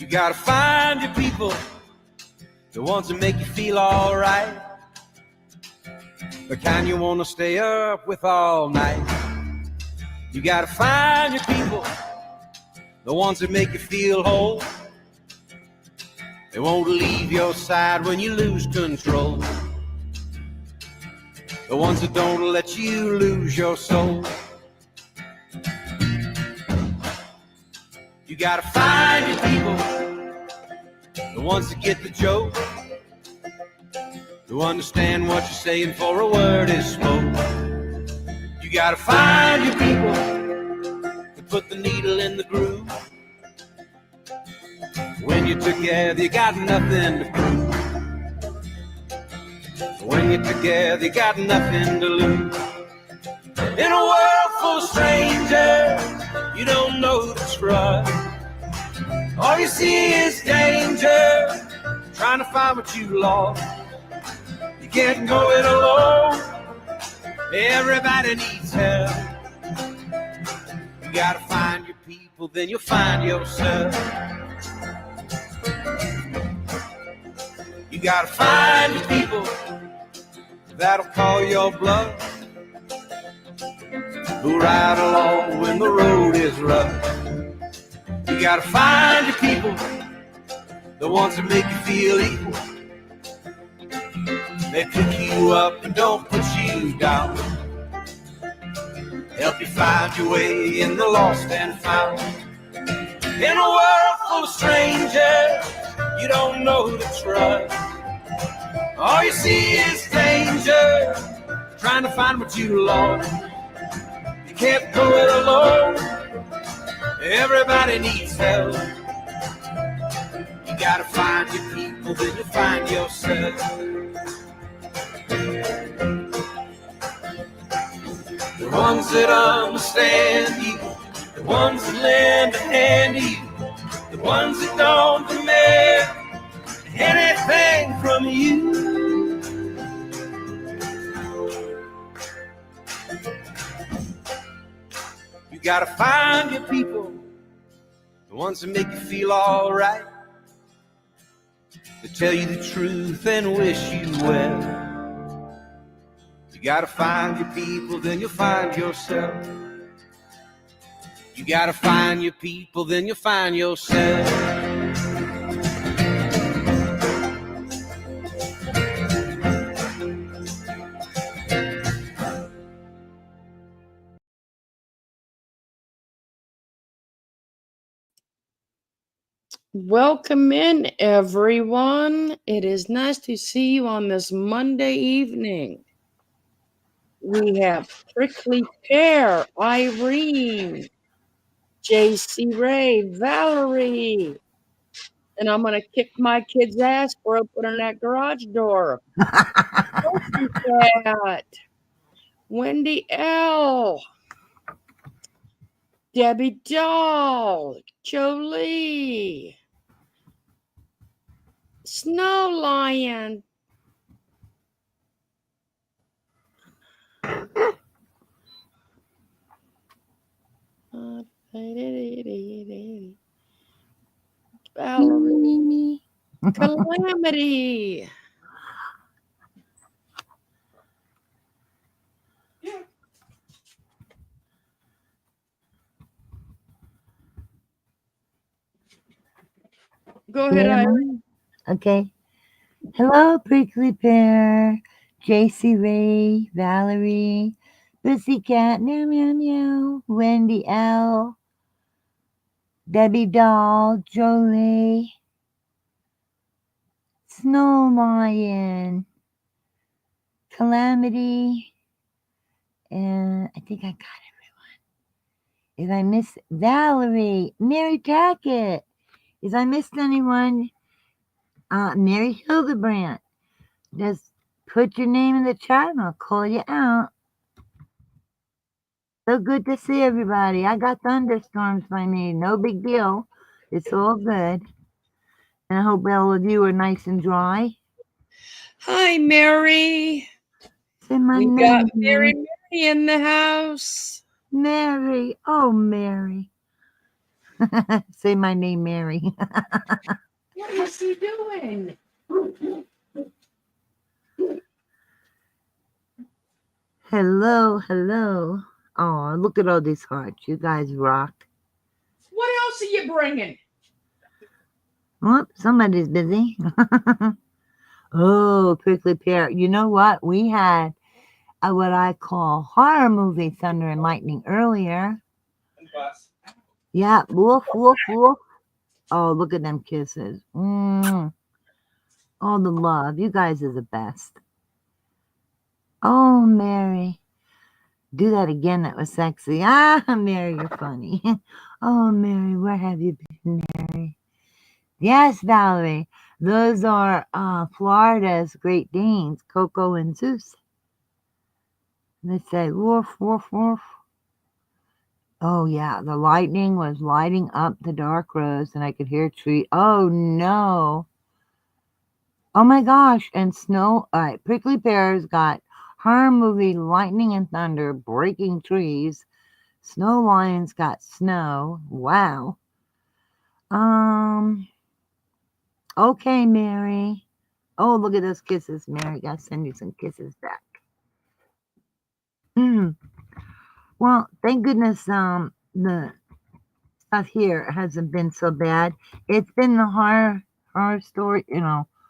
gotta find your people, the ones that make you feel alright, the kind you wanna stay up with all night. You gotta find your people, the ones that make you feel whole. They won't leave your side when you lose control. The ones that don't let you lose your soul. You gotta find your people, the ones that get the joke, who understand what you're saying for a word is spoke. You gotta find your people to put the needle in the groove. When you're together, you got nothing to prove. When you're together, you got nothing to lose. In a world full of strangers, you don't know who to trust. All you see is danger, trying to find what you lost. You can't go it alone, everybody needs help. You gotta find your people, then you'll find yourself. You gotta find your people that'll call your bluff, who ride along when the road is rough. You gotta find your people, the ones that make you feel equal. They pick you up and don't put you down, help you find your way in the lost and found. In a world full of strangers, you don't know who to trust. All you see is danger, trying to find what you lost. You can't go it alone, everybody needs help. You gotta find your people, then you find yourself. The ones that understand you, the ones that lend a hand to you, the ones that don't demand anything from you. You gotta find your people, the ones that make you feel alright, that tell you the truth and wish you well. You gotta find your people, then you'll find yourself. You gotta find your people, then you'll find yourself. Welcome in, everyone. It is nice to see you on this Monday evening. We have Prickly Pear, Irene, JC Ray, Valerie, and I'm going to kick my kid's ass for opening that garage door. Cat, Wendy L, Debbie Doll, Jolie, Snow Lion, Valerie, Calamity, go ahead, Irene. Okay. Hello, Prickly Pear, JC Ray, Valerie, Pussycat, meow, meow, meow, Wendy L, Debbie Doll, Jolie, Snow Lion, Calamity, and I think I got everyone. If I miss Valerie, Mary Tackett, if I missed anyone, Mary Hildebrandt, just put your name in the chat and I'll call you out. So good to see everybody. I got thunderstorms by me. No big deal. It's all good. And I hope all of you are nice and dry. Hi, Mary. Say my We name. got Mary in the house. Mary. Oh, Mary. Say my name, Mary. What is he doing? Hello, hello. Oh, look at all these hearts. You guys rock. What else are you bringing? Oh, somebody's busy. Oh, prickly pear. You know what? We had what I call horror movie Thunder and Lightning earlier. Yeah, woof, woof, woof. Oh, look at them kisses. All the love. You guys are the best. Oh, Mary. Do that again. That was sexy. Ah, Mary, you're funny. Oh, Mary, where have you been, Mary? Yes, Valerie. Those are Florida's Great Danes, Coco and Zeus. They say, woof, woof, woof. Oh, yeah, the lightning was lighting up the dark rose, and I could hear a tree. Oh, no. Oh, my gosh. And snow. All right, prickly pears got horror movie Lightning and Thunder breaking trees. Snow lions got snow. Wow. Okay, Mary. Oh, look at those kisses, Mary. Gotta send you some kisses back. Well, thank goodness the stuff here hasn't been so bad. It's been the horror story,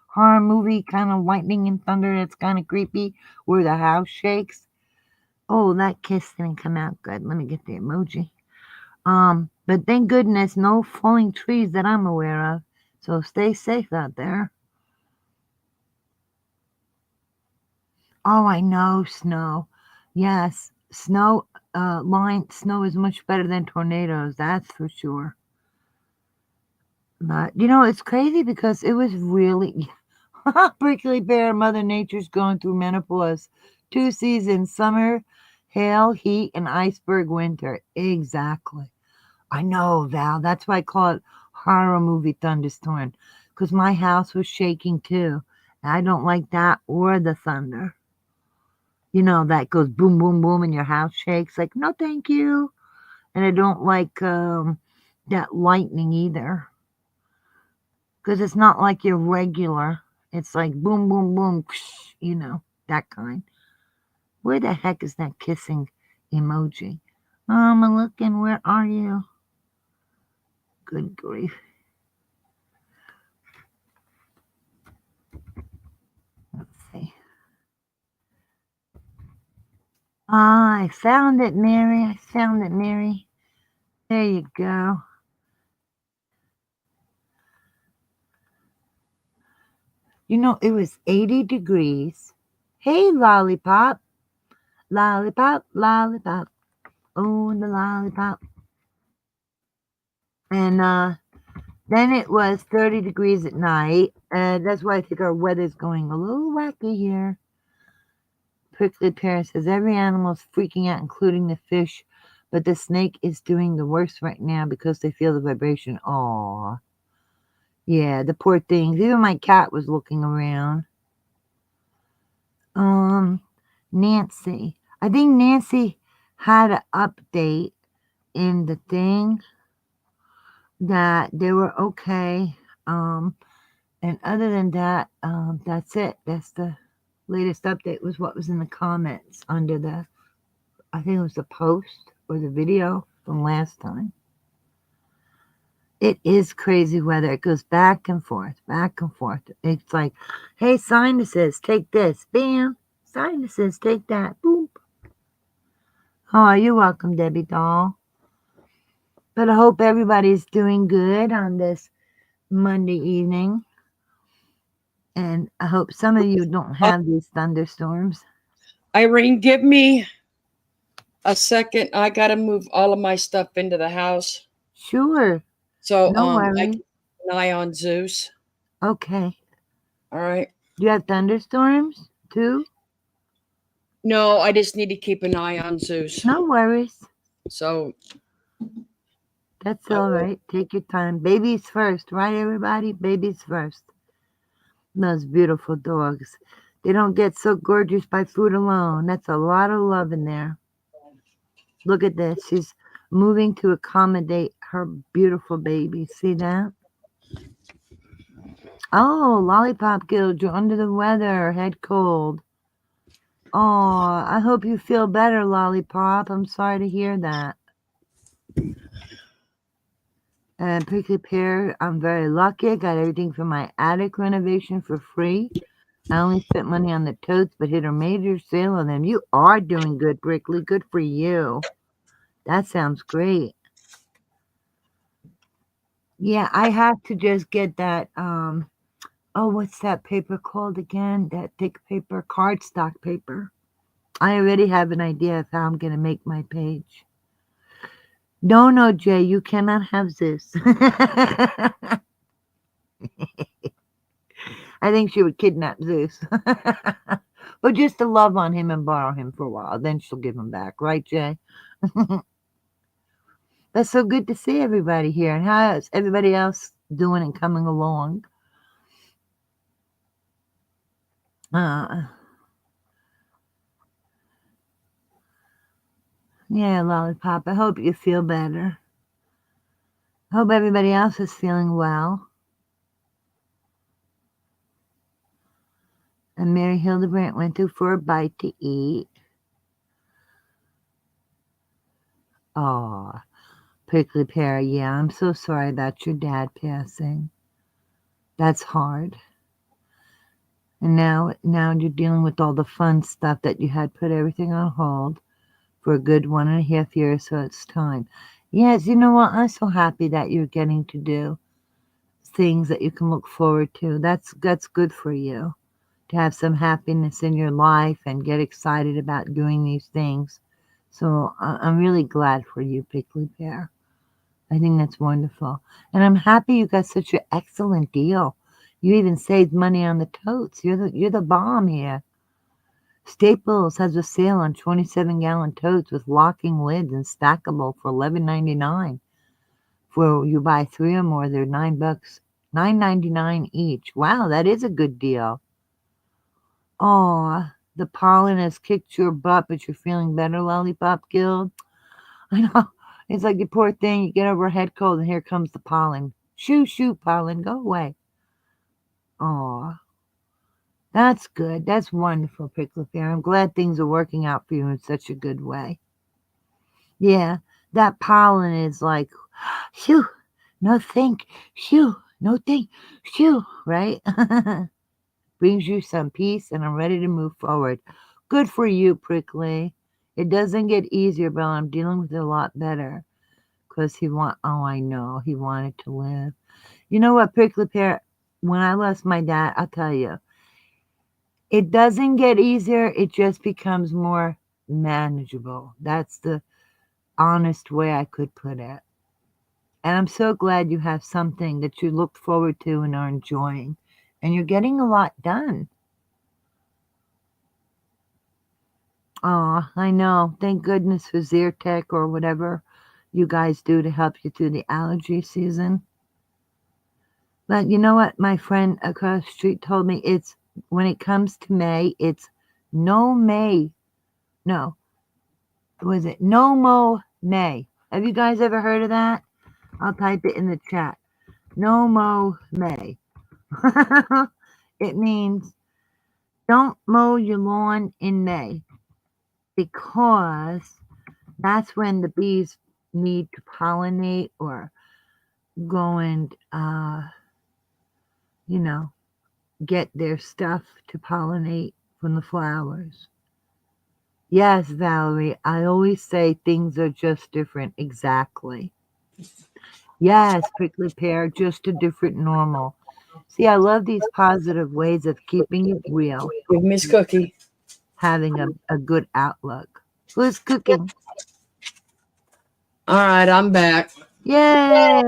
horror movie kind of lightning and thunder that's kind of creepy where the house shakes. Oh, that kiss didn't come out good. Let me get the emoji. But thank goodness no falling trees that I'm aware of. So stay safe out there. Oh, I know, snow. Yes, snow snow is much better than tornadoes, that's for sure. But it's crazy because it was really prickly pear. Mother Nature's going through menopause. 2 seasons: summer, hail, heat, and iceberg winter. Exactly. I know, Val. That's why I call it horror movie thunderstorm, because my house was shaking too. And I don't like that or the thunder. That goes boom, boom, boom, and your house shakes. Like, no, thank you. And I don't like that lightning either, because it's not like your regular. It's like boom, boom, boom, that kind. Where the heck is that kissing emoji? I'm looking. Where are you? Good grief. Let's see. I found it, Mary. I found it, Mary. There you go. It was 80 degrees. Hey, lollipop. Lollipop, lollipop. Oh, the lollipop. And then it was 30 degrees at night. And that's why I think our weather's going a little wacky here. Prickly Pear says every animal is freaking out, including the fish. But the snake is doing the worst right now because they feel the vibration. Aw. Yeah, the poor things. Even my cat was looking around. Nancy. I think Nancy had an update in the thing that they were okay. And other than that, that's it. That's the latest update, was what was in the comments under I think it was the post or the video from last time. It is crazy weather. It goes back and forth, back and forth. It's like, hey, sinuses, take this. Bam. Sinuses, take that. Boom. Oh, you're welcome, Debbie doll. But I hope everybody's doing good on this Monday evening. And I hope some of you don't have these thunderstorms. Irene, give me a second. I got to move all of my stuff into the house. Sure. So No I worries. keep an eye on Zeus. Okay. All right. Do you have thunderstorms too? No, I just need to keep an eye on Zeus. No worries. So That's all right. Take your time. Babies first, right, everybody? Babies first. Those beautiful dogs. They don't get so gorgeous by food alone. That's a lot of love in there. Look at this. She's moving to accommodate her beautiful baby. See that? Oh, Lollipop Guild, you're under the weather, head cold. Oh, I hope you feel better, Lollipop. I'm sorry to hear that. And Prickly Pear, I'm very lucky. I got everything from my attic renovation for free. I only spent money on the totes, but hit a major sale on them. You are doing good, Prickly. Good for you. That sounds great. Yeah, I have to just get that, what's that paper called again? That thick paper, cardstock paper. I already have an idea of how I'm going to make my page. No, Jay, you cannot have this. I think she would kidnap Zeus. But just to love on him and borrow him for a while. Then she'll give him back. Right, Jay? That's so good to see everybody here. And how's everybody else doing and coming along? Yeah, Lollipop, I hope you feel better. I hope everybody else is feeling well. And Mary Hildebrandt went through for a bite to eat. Oh, Prickly Pear, yeah, I'm so sorry about your dad passing. That's hard. And now you're dealing with all the fun stuff that you had put everything on hold for a good 1.5 years, so it's time. Yes, you know what? I'm so happy that you're getting to do things that you can look forward to. That's good for you, to have some happiness in your life and get excited about doing these things. So I'm really glad for you, Prickly Pear. I think that's wonderful. And I'm happy you got such an excellent deal. You even saved money on the totes. You're the bomb here. Staples has a sale on 27-gallon totes with locking lids and stackable for $11.99. For you buy 3 or more, they're $9, $9.99 each. Wow, that is a good deal. Oh, the pollen has kicked your butt, but you're feeling better, Lollipop Guild. I know. It's like the poor thing. You get over a head cold, and here comes the pollen. Shoo, pollen, go away. Oh, that's good. That's wonderful, Prickly Pear. I'm glad things are working out for you in such a good way. Yeah, that pollen is like, shoo, no think, shoo, no think, shoo, right? Brings you some peace, and I'm ready to move forward. Good for you, Prickly. It doesn't get easier, but I'm dealing with it a lot better. Because I know, he wanted to live. You know what, Prickly Pear? When I lost my dad, I'll tell you, it doesn't get easier. It just becomes more manageable. That's the honest way I could put it. And I'm so glad you have something that you look forward to and are enjoying. And you're getting a lot done. Oh, I know. Thank goodness for Zyrtec or whatever you guys do to help you through the allergy season. But you know what my friend across the street told me? It's when it comes to May, it's no May. No. Was it no mo May? Have you guys ever heard of that? I'll type it in the chat. No mo May. It means don't mow your lawn in May, because that's when the bees need to pollinate or go and, get their stuff to pollinate from the flowers. Yes, Valerie, I always say things are just different. Exactly. Yes, Prickly Pear, just a different normal. See, I love these positive ways of keeping it real, Give Miss Cookie. having a good outlook. Who's cooking? All right, I'm back. Yay!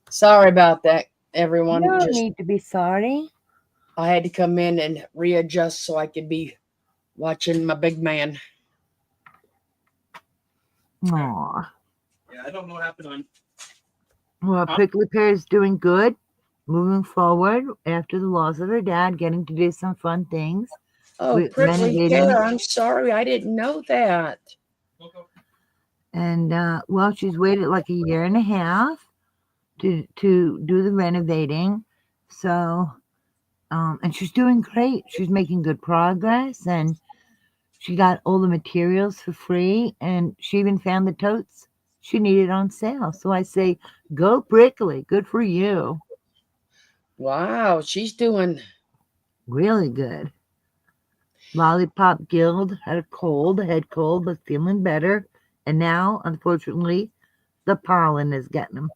Sorry about that, everyone. You don't need to be sorry. I had to come in and readjust so I could be watching my big man. Aw. Yeah, I don't know what happened. Well, Prickly Pear is doing good, moving forward after the loss of her dad, getting to do some fun things. Oh, with Prickly renovating. Pear, I'm sorry. I didn't know that. And well, she's waited like a year and a half to do the renovating. So and she's doing great. She's making good progress, and she got all the materials for free, and she even found the totes she needed on sale. So I say, go Prickly. Good for you. Wow, she's doing Really good. Lollipop Guild had a head cold, but feeling better. And now, unfortunately, the pollen is getting them.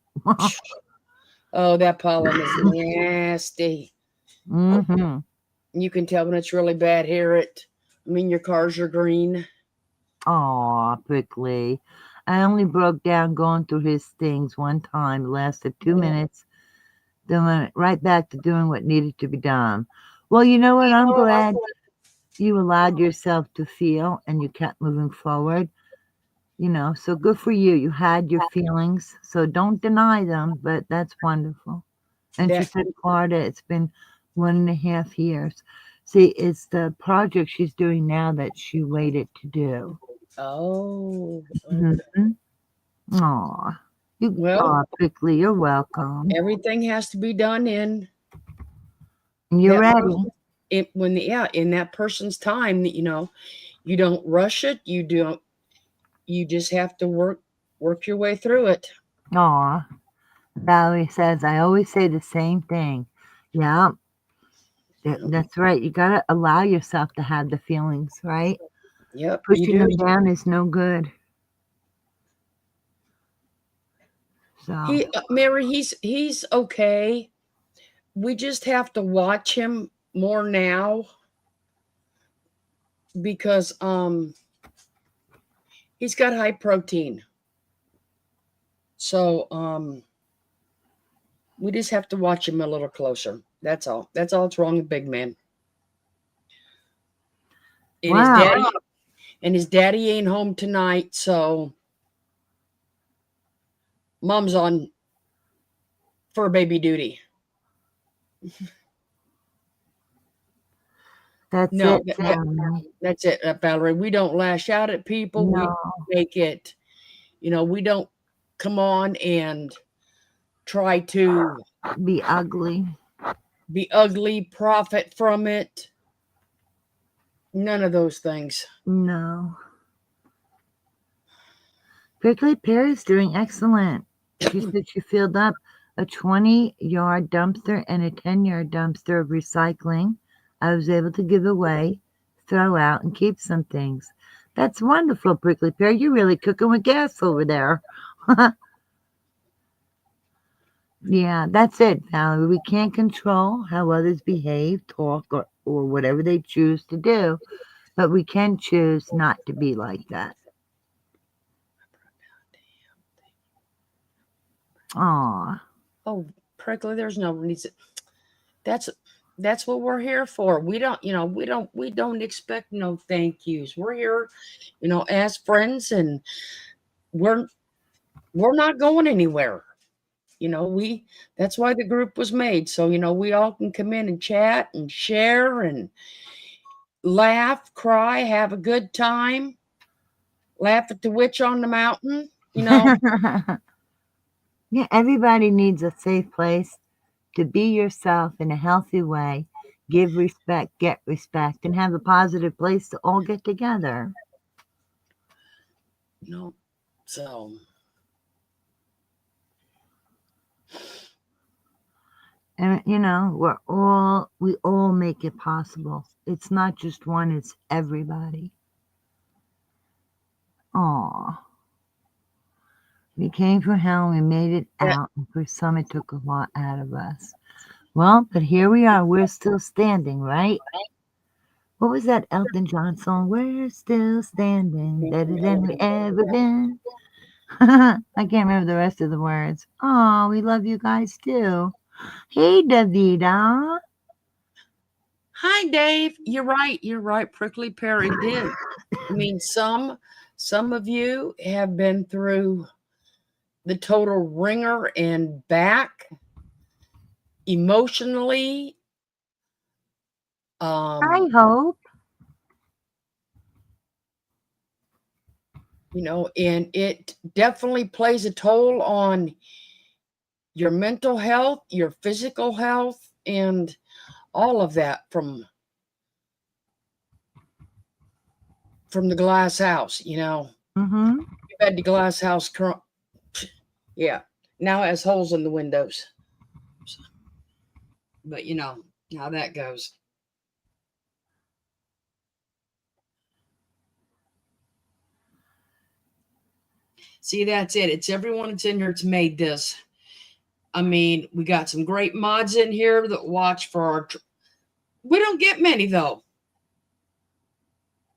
oh, that pollen is nasty. Mm-hmm. You can tell when it's really bad. Your cars are green. Aw, Prickly. I only broke down going through his things one time. It lasted 2 minutes. Then went right back to doing what needed to be done. Well, you know what? I'm glad you allowed yourself to feel and you kept moving forward. So good for you. You had your feelings, so don't deny them, but that's wonderful. And she That said, Florida, it's been 1.5 years. See, it's the project she's doing now that she waited to do. oh, okay. Mm-hmm. Aw, you Well, are Prickly. You're welcome. everything has to be done in You're that ready. person, in that person's time. You don't rush it. You just have to work your way through it. Aw, Valerie says, I always say the same thing. Yeah, that's right. You got to allow yourself to have the feelings, right? Yep, you Pushing do. them down is no good. So, Mary, he's okay. We just have to watch him more now because he's got high protein. So we just have to watch him a little closer. That's all. That's all that's wrong with big man. And wow. his daddy ain't home tonight, so mom's on fur baby duty. That's No, it, Valerie. that's it, Valerie. We don't lash out at people. We No, make it, we don't come on and try to be ugly. be ugly, profit from it. None of those things. No. Prickly Pear is doing excellent. She said she filled up a 20-yard dumpster and a 10-yard dumpster of recycling. I was able to give away, throw out, and keep some things. That's wonderful, Prickly Pear. You're really cooking with gas over there. Yeah, that's it, Valerie. We can't control how others behave, talk, or whatever they choose to do, but we can choose not to be like that. Aw. Oh, Prickly, there's no reason. That's that's what we're here for. We don't expect no thank yous. We're here, as friends, and we're we're not going anywhere. We that's why the group was made. So, we all can come in and chat and share and laugh, cry, have a good time, laugh at the witch on the mountain. Yeah, everybody needs a safe place to be yourself in a healthy way, give respect, get respect, and have a positive place to all get together. So And we all make it possible. It's not just one, it's everybody. Aw. We came from hell and we made it that, out, and for some it took a lot out of us. Well, but here we are. We're still standing, right? What was that Elton John song? We're still standing, better than we ever been. I can't remember the rest of the words. Oh, we love you guys too. Hey, Davida. hi, Dave. You're right. You're right. Prickly Pear. It did. Some of you have been through the total ringer and back emotionally. Hi, Hope. And it definitely plays a toll on your mental health, your physical health, and all of that from the glass house. Mm-hmm. You've had the glass house, yeah, now it has holes in the windows. But how that goes. See, that's it. It's everyone that's in here that's made this. I mean, we got some great mods in here that watch for our. We don't get many though.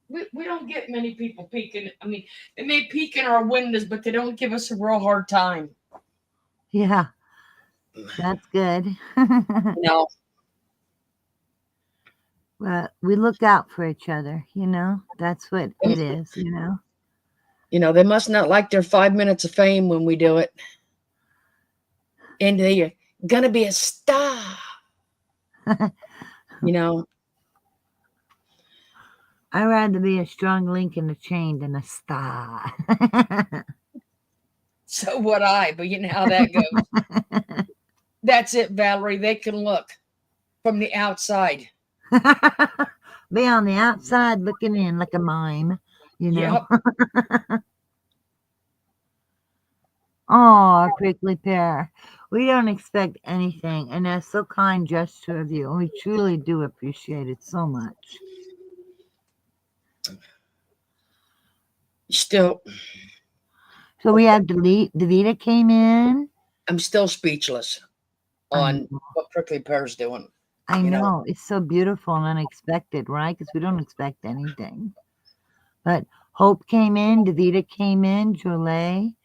We don't get many people peeking. I mean, they may peek in our windows, but they don't give us a real hard time. Yeah, that's good. No. Well, we look out for each other, That's what it is, They must not like their 5 minutes of fame when we do it. And they're gonna be a star. I'd rather be a strong link in the chain than a star. So would I, but you know how that goes. That's it, Valerie. They can look from the outside. Be on the outside looking in like a mime, Yep. Oh, prickly pear. We don't expect anything, and that's so kind gesture of you. We truly do appreciate it so much. Still. So we have Davita came in. I'm still speechless on what prickly pear's doing. I know. It's so beautiful and unexpected, right? Because we don't expect anything. But Hope came in, Davita came in, Jolie.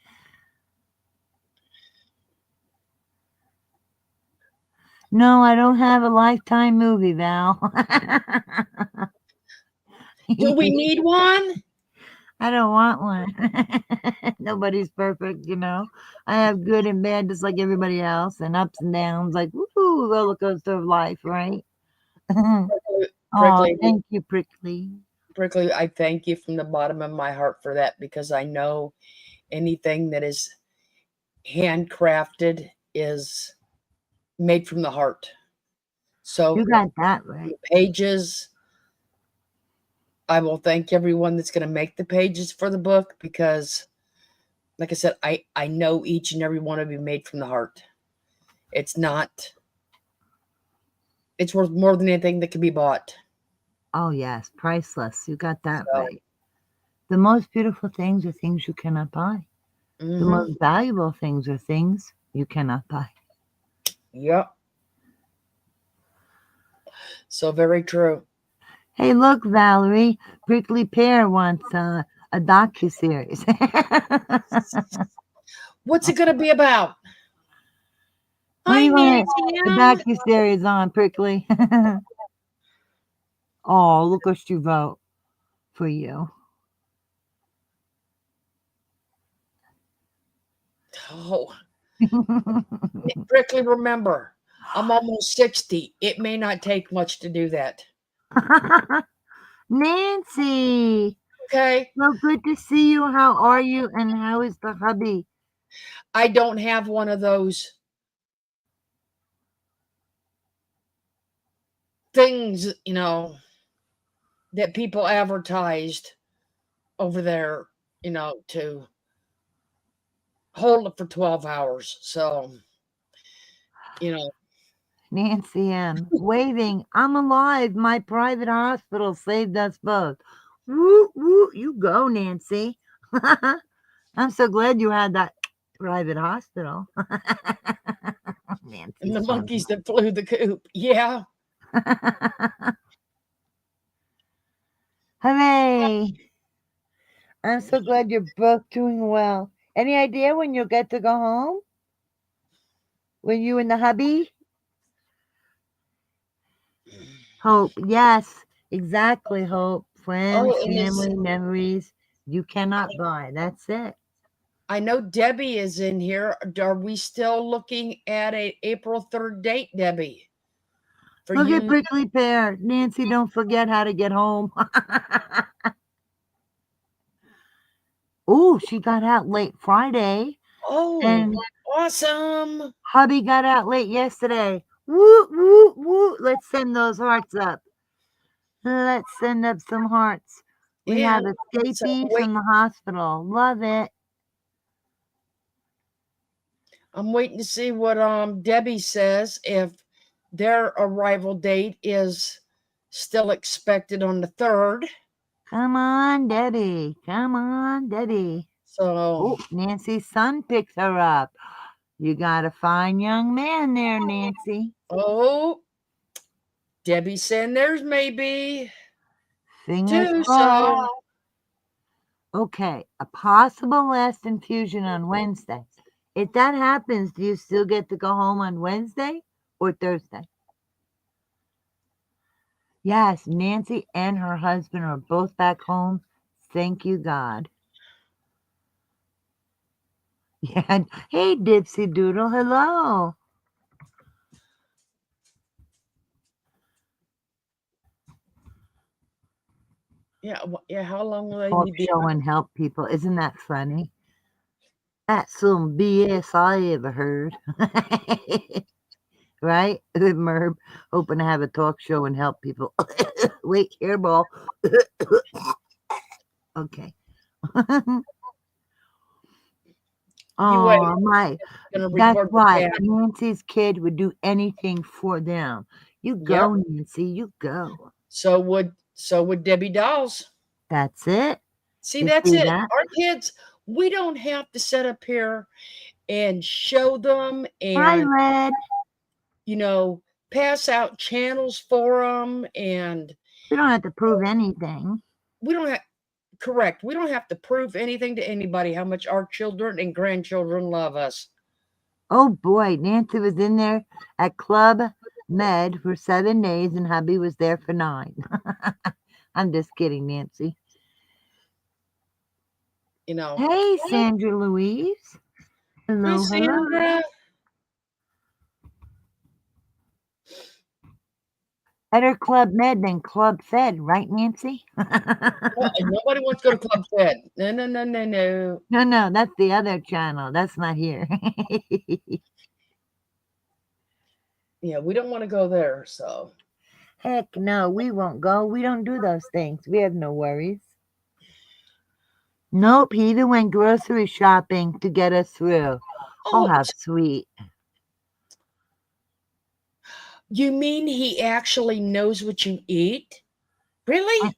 No, I don't have a Lifetime movie, Val. Do we need one? I don't want one. Nobody's perfect, I have good and bad just like everybody else, and ups and downs, like woohoo, roller coaster of life, right? Oh, thank you, Prickly. Prickly, I thank you from the bottom of my heart for that, because I know anything that is handcrafted is made from the heart. So you got that right. Pages, I will thank everyone that's going to make the pages for the book, because like I said, I know each and every one of you made from the heart. It's worth more than anything that can be bought. Oh yes, priceless. You got that right. The most beautiful things are things you cannot buy. Mm-hmm. The most valuable things are things you cannot buy. Yep. So very true. Hey, look, Valerie, Prickly Pear wants a docu-series. What's it going to be about? What do you want a docu-series on, Prickly? Oh, look what you vote for you. Oh. Prickly, remember, I'm almost 60. It may not take much to do that. Nancy. Okay. So good to see you. How are you? And how is the hubby? I don't have one of those things, that people advertised over there, to hold it for 12 hours. So, Nancy M. waving. I'm alive. My private hospital saved us both. Woo, woo. You go, Nancy. I'm so glad you had that private hospital. Nancy. And the monkeys that flew the coop. Yeah. Hooray. I'm so glad you're both doing well. Any idea when you'll get to go home? When you and the hubby? Hope. Yes, exactly, Hope. Friends, family, memories you cannot buy. That's it. I know Debbie is in here. Are we still looking at a April 3rd date, Debbie? Look at Prickly Pear. Nancy, don't forget how to get home. Oh, she got out late Friday, Oh, and awesome. hubby got out late yesterday. Woo, woo, woo. Let's send those hearts up. Let's send up some hearts. We Yeah. have So escapees wait, from the hospital. Love it. I'm waiting to see what Debbie says, if their arrival date is still expected on the 3rd. Come on, Debbie. Come on, Debbie. So Oh, Nancy's son picks her up. You got a fine young man there, Nancy. oh, Debbie's saying there's maybe Fingers 2. crossed. So Okay, a possible last infusion on Wednesday. If that happens, do you still get to go home on Wednesday or Thursday? Yes, Nancy and her husband are both back home. Thank you, God. Yeah. Hey, Dipsy Doodle. Hello. yeah, how long will they Talk be? show and help people. Isn't that funny? That's some BS I ever heard. Right? Merb, hoping to have a talk show and help people. Wait, hairball. Okay. Oh, my. That's why Nancy's kid would do anything for them. You go, Yep. Nancy. You go. So would Debbie Dolls. That's it. See, You that's see it. that? Our kids, we don't have to sit up here and show them Hi, and, Red. pass out channels for them. And We don't have to prove anything. we don't have, correct, we don't have to prove anything to anybody how much our children and grandchildren love us. Oh, boy. Nancy was in there at Club Med for 7 days, and hubby was there for 9. I'm just kidding, Nancy. Hey, Sandra Louise. Hello, Hey, Sandra. Better Club Med than Club Fed, right, Nancy? Nobody wants to go to Club Fed. No, no, no, no, no. No, that's the other channel. That's not here. Yeah, we don't want to go there, so. Heck no, we won't go. We don't do those things. We have no worries. Nope, he even went grocery shopping to get us through. Oh, how sweet. You mean he actually knows what you eat? Really?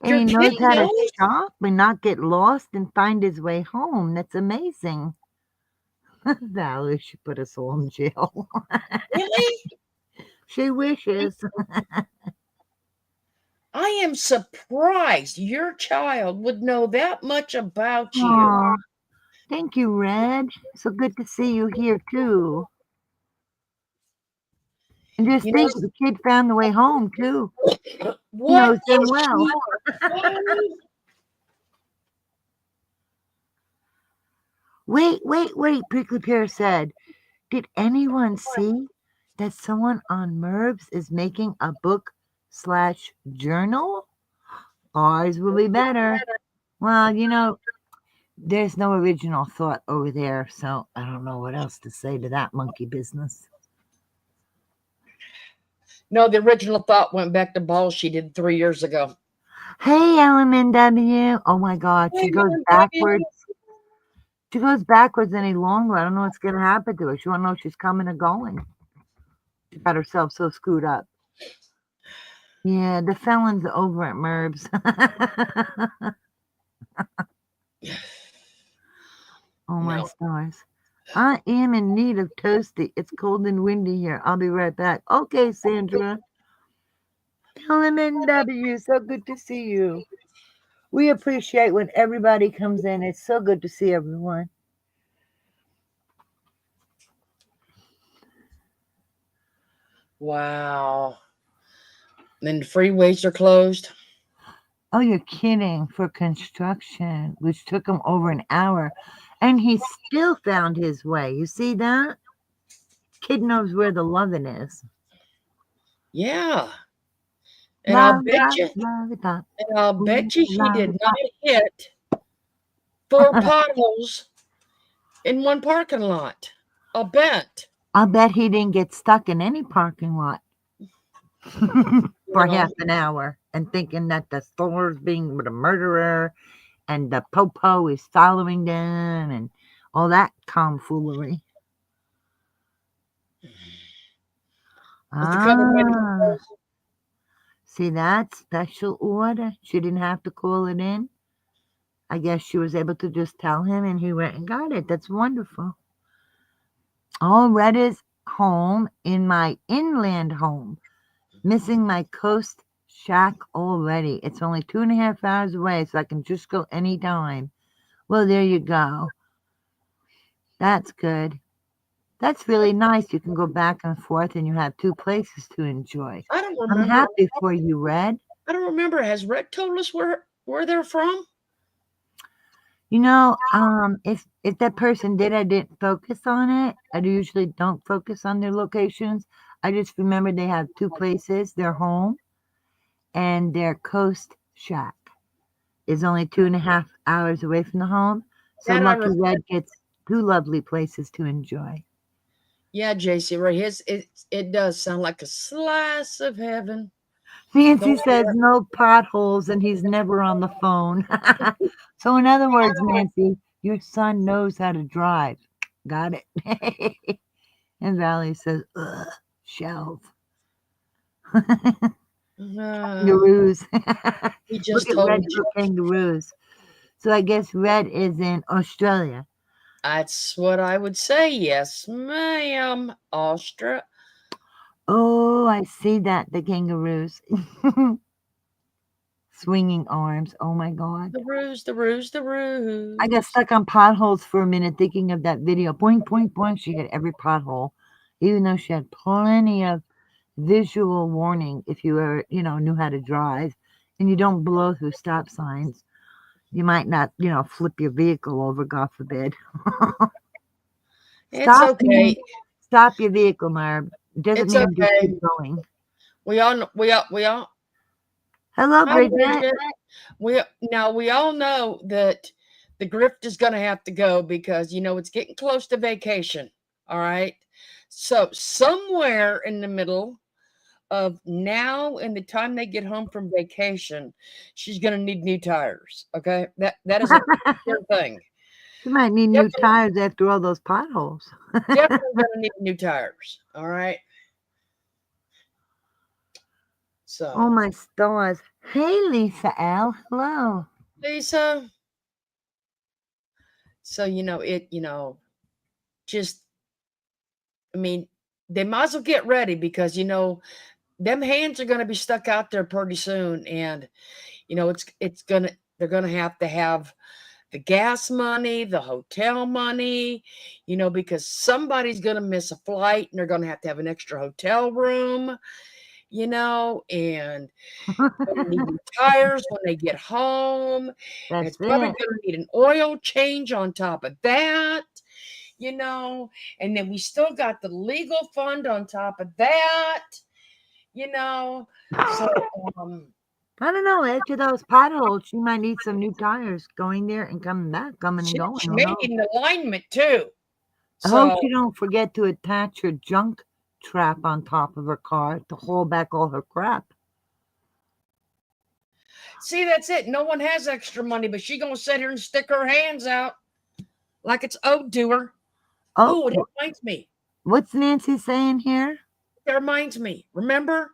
And he knows how to shop and not get lost and find his way home. That's amazing. Valerie should put us all in jail. Really? She wishes. I am surprised your child would know that much about you. Aw, thank you, Red. So good to see you here, too. And just think, the kid found the way home, too. He knows them well. Wait, Prickly Pear said. Did anyone see that someone on Merbs is making a book/journal? Ours will be better. Well, there's no original thought over there, so I don't know what else to say to that monkey business. No, the original thought went back to balls she did 3 years ago. Hey, LMNW. Oh my God, she goes backwards. She goes backwards any longer. I don't know what's going to happen to her. She won't know if she's coming or going. She got herself so screwed up. Yeah, the felon's over at Merbs. Oh, my stars. I am in need of toasty. It's cold and windy here. I'll be right back. Okay, Sandra. LMNW, so good to see you. We appreciate when everybody comes in. It's so good to see everyone. Wow. And the freeways are closed? Oh, you're kidding. For construction, which took him over an hour. And he still found his way. You see that? Kid knows where the loving is. Yeah. And I'll bet you he did not hit 4 potholes in one parking lot. I'll bet. I'll bet he didn't get stuck in any parking lot for half an hour and thinking that the store's being with a murderer and the popo is following them and all that tomfoolery. Was the cover made of Ah, potholes? see, that's special order. She didn't have to call it in. I guess she was able to just tell him and he went and got it. That's wonderful. Oh, Red is home in my inland home. Missing my coast shack already. It's only 2.5 hours away, so I can just go anytime. Well, there you go. That's good. That's really nice. You can go back and forth and you have 2 places to enjoy. I don't I'm remember. happy for you, Red. I don't remember. Has Red told us where they're from? You know, if that person did, I didn't focus on it. I usually don't focus on their locations. I just remember they have 2 places, their home and their coast shack is only 2.5 hours away from the home. So That I Lucky remember. Red gets 2 lovely places to enjoy. Yeah, JC, right. It does sound like a slice of heaven. Nancy Don't says no potholes and he's never on the phone. So in other words, Nancy, your son knows how to drive. Got it. And Valley says, ugh, shelf. Kangaroos. he Look just at told Red me. for kangaroos. So I guess Red is in Australia. That's what I would say. Yes, ma'am. Austria. Oh, I see that. The kangaroos. Swinging arms. Oh my God. The ruse, the ruse, the ruse. I got stuck on potholes for a minute thinking of that video. Boing, boing, boing. She hit every pothole, even though she had plenty of visual warning if you ever, knew how to drive and you don't blow through stop signs. You might not, flip your vehicle over, God forbid. It's okay. Stop your vehicle, Marb. Doesn't It's mean just okay. keep going. We all. Hello, Hi, Bridget. We all know that the grift is going to have to go because it's getting close to vacation. All right. So somewhere in the middle of now and the time they get home from vacation, she's going to need new tires. Okay, that is a sure thing. She might need new tires after all those potholes. Definitely going to need new tires. All right. So. Oh my stars. Hey, Lisa L. Hello. Lisa. So just I mean, they might as well get ready because them hands are going to be stuck out there pretty soon, and they're going to have the gas money, the hotel money, because somebody's going to miss a flight and they're going to have an extra hotel room, and they need new tires when they get home. That's It's probably it. going to need an oil change on top of that. And then we still got the legal fund on top of that, so I don't know. After those potholes, she might need some new tires going there and coming back, coming and going. she may need an alignment too. I hope So she don't forget to attach her junk trap on top of her car to hold back all her crap. see, that's it. No one has extra money, but she gonna sit here and stick her hands out like it's owed to her. Oh, it reminds me. What's Nancy saying here? That reminds me. Remember,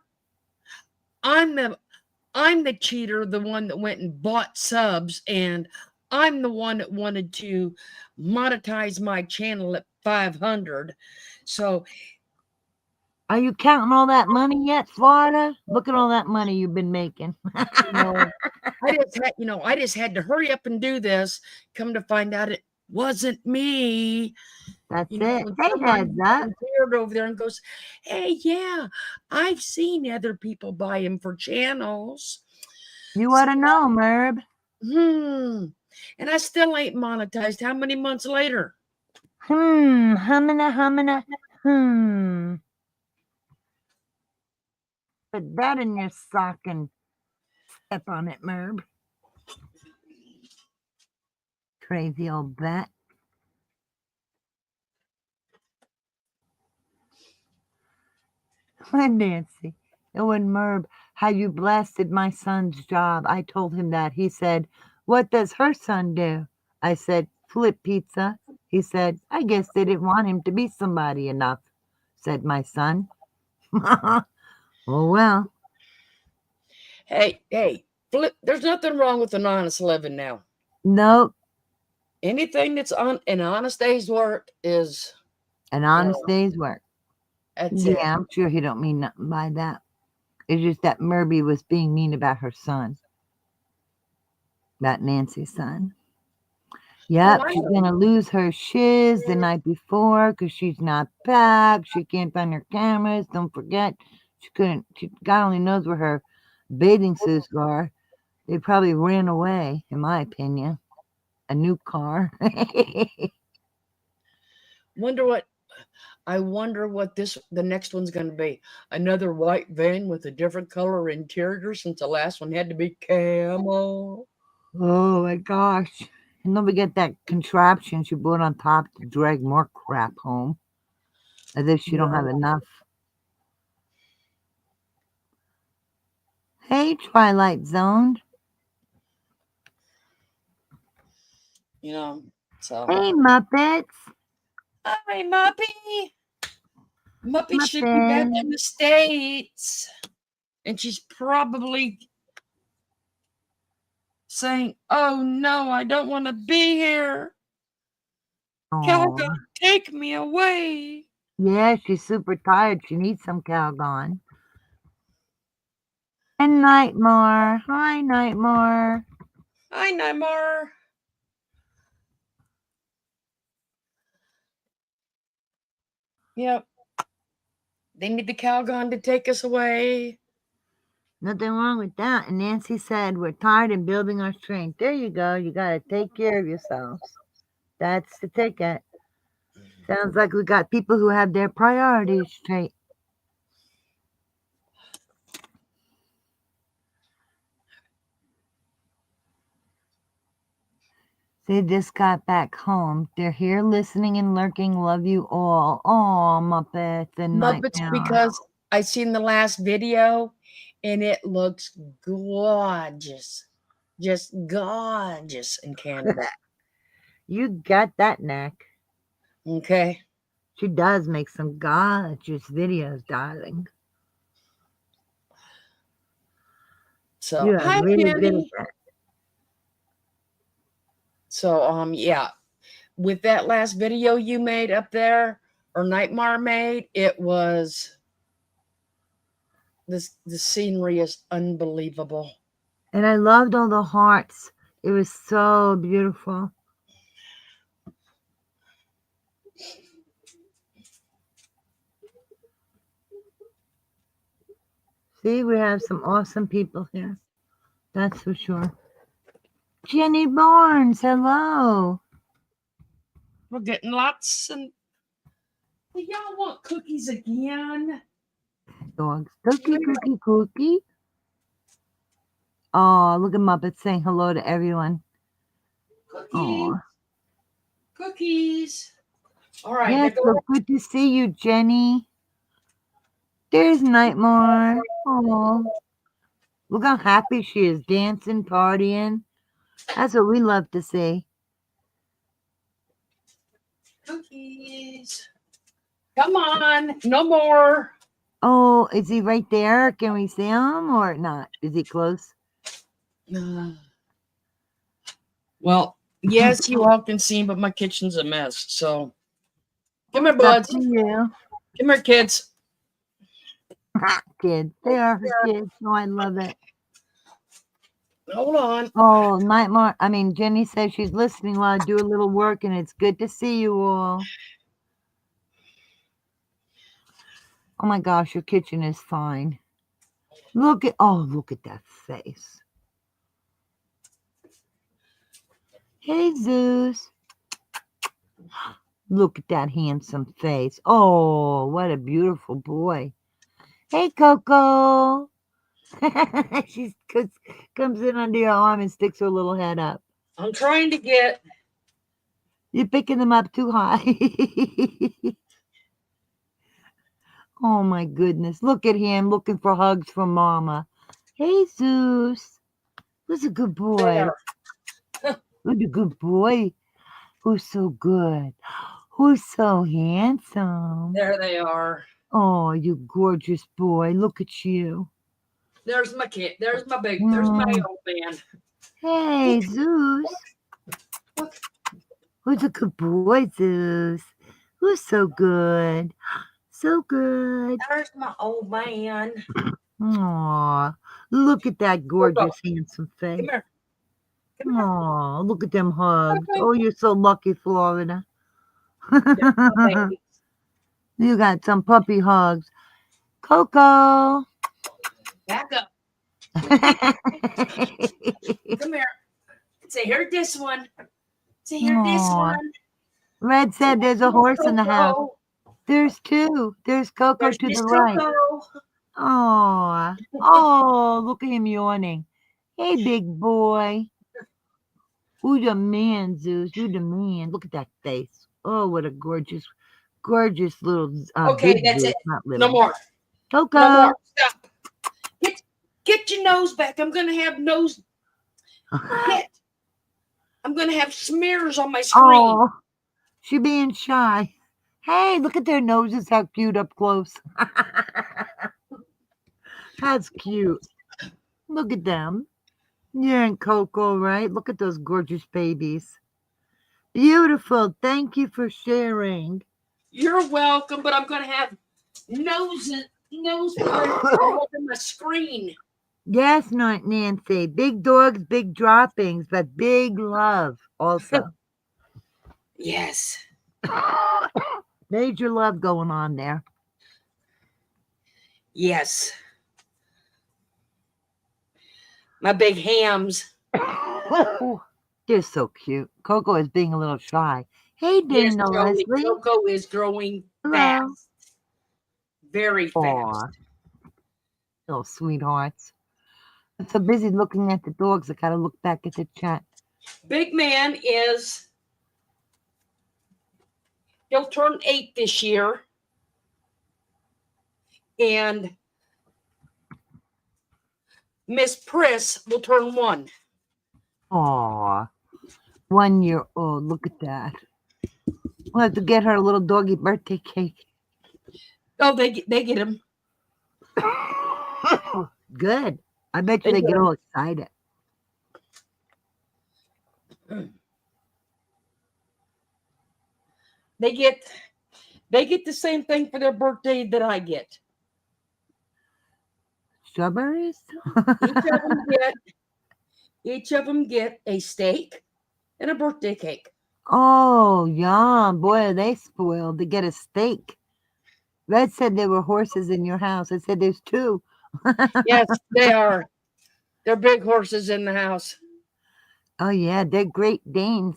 I'm the cheater, the one that went and bought subs, and I'm the one that wanted to monetize my channel at 500. So Are you counting all that money yet, Florida? Look at all that money you've been making. I just had to hurry up and do this. Come to find out it wasn't me. That's it. When Hey, heads up. over there and goes, hey, yeah, I've seen other people buy them for channels. You ought to know, Merb. And I still ain't monetized. How many months later? Hummina. Put that in your sock and step on it, Merb. Crazy old bat. Nancy. Oh, and Merb, how you blasted my son's job. I told him that. He said, what does her son do? I said, flip pizza. He said, I guess they didn't want him to be somebody enough, said my son. Oh, well. Hey, flip. There's nothing wrong with an honest living now. Nope. Anything that's on an honest day's work is An honest day's work. that's Yeah, it. I'm sure he don't mean nothing by that. It's just that Merby was being mean about her son. About Nancy's son. Yep, I she's know. gonna lose her shiz the night before because she's not back. She can't find her cameras. Don't forget, she couldn't. God only knows where her bathing suits are. They probably ran away, in my opinion. A new car. I wonder what the next one's going to be. Another white van with a different color interior since the last one had to be camo. Oh my gosh! And don't forget that contraption she put on top to drag more crap home, as if she don't have enough. Hey, Twilight Zone. You know, so. Hey, Muppets. Hi, Muppy. Muppy should be back in the States. And she's probably saying, oh no, I don't want to be here. Calgon, take me away. Yeah, she's super tired. She needs some Calgon. And Nightmare. Hi, Nightmare. Hi, Nightmare. Yep. They need the Calgon to take us away. Nothing wrong with that. And Nancy said, we're tired and building our strength. There you go. You got to take care of yourselves. That's the ticket. Sounds like we got people who have their priorities straight. They just got back home. They're here listening and lurking. Love you all. Oh, Muppets and Muppets, Nightmare. because I seen the last video and it looks gorgeous. Just gorgeous in Canada. You got that, neck. Okay. She does make some gorgeous videos, darling. So, You are hi, really good at Kenny. that. So, yeah. With that last video you made up there, or Nightmare made, it was the scenery is unbelievable. And I loved all the hearts. It was so beautiful. See, we have some awesome people here. That's for sure. Jenny Barnes, hello. We're getting lots. And do y'all want cookies again? Dogs. Cookie. Oh, look at Muppet saying hello to everyone. Cookies. Oh. Cookies. All right. Yes, so good to see you, Jenny. There's Nightmare. Oh, look how happy she is, dancing, partying. That's what we love to see. Cookies. Come on. No more. Oh, is he right there? Can we see him or not? Is he close? Well, yes, you all can see him, but my kitchen's a mess. So, come here, It's up buds. to you. Come here, kids. Kids. They are her kids. Oh, I love it. Hold on. Oh, Jenny says she's listening while I do a little work, and it's good to see you all. Oh my gosh, your kitchen is fine. Look at that face. Hey, Zeus. Look at that handsome face. Oh, what a beautiful boy. Hey, Coco. She comes in under your arm and sticks her little head up. I'm trying to get You're picking them up too high. Oh my goodness. Look at him looking for hugs from Mama. Hey, Zeus. Who's a good boy? There. Who's a good boy? Who's so good? Who's so handsome? There they are. Oh, you gorgeous boy. Look at you. There's my kid. There's my there's my old man. Hey, Zeus. Who's a good boy, Zeus? Who's so good? So good. There's my old man. Aw, look at that gorgeous, handsome face. Come here. Aw, look at them hugs. Oh, you're so lucky, Florida. You got some puppy hugs. Coco. Back up. Come here. Say, here this one. Say, here this Aw. one. Red said there's a horse in the house. Coco. There's two. There's Coco There's to Miss the right. Coco. Aw. Oh, look at him yawning. Hey, big boy. Who's the man, Zeus? You the man. Look at that face. Oh, what a gorgeous, gorgeous little Okay, big that's Zeus, it. not little. No more. Coco. No more. Stop. Get your nose back. I'm gonna have nose. Get. I'm gonna have smears on my screen. Oh, she being shy. Hey, look at their noses. How cute up close. That's cute. Look at them. You're in Coco, right? Look at those gorgeous babies. Beautiful. Thank you for sharing. You're welcome, but I'm gonna have nose all over my screen. Yes, not Nancy. Big dogs, big droppings, but big love also. Yes. Major love going on there. Yes. My big hams. They're so cute. Coco is being a little shy. Hey, Yes, Dana Joey, Leslie. Coco is growing Hello. fast. Very fast. Aw. Little sweethearts. I'm so busy looking at the dogs, I gotta look back at the chat. Big man is, he'll turn 8 this year. And Miss Priss will turn 1. Aw. 1 year old. Look at that. We'll have to get her a little doggy birthday cake. Oh, they get him. Good. I bet you they get all excited. They get the same thing for their birthday that I get. Strawberries? Each of them get a steak and a birthday cake. Oh, yum. Boy, are they spoiled to get a steak. Red said there were horses in your house. I said there's 2. Yes, they are. They're big horses in the house. Oh, yeah, they're Great Danes.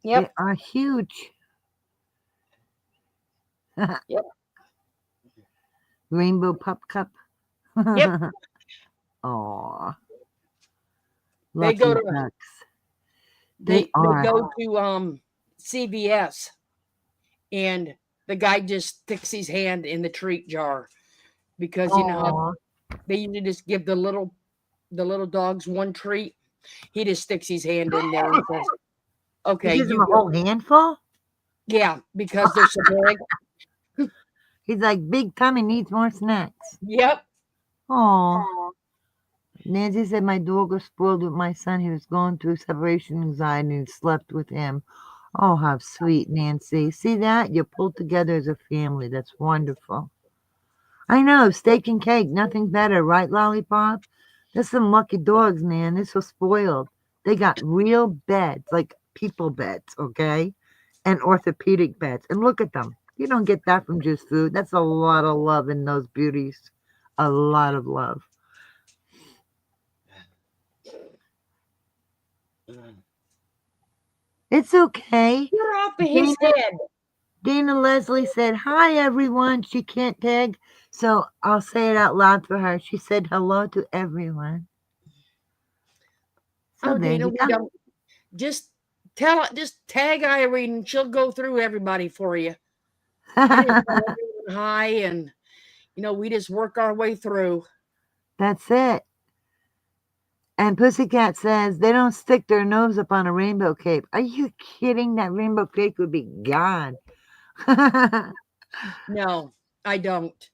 Yep. They are huge. Yep. Rainbow Pup Cup. Yep. Aw. They go to ducks. they are. go to CVS, and the guy just sticks his hand in the treat jar because you know how they usually just give the little dogs one treat. He just sticks his hand in there and says, "Okay, He gives you them a go." whole handful? Yeah, because they're so big. He's like, big tummy needs more snacks. Yep. Oh. Nancy said my dog was spoiled with my son. He was going through separation anxiety and slept with him. Oh, how sweet, Nancy. See that? You're pulled together as a family. That's wonderful. I know, steak and cake, nothing better, right, Lollipop? There's some lucky dogs, man. They're so spoiled. They got real beds, like people beds, okay? And orthopedic beds. And look at them. You don't get that from just food. That's a lot of love in those beauties. A lot of love. It's okay. You're off of his head. Dana Leslie said, hi, everyone. She can't tag, so I'll say it out loud for her. She said hello to everyone. So Oh, Dana, we don't. Just Just tag Irene and she'll go through everybody for you. You just tell everyone hi, and we just work our way through. That's it. And Pussycat says they don't stick their nose up on a rainbow cape. Are you kidding? That rainbow cape would be gone. No, I don't.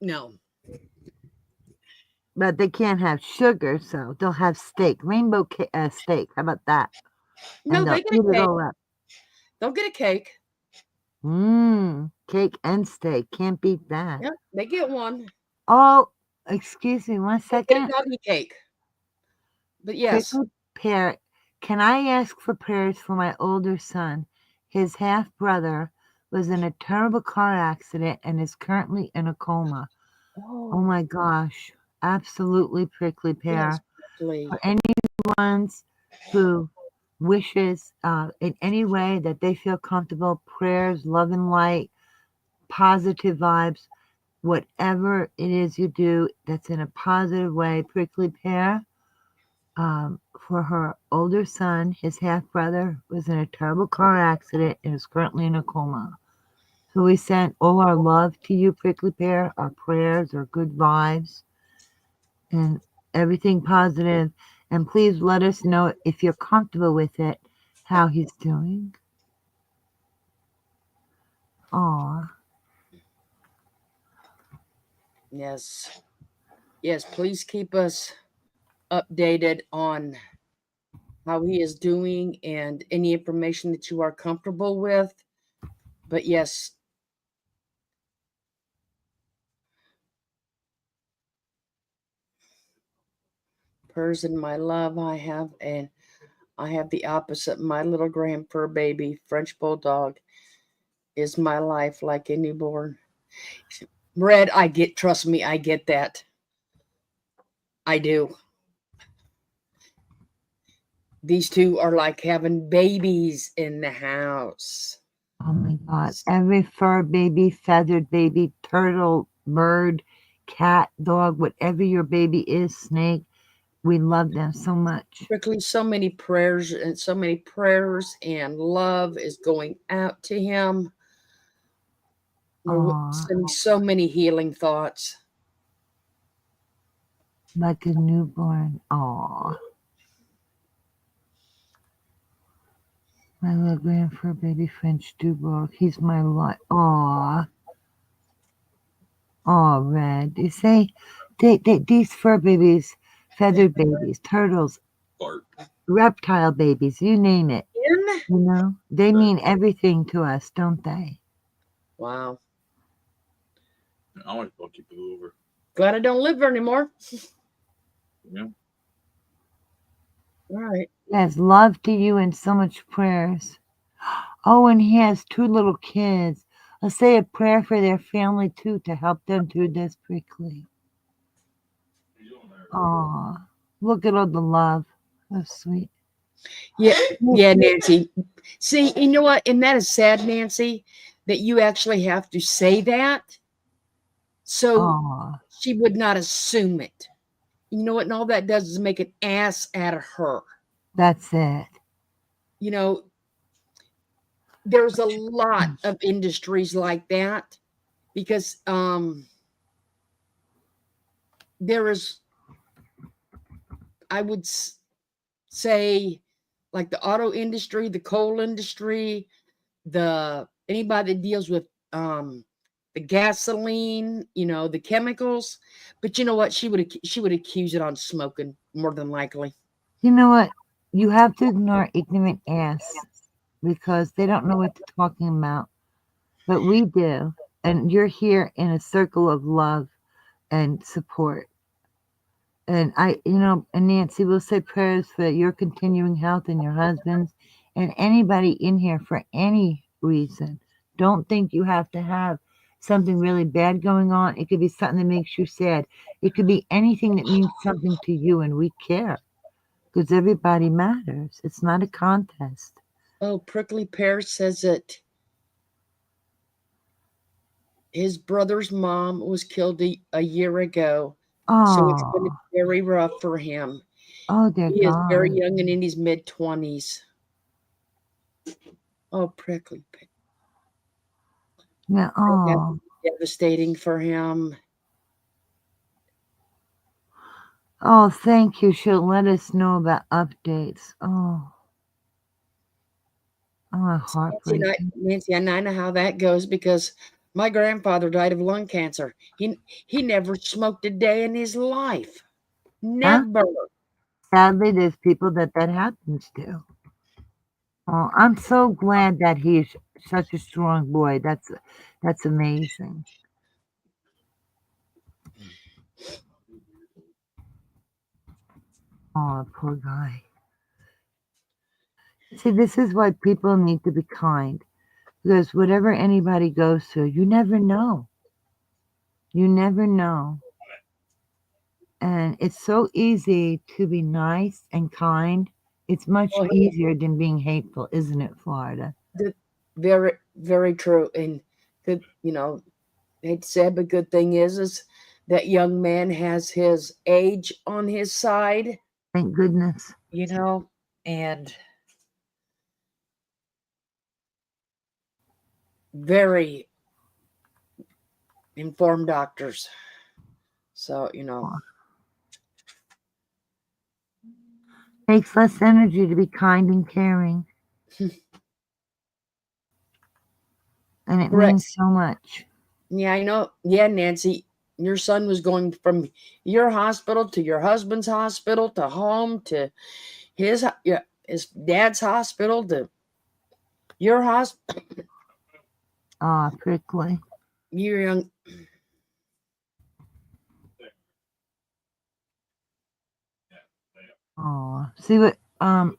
No. But they can't have sugar, so they'll have steak. Rainbow steak. How about that? No, And they'll they get eat a it cake. all up. They'll get a cake. Cake and steak. Can't beat that. Yep, they get one. Oh, excuse me 1 They get a second. doggy cake. But yes. Prickly Pear, can I ask for prayers for my older son? His half brother was in a terrible car accident and is currently in a coma. Oh my gosh. Absolutely, Prickly Pear. Yes, please. For anyone who wishes in any way that they feel comfortable, prayers, love and light, positive vibes, whatever it is you do that's in a positive way, Prickly Pear, for her older son, his half brother, was in a terrible car accident and is currently in a coma. So we send all our love to you, Prickly Pear, our prayers, our good vibes, and everything positive. And please let us know if you're comfortable with it, how he's doing. Aw. Yes. Yes, please keep us updated on how he is doing and any information that you are comfortable with. But yes. Person, my love, I have the opposite. My little grand fur baby, French bulldog, is my life like a newborn. Red, trust me, I get that. I do. These two are like having babies in the house. Oh my God. Every fur baby, feathered baby, turtle, bird, cat, dog, whatever your baby is, snake, we love them so much. Strictly, so many prayers and love is going out to him. We're sending so many healing thoughts. Like a newborn. Aw. My little grand fur baby French bulldog. He's my life. Aw. Aw, Red. You say these fur babies, feathered babies, turtles, reptile babies, you name it. They mean everything to us, don't they? Wow. I want to keep it over. Glad I don't live there anymore. Yeah. All right. Yes, love to you and so much prayers. Oh, and he has 2 little kids. I'll say a prayer for their family too to help them through this Prickly. Aw, look at all the love. So sweet. Yeah, Nancy. See, you know what? And that is sad, Nancy, that you actually have to say that. So she would not assume it. You know what? And all that does is make an ass out of her. That's it. There's a lot of industries like that because there is, I would say, like the auto industry, the coal industry, anybody that deals with the gasoline, the chemicals. But you know what? She would accuse it on smoking more than likely. You know what? You have to ignore ignorant ass because they don't know what they're talking about. But we do. And you're here in a circle of love and support. And and Nancy will say prayers for your continuing health and your husband's and anybody in here for any reason. Don't think you have to have something really bad going on. It could be something that makes you sad. It could be anything that means something to you, and we care because everybody matters. It's not a contest. Oh, Prickly Pear says that his brother's mom was killed a year ago. So it's going to be very rough for him. Oh, dear He is very God. young and in his mid-20s. Oh, prickly pear. Yeah. Oh. Devastating for him. Oh, thank you. She'll let us know about updates. Oh. Oh, heartbreaking. Nancy, and I know how that goes because my grandfather died of lung cancer. He never smoked a day in his life. Huh? Never. Sadly, there's people that happens to. Oh, I'm so glad that he's such a strong boy. That's amazing. Oh, poor guy. See, this is why people need to be kind. Because whatever anybody goes through, you never know. You never know. And it's so easy to be nice and kind. It's much Well, easier than being hateful, isn't it, Florida? very, very true. And good, hate to say it, but good thing is that young man has his age on his side, Thank goodness. and very informed doctors. So, Takes less energy to be kind and caring. And it correct. means so much. Yeah, I know. Yeah, Nancy, your son was going from your hospital to your husband's hospital to home to his dad's hospital to your hospital. Ah, prickly. You're young. Oh, see what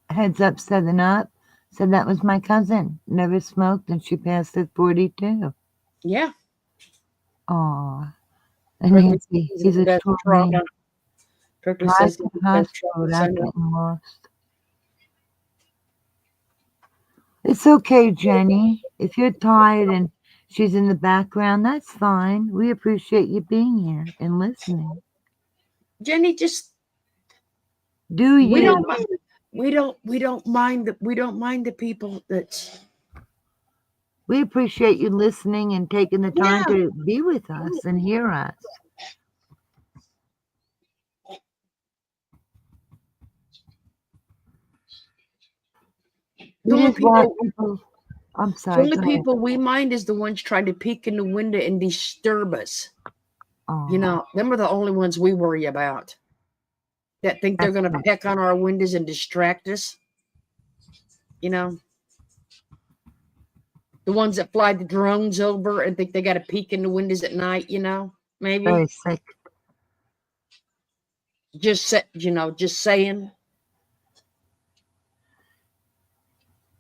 heads up 7 up said that was my cousin. Never smoked and she passed at 42. Yeah. Oh, and Prickly Nancy, says he's the a best strong trauma. man. Prickly Drive says to the the best hospital trauma. without getting lost. It's okay, Jenny. If you're tired and she's in the background, that's fine. We appreciate you being here and listening. Jenny, just Do we don't you? mind. We don't mind the people that's. We appreciate you listening and taking the time Yeah. to be with us and hear us. The We only just want people, people. I'm the sorry. only Go ahead. people we mind is the ones trying to peek in the window and disturb us. Oh, Them are the only ones we worry about. That think they're that's going to right. peck on our windows and distract us. The ones that fly the drones over and think they got to peek in the windows at night. Maybe Very sick. just saying.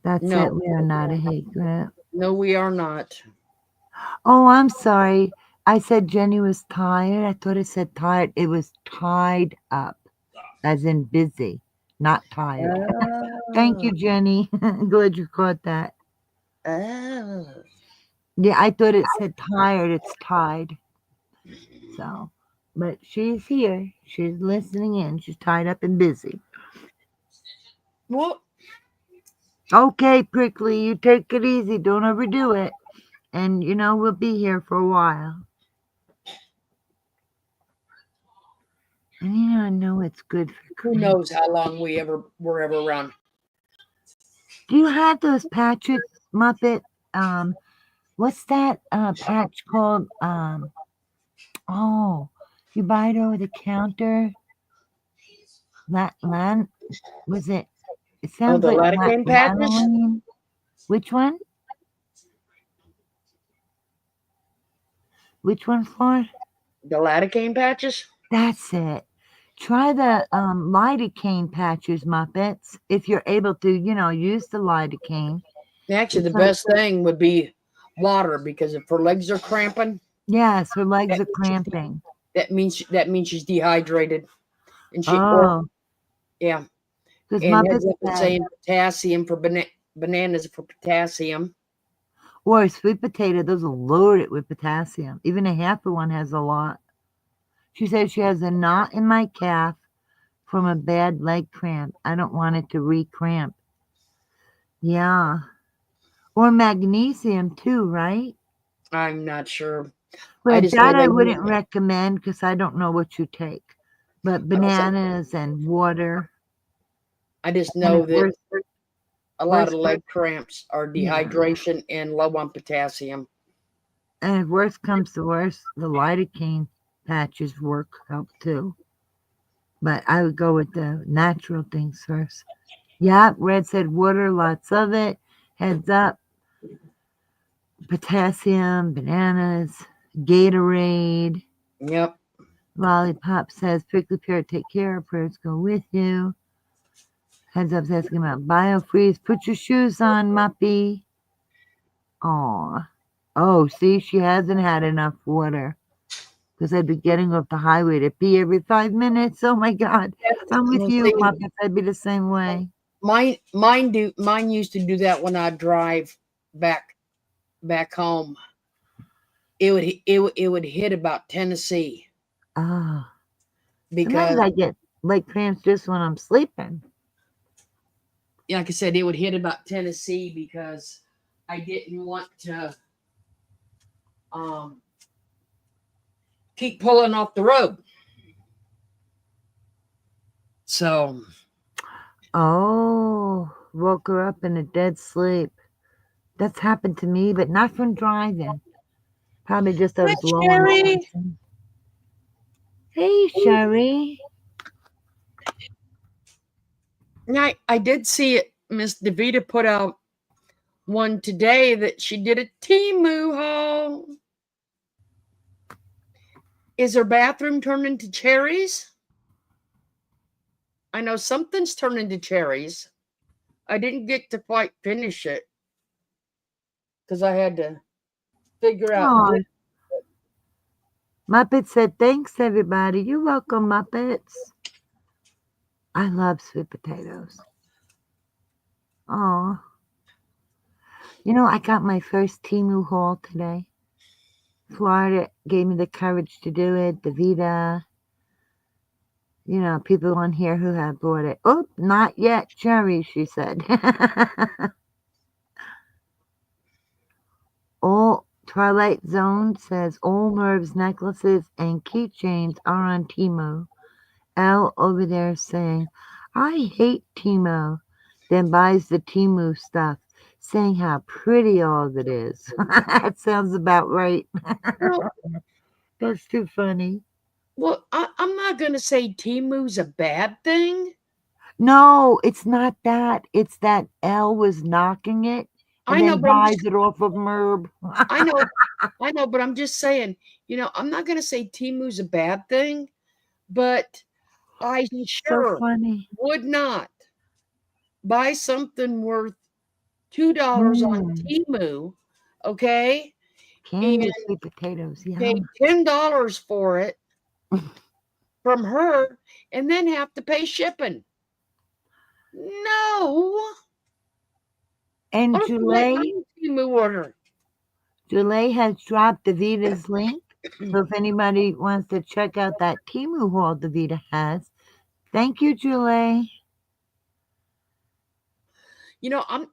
That's No, it. We are not a hate group. no, we are not. Oh, I'm sorry. I said Jenny was tired. I thought it said tired. It was tied up, as in busy, not tired. Thank you, Jenny. Glad you caught that. Oh. Yeah, I thought it said tired. It's tied. So, but she's here. She's listening in. She's tied up and busy. Well, Okay, Prickly, you take it easy. Don't overdo it. And, we'll be here for a while. And, I know it's good for who cream. knows how long we're ever around. Do you have those Patrick Muppet? What's that patch called? Oh, you buy it over the counter. Was it? It Oh, sounds the like lidocaine patches? lanolin. Which one? Which one, Flor? The lidocaine patches? That's it. Try the lidocaine patches, Muppets, if you're able to, use the lidocaine. Actually, the It's like, best thing would be water because if her legs are cramping, yes, her legs that are means she's, cramping. that means she's dehydrated, and Oh, yeah. because And Muppets heads up is said, saying potassium for bananas for potassium. or a sweet potato, those are loaded with potassium. Even a half of one has a lot. She says she has a knot in my calf from a bad leg cramp. I don't want it to re-cramp. Yeah. Or magnesium too, right? I'm not sure. I But just know that I they wouldn't recommend because I don't know what you take. But bananas and water. I just And know if that a lot worst of leg cramps are yeah. dehydration and low on potassium. And if worse comes to worse, the lidocaine patches help too. But I would go with the natural things first. Yeah, Red said water, lots of it. Heads up, potassium, bananas, Gatorade. Yep. Lollipop says, prickly pear, take care. Prayers go with you. Heads up's asking about biofreeze. Put your shoes on, Muppy. Aw. Oh, see, she hasn't had enough water. Because I'd be getting off the highway to pee every 5 minutes. Oh my God. I'm with Well, you, see, Muppets. I'd be the same way. mine used to do that when I drive back home. It would hit about Tennessee Ah. Sometimes because, I get leg cramps just when I'm sleeping. like I said, it would hit about Tennessee because I didn't want to um, keep pulling off the road. So Oh, woke her up in a dead sleep. That's happened to me, but not from driving. Probably just I hi, was low on Sherry. something. Hey, Sherry. I did see it. Miss Davita put out one today that she did a Temu haul. Is her bathroom turned into cherries? I know something's turned into cherries. I didn't get to quite finish it because I had to figure out. Oh, Muppet said, thanks, everybody. You're welcome, Muppets. I love sweet potatoes. Oh, I got my first Timu haul today. Florida gave me the courage to do it. Davita, people on here who have bought it. Oh, not yet, Cherry, she said. All Twilight Zone says all nerves, necklaces, and keychains are on Timo. Al over there saying, I hate Timo. Then buys the Timu stuff, saying how pretty all of it is. That sounds about right. Well, That's too funny. I'm not going to say Temu's a bad thing. No, it's not that. It's that L was knocking it and I know, then but buys it off of Merb. I know, but I'm just saying, I'm not going to say Temu's a bad thing, but I So sure funny. would not buy something worth $2 on Mm, Temu, okay, and candy sweet potatoes. pay Yum. $10 for it from her and then have to pay shipping. No, And I'll make my Julie, own Temu order. Julie has dropped Davita's link. So if anybody wants to check out that Timu haul Davita has, thank you, Julie. I'm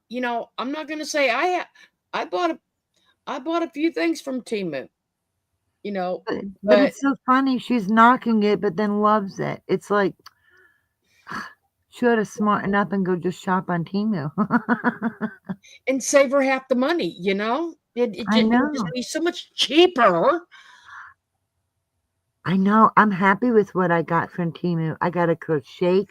not going to say I bought a few things from Temu, But but it's so funny. She's knocking it, but then loves it. It's like she ought to smarten up and go just shop on Timu. and save her half the money. I It would just know. be so much cheaper. I know. I'm happy with what I got from Timu. I got a crochet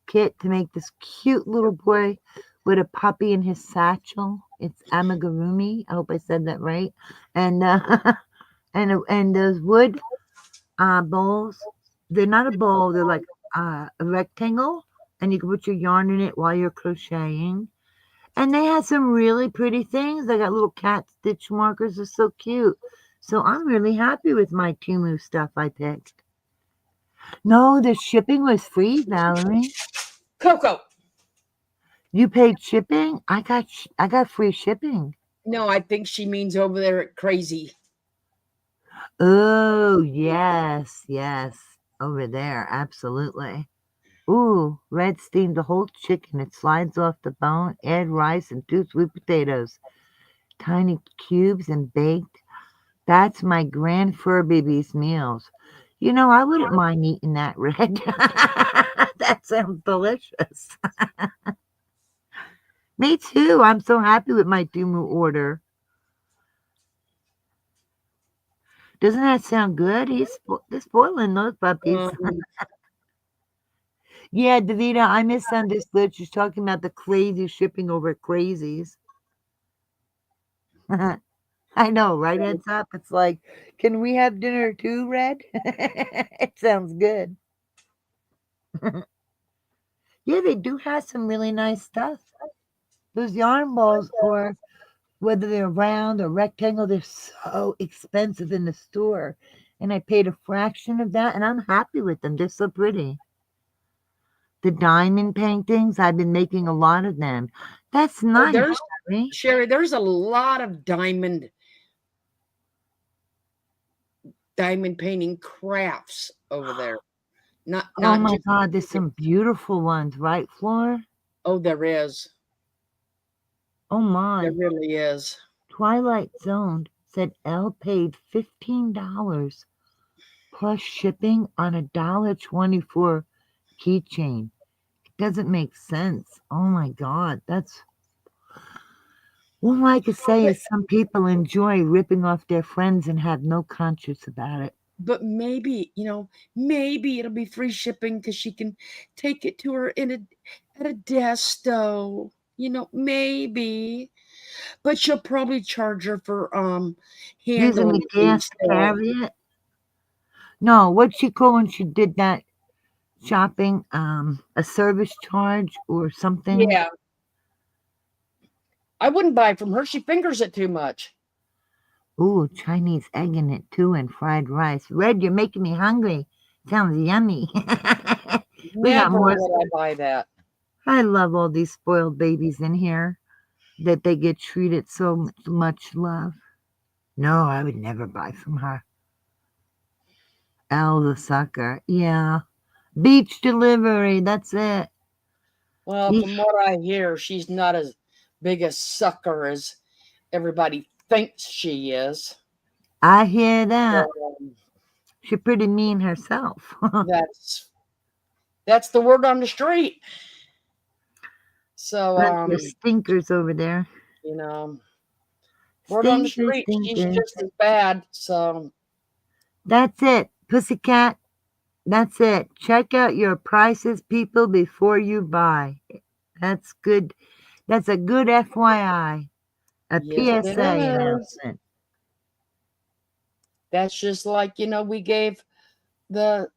kit to make this cute little boy with a puppy in his satchel. It's amigurumi. I hope I said that right. And and those wood bowls. They're not a bowl. They're like a rectangle, and you can put your yarn in it while you're crocheting. And they had some really pretty things. They got little cat stitch markers. They're so cute. So I'm really happy with my Timu stuff I picked. No, the shipping was free, Valerie. Coco. You paid shipping? I got free shipping. No, I think she means over there at Crazy. Oh, yes, yes. Over there, absolutely. Ooh, Red steamed a whole chicken. It slides off the bone. Add rice and 2 sweet potatoes. Tiny cubes and baked. That's my grand fur baby's meals. I wouldn't mind eating that, Red. That sounds delicious. Me too. I'm so happy with my Dumu order. Doesn't that sound good? They're spoiling those puppies. Yeah, Davida, I misunderstood. She's talking about the crazy shipping over crazies. I know, right? Heads up. It's like, can we have dinner too, Red? It sounds good. Yeah, they do have some really nice stuff. Those yarn balls, or whether they're round or rectangle, they're so expensive in the store. And I paid a fraction of that, and I'm happy with them. They're so pretty. The diamond paintings, I've been making a lot of them. That's nice. There's Sherry. Sherry. There's a lot of diamond painting crafts over there. Not Oh my just God, there's some beautiful ones, right, Flora? Oh, there is. Oh my. There really is. Twilight Zone said Elle paid $15 plus shipping on a $1.24 keychain. It doesn't make sense. Oh my God, that's all I could say is some people enjoy ripping off their friends and have no conscience about it. But maybe, maybe it'll be free shipping because she can take it to her at a desto. Maybe. But she'll probably charge her for Using handling the gas to carry it. No, what'd she call when she did that shopping? A service charge or something? Yeah. I wouldn't buy from her. She fingers it too much. Ooh, Chinese egg in it too and fried rice. Red, you're making me hungry. Sounds yummy. We got Never more. would I buy that. I love all these spoiled babies in here that they get treated so much love. No, I would never buy from her. Elle the sucker. Yeah. Beach delivery. That's it. Well, from what I hear, she's not as big a sucker as everybody thinks she is. I hear that. So, She's pretty mean herself. that's the word on the street. So, There's stinkers over there. word on the street, she's just as bad. So that's it, pussycat. That's it. Check out your prices, people, before you buy. That's good. That's a good FYI. A yes, PSA announcement. That's just like, we gave the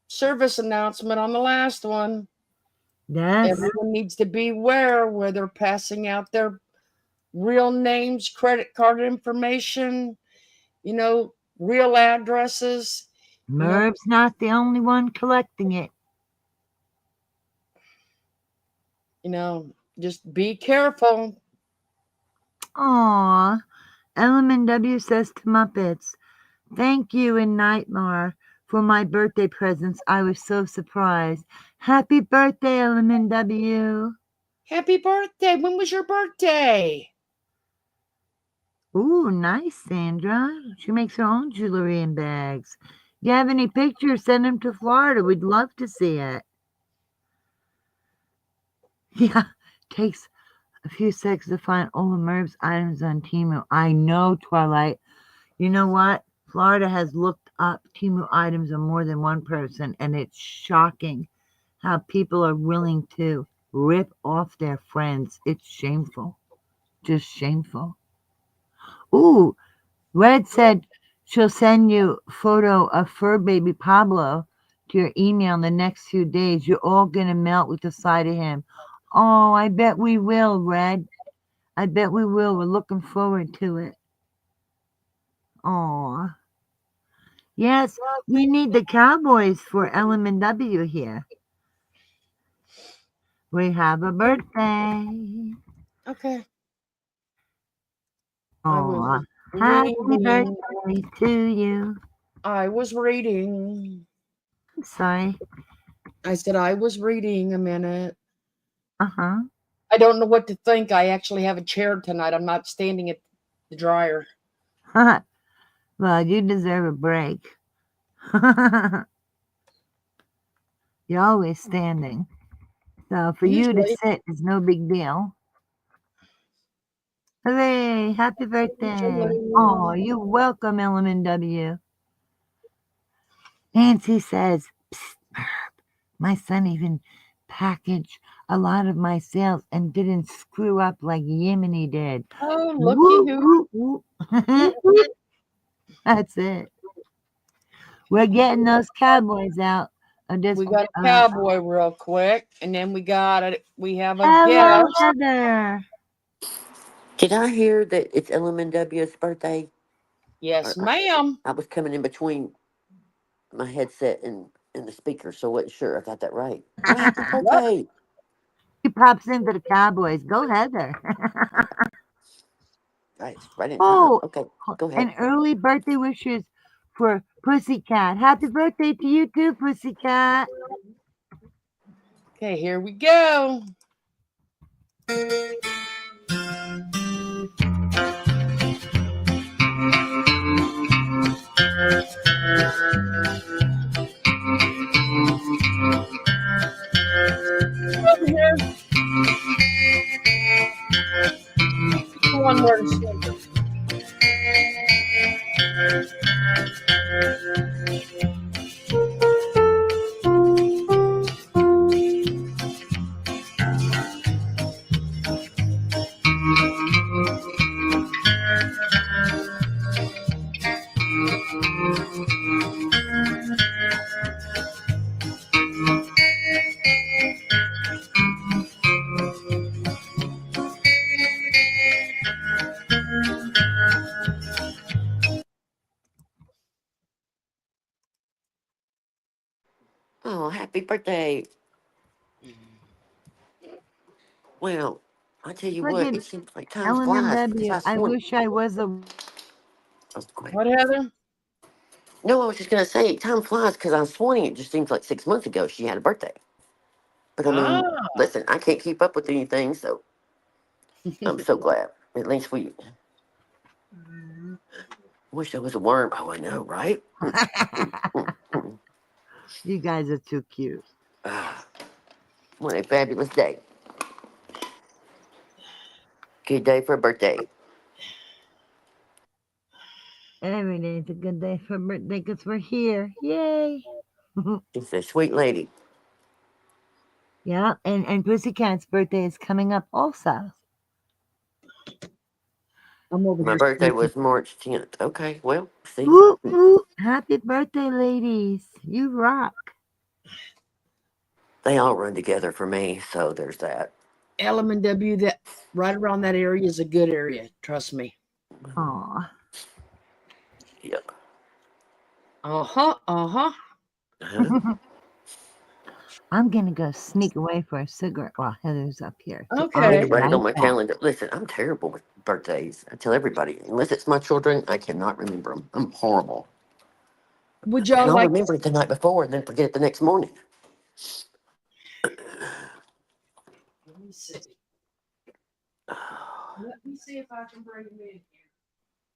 service announcement on the last one. Yes. Everyone needs to beware where they're passing out their real names, credit card information, real addresses. Merv's not the only one collecting it. Just be careful. Aw. Element W says to Muppets, thank you in Nightmare for my birthday presents. I was so surprised. Happy birthday, Element W. Happy birthday. When was your birthday? Ooh, nice, Sandra. She makes her own jewelry and bags. If you have any pictures, send them to Florida. We'd love to see it. Yeah, takes a few seconds to find all the Merv's items on Temu. I know, Twilight. You know what? Florida has looked up Temu items of more than one person, and it's shocking how people are willing to rip off their friends. It's shameful. Just shameful. Ooh, Red said she'll send you a photo of fur baby Pablo to your email in the next few days. You're all going to melt with the sight of him. Oh, I bet we will, Red. I bet we will. We're looking forward to it. Aw. Yes, we need the Cowboys for Element W here. We have a birthday. Okay. Aw. Happy birthday to you. I was reading. I'm sorry. I said I was reading a minute. Uh-huh. I don't know what to think. I actually have a chair tonight. I'm not standing at the dryer. Well, you deserve a break. You're always standing. So for you to Usually. sit is no big deal. Hooray! Happy birthday! Oh, Usually. you're welcome, LMNW. Nancy says, "Psst, my son even packaged a lot of my sales and didn't screw up like Yemeni did." Oh, looky Whoop, who. whoop, whoop. That's it. We're getting those cowboys out of this. We got a cowboy real quick, and then we have a Hello, guest. Heather. Did I hear that it's LMNW's birthday? Yes, Or ma'am. I was coming in between my headset and the speaker, so I wasn't sure I got that right. Oh, happy What? birthday! He pops in for the Cowboys. Go, Heather. Right in time. Oh, Okay, go ahead. and early birthday wishes for Pussycat. Happy birthday to you too, Pussycat. Okay, here we go. Over here. One word slinger. Oh, happy birthday! Well, I tell you Look what, at it seems like time flies because LMNW. I I swan. wish I was a. Oh, go ahead. What, Heather? No, I was just gonna say time flies because I was swanning. It just seems like 6 months ago she had a birthday. But I mean, Ah. listen, I can't keep up with anything, so I'm so glad. At least we. Wish I was a worm. Oh, I know, right? You guys are too cute. Ah, what a fabulous day. Good day for a birthday. Every day is a good day for birthday because we're here. Yay! She's a sweet lady. Yeah, and Pussycat's birthday is coming up also. I'm over My here birthday sleeping. was March 10th. Okay, well, see, Whoop, whoop. Happy birthday, ladies. You rock. they all run together for me, so there's that. LMNW, that right around that area is a good area. Trust me. Aw. Yep. Uh-huh. Uh-huh. Uh-huh. I'm going to go sneak away for a cigarette while Heather's up here. So I I'll need Okay. to be write it right on my back. calendar. Listen, I'm terrible with birthdays. I tell everybody, unless it's my children, I cannot remember them. I'm horrible. Would And y'all I'll like remember it the night before and then forget it the next morning. let me see. Oh Let me see if I can bring him in here.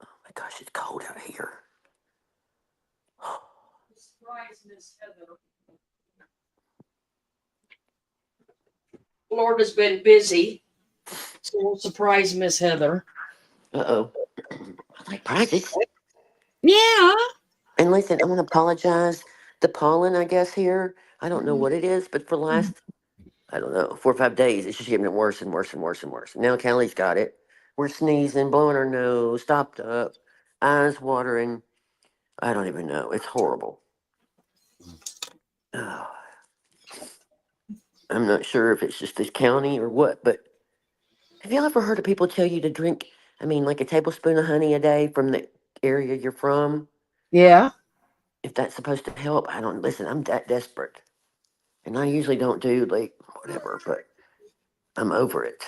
my gosh, it's cold out here. Surprise Miss Heather. Florida's been busy, so we'll surprise Miss Heather. Uh-oh. I like prizes. Yeah. And listen, I want to apologize. The pollen, I guess, here, I don't know what it is, but for the last, I don't know, 4 or 5 days, it's just getting worse and worse and worse and worse. Now Callie's got it. We're sneezing, blowing our nose, stopped up, eyes watering. I don't even know. It's horrible. Oh, I'm not sure if it's just this county or what, but have you ever heard of people tell you to drink, I mean, like a tablespoon of honey a day from the area you're from? Yeah. If that's supposed to help, I don't, listen, I'm that desperate. And I usually don't do like whatever, but I'm over it.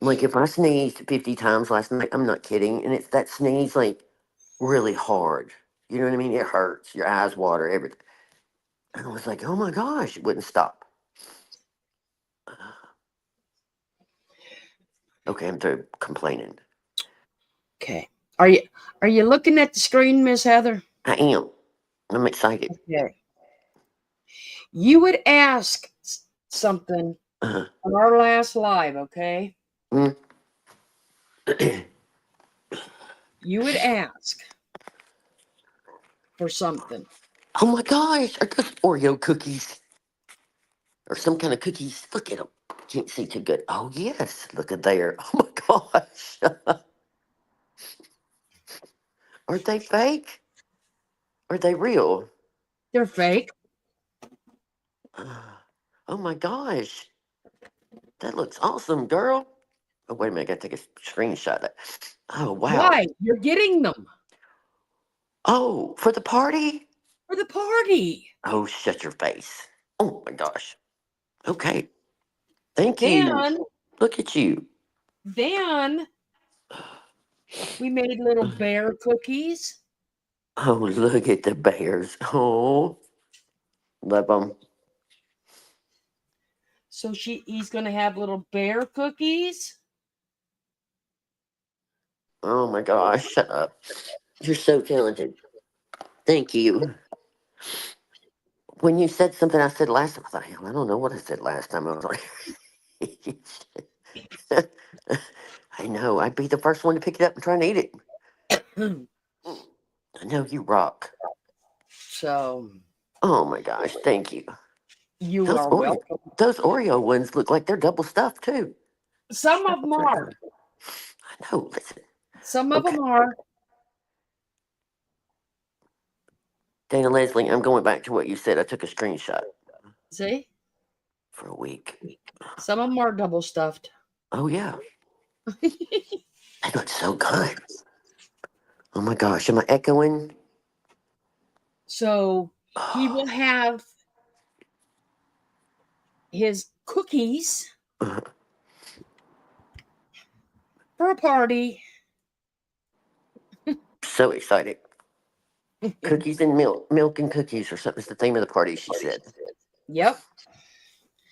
Like if I sneezed 50 times last night, I'm not kidding. And it's that sneeze like really hard. You know what I mean? It hurts. Your eyes water, everything. And I was like, oh my gosh, it wouldn't stop. Okay, I'm through complaining. Okay. Are you looking at the screen, Miss Heather? I am. I'm excited. Okay. You would ask something Uh-huh. on our last live, okay? Mm. You would ask for something. Oh my gosh, are those Oreo cookies? Or some kind of cookies? Look at them. Can't see too good. Oh yes, look at there. Oh my gosh. Are they fake? Are they real? They're fake. Oh my gosh. That looks awesome, girl. Oh, wait a minute. I got to take a screenshot of that. Oh, wow. Why? You're getting them Oh, for the party? for the party. Oh, shut your face. Oh my gosh. Okay. Thank you. Then Look at you. we made little bear cookies. Oh, look at the bears. Oh, love them. So he's gonna have little bear cookies. Oh my gosh. Shut up. You're so talented. Thank you. When you said something I said last time, I thought, hell, I don't know what I said last time. I was like, I know. I'd be the first one to pick it up and try and eat it. I know you rock. So Oh my gosh, thank you. you Those are Oreo, welcome. those Oreo ones look like they're double stuffed too. Some of them are. I know. Listen, Some of okay, them are. Dana Leslie, I'm going back to what you said. I took a screenshot See? for a week. Some of them are double stuffed. Oh yeah, they look so good. Oh my gosh, am I echoing? So he will have his cookies for a party. So excited. Cookies and milk and cookies or something is the theme of the party. She said. Yep.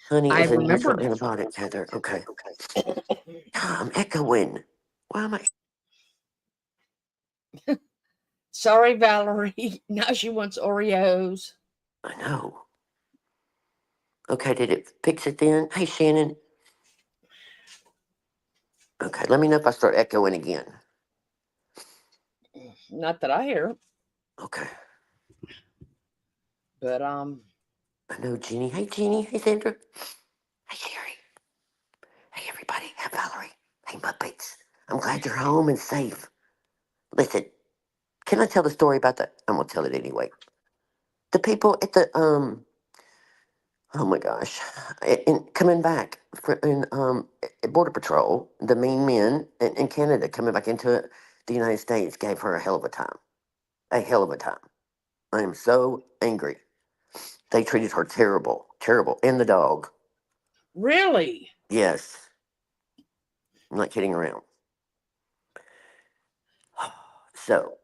Honey I is a natural remembered antibiotic, Heather. Okay. I'm echoing. Why am I? Sorry, Valerie. Now she wants Oreos. I know. Okay, did it fix it then? Hey, Shannon. Okay, let me know if I start echoing again. Not that I hear, Okay. but I know Jeannie. Hey, Jeannie. Hey, Sandra. Hey, Sherry. Hey, everybody. Hey, Valerie. Hey, Muppets. I'm glad you're home and safe. Listen, can I tell the story about the? I'm gonna tell it anyway. The people at the oh my gosh, coming back at Border Patrol, the mean men in Canada coming back into the United States gave her a hell of a time. A hell of a time. I am so angry. They treated her terrible, terrible, and the dog. really? Yes, I'm not kidding around. So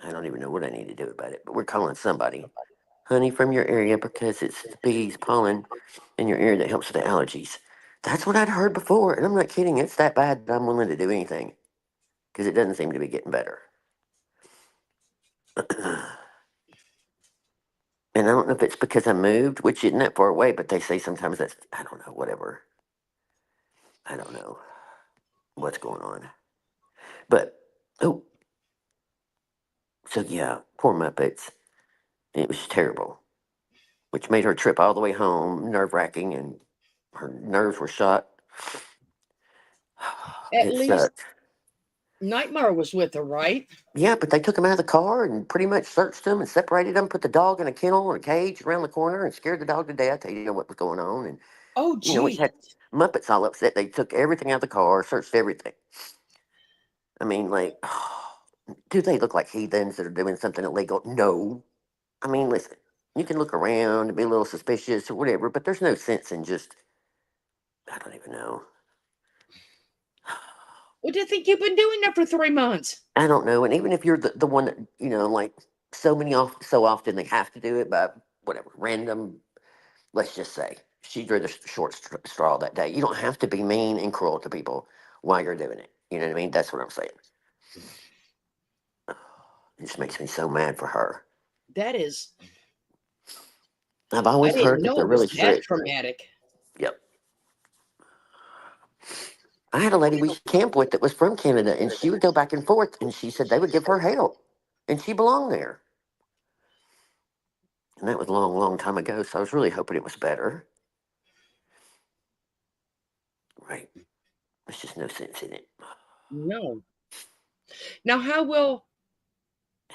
I don't even know what I need to do about it, but we're calling somebody. Honey from your area because it's the bees, pollen in your ear that helps with the allergies. That's what I'd heard before, and I'm not kidding. It's that bad that I'm willing to do anything because it doesn't seem to be getting better. And I don't know if it's because I moved, which isn't that far away, but they say sometimes that's, I don't know, whatever. I don't know what's going on. But, oh, so yeah, poor Muppets. It was terrible, which made her trip all the way home, nerve wracking, and her nerves were shot. At It least sucked. Nightmare was with her, right? Yeah, but they took him out of the car and pretty much searched him and separated him, put the dog in a kennel or a cage around the corner and scared the dog to death. They didn't know what was going on. And, Oh, which gee. had Muppets all upset. They took everything out of the car, searched everything. I mean, like, do they look like heathens that are doing something illegal? No. I mean, listen, you can look around and be a little suspicious or whatever, but there's no sense in just, I don't even know. What do you think you've been doing there for 3 months? I don't know. And even if you're the one that, like, so often they have to do it by whatever random. Let's just say she drew the short straw that day. You don't have to be mean and cruel to people while you're doing it. You know what I mean? That's what I'm saying. It just makes me so mad for her. That is, I've I always didn't heard that know they're it was really that strict. traumatic. Yep. I had a lady we used to camp with that was from Canada, and she would go back and forth, and she said they would give her help, and she belonged there. And that was a long, long time ago, so I was really hoping it was better. Right. There's just no sense in it. No. Now, how will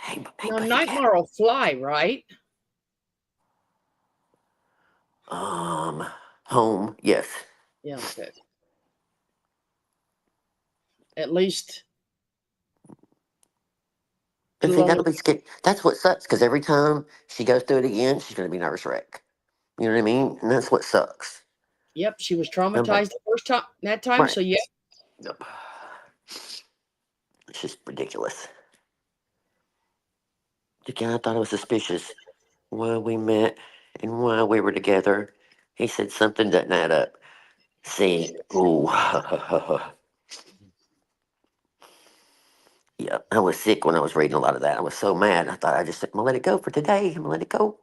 Hey, now pussycat. Nightmare will fly, right? Home, yes. Yeah, okay. At least And see, it'll that'll only, be scary. That's what sucks, because every time she goes through it again, she's going to be nervous wreck. You know what I mean? And that's what sucks. yep, she was Somebody, traumatized the first time that time, right. so yeah. Yep. It's just ridiculous. The guy thought it was suspicious why we met and why we were together. He said something doesn't add up. See, ooh, yeah, I was sick when I was reading a lot of that. I was so mad. I thought I'm gonna let it go for today. I'm gonna let it go.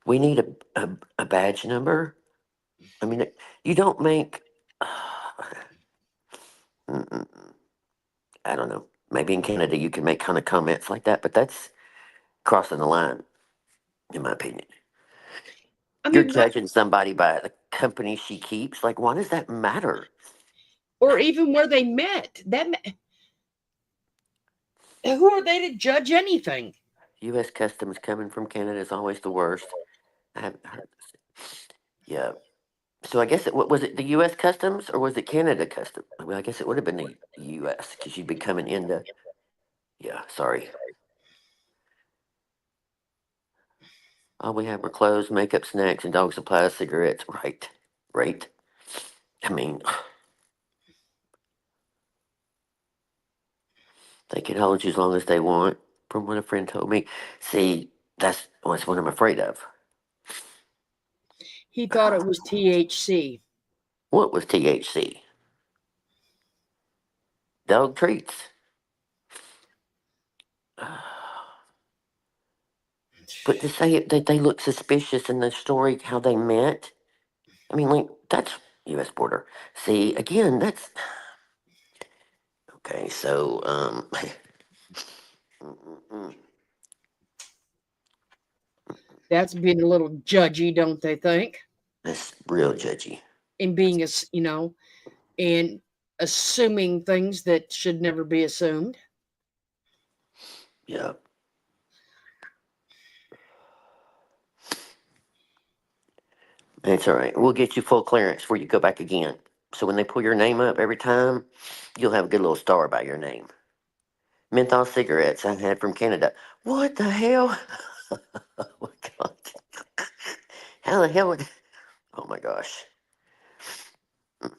We need a badge number. I mean, you don't make. Mm-mm. I don't know. Maybe in Canada you can make kind of comments like that, but that's crossing the line, in my opinion. I You're mean, what, judging somebody by the company she keeps. Like, why does that matter? or even where they met. Who are they to judge anything? U.S. customs coming from Canada is always the worst. I haven't heard this. Yeah. So I guess what was it? The U.S. customs or was it Canada customs? Well, I guess it would have been the U.S. because you'd be coming into. Yeah. Sorry. All we had were clothes, makeup, snacks, and dog supplies, cigarettes. Right. Right. I mean, they can hold you as long as they want, from what a friend told me. See, that's what I'm afraid of. He thought it was THC. What was THC? Dog treats. But to say it, that they look suspicious in the story, how they met, I mean, like, that's U.S. border. See, again, that's okay. So, That's being a little judgy, don't they think? that's real judgy. And being and assuming things that should never be assumed. Yeah. It's all right. We'll get you full clearance before you go back again. So when they pull your name up every time, you'll have a good little star by your name. Menthol cigarettes I had from Canada. What the hell? Oh my god. How the hell would... Oh my gosh.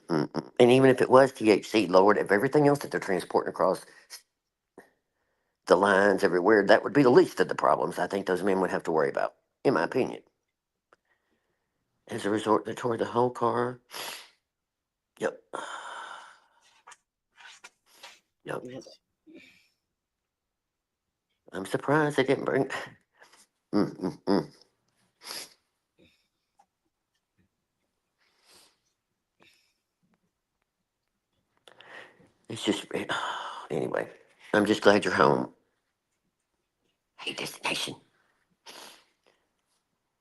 Mm-mm. And even if it was THC, Lord, if everything else that they're transporting across the lines everywhere, that would be the least of the problems I think those men would have to worry about, in my opinion. As a resort, they tore the whole car. Yep. Yep. Yes. I'm surprised they didn't bring. Mm-mm-mm. It's just. Anyway, I'm just glad you're home. Hey, destination.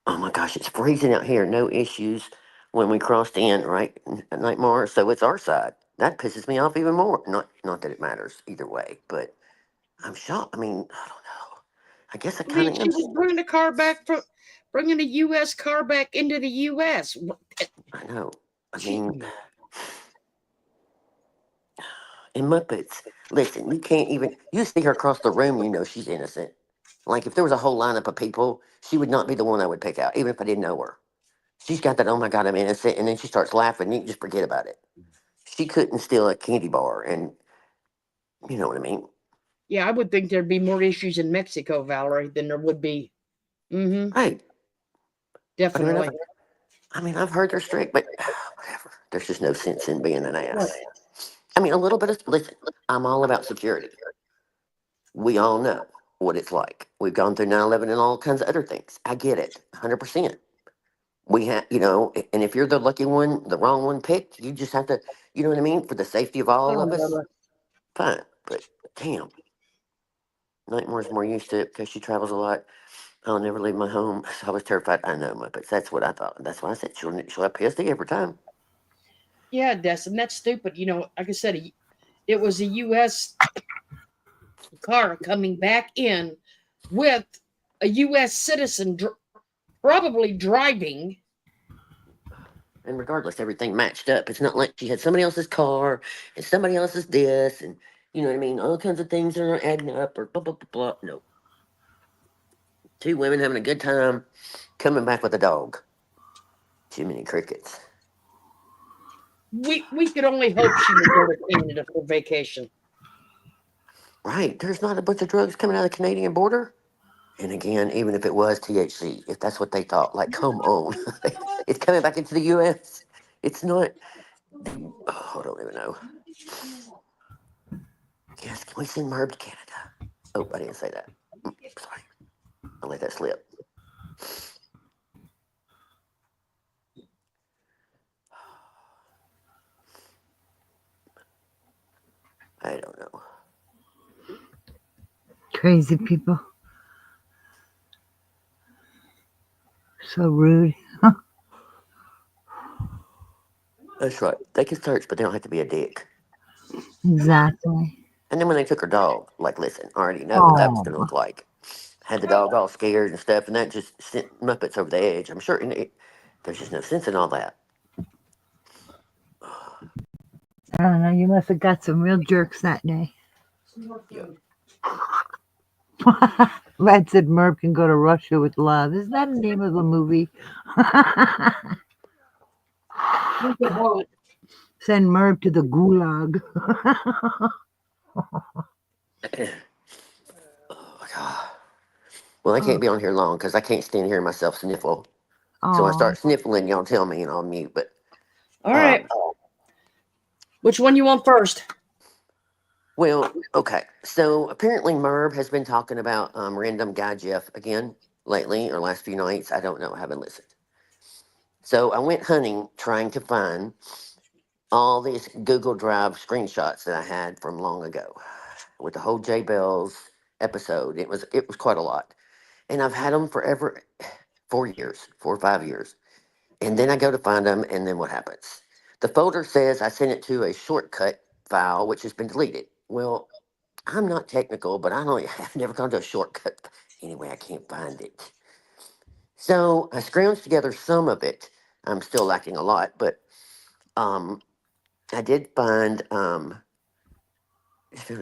Oh my gosh, it's freezing out here. No issues when we crossed in, right? Nightmare. So it's our side. That pisses me off even more. Not that it matters either way, but I'm shocked. I mean, I don't know. I guess I I kind mean, of she am. was bringing a U.S. car back into the U.S. I know. I mean, Gee, and Muppets. Listen, you can't even. You see her across the room, you know she's innocent. Like if there was a whole lineup of people, she would not be the one I would pick out, even if I didn't know her. She's got that. Oh my God, I'm innocent, and then she starts laughing. You can just forget about it. She couldn't steal a candy bar, and you know what I mean. Yeah, I would think there'd be more issues in Mexico, Valerie, than there would be. Mm-hmm. Right. Definitely. I've heard they're strict, but whatever. There's just no sense in being an Right. ass. I mean, a little bit of, listen, I'm all about security. We all know what it's like. We've gone through 9/11 and all kinds of other things. I get it, 100%. We have, and if you're the lucky one, the wrong one picked, you just have to, you know what I mean? For the safety of all of us, fine. But damn, Nightmare's more used to it because she travels a lot. I'll never leave my home. So I was terrified. I know, Muppets. That's what I thought. That's why I said she'll have PSD every time. Yeah, Des, and that's stupid. Like I said, it was a U.S. car coming back in with a U.S. citizen probably driving. And regardless, everything matched up. It's not like she had somebody else's car and somebody else's this and you know what I mean? All kinds of things that aren't adding up or blah, blah, blah, blah. No. Two women having a good time coming back with a dog. Too many crickets. We could only hope she would go to Canada for vacation. Right. There's not a bunch of drugs coming out of the Canadian border. And again, even if it was THC, if that's what they thought, like, come on. It's coming back into the U.S. It's not. I don't even know. Yes, can we send Merb to Canada? Oh, I didn't say that. Sorry. I'll let that slip. I don't know. Crazy people. So rude. That's right. They can search, but they don't have to be a dick. Exactly. And then when they took her dog, like, listen, I already know what that was Oh, going to look like. Had the dog all scared and stuff, and that just sent Muppets over the edge. I'm sure there's just no sense in all that. I don't know. You must have got some real jerks that day. Yeah. Red said Merv can go to Russia with love. Is that the name of a movie? Send Merv to the gulag. Oh, God. Well, I can't be on here long because I can't stand hearing myself sniffle. So I Oh, start sniffling, y'all tell me, and I'll mute. But All right. Which one you want first? well, okay. So apparently Merv has been talking about random guy Jeff again lately or last few nights. I don't know. I haven't listened. So I went hunting trying to find all these Google Drive screenshots that I had from long ago with the whole J Bells episode. It was quite a lot, and I've had them forever, 4 years, 4 or 5 years. And then I go to find them, and then what happens? The folder says I sent it to a shortcut file, which has been deleted. Well, I'm not technical, but I've never gone to a shortcut. Anyway, I can't find it. So I scrounged together some of it. I'm still lacking a lot, but um, I did find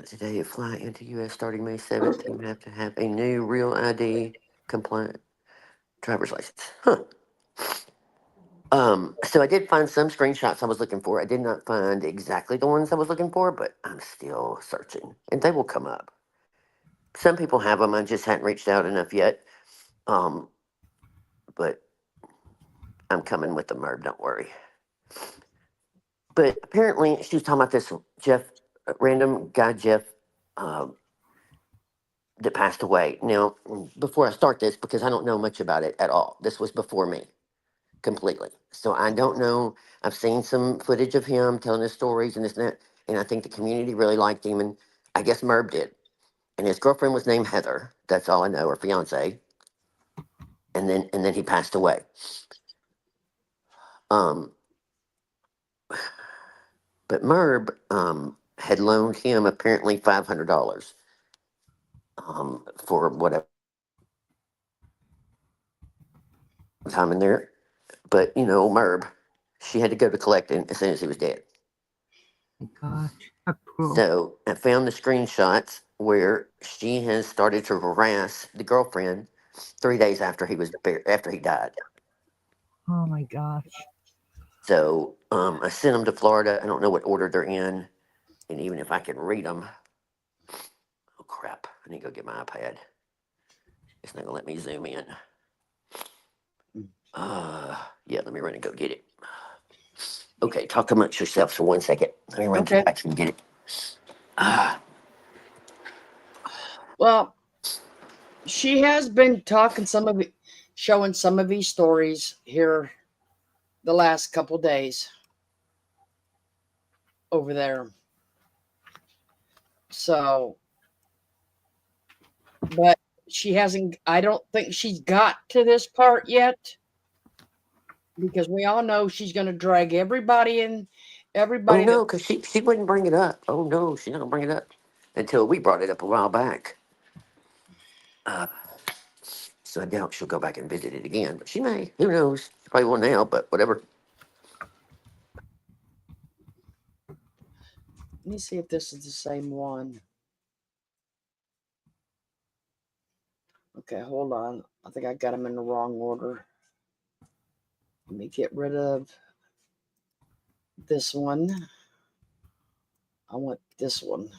today a flight into U.S. starting May 17th. You have to have a new real ID compliant driver's license. Huh. So I did find some screenshots I was looking for. I did not find exactly the ones I was looking for, but I'm still searching, and they will come up. Some people have them. I just hadn't reached out enough yet. Um, but I'm coming with the Merv. Don't worry. But apparently, she was talking about this Jeff, random guy Jeff, um, that passed away. Now, before I start this, because I don't know much about it at all, this was before me completely. So I don't know. I've seen some footage of him telling his stories and this and that, and I think the community really liked him, and I guess Merv did. And his girlfriend was named Heather. That's all I know, or fiance. And then he passed away. Um, but Merv had loaned him apparently $500 for whatever time in there. But Merv, she had to go to collect him as soon as he was dead. my gosh. How cruel. So I found the screenshots where she has started to harass the girlfriend 3 days after after he died. Oh my gosh. So I sent them to Florida. I don't know what order they're in, and even if I can read them, oh I need to go get my iPad. It's not gonna let me zoom in. Yeah, let me run and go get it. Okay, talk amongst yourselves for 1 second. Let me run to the Okay. back and get it. Well, she has been talking showing some of these stories here the last couple days over there. So, but she hasn't, I don't think she's got to this part yet, because we all know she's going to drag everybody in, Oh everybody no, that, because she wouldn't bring it up. Oh no, she's not gonna bring it up until we brought it up a while back. So I doubt she'll go back and visit it again, but she may. Who knows? She probably will now, but whatever. let me see if this is the same one. Okay, hold on. I think I got them in the wrong order. Let me get rid of this one. I want this one.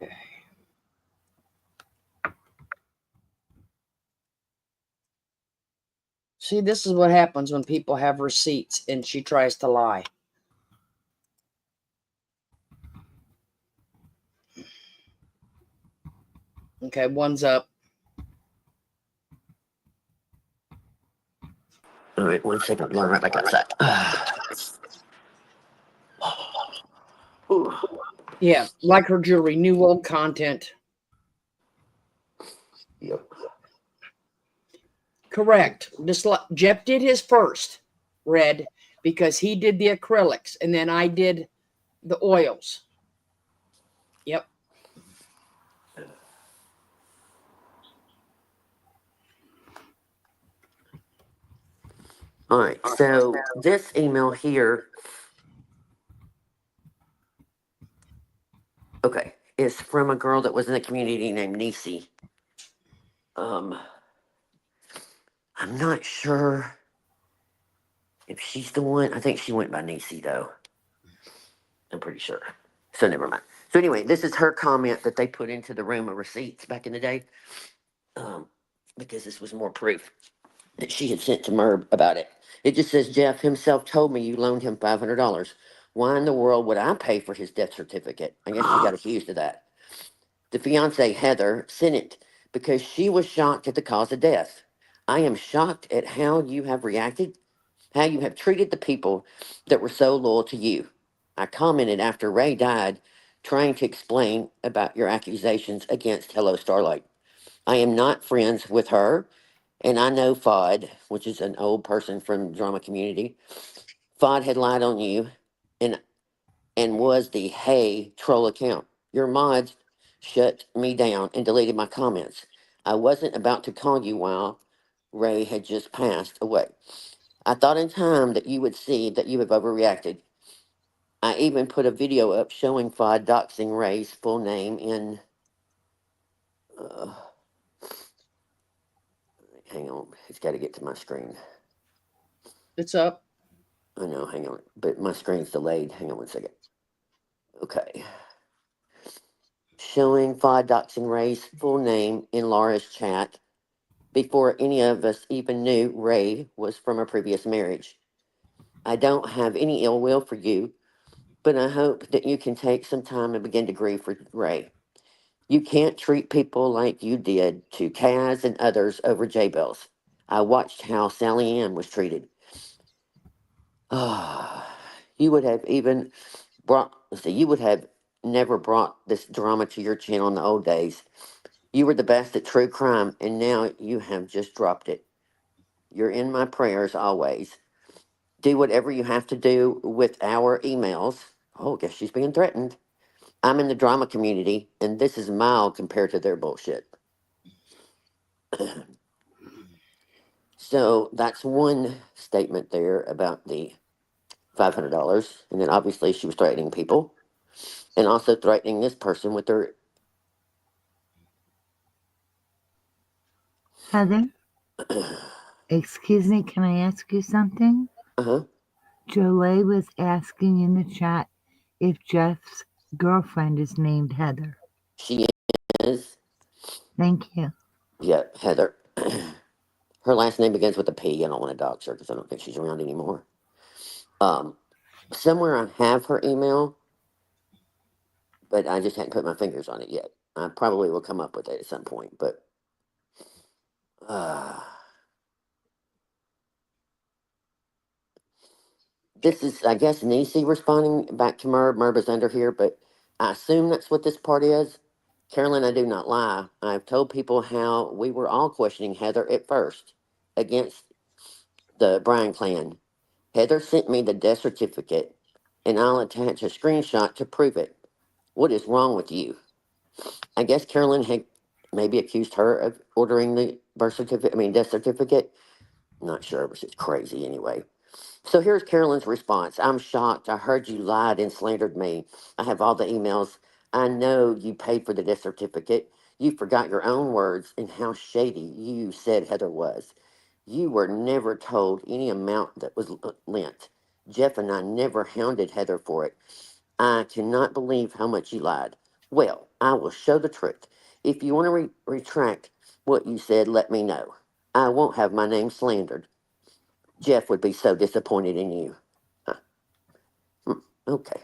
Okay. See, this is what happens when people have receipts and she tries to lie. Okay, one's up. All right, 1 second. I'm going right back outside. Ooh. Yeah, like her jewelry, new old content. Yep. Correct. Just like Jeff did his first, Red, because he did the acrylics and then I did the oils. Yep. All right, so this email here, okay, is from a girl that was in the community named Nisi. I'm not sure if she's the one. I think she went by Nisi though. I'm pretty sure. So never mind. So anyway, this is her comment that they put into the room of receipts back in the day, because this was more proof that she had sent to Merb about it. It just says Jeff himself told me you loaned him $500. Why in the world would I pay for his death certificate? I guess she got accused of that. The fiance Heather sent it because she was shocked at the cause of death. I am shocked at how you have reacted, how you have treated the people that were so loyal to you. I commented after Ray died, trying to explain about your accusations against Hello Starlight. I am not friends with her, and I know Fod, which is an old person from the drama community. Fod had lied on you and was the hey troll account. Your mods shut me down and deleted my comments. I wasn't about to call you while Ray had just passed away. I thought in time that you would see that you have overreacted. I even put a video up showing Fod doxing Ray's full name in. Uh, Hang on, it's got to get to my screen. It's up. I know, hang on, but my screen's delayed. Hang on 1 second. Okay. Showing Fod doxing Ray's full name in Laura's chat before any of us even knew Ray was from a previous marriage. I don't have any ill will for you, but I hope that you can take some time and begin to grieve for Ray. You can't treat people like you did to Kaz and others over J-Bells. I watched how Sally Ann was treated. You would have even you would have never brought this drama to your channel in the old days. You were the best at true crime, and now you have just dropped it. You're in my prayers always. Do whatever you have to do with our emails. Oh, guess she's being threatened. I'm in the drama community, and this is mild compared to their bullshit. So that's one statement there about the $500. And then obviously she was threatening people and also threatening this person with their. Heather, excuse me, can I ask you something? Uh-huh. Jolie was asking in the chat if Jeff's girlfriend is named Heather. She is. Thank you. Yeah, Heather. Her last name begins with a P. I don't want to dox her because I don't think she's around anymore. Somewhere I have her email, but I just hadn't put my fingers on it yet. I probably will come up with it at some point, but this is, I guess, Nisi responding back to Merb. Merb is under here, but I assume that's what this part is. Carolyn, I do not lie. I've told people how we were all questioning Heather at first against the Bryan clan. Heather sent me the death certificate, and I'll attach a screenshot to prove it. What is wrong with you? I guess Carolyn had maybe accused her of ordering the death certificate. Not sure, but it's crazy anyway. So here's Carolyn's response. I'm shocked. I heard you lied and slandered me. I have all the emails. I know you paid for the death certificate. You forgot your own words and how shady you said Heather was. You were never told any amount that was lent. Jeff and I never hounded Heather for it. I cannot believe how much you lied. Well, I will show the truth. If you want to retract what you said, let me know. I won't have my name slandered. Jeff would be so disappointed in you. Huh. Okay.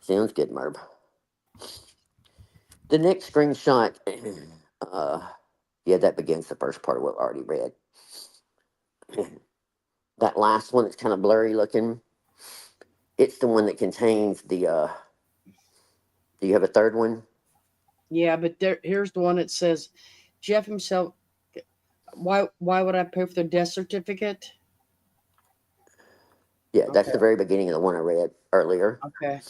Sounds good, Merb. The next screenshot, yeah, that begins the first part of what I already read. That last one that's kind of blurry looking, it's the one that contains the, do you have a third one? Yeah, but here's the one that says Jeff himself. Why would I pay for the death certificate? Yeah, that's Okay. the very beginning of the one I read earlier, Okay.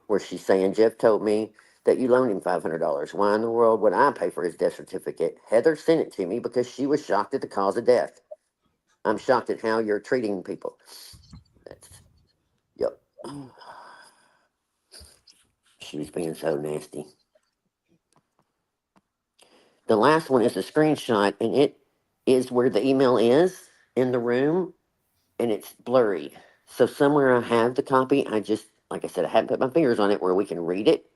where she's saying, Jeff told me that you loaned him $500. Why in the world would I pay for his death certificate? Heather sent it to me because she was shocked at the cause of death. I'm shocked at how you're treating people. That's, yep. She was being so nasty. The last one is a screenshot, and it is where the email is in the room, and it's blurry. So somewhere I have the copy. I just, like I said, I haven't put my fingers on it where we can read it.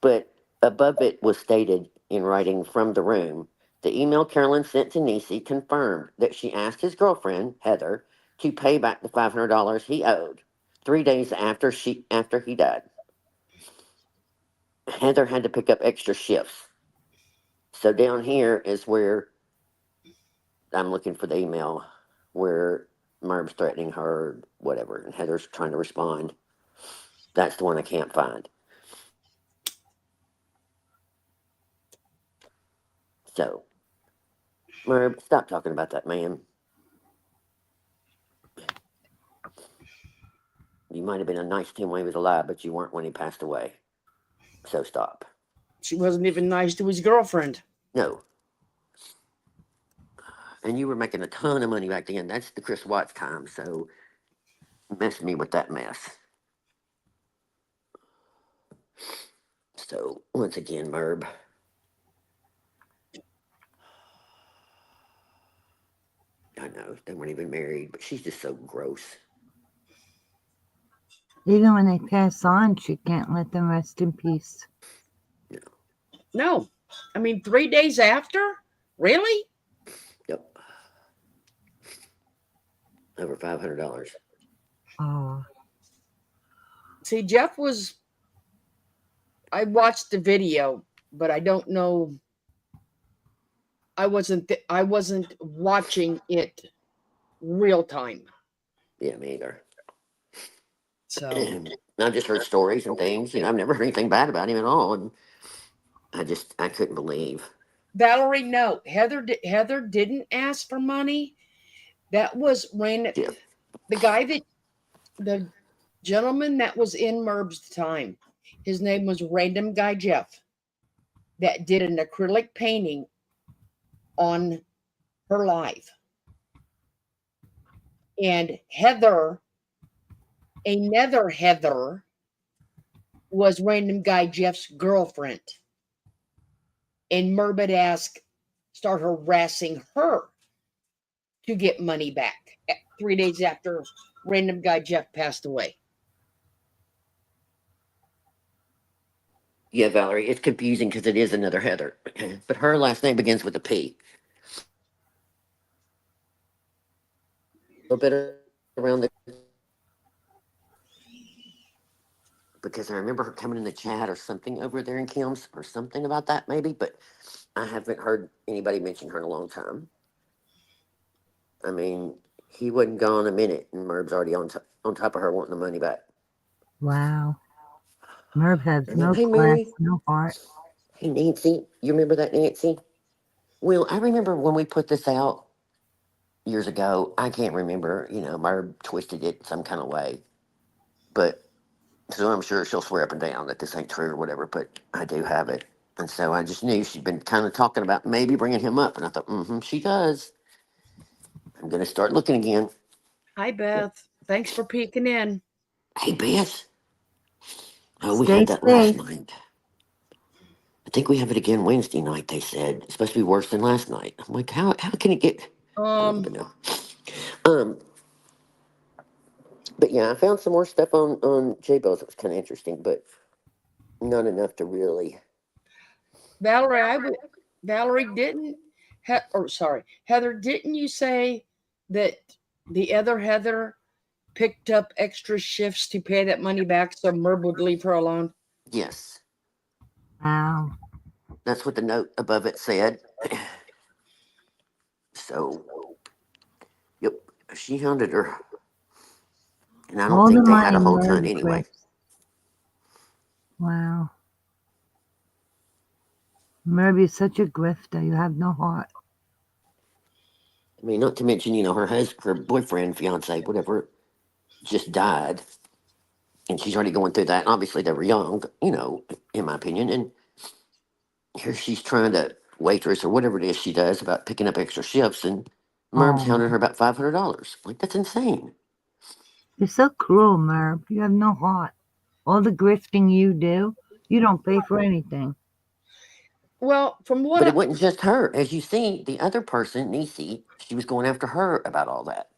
But above it was stated in writing from the room, the email Carolyn sent to Nisi confirmed that she asked his girlfriend, Heather, to pay back the $500 he owed 3 days after he died. Heather had to pick up extra shifts. So down here is where I'm looking for the email where Merb's threatening her, whatever, and Heather's trying to respond. That's the one I can't find. So, Merb, stop talking about that man. You might have been a nice to him when he was alive, but you weren't when he passed away. So stop. She wasn't even nice to his girlfriend. No. And you were making a ton of money back then. That's the Chris Watts time, so mess me with that mess. So, once again, Merb. I know, they weren't even married, but she's just so gross. Even when they pass on, she can't let them rest in peace. No. I mean, 3 days after? Really? Yep. Over $500. Oh. See, Jeff was. I watched the video, but I don't know. I wasn't watching it real time. Yeah, me either. So I've just heard stories and things. I've never heard anything bad about him at all. And I couldn't believe. Valerie, no, Heather didn't ask for money. That was Jeff. the gentleman that was in Merb's time. His name was Random Guy Jeff. That did an acrylic painting on her life. And Heather, another Heather, was Random Guy Jeff's girlfriend. And Merb had asked start harassing her to get money back 3 days after random guy Jeff passed away. Yeah, Valerie, it's confusing because it is another Heather, but her last name begins with a P. A little bit around the, because I remember her coming in the chat or something over there in Kim's or something about that maybe, but I haven't heard anybody mention her in a long time. I mean, he wasn't gone a minute, and Merb's already on top of her wanting the money back. Wow. Merv has no Hey, class, Mary. no heart. Hey, Nancy. You remember that, Nancy? Well, I remember when we put this out years ago. I can't remember. Merb twisted it some kind of way, but so I'm sure she'll swear up and down that this ain't true or whatever. But I do have it, and so I just knew she'd been kind of talking about maybe bringing him up, and I thought, she does. I'm gonna start looking again. Hi, Beth. Thanks for peeking in. Hey, Beth. Oh, we Stay had that last safe. night. I think we have it again Wednesday night. They said it's supposed to be worse than last night. I'm like, how can it get? I don't even know. But yeah, I found some more stuff on J-Bells that was kind of interesting, but not enough to really. Valerie, Valerie didn't. Heather, didn't you say that the other Heather picked up extra shifts to pay that money back so Merb would leave her alone? Yes, Wow. that's what the note above it said. So, yep, she hounded her, and I don't All the think they had money a whole ton Merv anyway. grips. Wow. Merv, you're such a grifter. You have no heart. I mean, not to mention, her boyfriend, fiance, whatever, just died, and she's already going through that. Obviously, they were young, in my opinion, and here she's trying to waitress or whatever it is she does about picking up extra shifts, and Merb's Oh, hounding her about $500. Like, that's insane. you're so cruel, Merv. You have no heart. All the grifting you do, you don't pay for anything. Well, from what But it wasn't just her. As you see, the other person, Nisi, she was going after her about all that.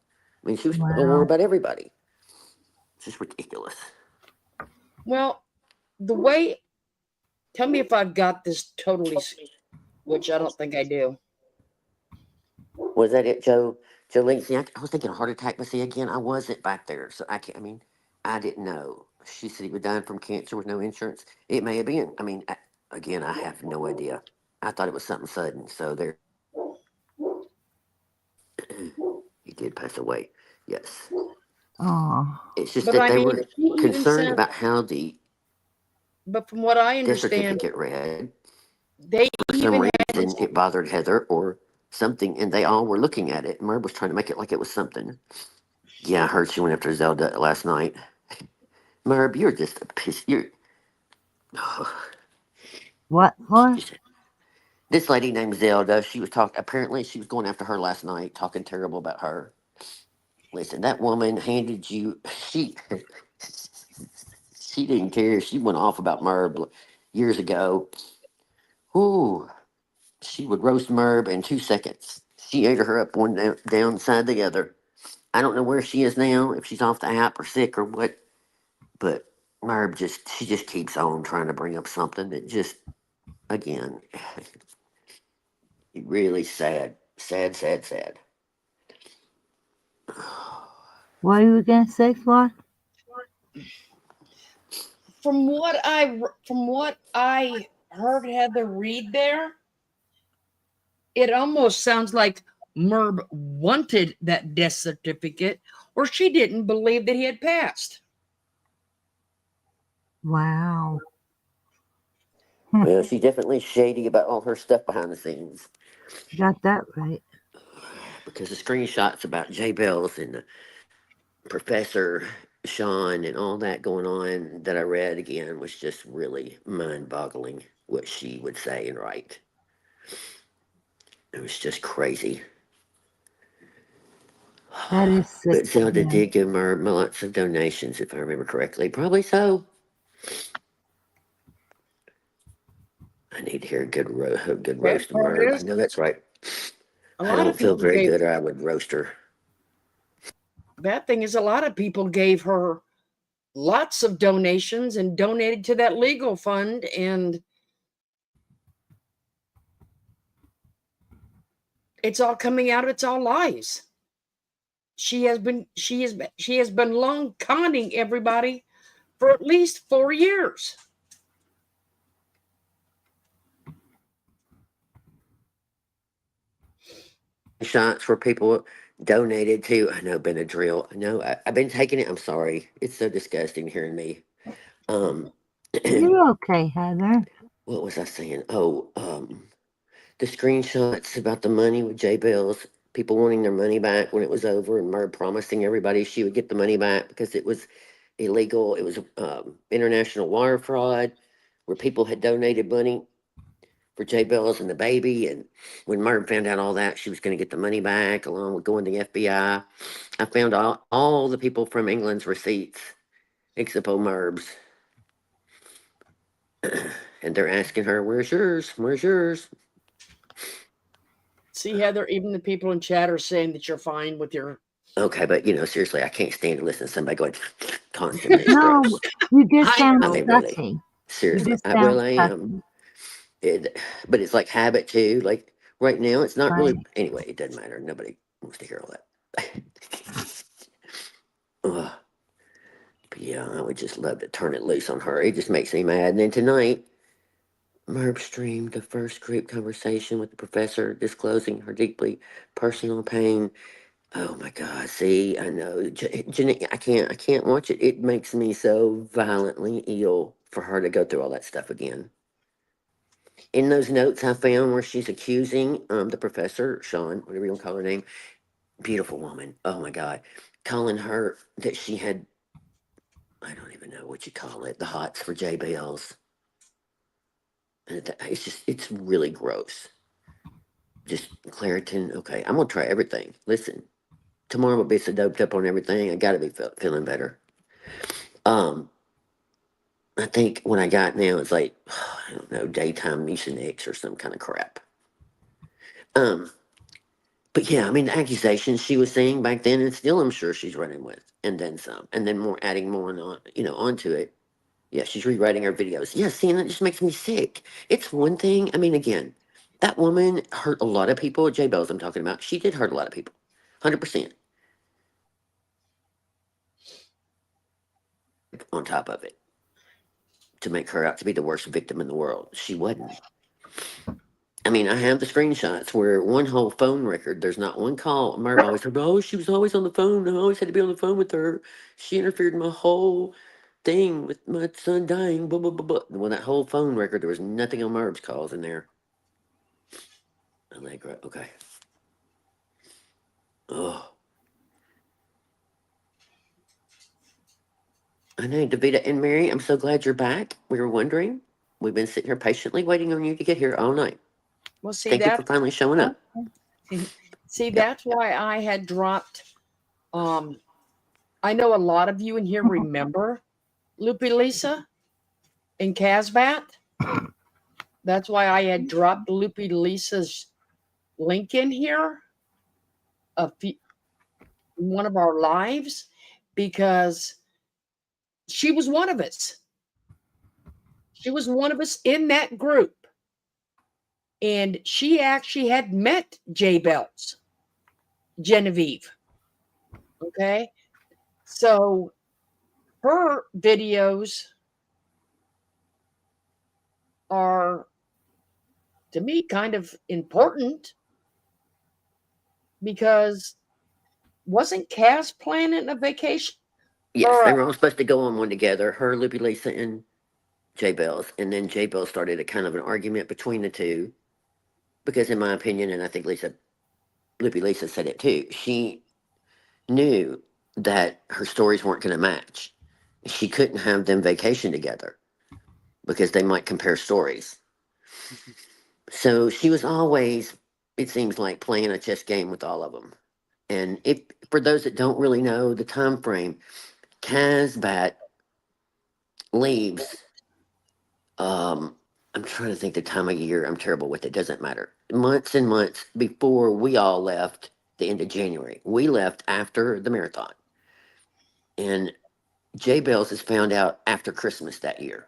I mean, she was going on Wow. about everybody. It's just ridiculous. the way, tell me if I've got this totally, which I don't think I do. Was that it, Joe? Joe Lindsay, I was thinking heart attack, but see, again, I wasn't back there. So I didn't know. She said he was dying from cancer with no insurance. It may have been. Again, I have no idea. I thought it was something sudden. So there, he did pass away. Yes. Oh. It's just But that I they mean, were she even concerned said, about how the but from what I death understand, certificate read. they For some even had, reason, it bothered Heather or something, and they all were looking at it. Merv was trying to make it like it was something. Yeah, I heard she went after Zelda last night. Merv, you're just a piss. You're. What for? This lady named Zelda, she was talking. Apparently, she was going after her last night, talking terrible about her. Listen, that woman handed you. She. She didn't care. She went off about Merv years ago. Ooh, she would roast Merv in 2 seconds. She ate her up one downside the other. I don't know where she is now, if she's off the app or sick or what, but Merv she just keeps on trying to bring up something that just, again, really sad. Sad, sad, sad. What are you gonna say, Flor? from what I heard Heather read there, it almost sounds like Merb wanted that death certificate, or she didn't believe that he had passed. Wow. Well, she's definitely shady about all her stuff behind the scenes. Got that right. Because the screenshots about Jay Bells and the Professor Sean and all that going on that I read again was just really mind boggling what she would say and write. It was just crazy. That is sick. But Zelda Yeah. did give her lots of donations, if I remember correctly. Probably so. I need to hear a good roast of Merv. I know that's right. A I lot of don't feel people very gave. good, or I would roast her. Bad thing is, a lot of people gave her lots of donations and donated to that legal fund, and it's all coming out. It's all lies. She has been long conning everybody for at least 4 years. Shots where people donated to, I know, Benadryl. I know, I've been taking it. I'm sorry. It's so disgusting hearing me. Um, You're okay, Heather. what was I saying? Oh, the screenshots about the money with J Bills, people wanting their money back when it was over, and Merv promising everybody she would get the money back because it was illegal. It was international wire fraud where people had donated money for J Bills and the baby. And when Merv found out all that, she was going to get the money back along with going to the FBI. I found all the people from England's receipts except for Merv's. And they're asking her, "Where's yours? Where's yours?" See, Heather, even the people in chat are saying that you're fine with your. Okay, but seriously, I can't stand to listen to somebody going constantly. It's No, gross. you just I sound I know. mean, really, stuffy. You seriously, just I sound really am. stuffy. But it's like habit too. Like right now, it's not Right. really. Anyway, it doesn't matter. Nobody wants to hear all that. Ugh. But yeah, I would just love to turn it loose on her. It just makes me mad. And then tonight, Merb streamed the first group conversation with the professor, disclosing her deeply personal pain. Oh my God! See, I know, Jeanette. I can't watch it. It makes me so violently ill for her to go through all that stuff again. In those notes I found where she's accusing the professor, Sean, whatever you want to call her name, beautiful woman. Oh my God, calling her that she had, I don't even know what you call it, the hots for JBLs. And it's really gross. Just Claritin. Okay, I'm gonna try everything. Listen, tomorrow I'm gonna be so doped up on everything. I gotta be feeling better. Um, I think what I got now is like, I don't know, daytime Mucinex or some kind of crap. Um, but yeah, I mean, the accusations she was saying back then, and still I'm sure she's running with, and then some, and then more, adding more on, onto it. Yeah, she's rewriting her videos. Yeah, see, and that just makes me sick. It's one thing. I mean, again, that woman hurt a lot of people. J Bells, I'm talking about. She did hurt a lot of people, 100%. On top of it, to make her out to be the worst victim in the world, she wasn't. I mean, I have the screenshots where one whole phone record, there's not one call. Merv always said, "Oh, she was always on the phone. I always had to be on the phone with her. She interfered in my whole thing with my son dying." Blah, blah, blah, blah. Well, that whole phone record, there was nothing on Merv's calls in there. Allegra, okay. Oh, I know, Davita and Mary, I'm so glad you're back. We were wondering. We've been sitting here patiently waiting on you to get here all night. Well, see Thank you for that. finally showing up. See, Yep. that's why I had dropped. I know a lot of you in here remember Loopy Lisa and Casbat. That's why I had dropped Loopy Lisa's link in here one of our lives, because she was one of us. She was one of us in that group. And she actually had met J Bells, Genevieve. Okay. So her videos are, to me, kind of important, because wasn't Cass planning a vacation? Yes, Or they were all supposed to go on one together. Her, Loopy Lisa, and J Bells, and then J Bells started a kind of an argument between the two, because in my opinion, and I think Loopy Lisa said it too, she knew that her stories weren't going to match. She couldn't have them vacation together because they might compare stories. So she was always, it seems like, playing a chess game with all of them. And if for those that don't really know the time frame, Casbat leaves. I'm trying to think the time of year. I'm terrible with it. Doesn't matter. Months and months before we all left the end of January. We left after the marathon. And J Bells is found out after Christmas that year.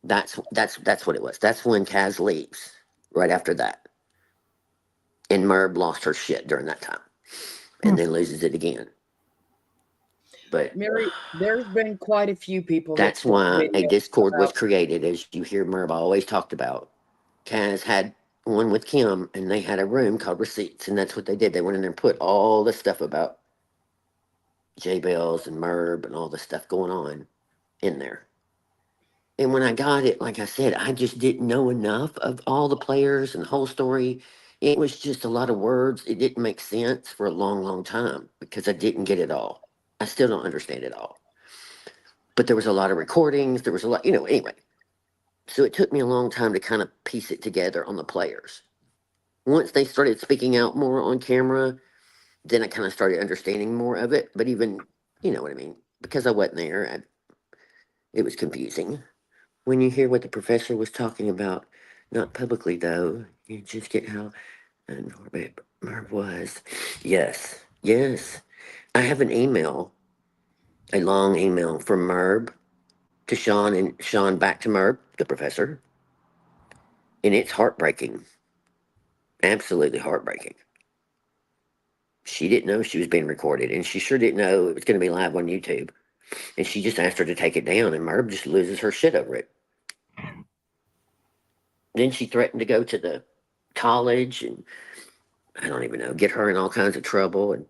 That's what it was. That's when Kaz leaves. Right after that. And Merb lost her shit during that time. And then loses it again. But Mary, there's been quite a few people that's that put why a videos Discord was about. created, as you hear Merb always talked about. Kaz had one with Kim, and they had a room called Receipts, and that's what they did. They went in there and put all the stuff about J Bells and Merb and all the stuff going on in there. And when I got it, like I said, I just didn't know enough of all the players and the whole story. It was just a lot of words. It didn't make sense for a long, long time because I didn't get it all. I still don't understand it all. But there was a lot of recordings. There was a lot, anyway. So it took me a long time to kind of piece it together on the players. Once they started speaking out more on camera, then I kind of started understanding more of it. But even, you know what I mean? Because I wasn't there, it was confusing. When you hear what the professor was talking about, not publicly though, you just get how Norbert Merv was. Yes, yes. I have an email, a long email from Merb to Sean and Sean back to Merb, the professor. And it's heartbreaking. Absolutely heartbreaking. She didn't know she was being recorded, and she sure didn't know it was going to be live on YouTube. And she just asked her to take it down, and Merb just loses her shit over it. Then she threatened to go to the college, and I don't even know, get her in all kinds of trouble. And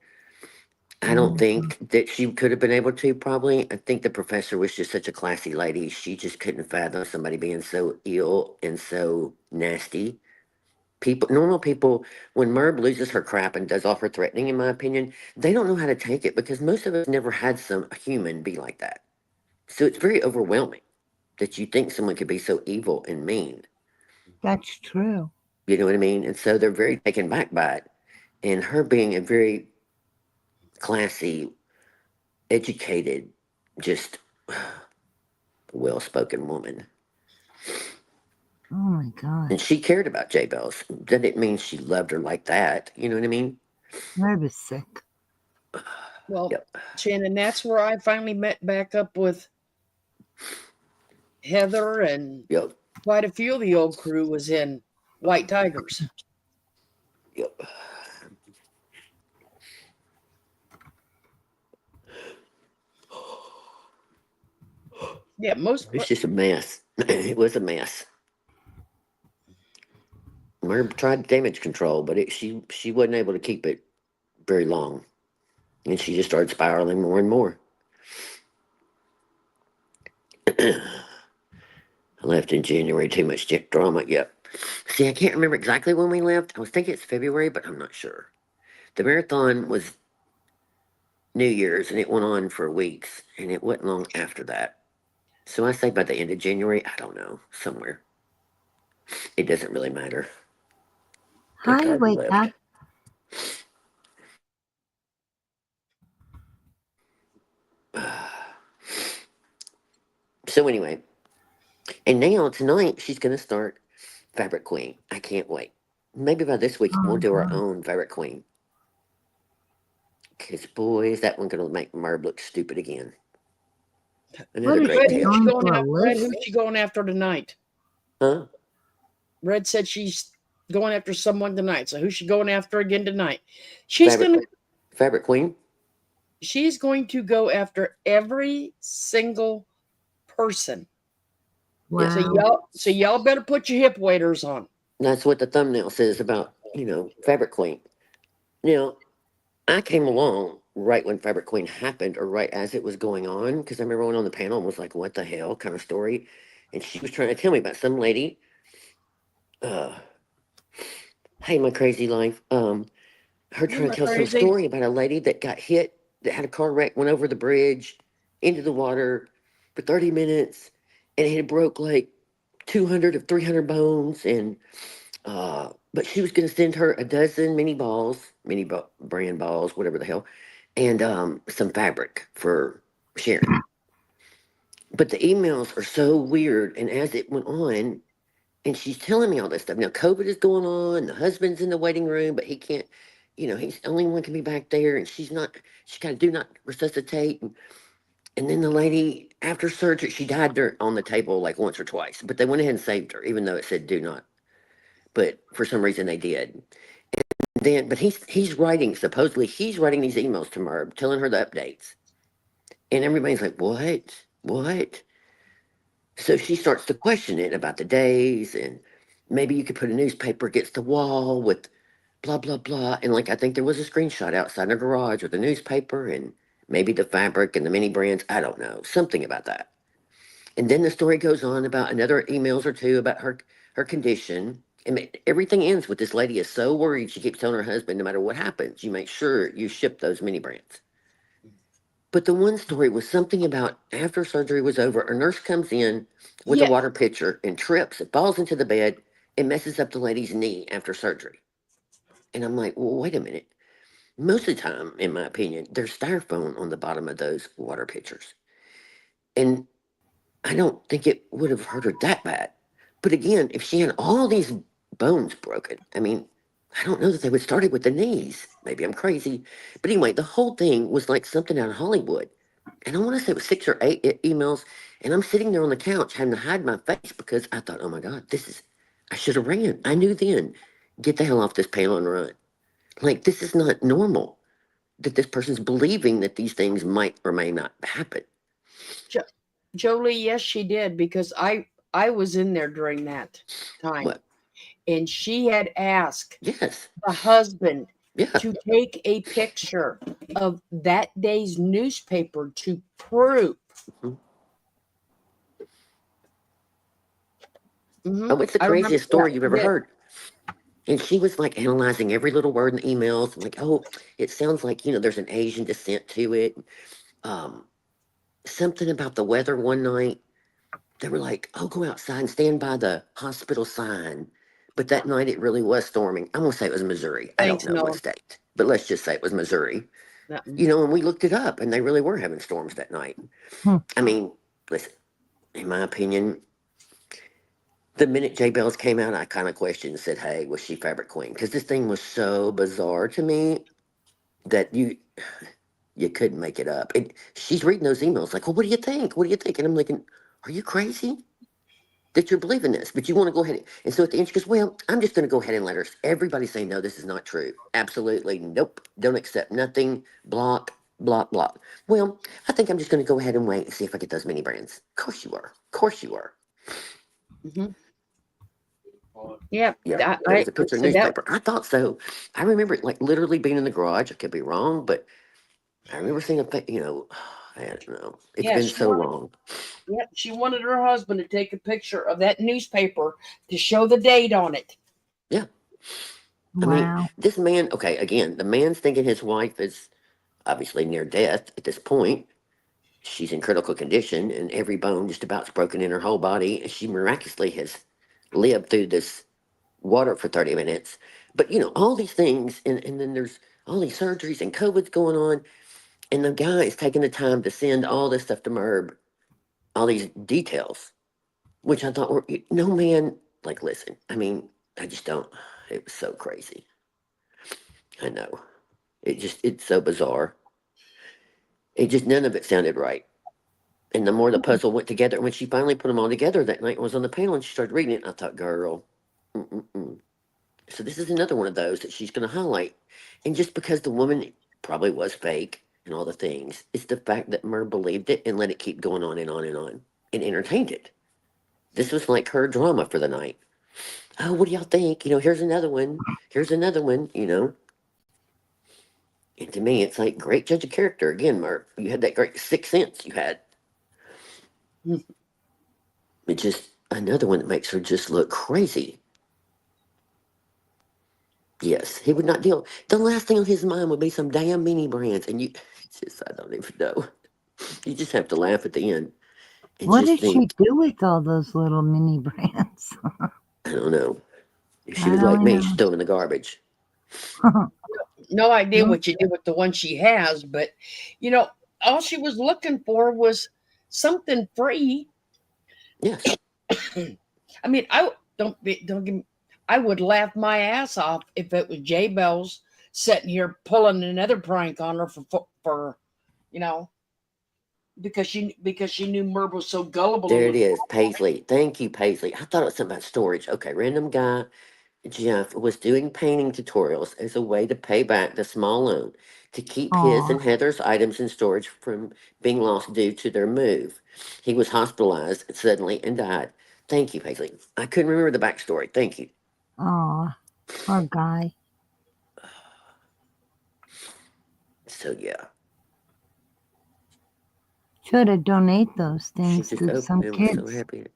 I don't think that she could have been able to, probably. I think the professor was just such a classy lady. She just couldn't fathom somebody being so ill and so nasty. Normal people, when Merb loses her crap and does all her threatening, in my opinion, they don't know how to take it because most of us never had a human be like that. So it's very overwhelming that you think someone could be so evil and mean. That's true. You know what I mean? And so they're very taken back by it. And her being a very classy, educated, just well spoken woman. Oh my God. And she cared about J Bells. That didn't mean she loved her like that. You know what I mean? Merv is sick. Well, Yep. Shannon, that's where I finally met back up with Heather, and Yep. quite a few of the old crew was in White Tigers. Yep. Yeah, most. It's just a mess. It was a mess. Merb tried damage control, but she wasn't able to keep it very long. And she just started spiraling more and more. I left in January, too much drama. Yep. See, I can't remember exactly when we left. I was thinking it's February, but I'm not sure. The marathon was New Year's, and it went on for weeks, and it wasn't long after that. So I say by the end of January, I don't know, somewhere. It doesn't really matter. Thank Hi, God we wake up. left. So anyway, and now tonight she's going to start Fabric Queen. I can't wait. Maybe by this week we'll do our own Fabric Queen. Because boy, is that one going to make Merb look stupid again. Another What is great she Red, tale. going for a Red, list? who's she going after tonight? Huh? Red said she's going after someone tonight. So who's she going after again tonight? She's Fabric Queen? She's going to go after every single person. Wow. So y'all better put your hip waders on. That's what the thumbnail says about, Fabric Queen. Now, I came along right when Fabric Queen happened, or right as it was going on, because I remember one on the panel and was like, what the hell kind of story? And she was trying to tell me about some lady. Hey, my crazy life. Her trying to tell some story about a lady that got hit, that had a car wreck, went over the bridge into the water for 30 minutes, and it had broke like 200 of 300 bones. And but she was going to send her a dozen brand balls, whatever the hell, and some fabric for sharing. But the emails are so weird, and as it went on, And she's telling me all this stuff. Now, COVID is going on. The husband's in the waiting room, but he can't, he's the only one can be back there. And she's got to do not resuscitate. And then the lady, after surgery, she died there on the table like once or twice. But they went ahead and saved her, even though it said do not. But for some reason they did. But he's writing, supposedly he's writing these emails to Merb, telling her the updates. And everybody's like, what? What? So she starts to question it about the days, and maybe you could put a newspaper against the wall with blah, blah, blah. And like, I think there was a screenshot outside in her garage with the newspaper and maybe the fabric and the mini brands. I don't know, something about that. And then the story goes on about another emails or two about her condition. And everything ends with this lady is so worried. She keeps telling her husband, no matter what happens, you make sure you ship those mini brands. But the one story was something about after surgery was over, a nurse comes in with a Yeah. water pitcher and trips. It falls into the bed and messes up the lady's knee after surgery. And I'm like, well, wait a minute. Most of the time, in my opinion, there's styrofoam on the bottom of those water pitchers. And I don't think it would have hurt her that bad. But again, if she had all these bones broken, I mean, I don't know that they would start it with the knees. Maybe I'm crazy. But anyway, the whole thing was like something out of Hollywood. And I want to say it was 6 or 8 emails. And I'm sitting there on the couch having to hide my face because I thought, oh my God, I should have ran. I knew then, get the hell off this panel and run. Like, this is not normal that this person's believing that these things might or may not happen. Jolie, yes, she did, because I was in there during that time. What? And she had asked Yes. the husband Yeah. to take a picture of that day's newspaper to prove. Mm-hmm. Oh, it's the craziest story you've ever heard. And she was like analyzing every little word in the emails. And like, oh, it sounds like, there's an Asian descent to it. Something about the weather one night. They were like, oh, go outside and stand by the hospital sign. But that night it really was storming. I'm going to say it was Missouri. I don't know what state, but let's just say it was Missouri. And we looked it up and they really were having storms that night. I mean, listen, in my opinion, the minute J Bells came out, I kind of questioned and said, hey, was she Fabric Queen? Because this thing was so bizarre to me that you couldn't make it up. And she's reading those emails like, well, what do you think? What do you think? And I'm thinking, are you crazy that you're believing this? But you want to go ahead. And so at the end, she goes, well, I'm just going to go ahead and let her. Everybody say, no, this is not true. Absolutely. Nope. Don't accept nothing. Block, block, block. Well, I think I'm just going to go ahead and wait and see if I get those mini brands. Of course you are. Of course you are. Mm-hmm. Yeah. Yeah. It was a picture of newspaper. I thought so. I remember it like literally being in the garage. I could be wrong, but I remember seeing I don't know. It's been so long. Yeah, she wanted her husband to take a picture of that newspaper to show the date on it. Yeah. Wow. I mean, this man, okay, again, the man's thinking his wife is obviously near death at this point. She's in critical condition and every bone just about's broken in her whole body. And she miraculously has lived through this water for 30 minutes. But, all these things, and then there's all these surgeries and COVID's going on. And the guy is taking the time to send all this stuff to Merb, all these details, which I thought were, no man, like, listen, I mean, I just don't, it was so crazy. I know. It's so bizarre. None of it sounded right. And the more the puzzle went together, when she finally put them all together that night and was on the panel and she started reading it, I thought, girl, So this is another one of those that she's going to highlight. And just because the woman probably was fake and all the things, it's the fact that Mer believed it and let it keep going on and on and on and entertained it. This was like her drama for the night. Oh, what do y'all think? Here's another one. Here's another one, And to me, it's like great judge of character. Again, Mer, you had that great sixth sense you had. It's just another one that makes her just look crazy. Yes, he would not deal. The last thing on his mind would be some damn mini brands. And I don't even know. You just have to laugh at the end. What did she do with all those little mini brands? I don't know. If she was like me, she's still in the garbage. No idea what you did with the one she has, but, all she was looking for was something free. Yes. I mean, don't get me, I would laugh my ass off if it was J Bells sitting here pulling another prank on her for you know, because she knew Merv was so gullible. There it is, Paisley. Thank you, Paisley. I thought it was something about storage. Okay, random guy Jeff was doing painting tutorials as a way to pay back the small loan to keep his Aw. and Heather's items in storage from being lost due to their move. He was hospitalized suddenly and died. Thank you, Paisley. I couldn't remember the backstory. Thank you. Aw. Poor guy. So yeah, Should have donate those she things just to opened some it and was so kids. happy.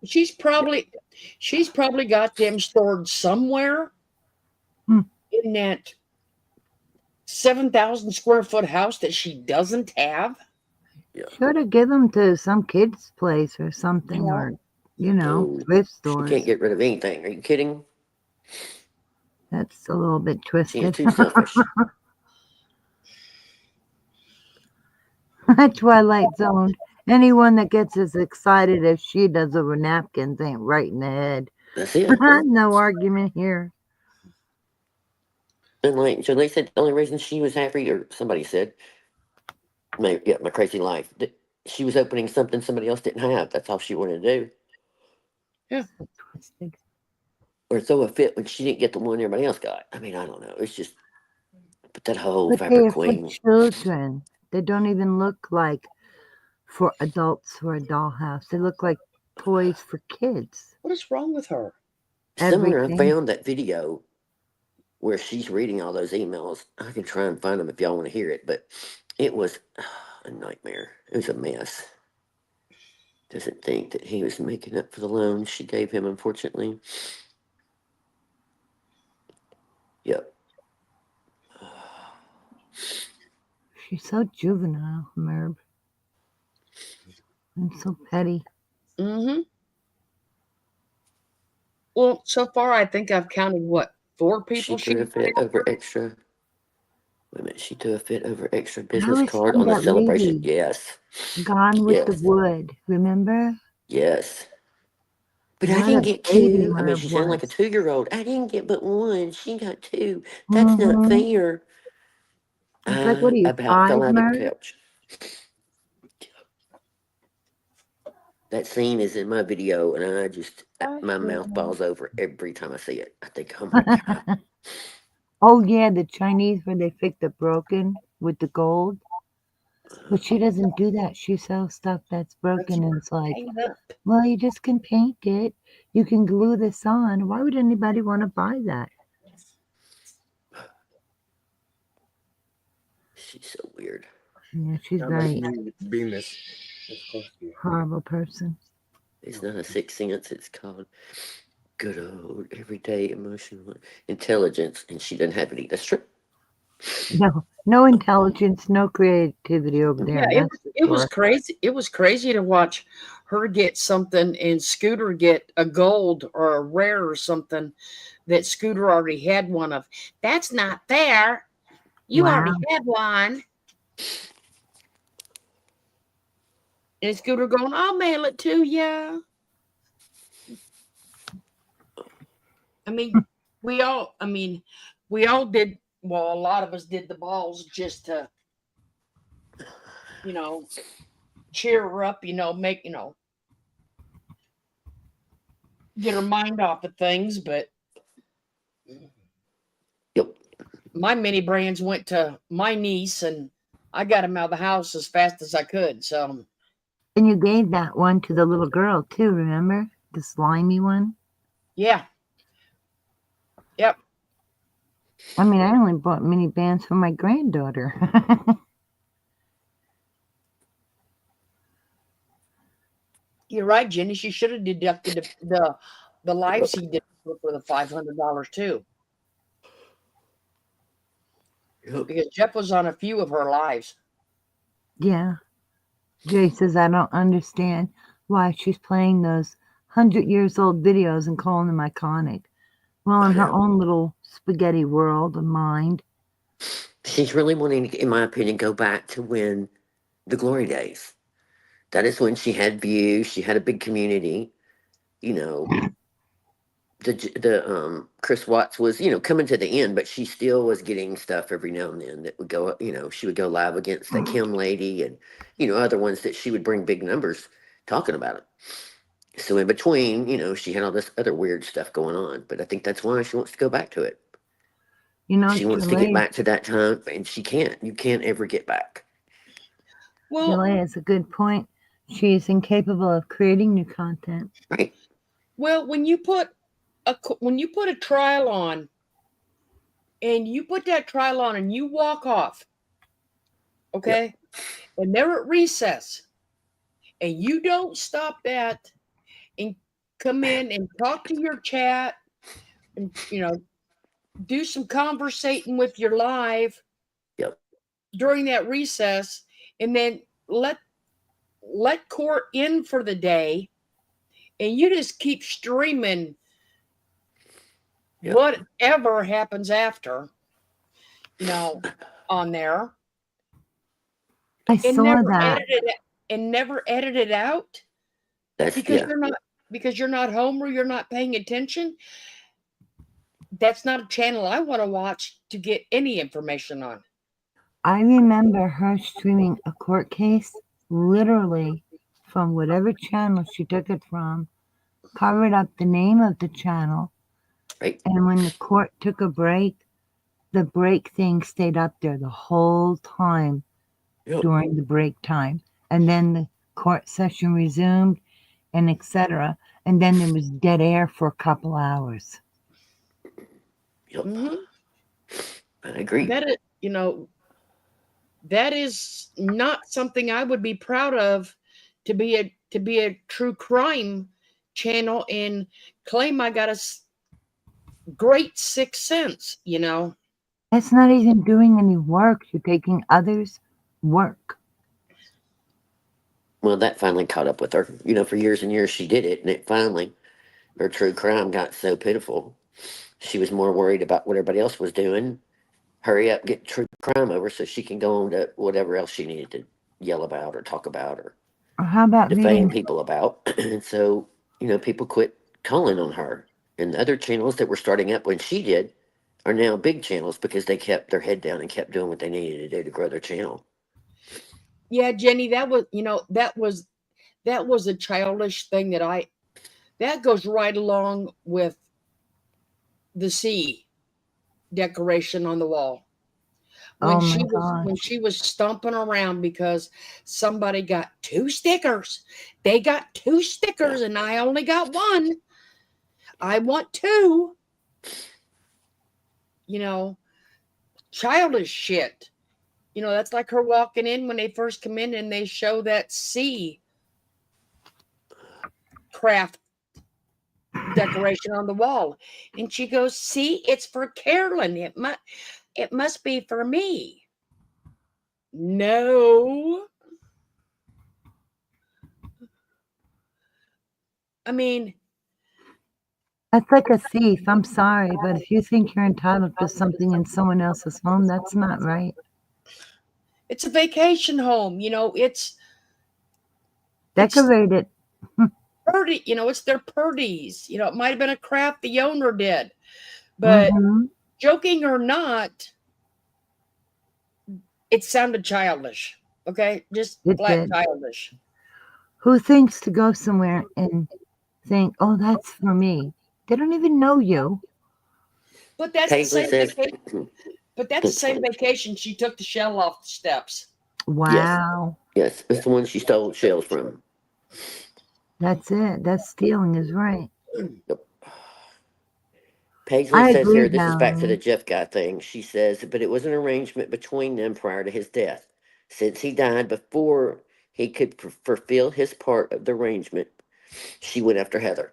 She's probably got them stored somewhere Hmm. in that 7,000 square foot house that she doesn't have. Yeah. Should have given them to some kid's place or something, Yeah. or No, thrift she stores. can't get rid of anything. Are you kidding? That's a little bit She is twisted. too selfish. Twilight Zone. Anyone that gets as excited as she does over napkins ain't right in the head. That's it. No argument here. And like Jolie said, the only reason she was happy, or somebody said, my crazy life, that she was opening something somebody else didn't have. That's all she wanted to do. Yeah. So twisted. Or throw a fit when she didn't get the one everybody else got. I mean, I don't know. It's just, but that whole But Fabric they're for Queen. children. They don't even look like for adults for a dollhouse. They look like toys for kids. What is wrong with her? Somewhere I Everything. found that video where she's reading all those emails. I can try and find them if y'all want to hear it, but it was a nightmare. It was a mess. Doesn't think that he was making up for the loan she gave him, unfortunately. Yep. She's so juvenile, Merv. And so petty. Mm-hmm. Well, so far I think I've counted what, 4 people She threw a fit over extra. Wait a minute. She threw a fit over extra business How is card she on the that celebration. lady? Yes. Gone with the Yes. wood, remember? Yes. But I What didn't a get baby 2. I mean, Merv she sounded like a was. 2-year-old. I didn't get but 1. She got 2. That's not Mm-hmm. fair. It's like, what are I you, about fell 5, out of the Merv? couch. That scene is in my video, and I just, my mouth falls over every time I see it. I think, oh my God. Oh, yeah, the Chinese where they fix the broken with the gold. But she doesn't do that. She sells stuff that's broken, and it's like, Hang it up. well, you just can paint it. You can glue this on. Why would anybody want to buy that? She's so weird. Yeah, she's How very much you being this cost you? horrible person. It's not a sixth sense. It's called good old everyday emotional intelligence, and she doesn't have any. That's true. No intelligence, no creativity over there. Yeah, That's it was for crazy. It was crazy to watch her get something and Scooter get a gold or a rare or something that Scooter already had one of. That's not fair. You Wow. already had one. And Scooter going, I'll mail it to you. I mean, we all did, well, a lot of us did the balls just to, cheer her up, make, get her mind off of things. But Yep. my mini brands went to my niece and I got him out of the house as fast as I could. So, And you gave that one to the little girl too, remember? The slimy one? yeah. Yep. I mean, I only bought mini bands for my granddaughter. You're right, Jenny. She should have deducted the lives he did for the $500 too. Yep. Because Jeff was on a few of her lives. Yeah. Jay says, I don't understand why she's playing those 100 years old videos and calling them iconic. Well, in her own little spaghetti world of mind. She's really wanting to, in my opinion, go back to when the glory days. That is when she had views. She had a big community. the Chris Watts was, coming to the end, but she still was getting stuff every now and then that would go, she would go live against that Kim lady and, other ones that she would bring big numbers talking about it. So in between, she had all this other weird stuff going on, but I think that's why she wants to go back to it. She wants to get back to that time, and she can't. You can't ever get back. Well, Julia has a good point. She is incapable of creating new content. Right. well, when you put a trial on, and you put that trial on, and you walk off, okay, and they're at recess, and you don't stop that, and come in and talk to your chat, and do some conversating with your live during that recess, and then let court in for the day, and you just keep streaming whatever happens after, on there. I saw that. Never edit it out. Because you're not home or you're not paying attention. That's not a channel I want to watch to get any information on. I remember her streaming a court case literally from whatever channel she took it from, covered up the name of the channel, right. And when the court took a break, the break thing stayed up there the whole time during the break time. And then the court session resumed and etc. And then there was dead air for a couple hours. Yep. Mm-hmm. I agree. That is not something I would be proud of, to be a true crime channel and claim I got a great sixth sense. That's not even doing any work. You're taking others' work. Well, that finally caught up with her. For years and years she did it, and it finally, her true crime got so pitiful. She was more worried about what everybody else was doing. Hurry up, get true crime over so she can go on to whatever else she needed to yell about or talk about or how about defame people about. And so, people quit calling on her. And the other channels that were starting up when she did are now big channels because they kept their head down and kept doing what they needed to do to grow their channel. Yeah, Jenny, that was a childish thing that goes right along with the C decoration on the wall. When she was stomping around because somebody got 2 stickers. They got 2 stickers and I only got 1. I want 2. Childish shit. That's like her walking in when they first come in and they show that C craft decoration on the wall. And she goes, "See, it's for Carolyn. It must be for me." No. I mean, that's like a thief. I'm sorry, but if you think you're entitled to something in someone else's home, that's not right. It's a vacation home. It's decorated. Purdy, it's their purdies. It might have been a craft the owner did. But joking or not, it sounded childish. Okay? Just flat childish. Who thinks to go somewhere and think, oh, that's for me? They don't even know you. But that's the same vacation. But that's the same vacation she took the shell off the steps. Wow. Yes, it's the one she stole shells from. That's it. That's stealing is right. Yep. Paisley says here, this is back to the Jeff guy thing. She says, but it was an arrangement between them prior to his death. Since he died before he could fulfill his part of the arrangement, she went after Heather.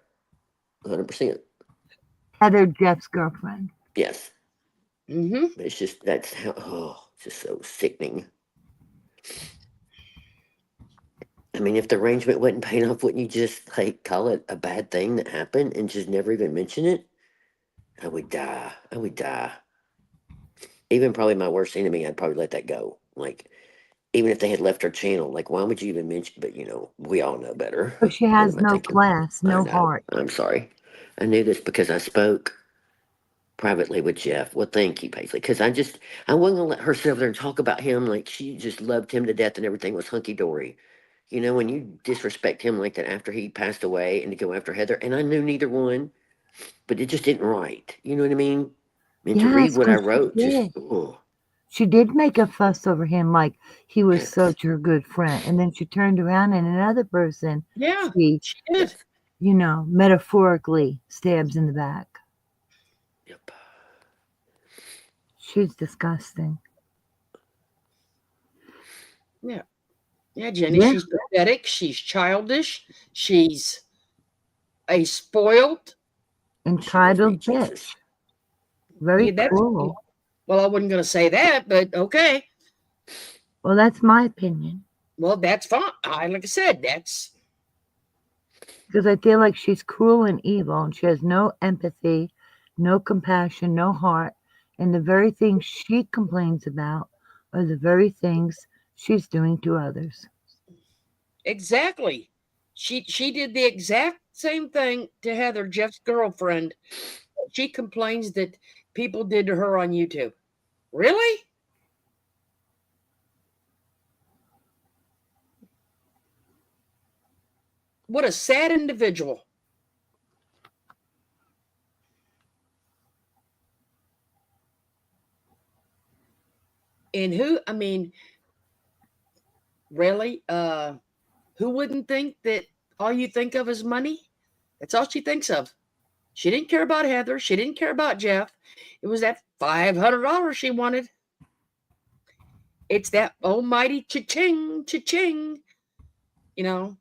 100%. Heather, Jeff's girlfriend. Yes. Mm-hmm. It's just, that's how, it's just so sickening. I mean, if the arrangement wasn't paying off, wouldn't you just call it a bad thing that happened and just never even mention it? I would die. Even probably my worst enemy, I'd probably let that go. Even if they had left her channel, why would you even mention? But we all know better. But she has no class, no heart. I'm sorry. I knew this because I spoke privately with Jeff. Well, thank you, Paisley, because I wasn't gonna let her sit over there and talk about him like she just loved him to death and everything was hunky dory. You know, when you disrespect him like that after he passed away and to go after Heather, and I knew neither one, but it just didn't right. You know what I mean? And to read Yes, what I 'cause she wrote, just did. oh, She did make a fuss over him like he was yes, such her good friend. And then she turned around and another person Yeah, she, she did. yes, metaphorically stabs in the back. yep. She's disgusting. Yeah. Yeah, Jenny, Yeah. she's pathetic. She's childish. She's a spoiled. She loves me, Entitled bitch. Jesus. Very Yeah, that's cruel. well, I wasn't going to say that, but okay. Well, that's my opinion. Well, that's fine. Like I said, that's Because I feel like she's cruel and evil and she has no empathy, no compassion, no heart. And the very things she complains about are the very things she's doing to others. exactly. She did the exact same thing to Heather, Jeff's girlfriend. She complains that people did to her on YouTube. Really? What a sad individual. And I mean, really? Who wouldn't think that all you think of is money? That's all she thinks of. She didn't care about Heather. She didn't care about Jeff. It was that $500 she wanted. It's that almighty cha-ching, cha-ching. You know,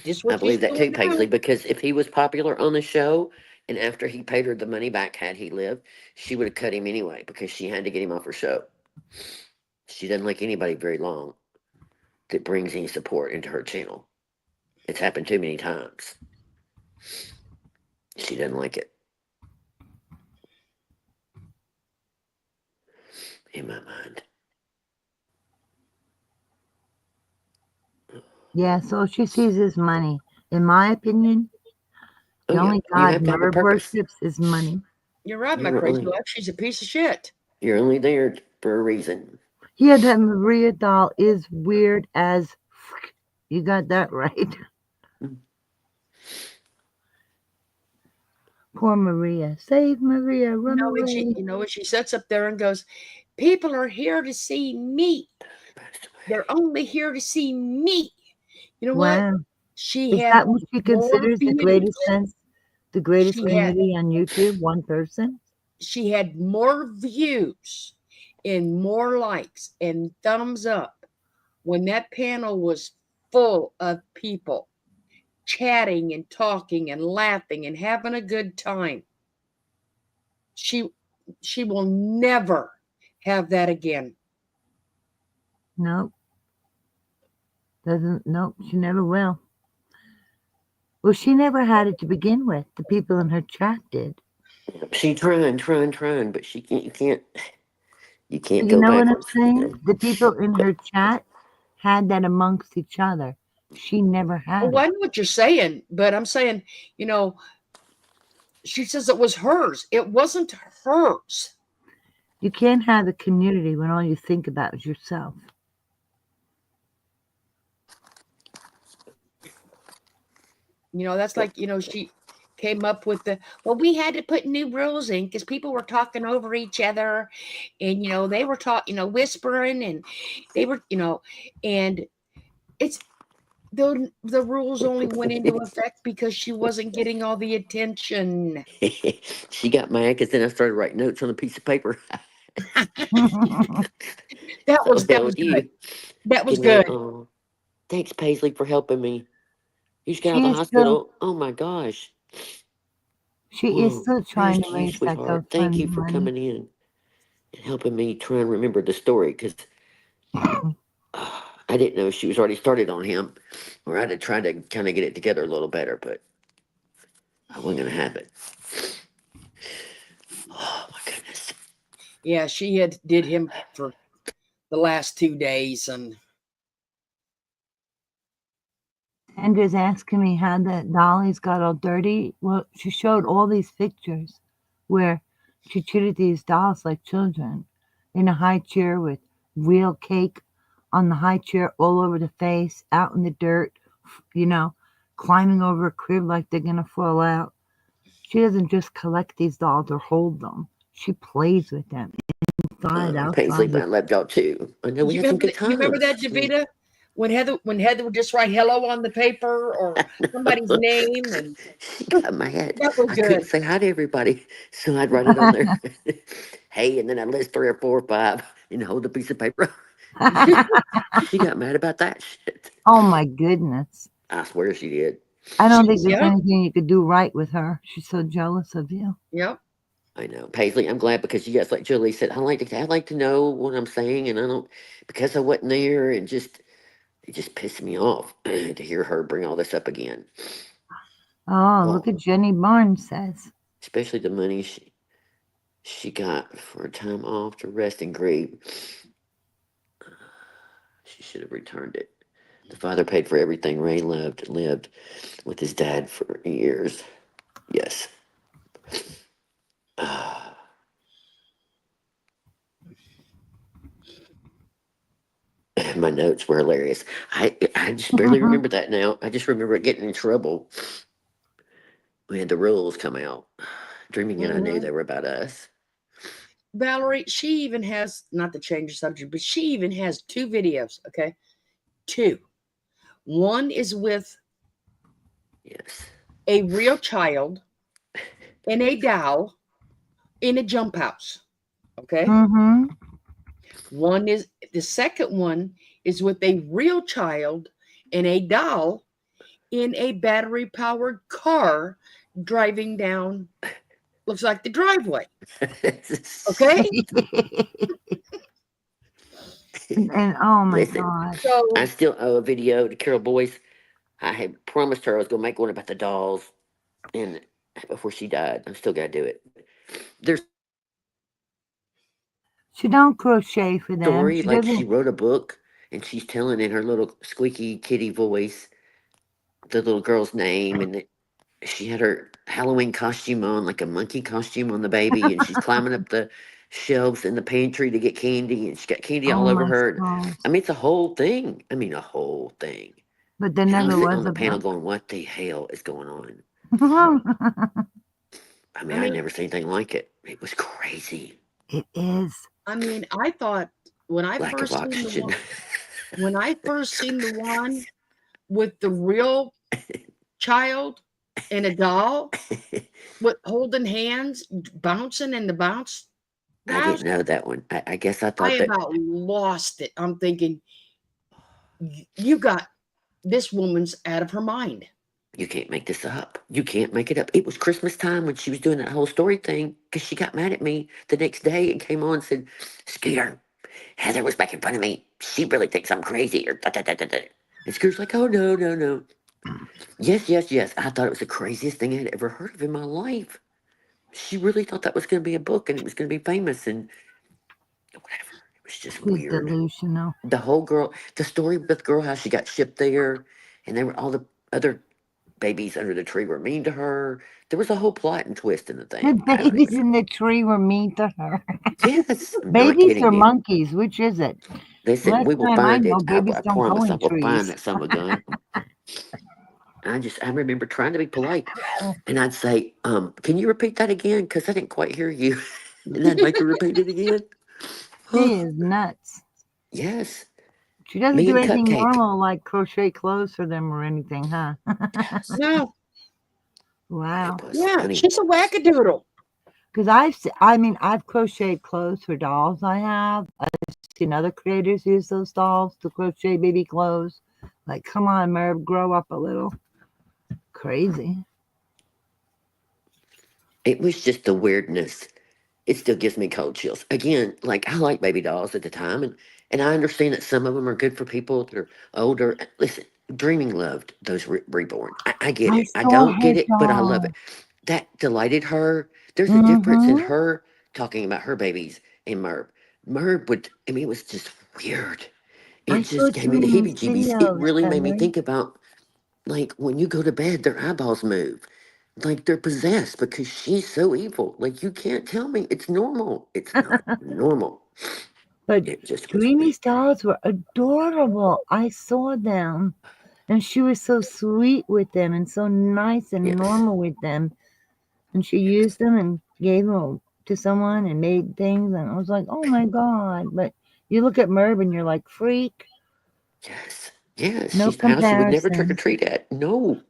just I what she's believe that too, doing now. Paisley, because if he was popular on the show and after he paid her the money back, had he lived, she would have cut him anyway because she had to get him off her show. She doesn't like anybody very long that brings any support into her channel. It's happened too many times. She doesn't like it. In my mind. Yeah, so she sees is money. In my opinion, Oh, the yeah. only You God have to have a Merv purpose. worships is money. You're right, my You're crazy only, wife. She's a piece of shit. you're only there for a reason. Yeah, that Maria doll is weird as frick. You got that right. Poor Maria. Save Maria, run away. And she sits up there and goes, "People are here to see me. They're only here to see me." You know what? Wow. She Is had that what she more considers the views. greatest sense? The greatest She had community on YouTube? One person? she had more views and more likes and thumbs up when that panel was full of people chatting and talking and laughing and having a good time. She will never have that again. Nope. Nope, she never will. Well, she never had it to begin with. The people in her chat did. She trying, but she can't. You can't You go know what I'm backwards. saying? The people in her chat had that amongst each other. She never had Oh, I it. know what you're saying, but I'm saying, she says it was hers. It wasn't hers. You can't have a community when all you think about is yourself. That's like, she came up with we had to put new rules in because people were talking over each other and, they were talking, whispering and they were, and it's, the rules only went into effect because she wasn't getting all the attention. She got mad because then I started writing notes on a piece of paper. That So was hell good. you. That was Good night. good. Oh, thanks, Paisley, for helping me. You just got out of She the is still hospital. Oh my gosh. she is Whoa. still Here's trying to to you, raise that sweetheart. Thank GoFundMe you for money. coming in and helping me try and remember the story because I didn't know she was already started on him, or I'd have tried to kind of get it together a little better, but I wasn't gonna have it. Oh my goodness. Yeah, she did him for the last 2 days and Kendra's asking me how the dollies got all dirty. Well, she showed all these pictures where she treated these dolls like children in a high chair with real cake on the high chair all over the face, out in the dirt, you know, climbing over a crib like they're going to fall out. She doesn't just collect these dolls or hold them. She plays with them inside, Paisley, outside. I loved y'all too. I know we You had some remember good you remember times. that, Davita? When Heather would just write hello on the paper or somebody's name, and She got mad. that was I good. couldn't say hi to everybody, so I'd write it on there. Hey, and then I'd list 3 or 4 or 5 and hold a piece of paper. She got mad about that shit. Oh my goodness. I swear she did. I don't think there's Yep. anything you could do right with her. She's so jealous of you. Yep. I know, Paisley. I'm glad because you guys, like Julie said, I like to know what I'm saying, and I don't because I wasn't there, and it just pissed me off to hear her bring all this up again. Oh, Well, look at Jenny Barnes says. especially the money she got for time off to rest and grieve. She should have returned it. The father paid for everything Ray loved and lived with his dad for years. Yes. My notes were hilarious. I just barely remember that now. I just remember getting in trouble when the rules come out. Dreaming and I knew Mhm. they were about us. Valerie, she even has, not to change the subject, but she even has 2 videos. Okay, 2. One is with Yes. a real child and a doll in a jump house. Okay. Mm-hmm. The second one is with a real child and a doll in a battery powered car driving down, looks like the driveway. Okay. And oh my Listen, gosh. So I still owe a video to Carol Boyce. I had promised her I was going to make one about the dolls, and before she died, I still got to do it. There's She don't crochet for a them. story She like she doesn't. wrote a book, and she's telling in her little squeaky kitty voice the little girl's name, and she had her Halloween costume on, like a monkey costume on the baby, and she's climbing up the shelves in the pantry to get candy, and she got candy Oh all over my her. gosh. I mean, it's a whole thing. I mean, a whole thing. But there And I'm never sitting was on a the panel book. going, what the hell is going on? I I mean, I mean, never seen anything like it. It was crazy. It is. I thought when I Lack of first seen the oxygen. one, when I first seen the one with the real child and a doll with holding hands, bouncing in the bounce I house, didn't know that one. I guess I I thought that about lost it. I'm thinking, you got this woman's out of her mind. you can't make this up. You can't make it up. It was Christmas time when she was doing that whole story thing because she got mad at me the next day and came on and said, Scooter, Heather was making fun of me. She really thinks I'm crazy. Or da, da, da, da, da. And Scooter's like, oh, no, no, no. Yes, yes, yes. I thought it was the craziest thing I'd ever heard of in my life. She really thought that was going to be a book and it was going to be famous and whatever. It was just She's weird. delusional. The story with the girl, how she got shipped there, and they were all the other babies under the tree were mean to her. There was a whole plot and twist in the The thing. I don't babies even know. in the tree were mean to her. Yes, I'm not Babies or kidding you. monkeys? Which is it? Listen, Last we will time I find know, it. babies I don't go promise I in will find trees. that son of a gun. I remember trying to be polite, and I'd say, can you repeat that again? Because I didn't quite hear you. And I'd make her repeat it again. She is nuts. Yes, She doesn't me do and anything Cupcake. normal like crochet clothes for them or anything, huh? No, Wow. It was yeah, funny. she's a wackadoodle. Because I've crocheted clothes for dolls. I have. I've seen other creators use those dolls to crochet baby clothes. Like, come on, Merv, grow up a little. Crazy. It was just the weirdness. It still gives me cold chills. Again, like I like baby dolls at the time, and I understand that some of them are good for people that are older. Listen, Dreaming loved those reborn. I get I it. I saw don't her get it, but I love doll. it. That delighted her. There's a difference in Mm-hmm. her talking about her babies and Merv. Merv would. I mean, it was just weird. I It just showed gave you me the these heebie-jeebies. It videos, really made me Henry. think about like when you go to bed, their eyeballs move. Like they're possessed because she's so evil. Like you can't tell me it's normal. It's not normal. But It just was weird. Dreamy's dolls were adorable. I saw them. And she was so sweet with them and so nice and Yes. normal with them. And she used them and gave them to someone and made things. And I was like, oh my God. But you look at Merv and you're like, freak. Yes. Yes. No She's the house you would never trick or comparison. treat at. No.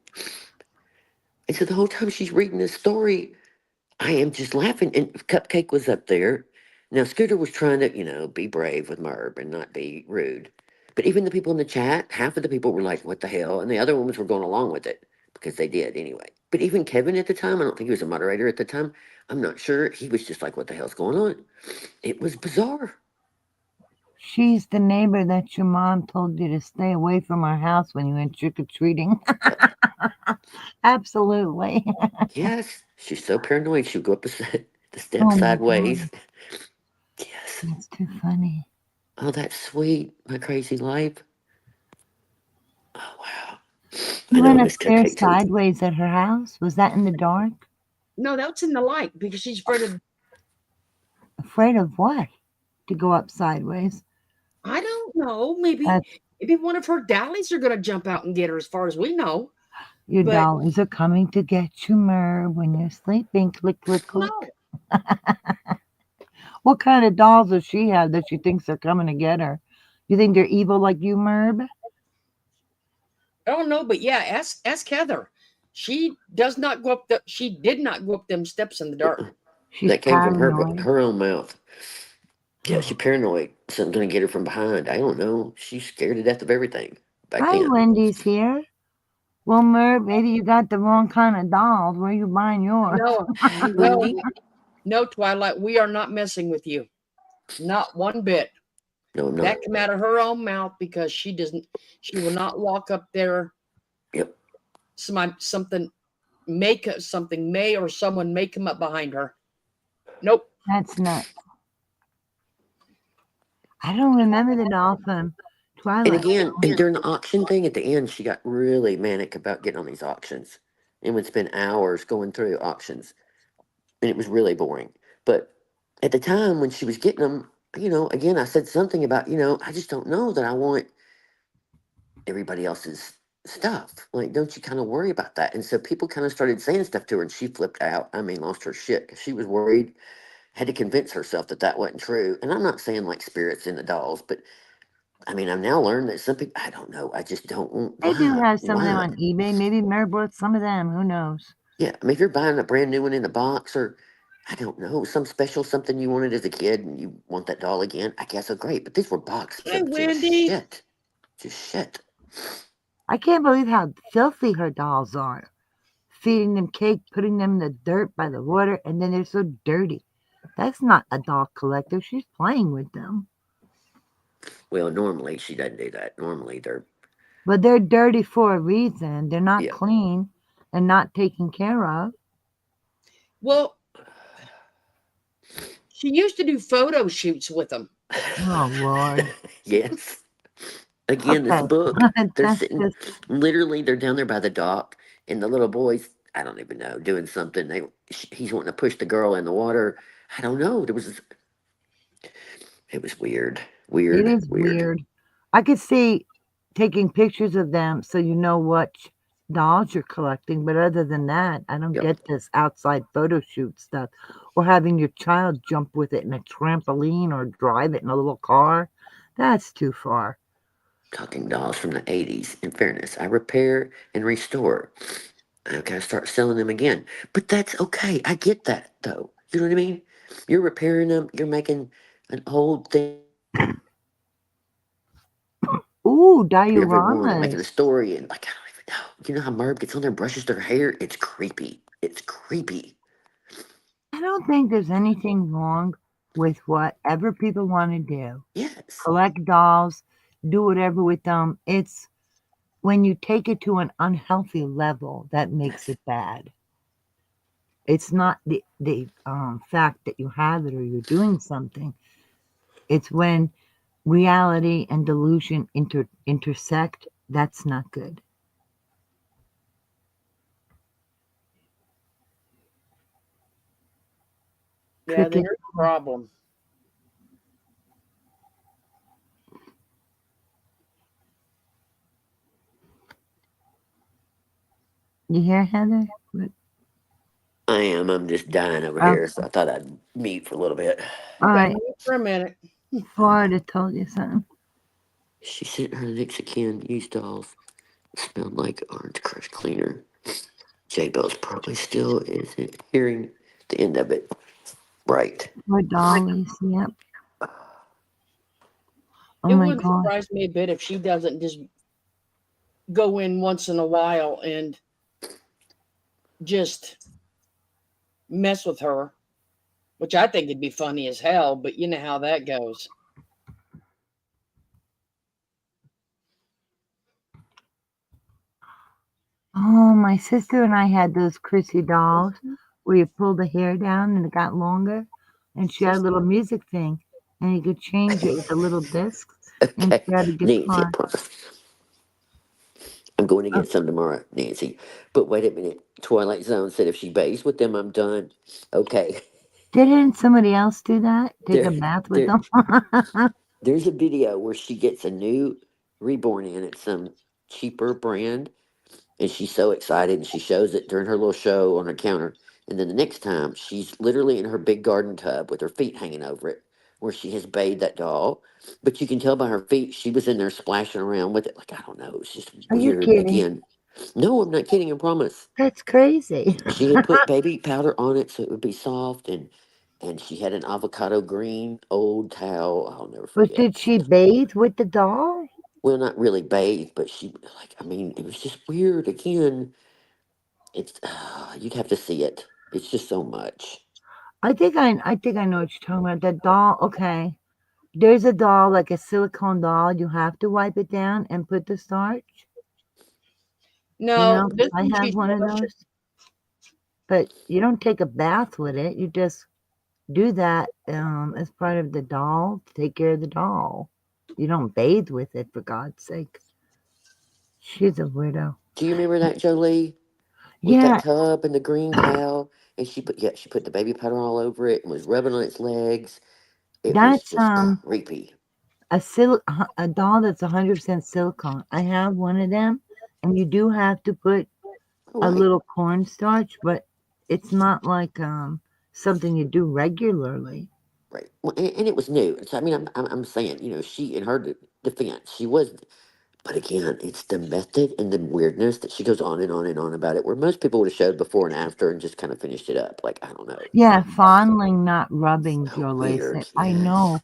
And so the whole time she's reading this story, I am just laughing. And Cupcake was up there. Now Scooter was trying to, be brave with Merb and not be rude. But even the people in the chat, half of the people were like, what the hell? And the other ones were going along with it because they did anyway. But even Kevin at the time, I don't think he was a moderator at the time. I'm not sure. He was just like, what the hell's going on? It was bizarre. She's the neighbor that your mom told you to stay away from our house when you went trick or treating. Absolutely. Yes. She's so paranoid. She'll go up the steps Oh my God. sideways. Yes. That's too funny. Oh, that's sweet. My crazy life. Oh, wow. I You know I went miss upstairs Cupcake too. sideways at her house? Was that in the dark? No, that's in the light because she's afraid of. Afraid of what? To go up sideways? I don't know. Maybe That one of her dollies are going to jump out and get her, as far as we know. your But dollies are coming to get you, Merv, when you're sleeping. Click, click, click. no, What kind of dolls does she have that she thinks they're coming to get her? You think they're evil like you, Merv? I don't know. But yeah, ask Heather. She does not go up the. She did not go up them steps in the dark. She's That came from paranoid. her own mouth. Yeah, she's paranoid. Something's gonna get her from behind. I don't know. She's scared to death of everything back Hi, then. Wendy's here. Well, Merv, maybe you got the wrong kind of dolls. Where you buying yours? No, Hi, no, Wendy. no, Twilight. We are not messing with you. Not one bit. No, I'm not. That came out of her own mouth because she doesn't. She will not walk up there. Yep. Something may or someone may come up behind her. Nope. That's nuts. I don't remember the doll from And Twilight. again, and during the auction thing at the end, she got really manic about getting on these auctions and would spend hours going through auctions. And it was really boring. But at the time when she was getting them, again, I said something about, I just don't know that I want everybody else's stuff. Like, don't you kind of worry about that? And so people kind of started saying stuff to her, and she flipped out. I mean, lost her shit because she was worried, had to convince herself that that wasn't true. And I'm not saying like spirits in the dolls, but I mean, I've now learned that some people, I don't know, I just don't want, They do why? have some of them Why? on eBay. Maybe Merv bought some of them. Who knows? Yeah, I mean, if you're buying a brand new one in a box or I don't know, some special something you wanted as a kid and you want that doll again, I guess, oh, great. But these were boxes Hey, of just Wendy. shit. Just shit. I can't believe how filthy her dolls are. Feeding them cake, putting them in the dirt by the water, and then they're so dirty. That's not a doll collector. She's playing with them. Well, normally she doesn't do that. Normally they're, But they're dirty for a reason. They're not yeah. clean and not taken care of. Well, she used to do photo shoots with them. Oh, Lord. Yes. Again, this Okay. book, they're That's sitting, just, literally, they're down there by the dock, and the little boy's, I don't even know, doing something. He's wanting to push the girl in the water. I don't know. It was weird. it Weird. is Weird. weird. I could see taking pictures of them so you know what dolls you're collecting. But other than that, I don't Yep. get this outside photo shoot stuff or having your child jump with it in a trampoline or drive it in a little car. That's too far. Talking dolls from the 80s. In fairness, I repair and restore. I gotta start selling them again. But that's okay. I get that, though. You know what I mean? You're repairing them, you're making an old thing Ooh, everyone and making a dioramas. story. And, like, I don't even know. You know how Merv gets on there and brushes their hair? It's creepy. It's creepy. I don't think there's anything wrong with whatever people want to do. Yes. Collect dolls, do whatever with them. It's when you take it to an unhealthy level that makes Yes. it bad. It's not the fact that you have it or you're doing something. It's when reality and delusion intersect. That's not good. Yeah, cricket. there's a problem. You hear, Heather? What? I am. I'm just dying over Oh, here, so I thought I'd mute for a little bit. all Okay, right. mute for a minute. Florida told you something. She sent her next of kin used dolls. Smelled like orange crush cleaner. J Bell's probably still isn't hearing the end of it. Right. For dollies. Yep. Oh It my wouldn't God. surprise me a bit if she doesn't just go in once in a while and just mess with her, which I think would be funny as hell, but you know how that goes. Oh, my sister and I had those Chrissy dolls where you pull the hair down and it got longer, and she had a little music thing, and you could change it with the little discs, and Okay. she had a Nancy, I guitar. promise. I'm going to Oh, get some tomorrow, Nancy. But wait a minute. Twilight Zone said if she bathes with them, I'm done. Okay. didn't somebody else do that? Take a There, bath with there, them? there's a video where she gets a new reborn in at some cheaper brand, and she's so excited, and she shows it during her little show on her counter. And then the next time, she's literally in her big garden tub with her feet hanging over it, where she has bathed that doll. But you can tell by her feet, she was in there splashing around with it. Like, I don't know, it's just Are you weird. kidding? Again, no, I'm not kidding, I promise. That's crazy. She had put baby powder on it so it would be soft, and she had an avocado green old towel. I'll never But forget. did she bathe with the doll? Well, not really bathed, but she like I mean, it was just weird. Again, it's you'd have to see it. It's just so much. I think I know what you're talking about. That doll. Okay, there's a doll like a silicone doll. You have to wipe it down and put the starch. No, this I one have she's one of delicious. those, but you don't take a bath with it. You just do that as part of the doll to take care of the doll. You don't bathe with it, for God's sake. She's a weirdo. Do you remember that, Jolie, with that Yeah, tub and the green towel? And she put the baby powder all over it and was rubbing on its legs. It was that's just creepy. a doll that's 100% silicone. I have one of them, and you do have to put All a right, little cornstarch, but it's not like something you do regularly. right. Well, and it was new. So I mean, I'm saying, she in her defense, she was. But again, it's the method and the weirdness that she goes on and on and on about it, where most people would have showed before and after and just kind of finished it up. Like, I don't know. Yeah, fondling, not rubbing, So Jolie. weird. I Yes. know.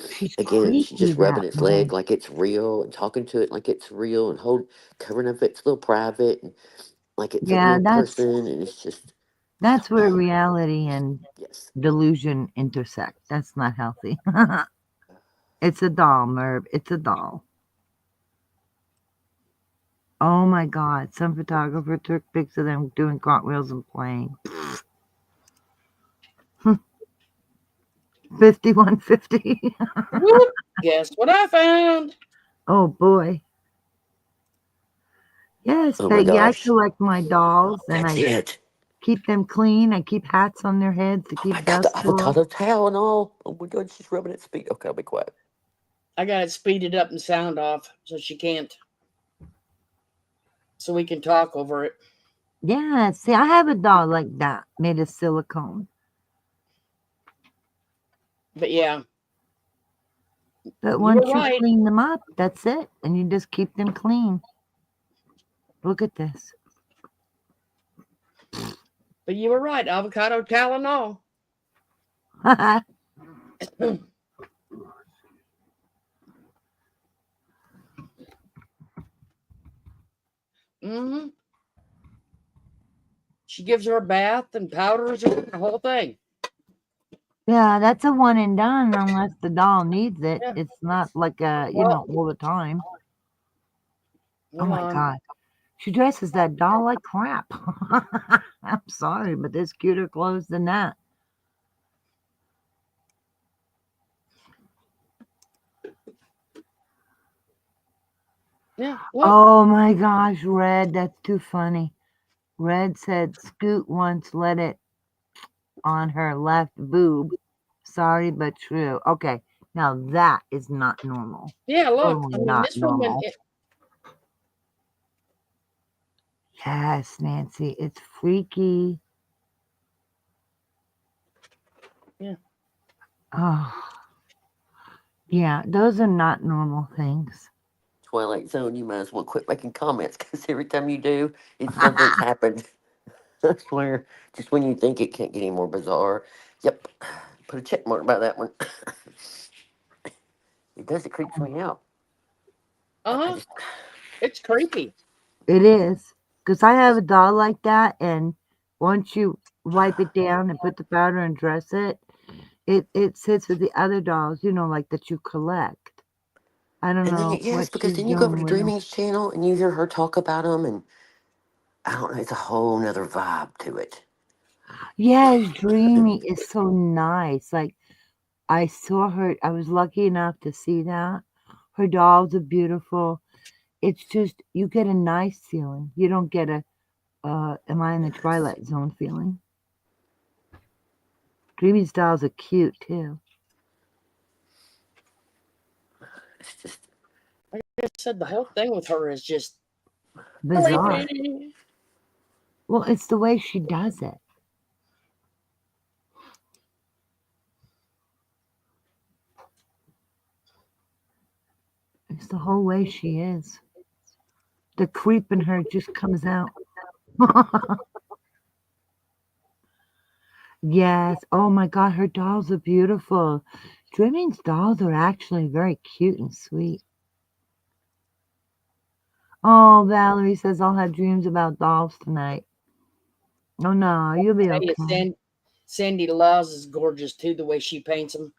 She's Again, she's creepy just rubbing that its way. leg like it's real and talking to it like it's real and covering up its little private and like it's a Yeah, real person. And it's just, that's where reality and yes. delusion intersect. That's not healthy. It's a doll, Merv. It's a doll. Oh my God. Some photographer took pics of them doing cartwheels and playing. 5150. Whoop! Guess what I found? Oh boy. Yes, Oh my I gosh. collect my dolls and That's I it. keep them clean. I keep hats on their heads to Oh my keep God, the dust off. avocado towel and all. Oh my God, she's rubbing its feet. Okay, I'll be quiet. I got it speeded up and sound off so she can't, so we can talk over it. Yeah, see, I have a doll like that made of silicone. But yeah, But you were once you right. clean them up, that's it. And you just keep them clean. Look at this. But you were right. Avocado Tylenol. Mm-hmm. She gives her a bath and powders her, the whole thing. Yeah, that's a one and done unless the doll needs it. Yeah. It's not like Well, all the time. Oh hold my on. God. She dresses that doll like crap. I'm sorry, but there's cuter clothes than that. Yeah. Look. Oh my gosh, Red, that's too funny. Red said Scoot once let it on her left boob. Sorry, but true. Okay, now that is not normal. Yeah, look. Totally I mean, not this woman. normal. Yes, Nancy, it's freaky. Yeah. Oh, yeah, those are not normal things. Twilight Zone, you might as well quit making comments because every time you do, it's something's happened. I swear, just when you think it can't get any more bizarre. Yep, put a check mark by that one. It does, it creeps me out. I Uh-huh. just, It's creepy. It is. Because I have a doll like that, and once you wipe it down and put the powder and dress it, it sits with the other dolls, like that you collect. I don't and then, know yes, what because she's then you go over doing to with them. Dreaming's channel and you hear her talk about them, and I don't know, it's a whole nother vibe to it. Yes, Dreamy is so nice. Like, I saw her, I was lucky enough to see that. Her dolls are beautiful. It's just, you get a nice feeling. You don't get a, am I in the Twilight Zone feeling? Dreamy's dolls are cute, too. It's just, Like I said, the whole thing with her is just Bizarre. creepy. Well, it's the way she does it. It's the whole way she is. The creep in her just comes out. Yes. Oh my God, her dolls are beautiful. Dreaming's dolls are actually very cute and sweet. Oh, Valerie says I'll have dreams about dolls tonight. Oh no, you'll be Hey, okay. Sandy Laws is gorgeous too, the way she paints them.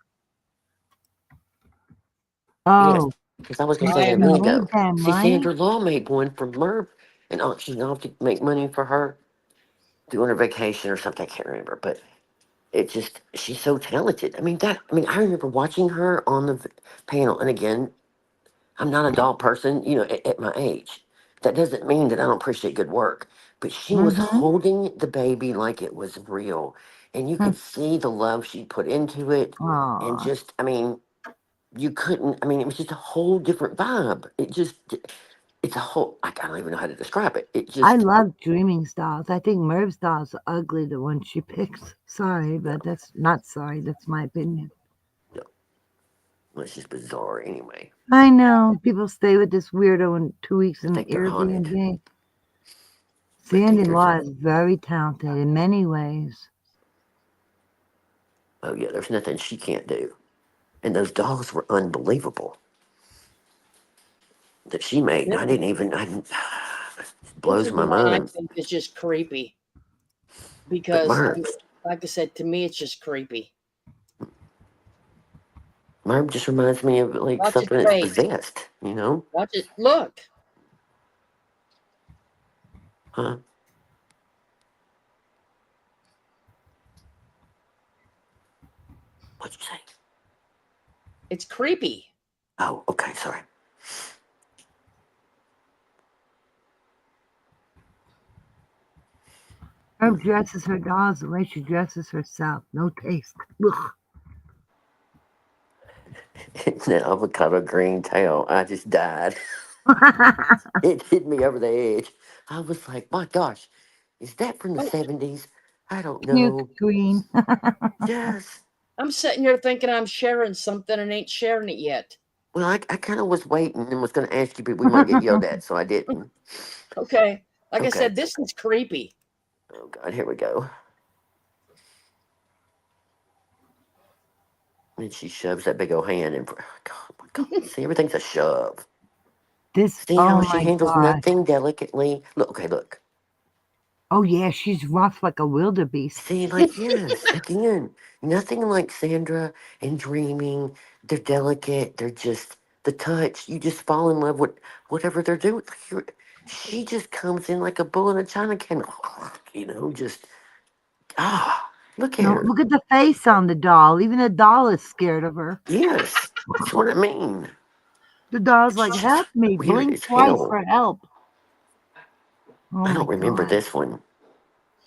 yes, Oh, because I was going to because say I that a she minute made ago. them, See, right? Sandra Law made one for Merv, and she's off to make money for her doing her vacation or something. I can't remember, but it just, she's so talented. I remember watching her on the panel, and again, I'm not a doll person, at my age. That doesn't mean that I don't appreciate good work. But she was Mm-hmm. holding the baby like it was real. And you could see the love she put into it. And Aw. just, you couldn't, it was just a whole different vibe. It's a whole, I don't even know how to describe it. It I just, love Dreaming's dolls. I think Merv's dolls are ugly, the one she picks. Sorry, yeah, but that's not sorry. That's my opinion. yeah, it's just bizarre anyway. I know. People stay with this weirdo in 2 weeks I in the think they're haunted. Airbnb. I think Sandy there's, Law is very talented in many ways. oh yeah, there's nothing she can't do. And those dolls were unbelievable that she made. This, I didn't, it this blows is my the one I mind. think is just creepy But because, I Merv, mean, like I said, to me, it's just creepy. Merv just reminds me of like Watch its something that's face. possessed, Watch it. Look. Huh? What'd you say? It's creepy. Oh, okay, sorry. Herb dresses her dolls the way she dresses herself. No taste. Ugh. It's an avocado green tail. I just died. It hit me over the edge. I was like, my gosh, is that from the Oh, 70s? I don't Puke know. green. Yes. I'm sitting here thinking I'm sharing something and ain't sharing it yet. Well, I kind of was waiting and was going to ask you, but we might get yelled at, so I didn't. Okay. Like I Okay. said, this is creepy. Oh, God, here we go. And she shoves that big old hand in. Oh, my God. See, everything's a shove. This, See oh how she my handles gosh. nothing delicately? Look, okay, look. Oh yeah, she's rough like a wildebeest. See, like, yes, again, nothing like Sandra and Dreaming. They're delicate. They're just, the touch, you just fall in love with whatever they're doing. She just comes in like a bull in a china can, just, look at No, her. look at the face on the doll. Even the doll is scared of her. Yes, that's what I mean. The doll's It's like, just help me. weird Blink as twice hell. for help. Oh I my don't remember God. this one.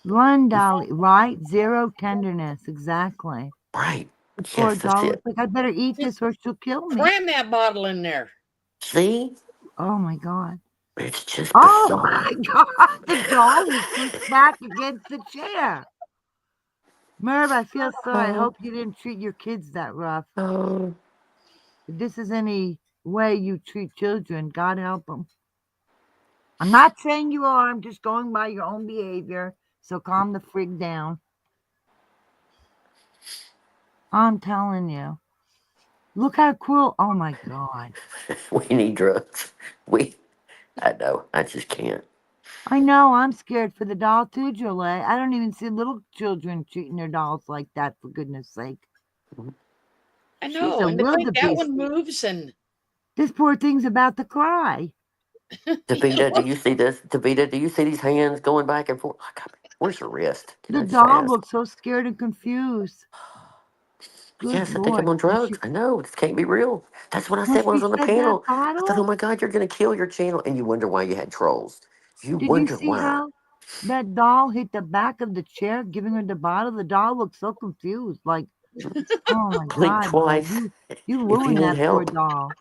One dolly, right? Zero tenderness, exactly. Right. Poor Yes, that's doll. it. It's like, I better eat this or she'll kill me. Cram that bottle in there. See? Oh my God. It's just Oh bizarre. my God. The doll was pushed back against the chair. Merv, I feel sorry. I hope you didn't treat your kids that rough. Oh, If this is any way you treat children, God help them. I'm not saying you are. I'm just going by your own behavior. So calm the frig down. I'm telling you. Look how cruel. Oh my God. we need drugs. I know. I just can't. I know. I'm scared for the doll too, Jolie. I don't even see little children treating their dolls like that, for goodness sake. I She's know. a And the way that wildebeest. one moves and This poor thing's about to cry. Davita, do you see this? Davita, do you see these hands going back and forth? Oh, God, where's her wrist? Can The I just doll ask? looks so scared and confused. Good Yes, I think I'm Lord. on drugs. I know. This can't be real. That's what I When said when I she was on the said that panel. I thought, oh bottle, my God, you're going to kill your channel. And you wonder why you had trolls. You did you wonder see why. how that doll hit the back of the chair, giving her the bottle? The doll looked so confused. Like, oh my Blink God, Merv, twice you if you ruined need that poor help. doll.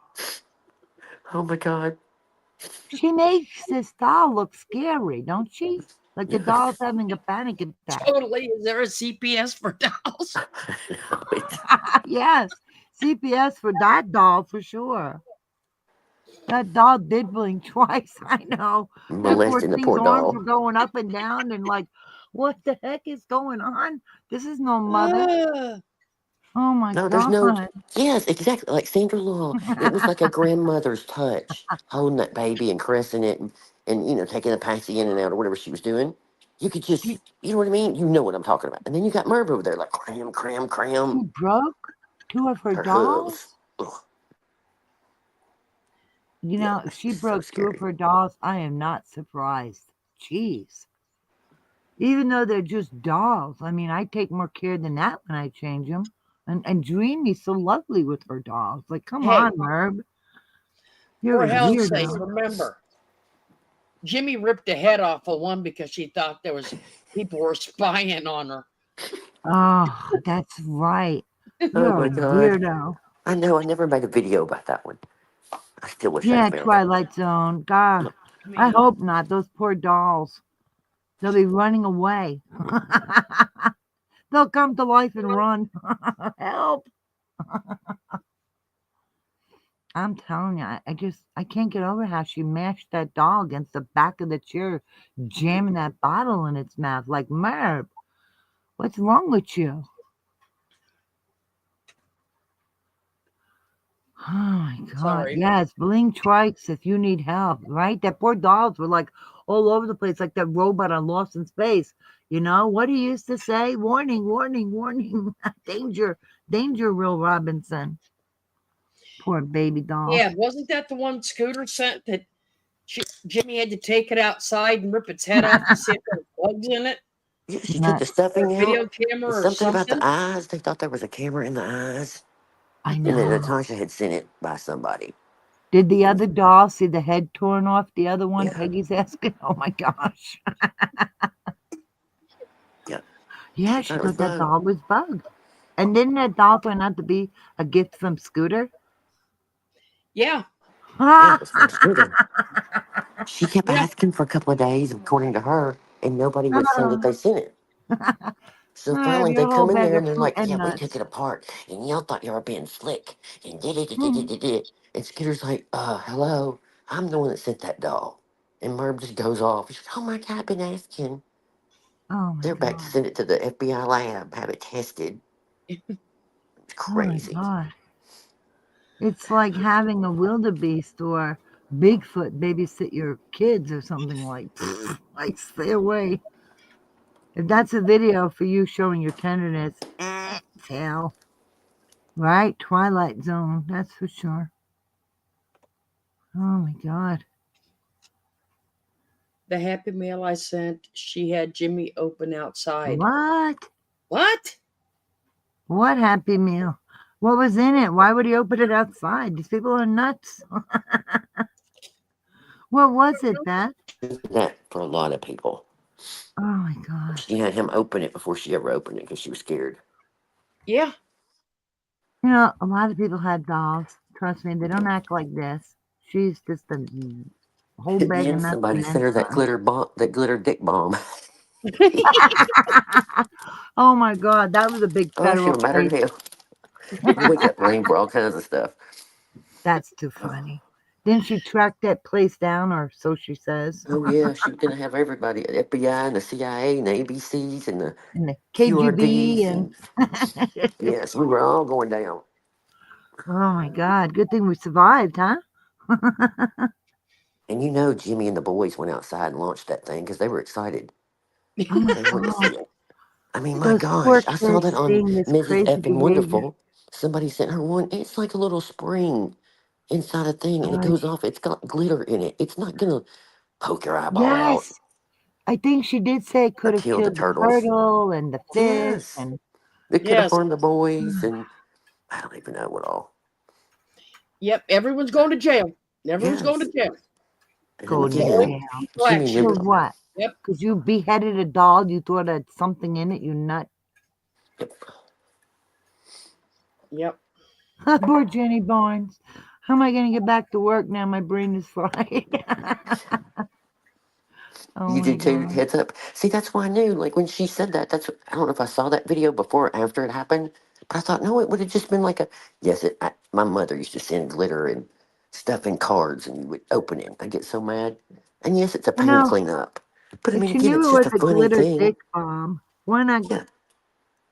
Oh my God. She makes this doll look scary, don't she? Like the doll's Yes. having a panic attack. totally. Is there a CPS for dolls? Yes, CPS for that doll for sure. That doll did blink twice. I know. That poor Molesting the thing's poor arms doll. were going up and down and like, what the heck is going on? This is no mother. Ah, Oh my No, there's no. God. Yes, exactly. Like Sandra Law. It was like a grandmother's touch, holding that baby and caressing it, and taking the passy in and out or whatever she was doing. You could She, just, you know what I mean. You know what I'm talking about. And then you got Merv over there, like cram, cram, she cram. broke two of her Her hooves. dolls. Ugh, You yeah, know, if she it's so broke two of scary. her dolls, I am not surprised. Jeez. Even though they're just dolls. I mean, I take more care than that when I change them. And Dreamy's so lovely with her dolls. Like, come hey, on, Merv. You're for a hell's sake, weirdo. remember, Jimmy ripped the head off of one because she thought there was people were spying on her. Oh, that's right. Oh You're my a God. weirdo. I know. I never made a video about that one. I still wish I'd Yeah, found it. Twilight Zone. God, I I mean, hope not. Those poor dolls. They'll be running away. They'll come to life and run. Help. I'm telling you, I can't get over how she mashed that doll against the back of the chair, jamming that bottle in its mouth. Like, Merv, what's wrong with you? Oh my God. sorry. Yes, blink twice if you need help, right? That poor dolls were like all over the place, like that robot on Lost in Space. You know what he used to say? Warning, warning, warning. Danger, danger, Will Robinson. Poor baby doll. Yeah, wasn't that the one Scooter sent that Jimmy had to take it outside and rip its head off to see if there were bugs in it, Yeah, she took the Nuts. or a stuffing out. video And camera or something about the something? eyes. They thought there was a camera in the eyes. I And then know. Natasha had sent it by somebody. Did the other doll see the head torn off? The other one, Yeah. Peggy's asking. Oh my gosh. Yeah. Yeah, She she thought it was thought that bugged. doll was bugged. And didn't that doll turn out to be a gift from Scooter? Yeah, Yeah, it was from Scooter. She kept yeah. asking for a couple of days, according to her, and nobody would say that they sent it. So Merv, finally your they whole come in bag there of and they're fruit like, and yeah, we took nuts. it apart and y'all thought you were being slick and did it, Hmm. And Scooter's like, hello, I'm the one that sent that doll. And Merv just goes off. She's like, oh my God, I've been asking. Oh my They're back to God. send it to the FBI lab, have it tested. It's Oh my crazy. God. It's like having a wildebeest or Bigfoot babysit your kids or something like like stay away. If that's a video for you showing your tenderness, tail. Right? Twilight Zone, that's for sure. Oh my God. The Happy Mail I sent, she had Jimmy open outside. What? What? What Happy Meal? What was in it? Why would he open it outside? These people are nuts. What was it, Beth? That for a lot of people. Oh my God. She had him open it before she ever opened it because she was scared. Yeah. You know, a lot of people had dolls. Trust me, they don't act like this. She's just a whole And bag of then nuts somebody and sent then her that glitter dick bomb. some. Oh my God, that was a big Oh, she federal was madder case. than hell. We got blamed for all kinds of stuff. That's too funny. Didn't she track that place down, or so she says? Oh yeah, she was gonna have everybody, the FBI and the CIA and the ABCs and the And the KGB QRDs, and and yes, we were all going down. oh my God, good thing we survived, huh? And you know, Jimmy and the boys went outside and launched that thing because they were excited. Oh my They wanted to see God, it. I mean, my those poor gosh, I saw kids that on seeing this Mrs. crazy Effing behavior. Wonderful. Somebody sent her one. It's like a little spring inside a thing, and it goes off. It's got glitter in it. It's not gonna poke your eyeball out Yes, I think she did say it or could have kill the killed the turtles. turtle and the fish Yes, and it could have Yes. harmed the boys, and I don't even know what all. Yep. Everyone's going to jail. Everyone's going to Yes, jail. and then going The to only again, jail. people Jimmy action. For knew. what? Yep. Because you beheaded a doll, you thought it had something in it, you nut. Yep. Poor Jenny Barnes. How am I going to get back to work now? My brain is fried. Oh You my did too. God. Heads up. See, that's why I knew. Like when she said that, I don't know if I saw that video before or after it happened, but I thought no, it would have just been like a yes. My mother used to send glitter and stuff in cards, and you would open it. I get so mad. And yes, it's a I pain to know. clean up, but I If mean, she again, knew it's it just was a a funny glitter thing. dick bomb, why not Yeah,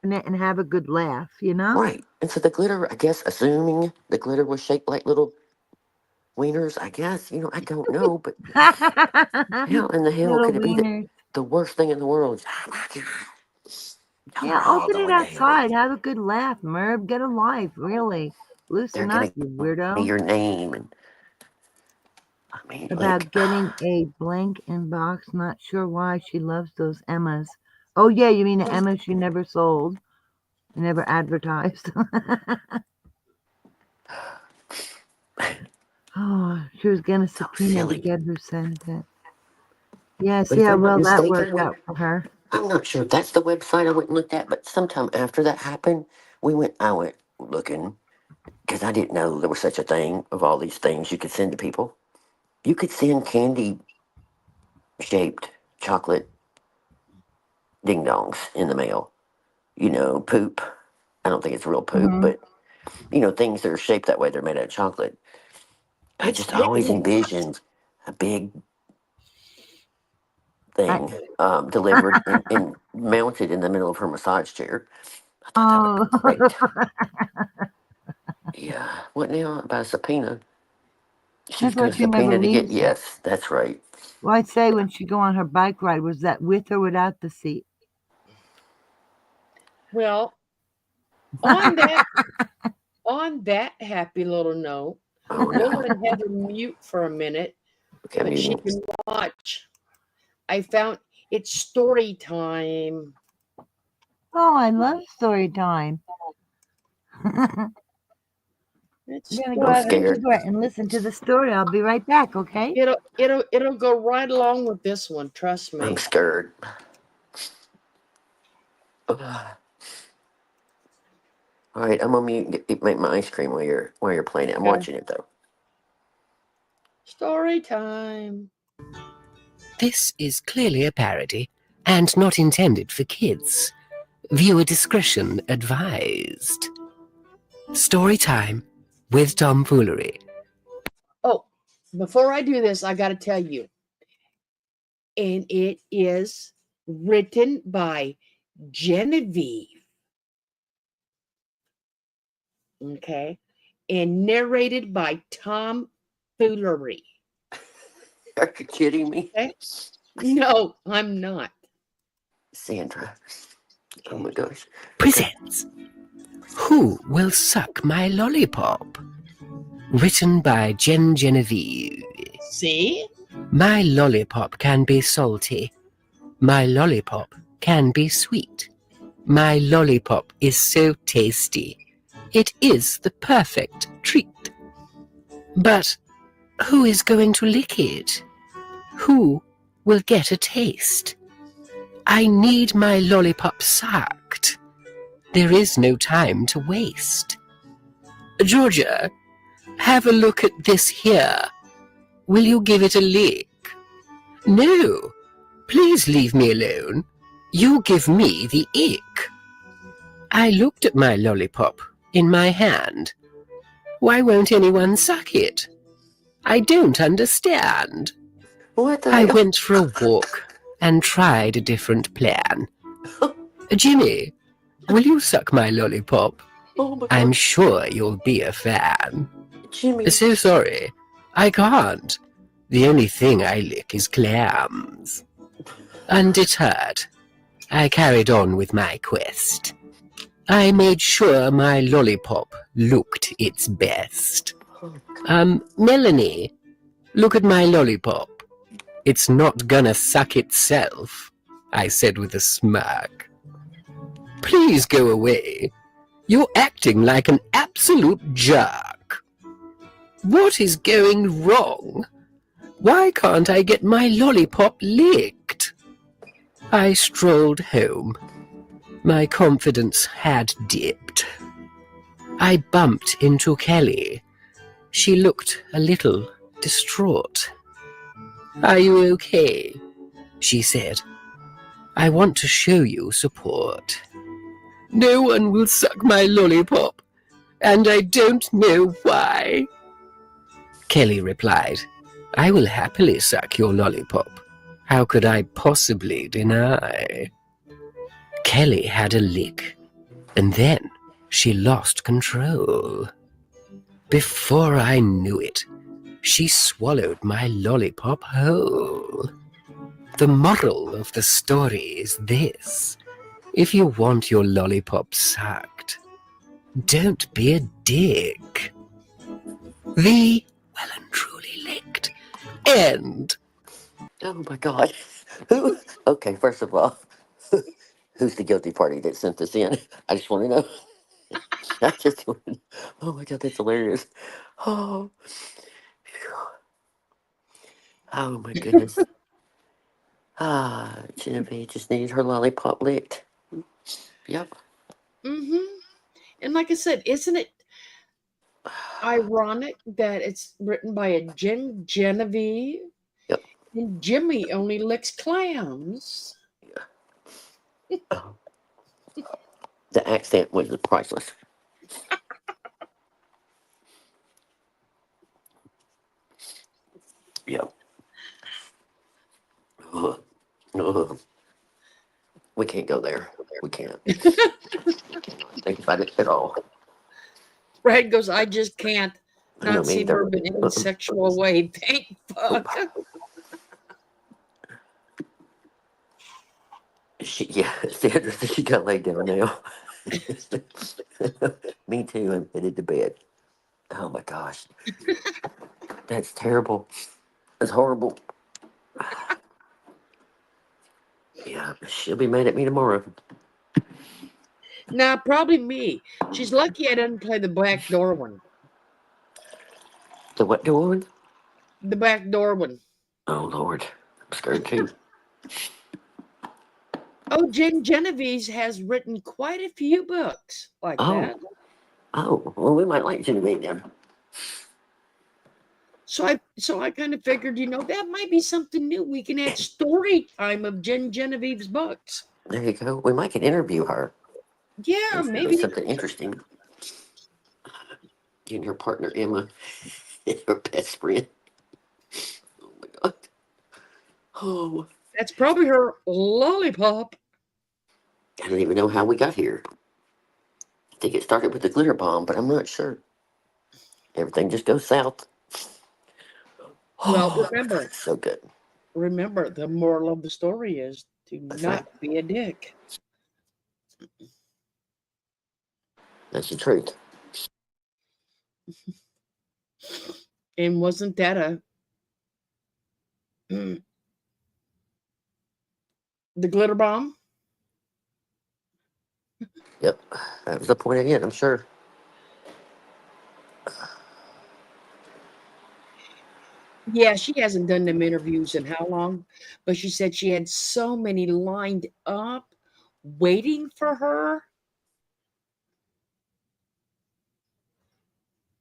open it and have a good laugh, you know? right. And so the glitter, I guess, assuming the glitter was shaped like little wieners, I guess. I don't know, but how in the hell Little could it be wieners. the worst thing in the world? Y'all Yeah, are all open it going to hell. outside. Have a good laugh, Merv. Get a life, really. They're Loosen up, gonna you give me weirdo. your name, and I mean, like, About getting a blank inbox. Not sure why she loves those Emmas. Oh, yeah, you mean the Emmas she never sold, never advertised. Oh, she was going to so subpoena the silly. kid who sent it. Yeah, But see if how I'm not well that mistaken, worked out for her. I'm not sure if that's the website I went and looked at. But sometime after that happened, I went looking because I didn't know there was such a thing of all these things you could send to people. You could send candy shaped chocolate ding dongs in the mail. Poop. I don't think it's real poop, Hmm. but things that are shaped that way. They're made out of chocolate. I It's just always hitting. envisioned a big I, thing delivered and mounted in the middle of her massage chair. I thought that would be oh, great. Yeah. What now about a subpoena? She was that's going why to she never subpoena to get, leaves. yes, that's right. Well, I'd say when she go on her bike ride, was that with or without the seat? Well, on that on that happy little note, Oh we'll no. let Heather mute for a minute Okay, so I'm that she muting. can watch. I found it's story time. Oh, I love story time. I'm It's gonna go I'm story. out her scared. door and listen to the story. I'll be right back, okay? It'll go right along with this one. Trust I'm me. scared. Ugh. All right, I'm gonna mute and make my ice cream while you're playing it. I'm Okay. watching it though. Story time. This is clearly a parody and not intended for kids. Viewer discretion advised. Story time with Foolery. Oh, before I do this, I got to tell you, and it is written by Genevieve. Okay, and narrated by Tom Foolery. Are you kidding me? Okay? No, I'm not. Sandra. Oh my gosh. Okay. Presents Who Will Suck My Lollipop? Written by Genevieve. See? My lollipop can be salty. My lollipop can be sweet. My lollipop is so tasty. It is the perfect treat. But who is going to lick it? Who will get a taste? I need my lollipop sucked. There is no time to waste. Georgia, have a look at this here. Will you give it a lick? No, please leave me alone. You give me the ick. I looked at my lollipop in my hand. Why won't anyone suck it? I don't understand. What the I hell? went for a walk and tried a different plan. Jimmy, will you suck my lollipop? Oh my I'm God. sure you'll be a fan. Jimmy. So sorry, I can't. The only thing I lick is clams. Undeterred, I carried on with my quest. I made sure my lollipop looked its best. Melanie, look at my lollipop. It's not gonna suck itself, I said with a smirk. Please go away. You're acting like an absolute jerk. What is going wrong? Why can't I get my lollipop licked? I strolled home. My confidence had dipped. I bumped into Kelly. She looked a little distraught. Are you okay? She said. I want to show you support. No one will suck my lollipop, and I don't know why. Kelly replied, I will happily suck your lollipop. How could I possibly deny? Kelly had a lick, and then she lost control. Before I knew it, she swallowed my lollipop whole. The moral of the story is this. If you want your lollipop sucked, don't be a dick. The well and truly licked end. Oh my God. Who? Okay, first of all, who's the guilty party that sent this in? I just want to know. I just want to know. Oh my God, that's hilarious. Oh, oh my goodness. Genevieve just needed her lollipop licked. Yep. And like I said, isn't it ironic that it's written by a Genevieve Yep. and Jimmy only licks clams? Oh, the accent was priceless. Yep. Ugh. Ugh. We can't go there. We can't. Cannot think about it at all. Brad goes, I just can't I know not me see either. her in any sexual way. Thank fuck. She got laid down now. Me too. I'm headed to bed. Oh my gosh. That's terrible. That's horrible. Yeah, she'll be mad at me tomorrow. Nah, probably me. She's lucky I didn't play the back door one. The what door? The back door one. Oh Lord. I'm scared too. Oh, Genevieve has written quite a few books like that. Oh, well, we might like Genevieve then. So I kind of figured, that might be something new. We can add story time of Genevieve's books. There you go. We might can interview her. Yeah, It's maybe. something interesting. You and her partner Emma, her best friend. Oh my God. Oh, That's probably her lollipop. I don't even know how we got here. I think it started with the glitter bomb, but I'm not sure. Everything just goes south. Well, Oh, remember, so good. the moral of the story is to That's not right. be a dick. That's the truth. And wasn't that the glitter bomb? Yep. That was the point again, I'm sure. Yeah, she hasn't done them interviews in how long? But she said she had so many lined up waiting for her.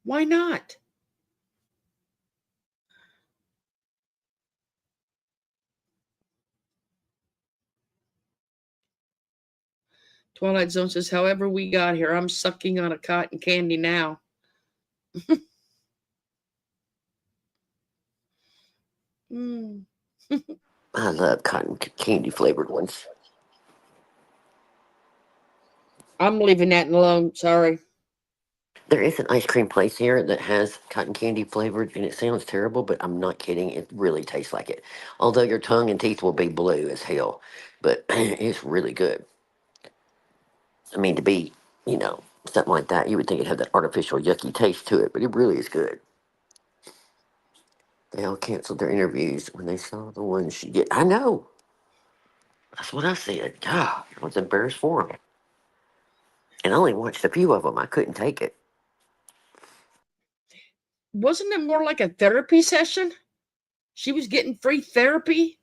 Why not? Twilight Zone says, however we got here, I'm sucking on a cotton candy now. Mm. I love cotton candy flavored ones. I'm leaving that alone. Sorry. There is an ice cream place here that has cotton candy flavored, and it sounds terrible, but I'm not kidding. It really tastes like it. Although your tongue and teeth will be blue as hell, but it's really good. I mean, to be, you know, something like that, you would think it'd have that artificial yucky taste to it, but it really is good. They all canceled their interviews when they saw the one she get. I know. That's what I said. God, I was embarrassed for them. And I only watched a few of them. I couldn't take it. Wasn't it more like a therapy session? She was getting free therapy.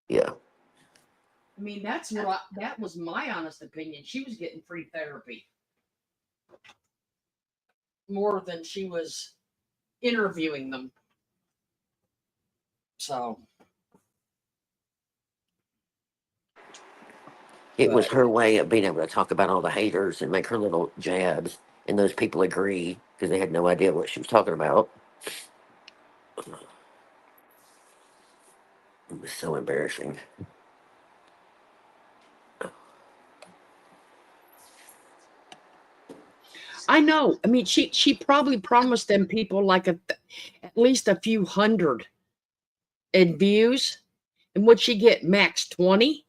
Yeah. I mean, that was my honest opinion. She was getting free therapy more than she was interviewing them. So It was her way of being able to talk about all the haters and make her little jabs. And those people agree because they had no idea what she was talking about. It was so embarrassing. I know. I mean, she probably promised them people like at least a few hundred in views. And would she get max 20?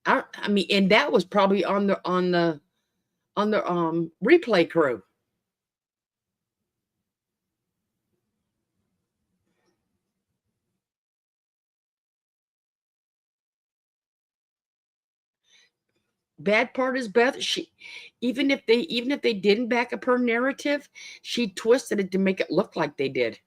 I mean, and that was probably on the replay crew. Bad part is Beth. Even if they didn't back up her narrative, she twisted it to make it look like they did.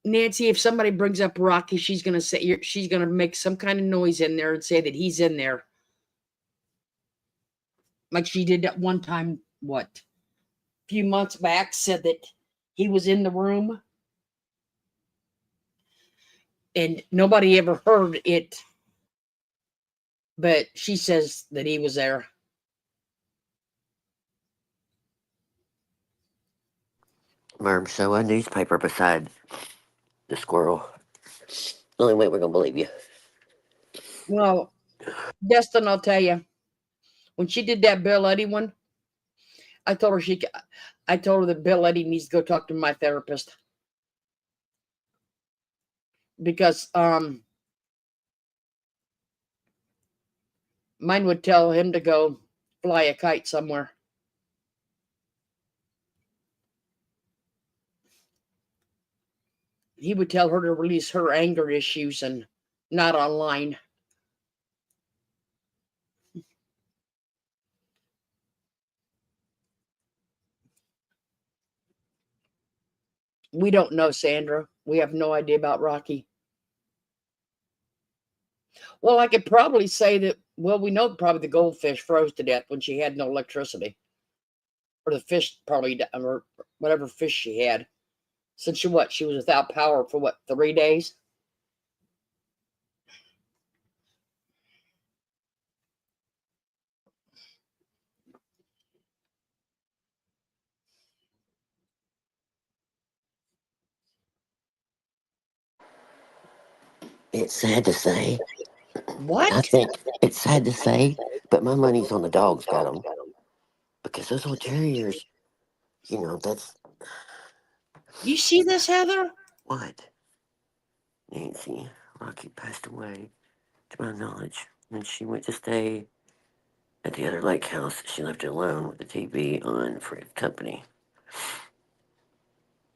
Nancy, if somebody brings up Rocky, she's gonna make some kind of noise in there and say that he's in there, like she did that one time. What, a few months back, said that he was in the room, and nobody ever heard it, but she says that he was there. Merm, show a newspaper beside the squirrel. Only way we're going to believe you. Well, Destin, I'll tell you, when she did that Bill Eddy one, I told her that Bill Eddy needs to go talk to my therapist because mine would tell him to go fly a kite somewhere. He would tell her to release her anger issues and not online. We don't know, Sandra. We have no idea about Rocky. Well, I could probably say that, well, we know probably the goldfish froze to death when she had no electricity. Or the fish probably, or whatever fish she had. Since she was without power for 3 days? It's sad to say. What? I think it's sad to say, but my money's on the dogs got them. Because those old terriers, you know, that's You see this, Heather? what? Nancy, Rocky passed away, to my knowledge. When she went to stay at the other lake house, she left it alone with the TV on for company.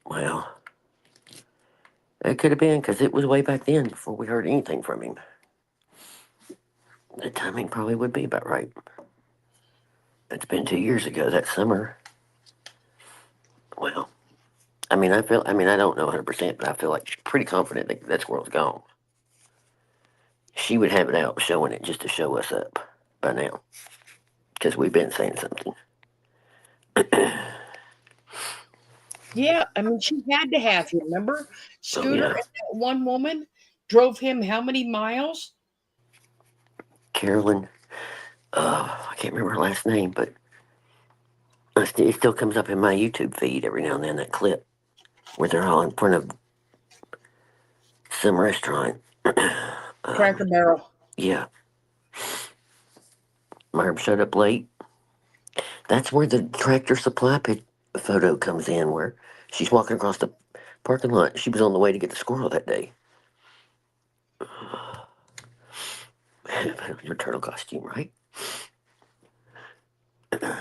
Well, it could have been because it was way back then before we heard anything from him. The timing probably would be about right. It's been 2 years ago that summer. Well, I mean, I don't know 100%, but I feel like she's pretty confident that squirrel's gone. She would have it out showing it just to show us up by now, because we've been saying something. Yeah, I mean, she had to have him. Remember, Scooter yeah. and that one woman drove him how many miles? Carolyn, I can't remember her last name, but it still comes up in my YouTube feed every now and then, that clip where they're all in front of some restaurant. Cracker Barrel. Yeah. Marb showed up late. That's where the Tractor Supply photo comes in, where she's walking across the parking lot. She was on the way to get the squirrel that day. Your turtle costume, right? That's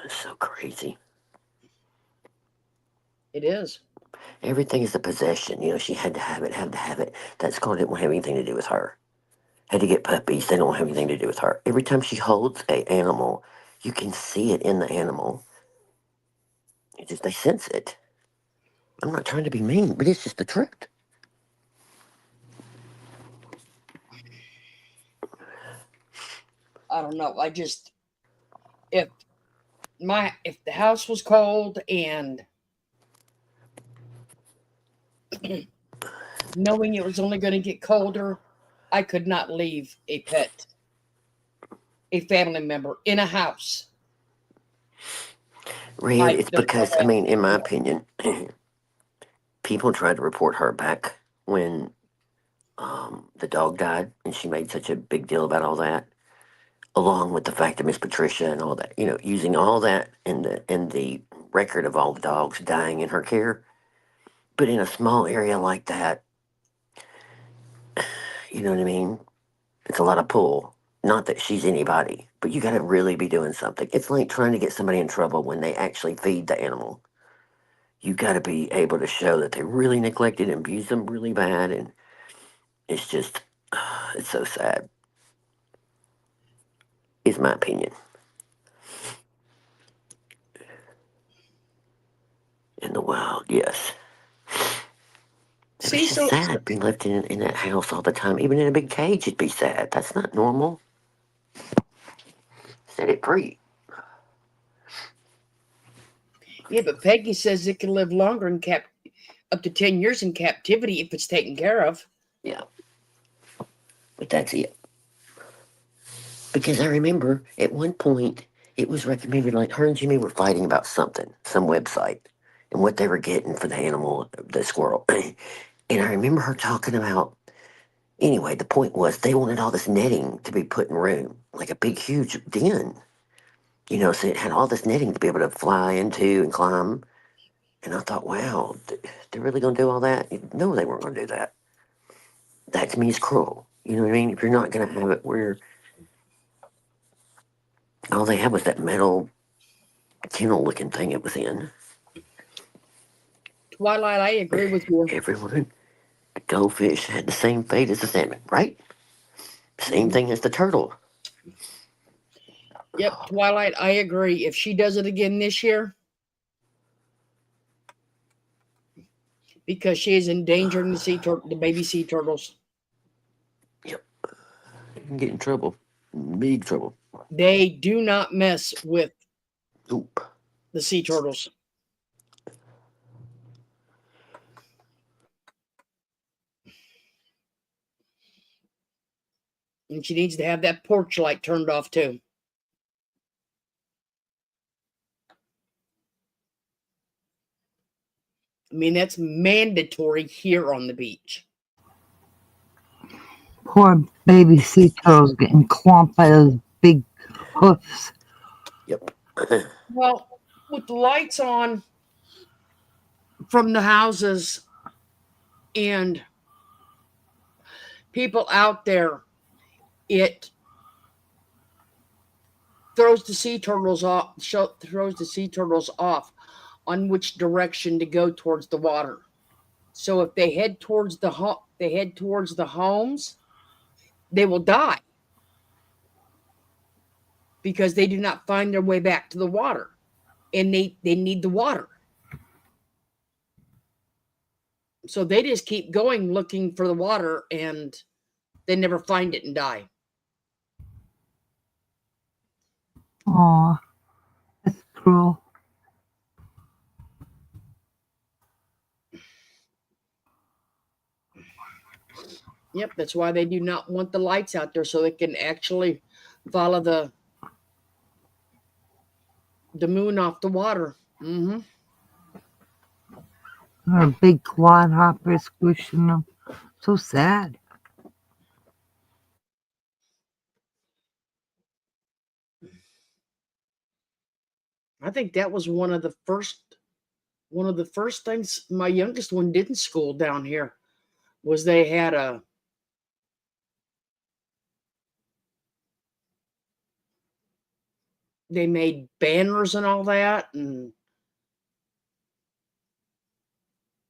so crazy. It is. Everything is a possession. You know, she had to have it, had to have it. That squirrel didn't have anything to do with her. Had to get puppies. They don't have anything to do with her. Every time she holds a animal, you can see it in the animal. They sense it. I'm not trying to be mean, but it's just the truth. I don't know. If the house was cold and knowing it was only going to get colder, I could not leave a pet, a family member in a house. Red, it's because, I mean, in my opinion, people tried to report her back when the dog died, and she made such a big deal about all that, along with the fact that Miss Patricia and all that, you know, using all that in the record of all the dogs dying in her care. But in a small area like that, you know what I mean? It's a lot of pull. Not that she's anybody, but you got to really be doing something. It's like trying to get somebody in trouble when they actually feed the animal. You got to be able to show that they really neglected and abused them really bad, and it's just, it's so sad. Is my opinion. In the wild, yes. See, It's just sad being left in that house all the time. Even in a big cage, it'd be sad. That's not normal. Set it free. Yeah, but Peggy says it can live longer up to 10 years in captivity if it's taken care of. Yeah. But that's it. Because I remember at one point it was recommended, like her and Jimmy were fighting about something, some website, and what they were getting for the animal, the squirrel. And I remember her talking about, anyway, the point was they wanted all this netting to be put in room, like a big, huge den. You know, so it had all this netting to be able to fly into and climb. And I thought, wow, they're really going to do all that? No, they weren't going to do that. That to me is cruel. You know what I mean? If you're not going to have it where all they had was that metal kennel looking thing it was in. Twilight, I agree with you. Everyone, the goldfish had the same fate as the salmon, right? Same thing as the turtle. Yep, Twilight, I agree. If she does it again this year, because she is endangering the baby sea turtles. Yep. You can get in trouble. Big trouble. They do not mess with Oop. the sea turtles. And she needs to have that porch light turned off too. I mean, that's mandatory here on the beach. Poor baby sea turtles getting clomped by those big hoofs. Yep. Well, with the lights on from the houses and people out there, it throws the sea turtles off on which direction to go towards the water. So if they head towards the homes, they will die because they do not find their way back to the water, and they need the water. So they just keep going looking for the water, and they never find it and die. Oh, that's cruel. Yep, that's why they do not want the lights out there, so they can actually follow the moon off the water. Mm-hmm. Or a big quad hopper squishing them. So sad. I think that was one of the first things my youngest one did in school down here was they made banners and all that, and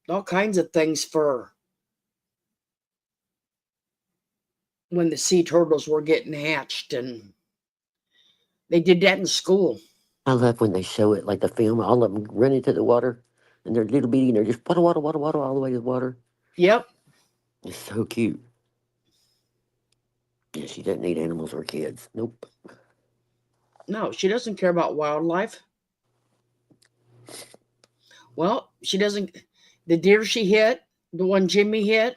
all kinds of things for when the sea turtles were getting hatched, and they did that in school. I love when they show it, like the film, all of them run into the water, and they're little bitty, and they're just water, water, water, water, all the way to the water. Yep. It's so cute. Yeah, she doesn't need animals or kids. Nope. No, she doesn't care about wildlife. Well, she doesn't. The deer she hit, the one Jimmy hit,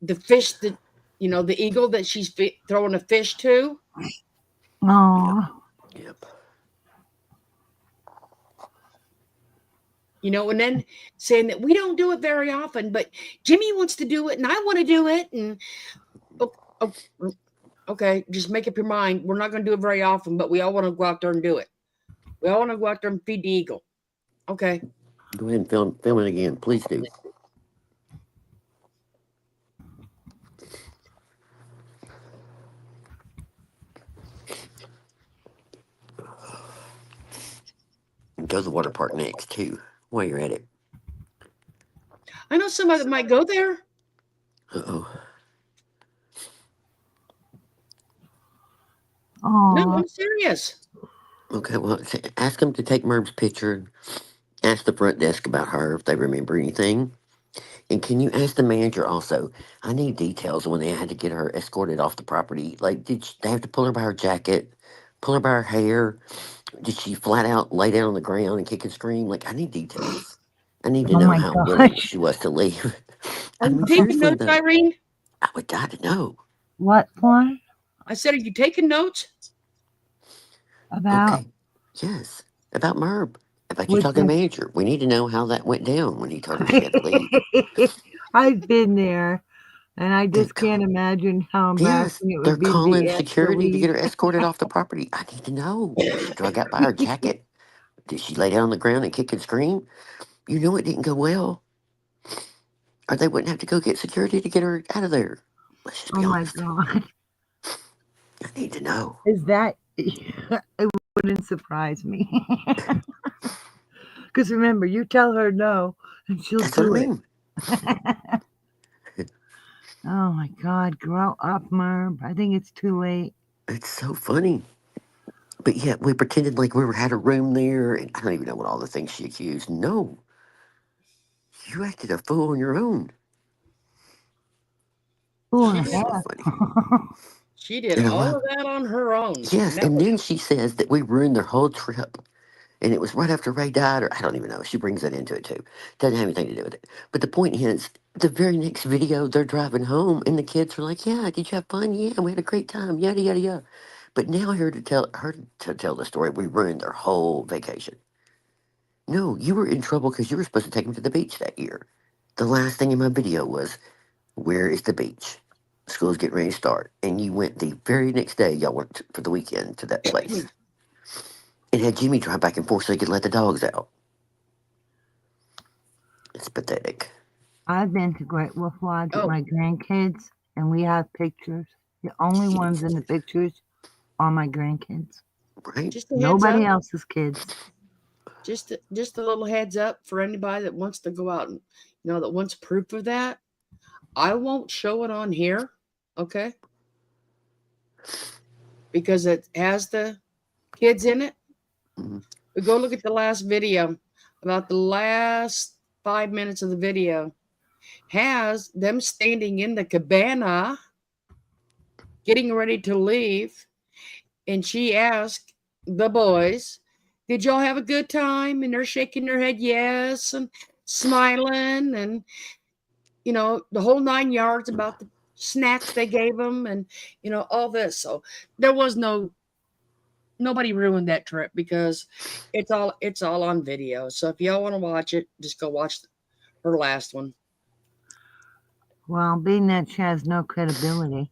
the fish that, the eagle that she's throwing a fish to. Oh, Yep. And then saying that we don't do it very often, but Jimmy wants to do it and I want to do it. And okay, just make up your mind. We're not going to do it very often, but we all want to go out there and do it. We all want to go out there and feed the eagle. Okay. Go ahead and film it again. Please do. And go to the water park next, too, while you're at it. I know somebody that might go there. Uh-oh. No, oh, I'm serious. Okay, well, ask them to take Merb's picture and ask the front desk about her if they remember anything. And can you ask the manager also? I need details when they had to get her escorted off the property. Like, did they have to pull her by her jacket, pull her by her hair? Did she flat out lay down on the ground and kick and scream? Like, I need details. I need to oh know my how willing gosh. she was to leave. Are I you mean, taking seriously, notes, though, Irene? I would die to know. What for? I said, are you taking notes? About Okay, yes, about Merb. About you with talking to the. the manager. We need to know how that went down when he told her she had to leave. I've been there, and I They just call, can't imagine how yes, embarrassing it they're would be to be calling asked to security to leave. get her escorted off the property. I need to know. Was she drug out by her jacket? Did she lay down on the ground and kick and scream? You know it didn't go well. Or they wouldn't have to go get security to get her out of there. Let's just Oh be my honest. god. I need to know. Is that it wouldn't surprise me. Because remember, you tell her no and she'll That's what I do it. mean. Oh my god, grow up, Merb. I think it's too late. It's so funny. But yet we pretended like we had a room there, and I don't even know what all the things she accused. No, you acted a fool on your own. Fool She and a did. So half. funny. She did And I all love, of that on her own. And yes, that and was then she says that we ruined their whole trip. And it was right after Ray died, or I don't even know. She brings that into it too. Doesn't have anything to do with it. But the point is, the very next video, they're driving home, and the kids are like, "Yeah, did you have fun? Yeah, we had a great time. Yada yada yada." But now her to tell the story, we ruined their whole vacation. No, you were in trouble because you were supposed to take them to the beach that year. The last thing in my video was, "Where is the beach? School's getting ready to start," and you went the very next day. Y'all went for the weekend to that place, and had Jimmy drive back and forth so he could let the dogs out. It's pathetic. I've been to Great Wolf Lodge with oh, my grandkids, and we have pictures. The only ones in the pictures are my grandkids. Right? just a heads Nobody up. else's kids. Just a little heads up for anybody that wants to go out and that wants proof of that. I won't show it on here. Okay. because it has the kids in it. Mhm. But go look at the last video. About the last 5 minutes of the video has them standing in the cabana getting ready to leave. And she asked the boys, "Did y'all have a good time?" And they're shaking their head yes and smiling and, you know, the whole 9 yards about the snacks they gave them and, you know, all this. So there was nobody ruined that trip because it's all on video. So if y'all want to watch it, just go watch her last one. Well, being that she has no credibility.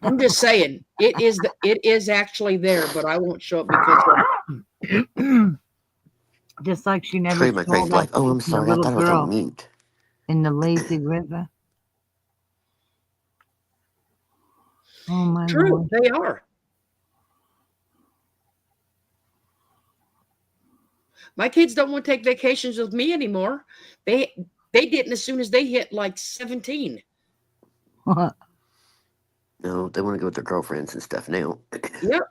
I'm just saying it is actually there, but I won't show it because Just like she never True, my told crazy us life. Oh, I'm the sorry. I little thought I was on girl mute. in the lazy river. Oh my true, Lord. they are. My kids don't want to take vacations with me anymore. They didn't as soon as they hit like 17. No, they want to go with their girlfriends and stuff now. Yep.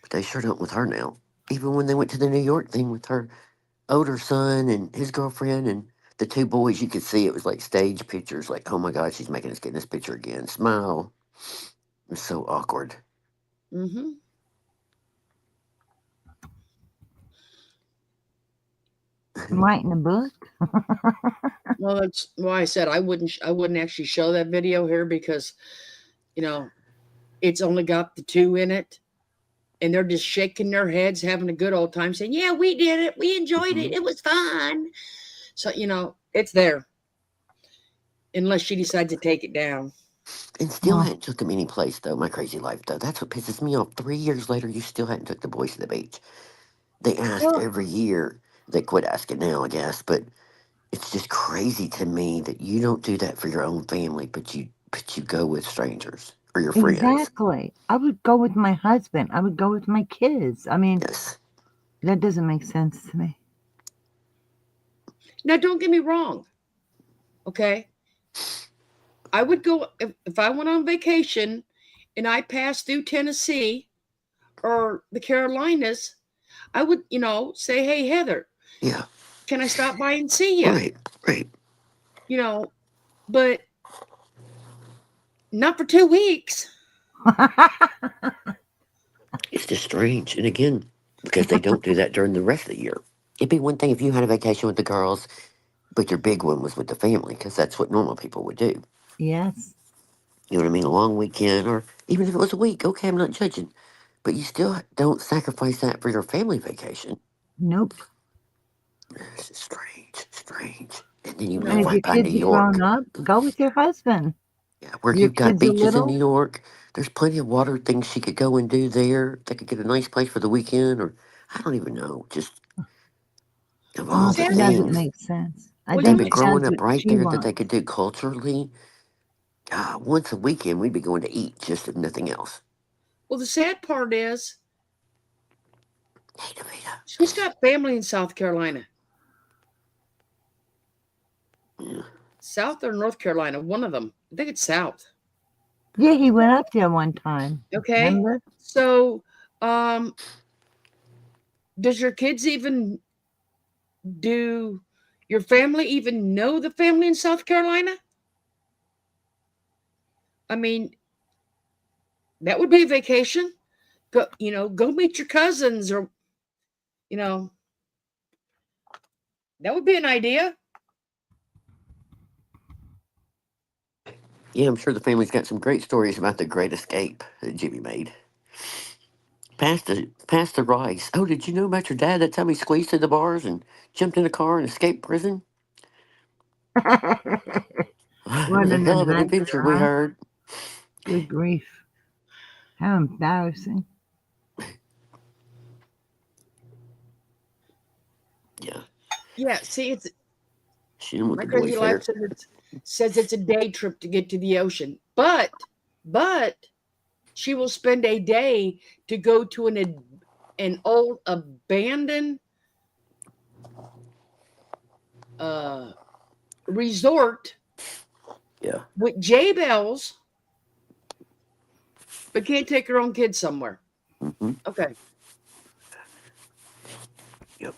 But they sure don't with her now. Even when they went to the New York thing with her older son and his girlfriend and the two boys, you could see it was like stage pictures. Like, oh my God, she's making us get in this picture again. Smile. It was so awkward. Mm-hmm. Writing a book? Well, that's why I said I wouldn't actually show that video here because, you know, it's only got the two in it. And they're just shaking their heads, having a good old time, saying, "Yeah, we did it. We enjoyed it. Mhm. It was fun." So, you know, it's there. Unless she decides to take it down. And still Oh, hadn't took them any place, though. My crazy life, though. That's what pisses me off. 3 years later, you still hadn't took the boys to the beach. They ask Well, every year. They quit asking now, I guess. But it's just crazy to me that you don't do that for your own family, but you go with strangers or your friends. exactly. I would go with my husband. I would go with my kids. I mean, Yes. that doesn't make sense to me. now don't get me wrong. Okay. I would go if I went on vacation and I passed through Tennessee or the Carolinas, I would, you know, say, "Hey, Heather, Yeah. can I stop by and see you?" Right. Right. You know, but not for 2 weeks. It's just strange. And again, because they don't do that during the rest of the year. It'd be one thing if you had a vacation with the girls, but your big one was with the family, because that's what normal people would do. Yes. You know what I mean? A long weekend, or even if it was a week. Okay, I'm not judging. But you still don't sacrifice that for your family vacation. Nope. It's just strange, strange. And then you You And live if know, your right by New kids are grown York. up, go with your husband. Yeah, where Your you've got kids are beaches in little. New York. There's plenty of water things she could go and do there. They could get a nice place for the weekend, or I don't even know. Just of well, the all the sad It doesn't things make sense. I well, you they've think know, been she does growing what up right she there that they wants. could do culturally. God, once a weekend we'd be going to eat, just if nothing else. well, the sad part is Hey, Davida. she's got family in South Carolina, Yeah. South or North Carolina, one of them. I think it's South. Yeah, he went up there one time. Okay, Remember? so does your kids even do your family even know the family in South Carolina? I mean, that would be a vacation. Go, you know, go meet your cousins, or you know, that would be an idea. Yeah, I'm sure the family's got some great stories about the great escape that Jimmy made. Past the rice. Oh, did you know about your dad that time he squeezed through the bars and jumped in a car and escaped prison? It What was a an hell of an adventure, adventure, we huh? heard. Good grief. How embarrassing. Yeah, Yeah, see, it's she didn't want my the crazy boys life there. says it's a day trip to get to the ocean, but she will spend a day to go to an old abandoned uh resort Yeah. with J Bells but can't take her own kids somewhere. Mm-hmm. Okay, Yep.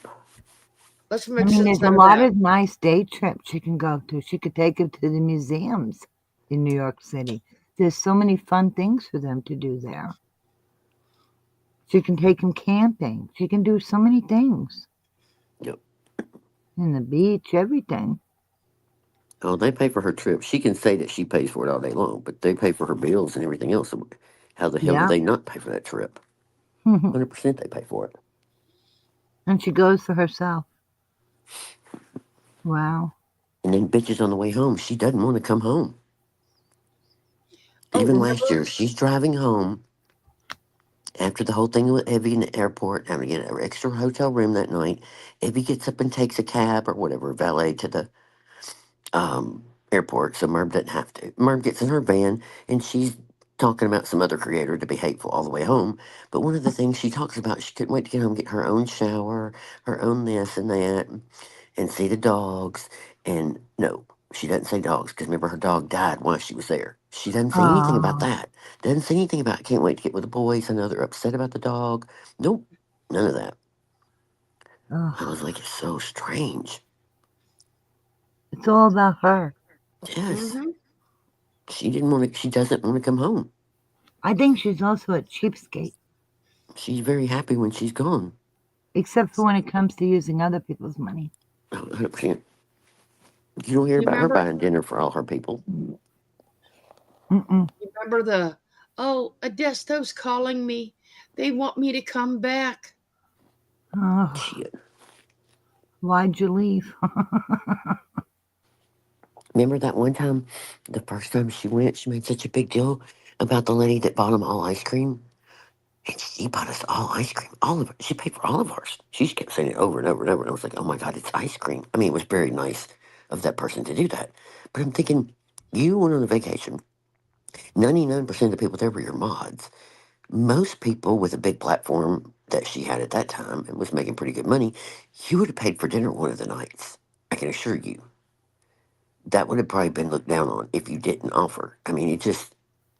let's I make mean, sense there's a out of lot that. of nice day trips she can go to. She could take them to the museums in New York City. There's so many fun things for them to do there. She can take them camping. She can do so many things. Yep. In the beach, everything. Oh, they pay for her trip. She can say that she pays for it all day long, but they pay for her bills and everything else. So how the hell do Yeah. they not pay for that trip? And 100% they pay for it. she goes for herself. Wow. And then bitches on the way home. She doesn't want to come home. Oh, Even remember? last year, she's driving home after the whole thing with Evie in the airport, having to get an extra hotel room that night. Evie gets up and takes a cab or whatever, valet to the airport, so Merv doesn't have to. Merv gets in her van, and she's talking about some other creator to be hateful all the way home. But one of the things she talks about, she couldn't wait to get home, get her own shower, her own this and that, and see the dogs. And no, she doesn't say dogs, because remember, her dog died while she was there. She doesn't say anything about Oh. that. Doesn't say anything about, can't wait to get with the boys. I know they're upset about the dog. Nope, none of that. I Ugh. was like, it's so strange. It's all about her. Yes. Mm-hmm. She didn't want to, she doesn't want to come home. I think she's also a cheapskate, She's very happy when she's gone. except for when it comes to using other people's money. 100%. You don't hear You about her remember? buying dinner for all her people. Mm-mm. You remember the? Oh, Adesto's calling me. They want me to come back. Oh, Shit. why'd you leave? Remember that one time, the first time she went, she made such a big deal about the lady that bought them all ice cream? And she bought us all ice cream. All of it. She paid for all of ours. She just kept saying it over and over and over. And I was like, oh my God, it's ice cream. I mean, it was very nice of that person to do that. But I'm thinking, you went on a vacation. 99% of the people there were your mods. Most people with a big platform that she had at that time and was making pretty good money, you would have paid for dinner one of the nights. I can assure you. That would have probably been looked down on if you didn't offer. I mean, it just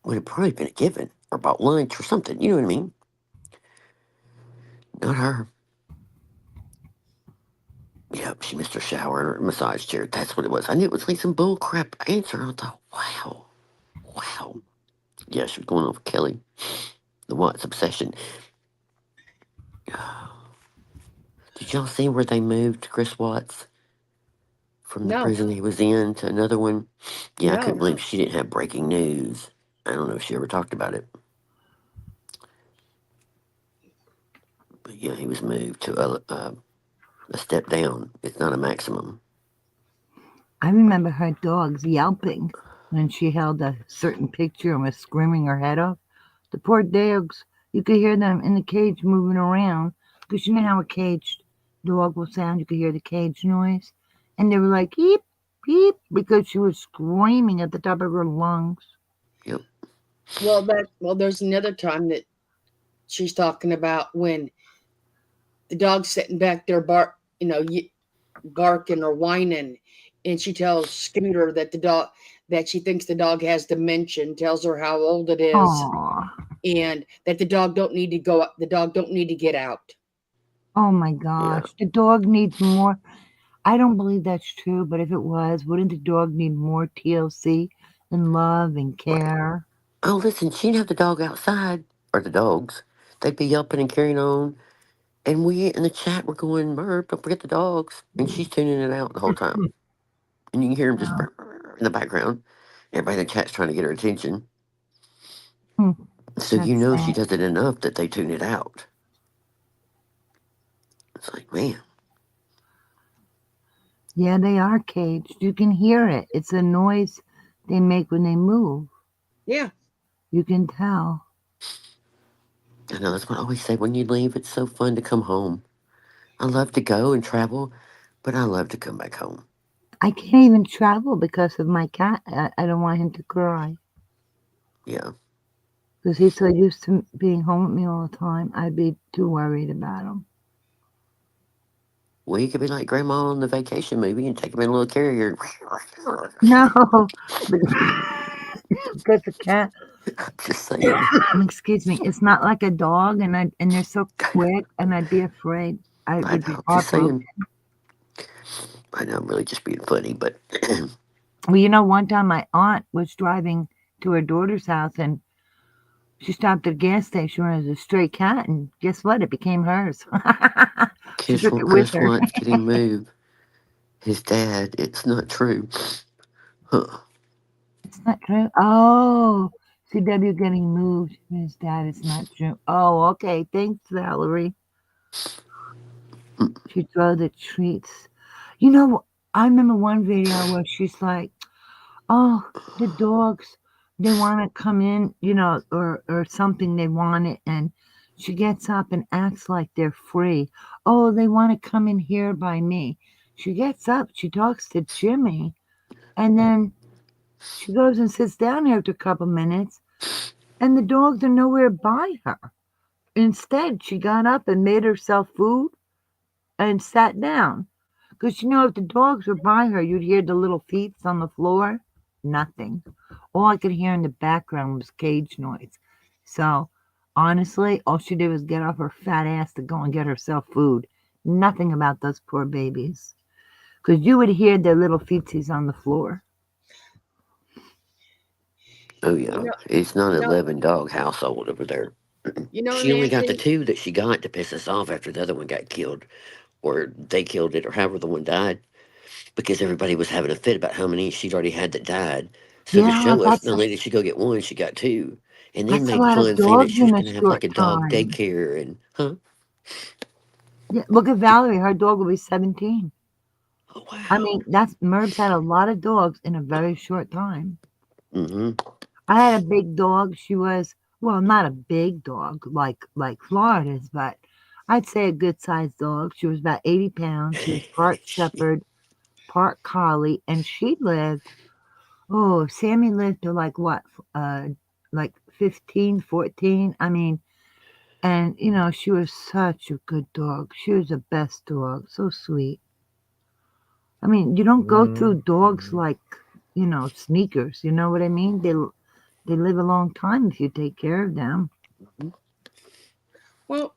would have probably been a given or bought lunch or something. You know what I mean? Not her. Yep, she missed her shower and her massage chair. That's what it was. I knew it was like some bull crap answer. I thought, wow, wow. Yeah, she was going on for Kelly. The Watts obsession. Did y'all see where they moved Chris Watts from the No, prison he was in to another one? Yeah, I couldn't no. believe she didn't have breaking news. I don't know if she ever talked about it. But yeah, he was moved to a step down. It's not a maximum. I remember her dogs yelping when she held a certain picture and was screaming her head off. The poor dogs, you could hear them in the cage moving around because you know how a caged dog will sound. You could hear the cage noise. And they were like, beep, beep, because she was screaming at the top of her lungs. Yep. Well, there's another time that she's talking about when the dog's sitting back there, barking or whining, and she tells Scooter that she thinks the dog has dementia, and tells her how old it is, Aw. and that the dog don't need to go. The dog don't need to get out. Oh my Yeah. gosh. The dog needs more. I don't believe that's true, but if it was, wouldn't the dog need more TLC and love and Right. care? Oh, listen, she'd have the dog outside, or the dogs. They'd be yelping and carrying on. And we in the chat were going, Merv, don't forget the dogs. And she's tuning it out the whole time. And you can hear him just in the background. Everybody in the chat's trying to get her attention. Hmm, So you that's know she sad. does it enough that they tune it out. It's like, man, Yeah, they are caged. You can hear it. It's a noise they make when they move. Yeah, You can tell. I know that's what I always say when you leave. It's so fun to come home. I love to go and travel, but I love to come back home. I can't even travel because of my cat. I don't want him to cry Yeah. because he's so used to being home with me all the time. I'd be too worried about him. Well, you could be like Grandma on the vacation movie and take him in a little carrier. No, because the cat Just saying. Excuse me. It's not like a dog, and they're so quick, and I'd be afraid. I I would be know. Just heartbroken. saying. I know I'm really just being funny, but Well, you know, one time my aunt was driving to her daughter's house, and she stopped at a gas station where there was a stray cat, and guess what? It became hers. She took it with guess her. what's getting moved? His dad. It's not true. Huh. It's not true. Oh, CW getting moved. His dad. It's not true. Oh, okay. Thanks, Valerie. She throw the treats. You know, I remember one video where she's like, "Oh, the dogs, they want to come in, you know, or something. They want it," and she gets up and acts like they're free. Oh, they want to come in here by me. She gets up. She talks to Jimmy, and then she goes and sits down there after a couple minutes, and the dogs are nowhere by her. Instead, she got up and made herself food and sat down. Because you know, if the dogs were by her, you'd hear the little feet on the floor. Nothing. All I could hear in the background was cage noise. So, honestly, all she did was get off her fat ass to go and get herself food. Nothing about those poor babies. Because you would hear their little feetsies on the floor. Oh yeah. You know, It's not you an know, 11 dog household over there. you know, She only got the Nancy. 2 that she got to piss us off after the other one got killed, or they killed it, or however the one died, because everybody was having a fit about how many she'd already had that died. So to Yeah, show us, not only did she go get 1, she got 2, and then that's a made lot of fun saying that dogs she was in a going to have like short a dog time. daycare and Yeah, look at Valerie. Her dog will be 17. Oh I wow. mean, that's Merb's had a lot of dogs in a very short time. Mm-hmm. I had a big dog. She was, well, not a big dog like Florida's, but I'd say a good sized dog. She was about 80 pounds. She was part shepherd, part collie, and she lived, oh, Sammy lived to like what, uh, like 15, 14. I mean, and you know, she was such a good dog. She was the best dog. So sweet. I mean, you don't go through dogs like, you know, sneakers. You know what I mean? They live a long time if you take care of them. Well,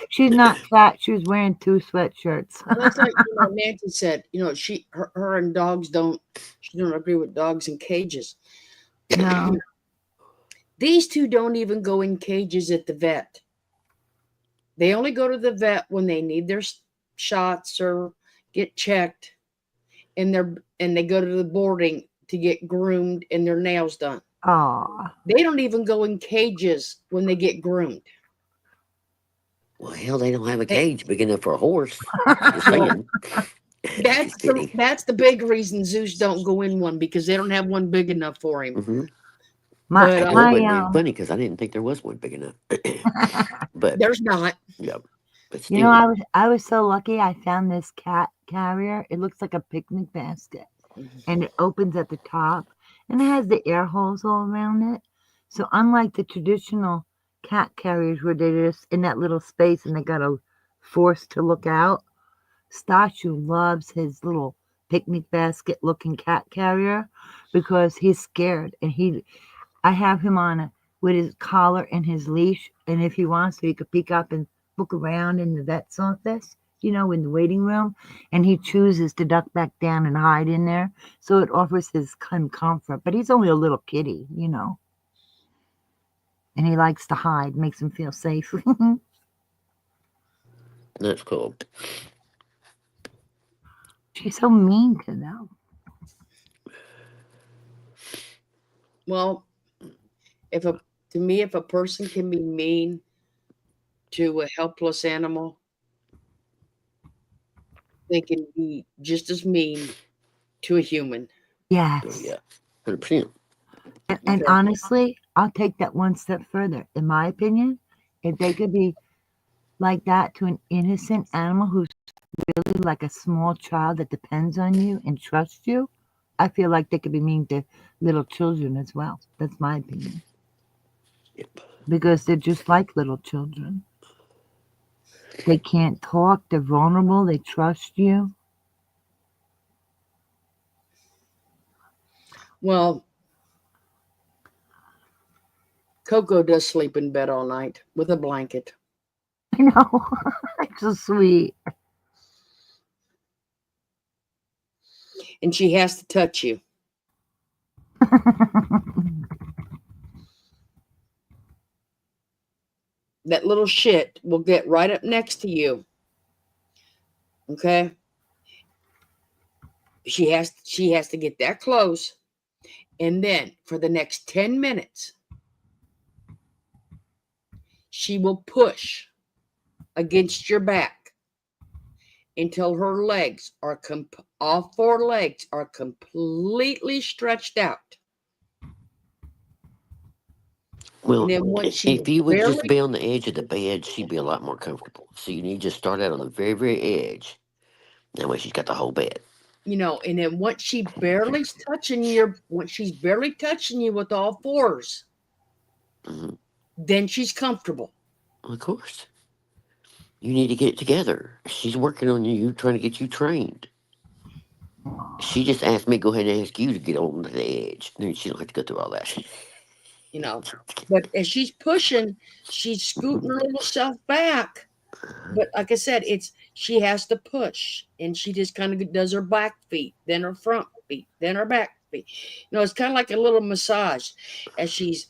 She's not fat. She was wearing 2 sweatshirts. that's like Nancy said. Her and dogs don't. She don't agree with dogs in cages. No. These two don't even go in cages at the vet. They only go to the vet when they need their shots or get checked, and they go to the boarding to get groomed and their nails done. Aw. They don't even go in cages when they get groomed. Well, hell, they don't have a They, cage big enough for a horse. Just well, saying. Just kidding. that's the big reason zoos don't go in one, because they don't have one big enough for him. Mm-hmm. My But And that my wasn't even funny because I didn't think there was one big enough. But there's not. yeah, but you know, still. I was so lucky. I found this cat carrier. It looks like a picnic basket, and it opens at the top, and it has the air holes all around it. So unlike the traditional cat carriers where they're just in that little space and they got to force to look out, Statue loves his little picnic basket looking cat carrier because he's scared, and I have him on with his collar and his leash, and if he wants to, he could peek up and look around in the vet's office, you know, in the waiting room, and he chooses to duck back down and hide in there, so it offers his comfort. But he's only a little kitty, you know, and he likes to hide, makes him feel safe. That's cool. She's so mean to them. Well, if a to me, if a person can be mean to a helpless animal, they can be just as mean to a human. Oh Yes. yeah, 100%. And Okay. honestly, I'll take that one step further. In my opinion, if they could be like that to an innocent animal who's really like a small child that depends on you and trusts you, I feel like they could be mean to little children as well. That's my opinion. Yep. Because they're just like little children. They can't talk, they're vulnerable, they trust you. Well, Coco does sleep in bed all night with a blanket. I know. It's so sweet. And she has to touch you. That little shit will get right up next to you. Okay? She has to get that close. And then for the next 10 minutes, she will push against your back until her legs are all four legs are completely stretched out. Well, And then once she if you would just barely, be on the edge of the bed, she'd be a lot more comfortable. So you need to start out on the very, very edge. That way she's got the whole bed. and then once she's barely touching you with all fours, Hmm. then she's comfortable. Of course. You need to get it together. She's working on you, trying to get you trained. She just asked me to go ahead and ask you to get on the edge. Then she don't have to go through all that. But as she's pushing, she's scooting her little self back. But like I said, she has to push, and she just kind of does her back feet, then her front feet, then her back feet. It's kind of like a little massage as she's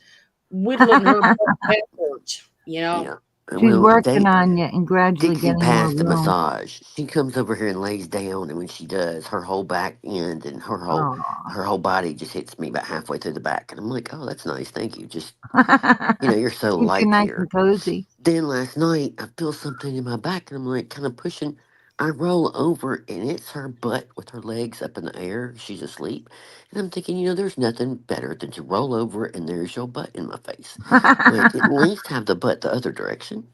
whittling her butt backwards. Yeah. She's Well, working on you and gradually Dixie getting more passed the room. massage. She comes over here and lays down, and when she does, her whole back end and her whole body just hits me about halfway through the back, and I'm like, "Oh, that's nice, thank you." Just you're so Keeps you light nice here. and cozy. Then last night, I feel something in my back, and I'm like, kind of pushing. I roll over, and it's her butt with her legs up in the air. She's asleep, and I'm thinking, there's nothing better than to roll over, and there's your butt in my face. Like, at least have the butt the other direction.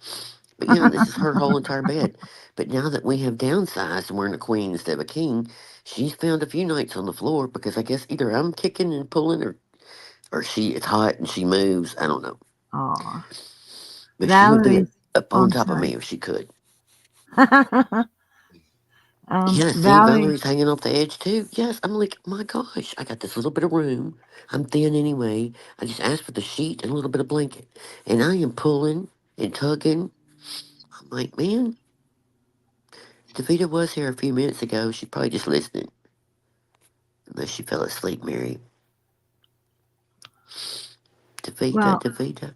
But this is her whole entire bed. But now that we have downsized and we're in a queen instead of a king, she's found a few nights on the floor because I guess either I'm kicking and pulling or it's hot and she moves. I don't know. Aw. But she would be Valerie's. up Oh, on I'm top of sorry. me if she could. See, Valerie. Valerie's hanging off the edge too. Yes, I'm like, my gosh, I got this little bit of room. I'm thin anyway. I just asked for the sheet and a little bit of blanket. And I am pulling and tugging. I'm like, man, Davita was here a few minutes ago. She's probably just listening. Unless she fell asleep, Mary. Davita, Well, Davita.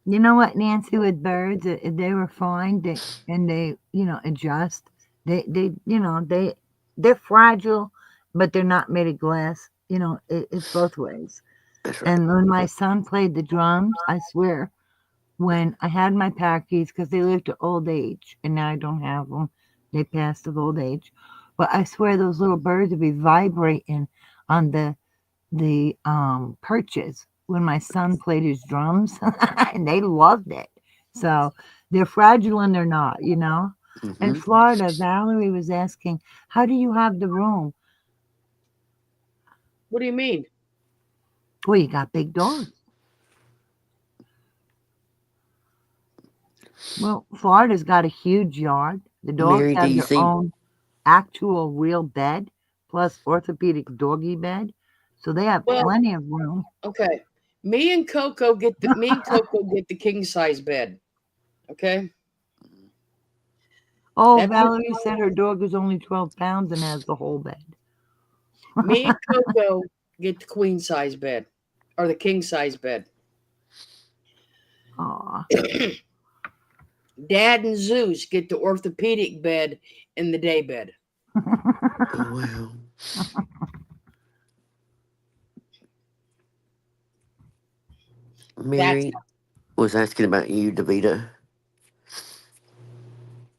you know what, Nancy, with birds, they were fine. They adjust. They're fragile, but they're not made of glass. It's both ways. That's right. And when my son played the drums, I swear, when I had my parakeets, because they lived to old age, and now I don't have them, they passed of old age. But I swear those little birds would be vibrating on the perches when my son played his drums, and they loved it. So they're fragile and they're not. In Mm-hmm. Florida, Valerie was asking, how do you have the room? What do you mean? Well, you got big dogs. Well, Florida's got a huge yard. The dogs Mary, do have you their see? own actual real bed plus orthopedic doggy bed. So they have Well, plenty of room. okay. Me and Coco get the king size bed. Okay. Oh, That's Valerie said her dog is only 12 pounds and has the whole bed. me and Coco get the queen size bed or the king size bed. Aw. Dad and Zeus get the orthopedic bed and the day bed. Oh, wow. Mary was asking about you, Davita.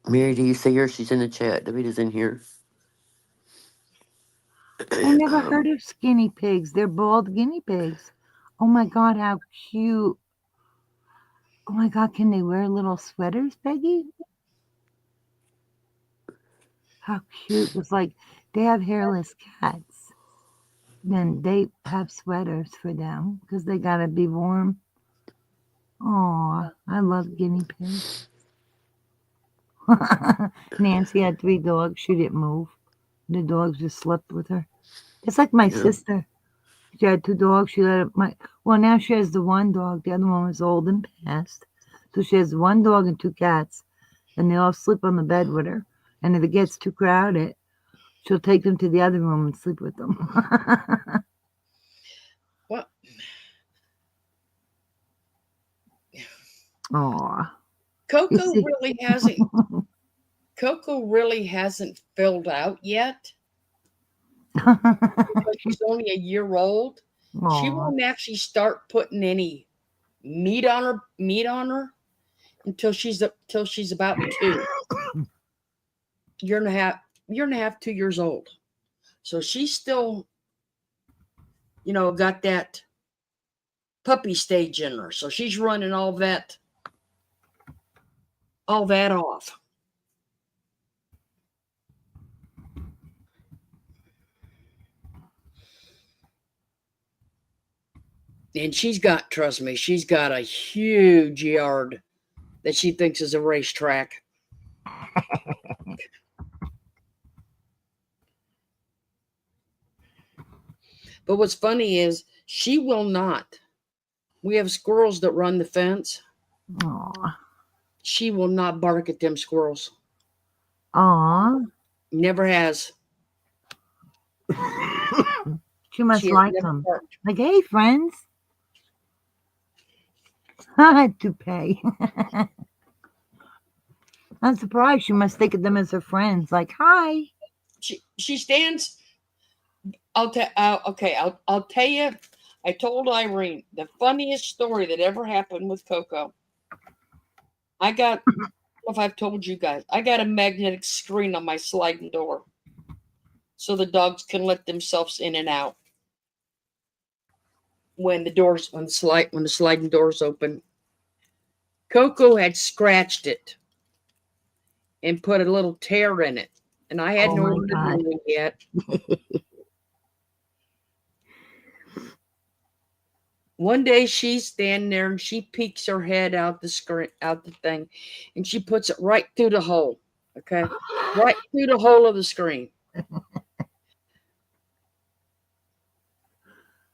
Mary, do you see her? She's in the chat. Davita's in here. I never heard of skinny pigs. They're bald guinea pigs. Oh my God, how cute. Oh my God, can they wear little sweaters, Peggy? How cute. It's like they have hairless cats. Then they have sweaters for them because they gotta be warm. Aw, I love guinea pigs. Nancy had 3 dogs. She didn't move. The dogs just slept with her. It's like my Yeah. sister. She had 2 dogs. She let Well, now she has the one dog. The other one was old and passed. So she has one dog and 2 cats, and they all sleep on the bed with her. And if it gets too crowded, she'll take them to the other room and sleep with them. Well, Aw. Coco really hasn't filled out yet because she's only a year old. She Aw. won't actually start putting any meat on her until she's about 2. Year and a half, 2 years old. So she's still, got that puppy stage in her. So she's running all that off. And trust me, she's got a huge yard that she thinks is a racetrack. But what's funny is she will not. We have squirrels that run the fence. Aw. She will not bark at them squirrels. Aw. Never has. She must She has like never them. barked. Like, hey, friends. Toupee. I'm surprised. She must think of them as her friends. Like, hi. She stands. I'll tell you. I told Irene the funniest story that ever happened with Coco. I don't know if I've told you guys. I got a magnetic screen on my sliding door, so the dogs can let themselves in and out when the sliding doors open. Coco had scratched it and put a little tear in it, and I hadn't ordered a new one yet. One day she's standing there and she peeks her head out the thing, and she puts it right through the hole. Okay, right through the hole of the screen.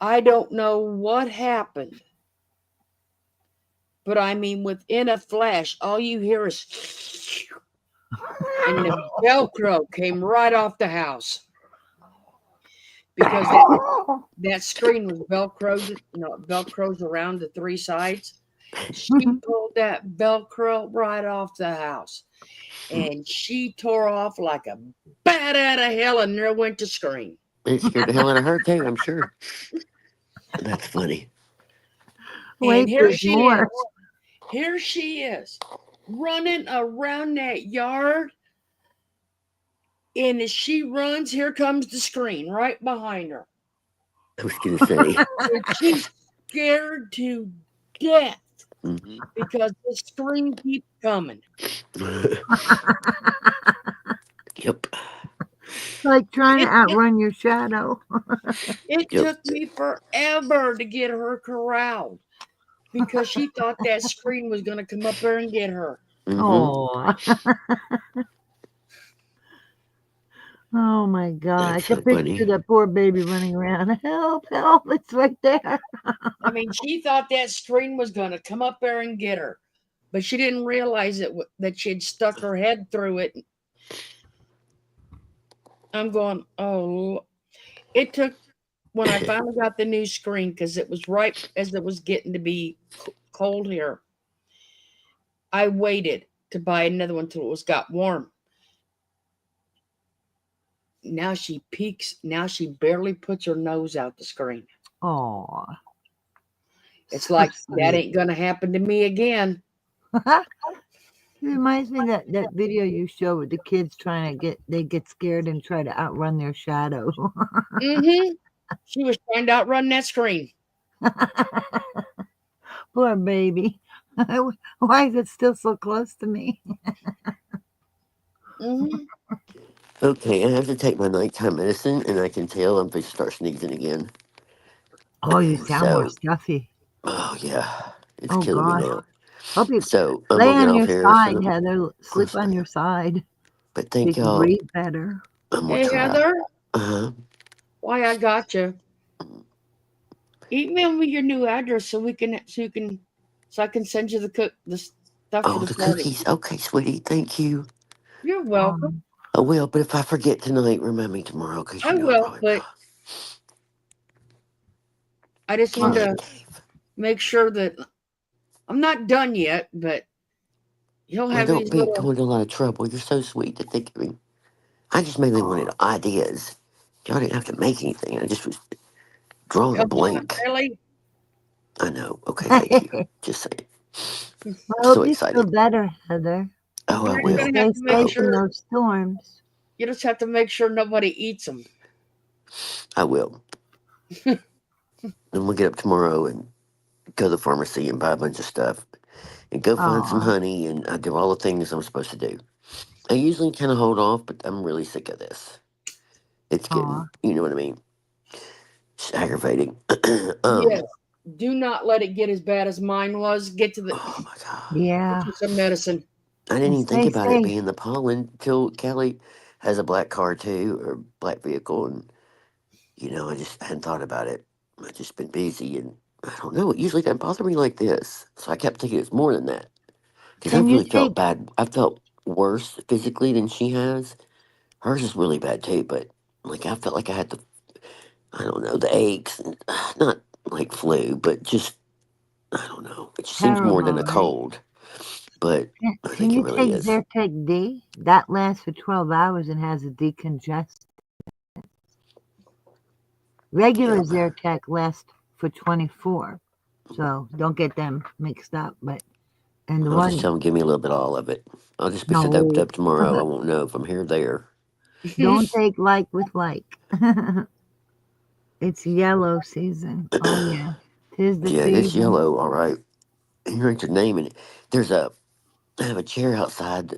I don't know what happened, but I mean, within a flash, all you hear is, and the Velcro came right off the house because that screen was Velcroed. Velcro's around the 3 sides. She pulled that Velcro right off the house, and she tore off like a bat out of hell, and there went the screen. It scared the hell out of her too, I'm sure. That's funny. And here she is, running around that yard. And as she runs, here comes the screen right behind her. I was going to say. And she's scared to death Mhm. because the screen keeps coming. Yep. Like trying to outrun your shadow. It took me forever to get her corralled because she thought that screen was going to come up there and get her. Oh. Oh my God. That's I can so picture funny. that poor baby running around. Help, help, it's right there. I mean, she thought that screen was going to come up there and get her, but she didn't realize that she had stuck her head through it. I'm going, oh, it took, when I finally got the new screen, because it was right as it was getting to be cold here, I waited to buy another one till it got warm. Now she peeks. Now she barely puts her nose out the screen. Oh. It's So like, sweet. that ain't going to happen to me again. It reminds me of that video you showed with the kids trying to get scared and try to outrun their shadow. Mm-hmm. She was trying to outrun that screen. Poor baby. Why is it still so close to me? Mm-hmm. Okay, I have to take my nighttime medicine, and I can tell if I start sneezing again. Oh, you sound more So, stuffy. oh yeah, it's Oh killing me gosh. now. Hope you So I'm lay gonna get on off your here. side, So, Heather. Sleep on your side. but So you thank can y'all. breathe better. I'm gonna Hey, try. Heather. Uh-huh. Why, I got you. Email me your new address so I can send you the stuff for Oh, the the party. cookies. Okay, sweetie. Thank you. You're welcome. I will, but if I forget tonight, remind me tomorrow because I you know I will, probably but will. I just Good want night, to Dave. make sure that I'm not done yet, but he'll Well, have don't these be little. going to a lot of trouble. You're so sweet to think of me. I just mainly wanted Aw. ideas. Y'all didn't have to make anything. I just was drawing a Come on, blank. really? I know. Okay, thank you. Just saying. I So hope you feel excited. better, Heather, Oh, I You're just and will. gonna have stay to I make safe hope. in sure. those storms. You just have to make sure nobody eats them. I will. Then we'll get up tomorrow and go to the pharmacy and buy a bunch of stuff and go find some Aw. honey and I do all the things I'm supposed to do. I usually kind of hold off, but I'm really sick of this. It's Aw. getting, you know what I mean? It's aggravating. Yes. Do not let it get as bad as mine was. Oh my God. Get Yeah. you some medicine. I didn't And even think stay about it safe. being the pollen till Kelly has a black car too, or black vehicle. And, I just hadn't thought about it. I've just been busy and I don't know. It usually doesn't bother me like this. So I kept thinking it's more than that. Because Can I've you really felt take bad. I felt worse physically than she has. Hers is really bad too, but like I felt like I had I don't know, the aches. And, not like flu, but just, I don't know. It just seems more than terrible, a right? cold, but I Can think it you really take is. Zyrtec D? That lasts for 12 hours and has a decongest. Regular Yep. Zyrtec lasts for 24. So don't get them mixed up. And the I'll just one, tell them, give me a little bit of all of it. I'll just be so doped no, up tomorrow. I won't know if I'm here or there. don't take like with like. It's yellow season. Oh, yeah. Tis the Yeah, it's season. yellow, all right. And you write your name in it. I have a chair outside.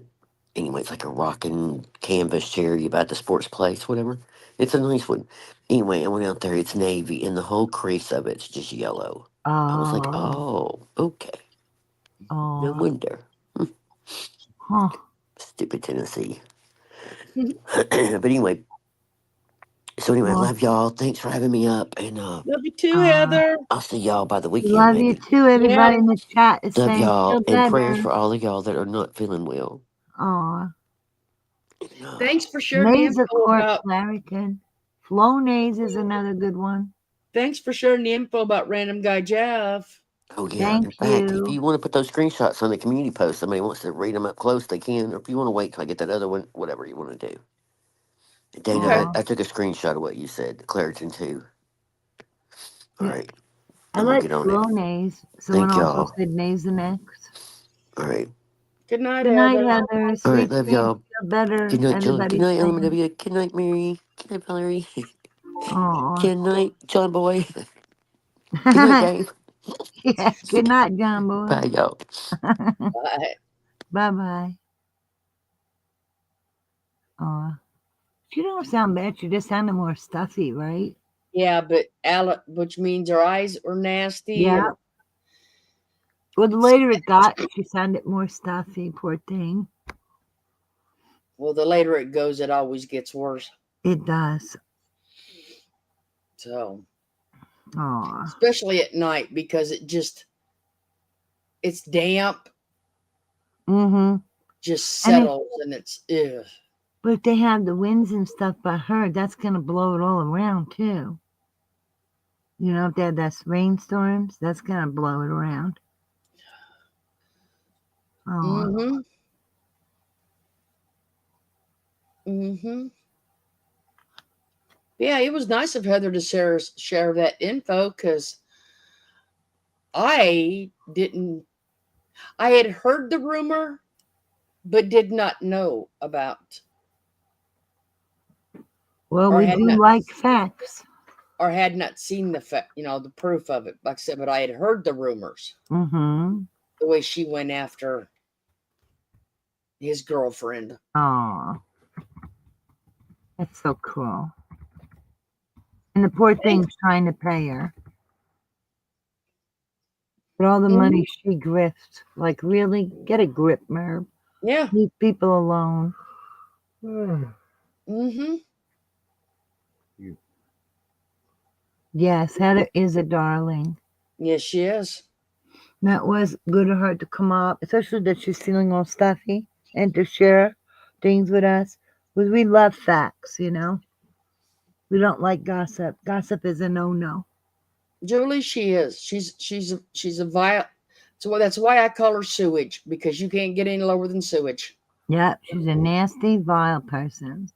Anyway, it's like a rocking canvas chair you buy at the sports place, whatever. It's a nice one. Anyway, I went out there. It's navy, and the whole crease of it's just yellow. I was like, Oh, oh, okay. No oh, wonder. huh. Stupid Tennessee. But anyway, I Well, love y'all. Thanks for having me up, and Love you too, uh, Heather. I'll see y'all by the weekend, love you maybe. too. Yeah. Everybody in the chat is Love saying y'all, feel and prayers better. for all of y'all that are not feeling well. Oh, And, Thanks for sharing the info Nasocorp about. Claritin. Flonase is another good one. Thanks for sharing the info about Random Guy Jeff. oh yeah, Thank in fact, if you. you want to put those screenshots on the community post, somebody wants to read them up close, they can. Or if you want to wait till I get that other one, whatever you want to do. Dana, Okay. Oh, I took a screenshot of what you said, Claritin too. All yeah. right, I I'm gonna like get on it. Flonase. Someone Thank also y'all. said Nasonex. All right, Good night, Good night, Heather. Heather. all right, Sweet love dreams. y'all. Feel Good better. night, John. Good Everybody's night, saying. Olivia. Good night, Mary. Good night, Valerie. Oh. Good night, John Boy. Good night, Dave. Yeah. Good night, John Boy. Bye, y'all. Bye. Bye bye. Oh. You don't sound bad. You just sounded more stuffy, right? Yeah, but which means her eyes are nasty, Yeah. and Well, the later it got, she sounded more stuffy. Poor thing. well, the later it goes, it always gets worse. It does. So, Oh. especially at night because it's damp, Mm-hmm. just And it, settles, and it's ugh. but if they have the winds and stuff by her, that's gonna blow it all around too. You know, if they have that rainstorms, that's gonna blow it around. Oh. Mm-hmm. Mm-hmm. Yeah, it was nice of Heather to share that info because I didn't. I had heard the rumor, but did not know about, Well, or we had do not, like facts. or had not seen the proof of it. Like I said, but I had heard the rumors. Mm-hmm. The way she went after his girlfriend. Oh, that's so cool. And the poor thing's trying to pay her. But all the money she grifts. Like, really? Get a grip, Merv. Yeah. Leave people alone. Mm-hmm. Yes, Heather is a darling. Yes, she is. That was good of her to come up, especially that she's feeling all stuffy and to share things with us. Because we love facts, you know. We don't like gossip. Gossip is a no-no. Julie, she is. She's a vile. So that's why I call her sewage, because you can't get any lower than sewage. Yep, she's a nasty, vile person.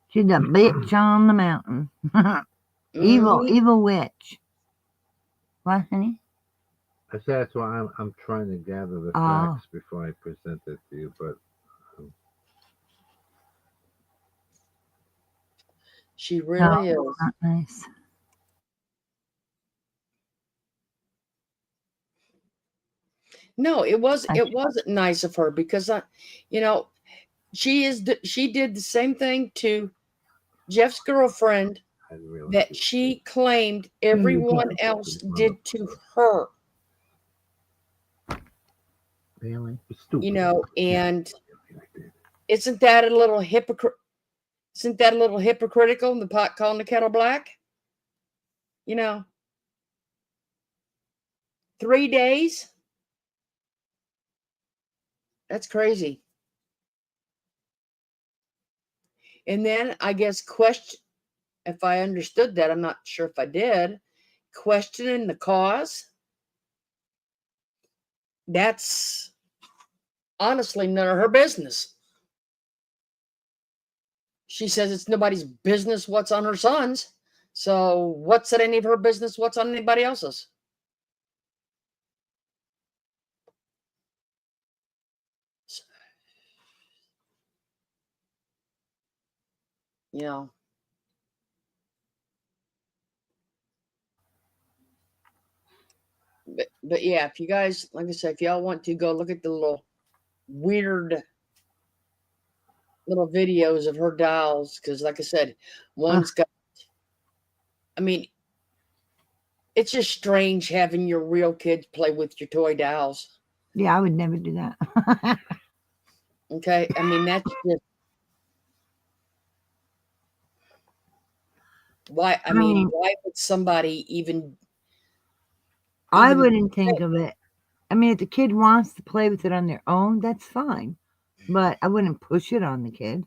She's a bitch on the mountain. Evil, Mhm. evil witch. What, honey? I say that's why I'm trying to gather the Oh. facts before I present it to you, but She really is. Not nice. No, it wasn't nice of her, because you know, she did the same thing to Jeff's girlfriend I didn't realize that it. she claimed everyone else did to her. Really? It's stupid. You know, and Like that. isn't that a little Isn't that a little hypocritical? The pot calling the kettle black. You know, 3 days. That's crazy. And then I guess if I understood that, I'm not sure if I did, questioning the cause. That's honestly none of her business. She says it's nobody's business what's on her son's. So what's it any of her business what's on anybody else's? You know. But yeah, if you guys, like I said, if y'all want to go look at the little weird little videos of her dolls, because like I said, one's got, I mean, it's just strange having your real kids play with your toy dolls. Yeah, I would never do that. Okay, I mean that's just why. I mean, why would somebody even? I wouldn't think of it. I mean, if the kid wants to play with it on their own, that's fine. But I wouldn't push it on the kid.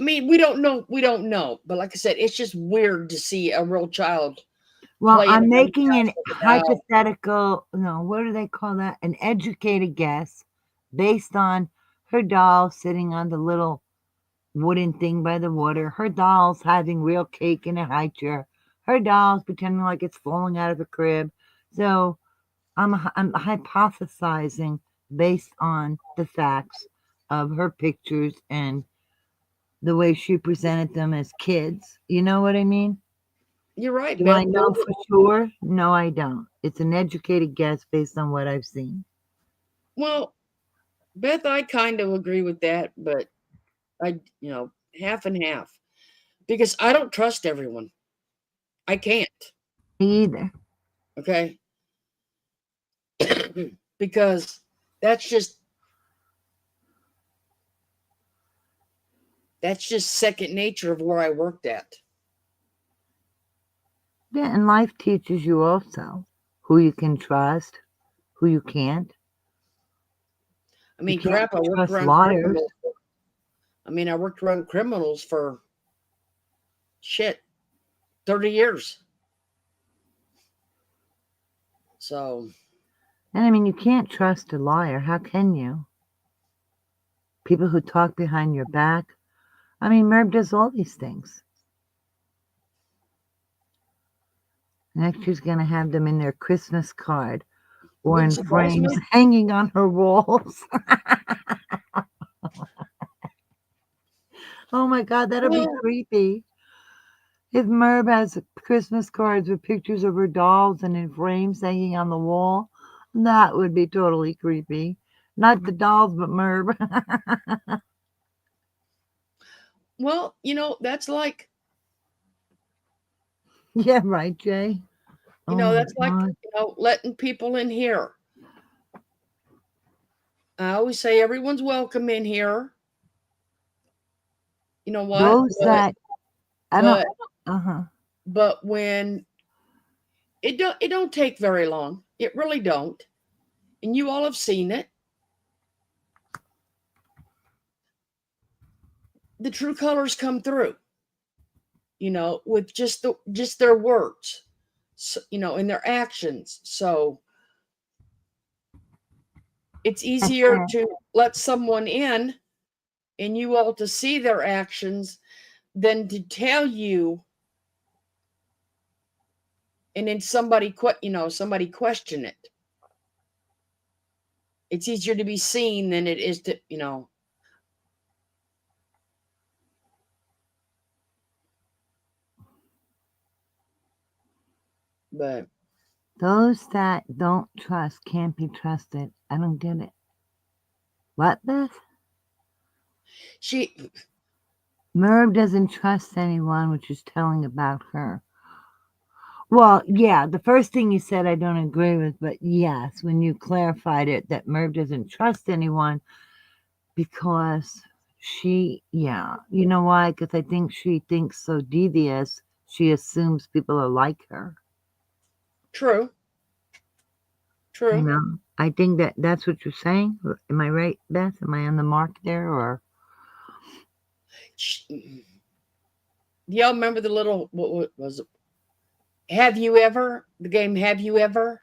I mean, we don't know. But like I said, it's just weird to see a real child. Well, playing I'm around making the an house with a doll. hypothetical, no, what do they call that? An educated guess based on her doll sitting on the little wooden thing by the water, her doll's having real cake in a high chair, her doll's pretending like it's falling out of a crib. So I'm hypothesizing based on the facts of her pictures and the way she presented them as kids. You know what I mean? You're right, Do Beth. I know for sure? No, I don't. It's an educated guess based on what I've seen. Well, Beth, I kind of agree with that, but half and half, because I don't trust everyone. I can't. Me either. Okay. Because that's just second nature of where I worked at. Yeah, and life teaches you also who you can trust, who you can't. I mean, You can't crap, I worked trust around liars. criminals. I mean, I worked around criminals for 30 years. So, And I mean, you can't trust a liar. How can you? People who talk behind your back. I mean, Merv does all these things. Next, she's going to have them in their Christmas card or in wouldn't surprise frames me. hanging on her walls. Oh my God, that'll be creepy. If Merv has Christmas cards with pictures of her dolls and in frames hanging on the wall, that would be totally creepy. Not the dolls, but Merv. Well, that's like, Yeah, right, Jay. that's like, letting people in here. I always say everyone's welcome in here. You know what? Those that I don't. But Uh huh. But when it don't take very long. It really don't. And you all have seen it. The true colors come through, with just their words, so, and their actions. So it's easier to let someone in and you all to see their actions than to tell you and then somebody question it. It's easier to be seen than it is to, but Those that don't trust can't be trusted. I don't get it. What, Beth? Merv doesn't trust anyone, which is telling about her. Well, yeah, the first thing you said I don't agree with, but yes, when you clarified it, that Merv doesn't trust anyone because you know why? Because I think she thinks so devious, she assumes people are like her. True. I think that's what you're saying. Am I right, Beth? Am I on the mark there, or? Y'all remember the little, what was it? Have you ever? The game Have You Ever?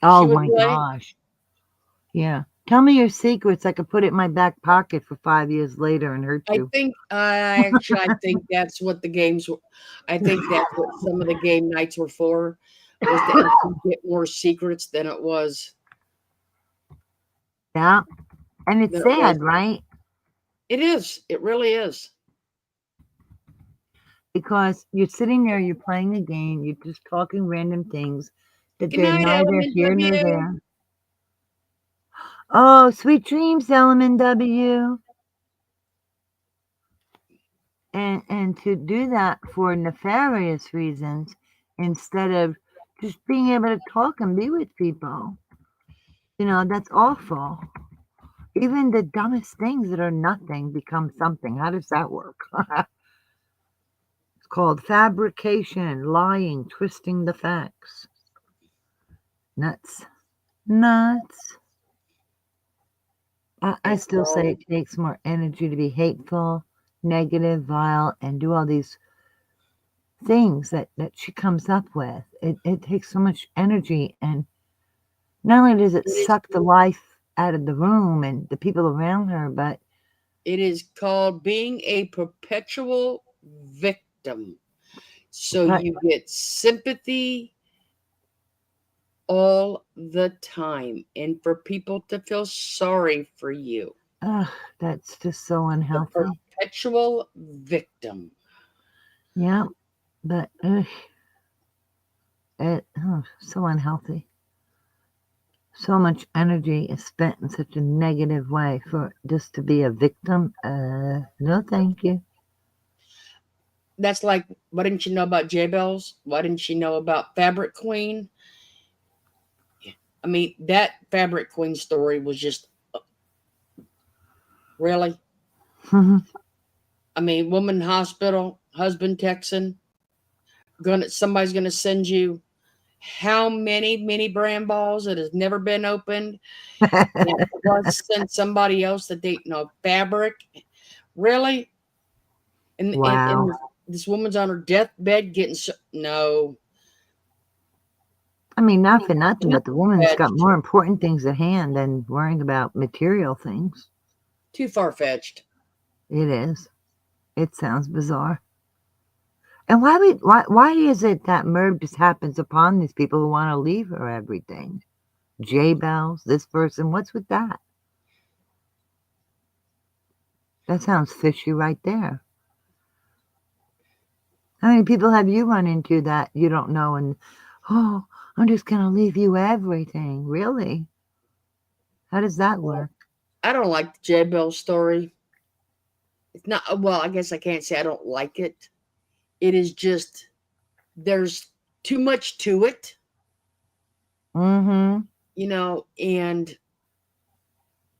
Oh my gosh. Yeah. Tell me your secrets. I could put it in my back pocket for 5 years later and hurt you. I think that's what the games were. I think that's what some of the game nights were for, was to actually get more secrets than it was. Yeah. And it's sad, right? It is. It really is. Because you're sitting there, you're playing a game, you're just talking random things that they're neither here nor there. Oh, sweet dreams, Element W. And to do that for nefarious reasons instead of just being able to talk and be with people. That's awful. Even the dumbest things that are nothing become something. How does that work? It's called fabrication, lying, twisting the facts. Nuts. I still say it takes more energy to be hateful, negative, vile, and do all these things that she comes up with. It takes so much energy, and not only does it suck the life out of the room and the people around her, but it is called being a perpetual victim. So you get sympathy all the time, and for people to feel sorry for you. That's just so unhealthy. The perpetual victim. Yeah, but so unhealthy. So much energy is spent in such a negative way for just to be a victim. No, thank you. That's like, why didn't you know about J-Bells? Why didn't you know about Fabric Queen? I mean, that Fabric Queen story was just, really? I mean, woman hospital, husband Texan, somebody's gonna send you how many mini brand balls that has never been opened, and plus send somebody else that they fabric. Really? And, wow. and this woman's on her deathbed getting no. I mean, not for nothing, but the woman's got more important things at hand than worrying about material things. Too far-fetched. It is. It sounds bizarre. And why is it that Merv just happens upon these people who want to leave her everything? J-Bells, this person, what's with that? That sounds fishy right there. How many people have you run into that you don't know and, oh, I'm just going to leave you everything? Really? How does that work? I don't like the J-Bell story. It's not, well, I guess I can't say I don't like it. It is just, there's too much to it. Mm-hmm. And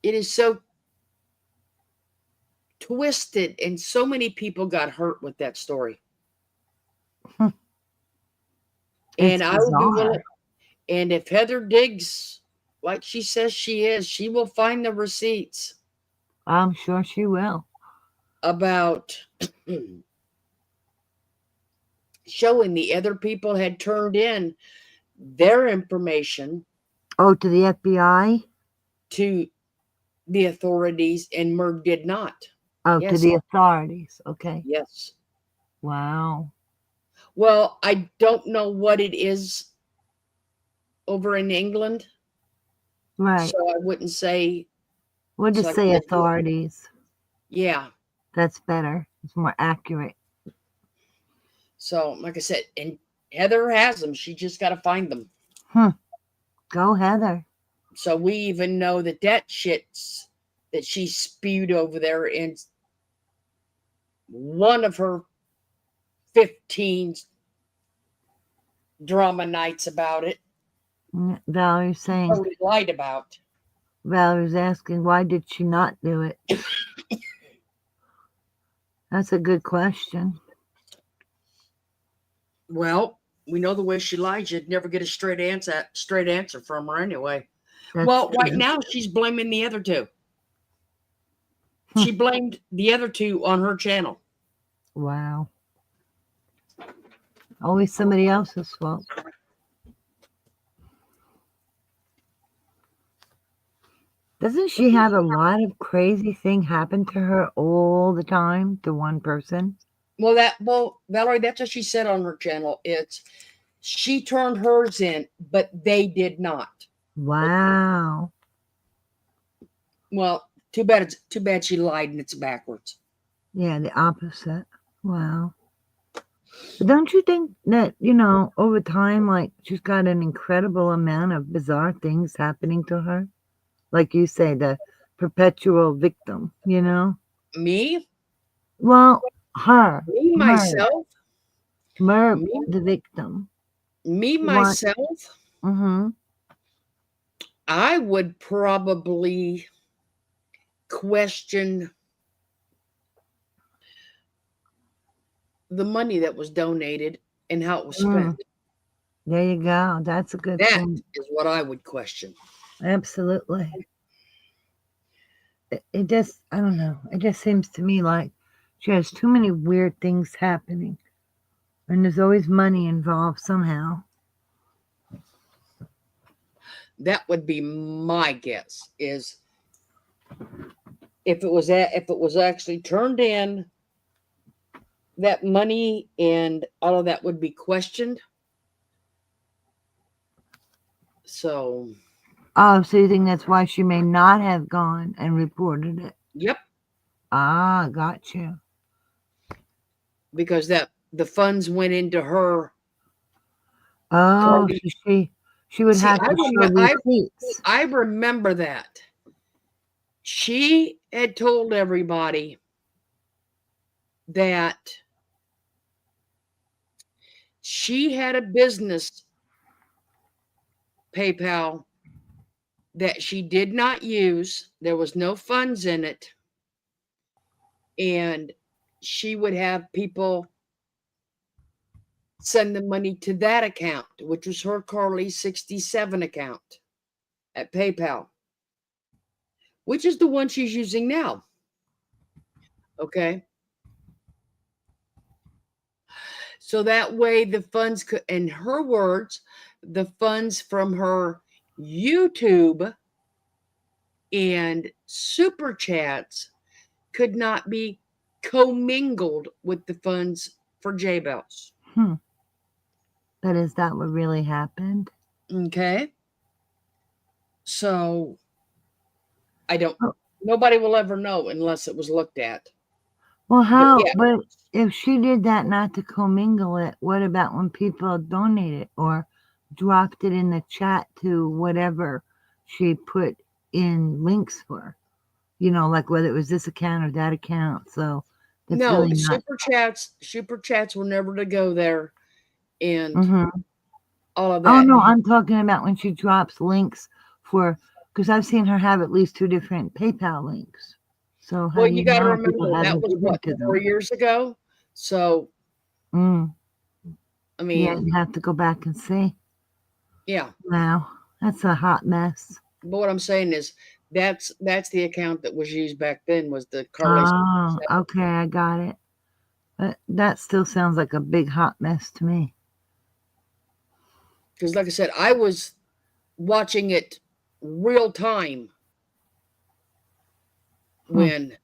it is so twisted, and so many people got hurt with that story. It's And I will be bizarre. willing. And if Heather digs like she says she is, she will find the receipts I'm sure she will. about showing the other people had turned in their information Oh, to the FBI? to the authorities, and Merg did not. Oh, to Yes. the authorities. Okay. Yes. Wow. Well, I don't know what it is over in England, Right. so I wouldn't say. We'll just So I say guess- authorities. Yeah. That's better. It's more accurate. So, like I said, and Heather has them. She just got to find them. Go, Heather. So we even know that shit's that she spewed over there in one of her 15 drama nights about it. Valerie's saying, Totally lied about. Valerie's asking, why did she not do it? That's a good question. Well, we know the way she lies, you'd never get a straight answer from her anyway. That's Well, right true. now she's blaming the other two. Hmm. She blamed the other two on her channel. Wow. Always somebody else's fault. Doesn't she have a lot of crazy thing happen to her all the time to one person? Well, Valerie, that's what she said on her channel. It's she turned hers in, but they did not. Wow. Well, too bad she lied and it's backwards. Yeah, the opposite. Wow. But don't you think that, over time, like, she's got an incredible amount of bizarre things happening to her? Like you say, the perpetual victim, Me? Well, her. Me, myself? Merv, Me? the victim. Me, You want- myself? Mm-hmm. I would probably question the money that was donated and how it was spent. There you go. That's a good That thing. is what I would question. Absolutely. It just, I don't know. It just seems to me like she has too many weird things happening. And there's always money involved somehow. That would be my guess. Is if it was actually turned in, that money and all of that would be questioned. So, Oh, so you think that's why she may not have gone and reported it? yep, Ah, got you. because the funds went into her. Oh, Cardi- so she would See, have I to show remember- receipts. I remember that. She had told everybody that she had a business PayPal that she did not use. There was no funds in it. And she would have people send the money to that account, which was her Carly 67 account at PayPal, which is the one she's using now. Okay. So that way the funds could, in her words, the funds from her YouTube and super chats could not be commingled with the funds for J-Bells. But is that what really happened? Okay. So I don't, Oh. nobody will ever know unless it was looked at. Well, how? yeah. But if she did that not to commingle it, what about when people donated or dropped it in the chat to whatever she put in links for? Like whether it was this account or that account. So that's No, really not. super chats were never to go there, and Mhm. all of that. Oh no, I'm talking about when she drops links for, because I've seen her have at least 2 different PayPal links. So how Well, do you got to know people remember that haven't was given what, to them? 4 years ago. So Mm. I Yeah, mean, you have to go back and see. yeah. Wow, that's a hot mess. But what I'm saying is that's the account that was used back then was the Carly. Oh, okay, I got it. But that still sounds like a big hot mess to me. Because like I said, I was watching it real time when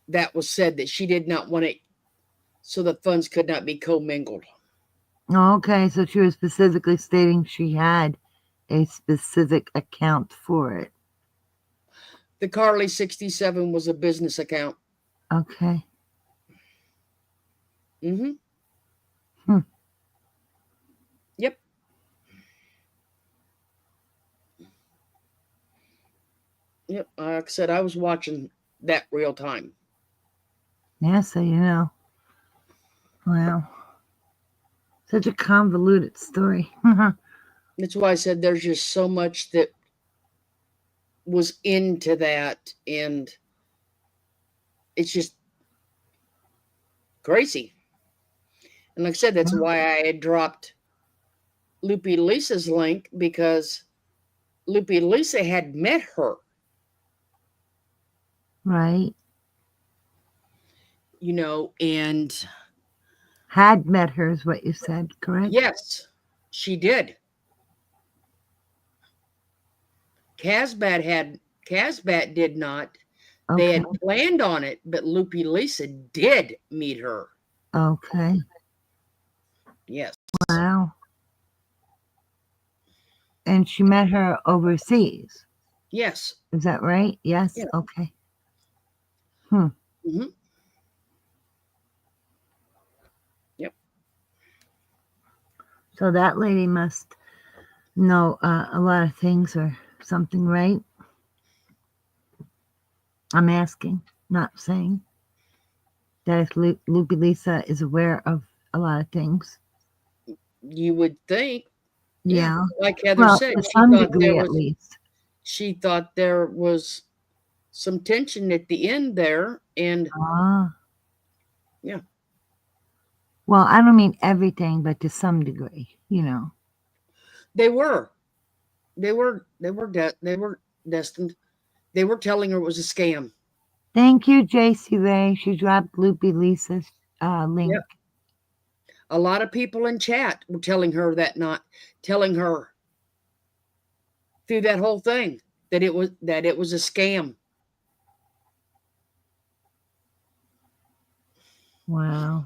that was said that she did not want it so the funds could not be commingled. Okay, so she was specifically stating she had a specific account for it. The Carly 67 was a business account. Okay. Mm-hmm. Hmm. Yep. Yep. Like I said, I was watching that real time. Yeah, so you know. Wow. Such a convoluted story. That's why I said there's just so much that was into that, and it's just crazy. And like I said, that's why I had dropped Loopy Lisa's link, because Loopy Lisa had met her. Right. You know, and Had met her is what you said, correct? yes, she did. Casbat did not. They Okay. had planned on it, but Loopy Lisa did meet her. Okay. Yes. Wow. And she met her overseas. Yes. Is that right? Yes. Yeah. Okay. Mm-hmm. Yep. So that lady must know a lot of things or something, right? I'm asking, not saying. That if Loopy Lisa is aware of a lot of things. You would think. Yeah. Like Heather Well, said, to some degree at least. she thought there was some tension at the end there, and Ah. yeah. Well, I don't mean everything, but to some degree, you know. They were destined. They were telling her it was a scam. Thank you, JC Ray. She dropped Loopy Lisa's link. Yep. A lot of people in chat were telling her through that whole thing that it was a scam. Wow.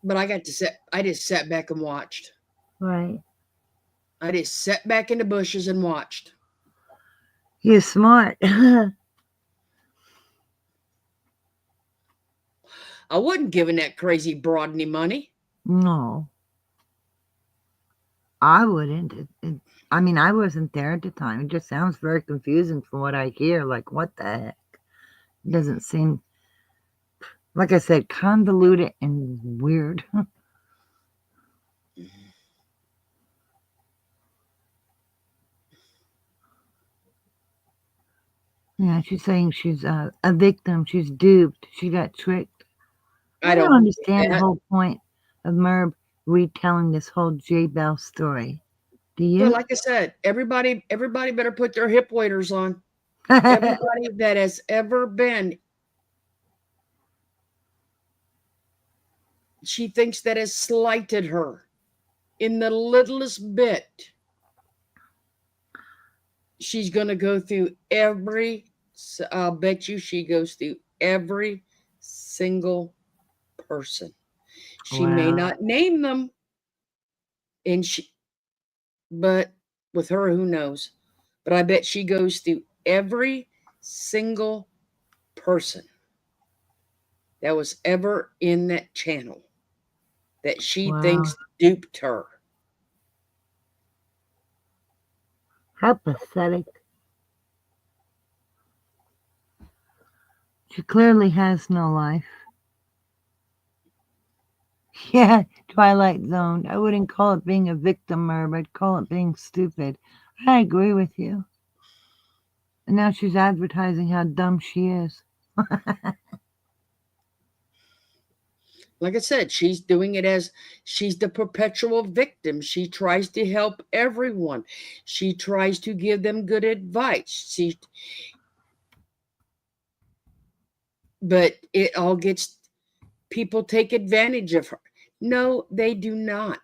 But I just sat back and watched. Right. I just sat back in the bushes and watched. You're smart. I wasn't giving that crazy broad any money. No. I wouldn't. I mean, I wasn't there at the time. It just sounds very confusing from what I hear. Like, what the heck? It doesn't seem, like I said, convoluted and weird. Yeah, she's saying she's a victim. She's duped. She got tricked. I don't understand the whole point of Merb retelling this whole J Bell story. Do you? But like I said, everybody better put their hip waders on. Everybody that has ever been. She thinks that has slighted her in the littlest bit. She's going to go through I'll bet you she goes through every single person. She may not name them, but with her, who knows? But I bet she goes through every single person that was ever in that channel that she thinks duped her. How pathetic. She clearly has no life. Yeah, Twilight Zone. I wouldn't call it being a victim, Merb. I'd call it being stupid. I agree with you. And now she's advertising how dumb she is. like I said, she's doing it as she's the perpetual victim. She tries to help everyone. She tries to give them good advice. But it all gets, people take advantage of her. No, they do not.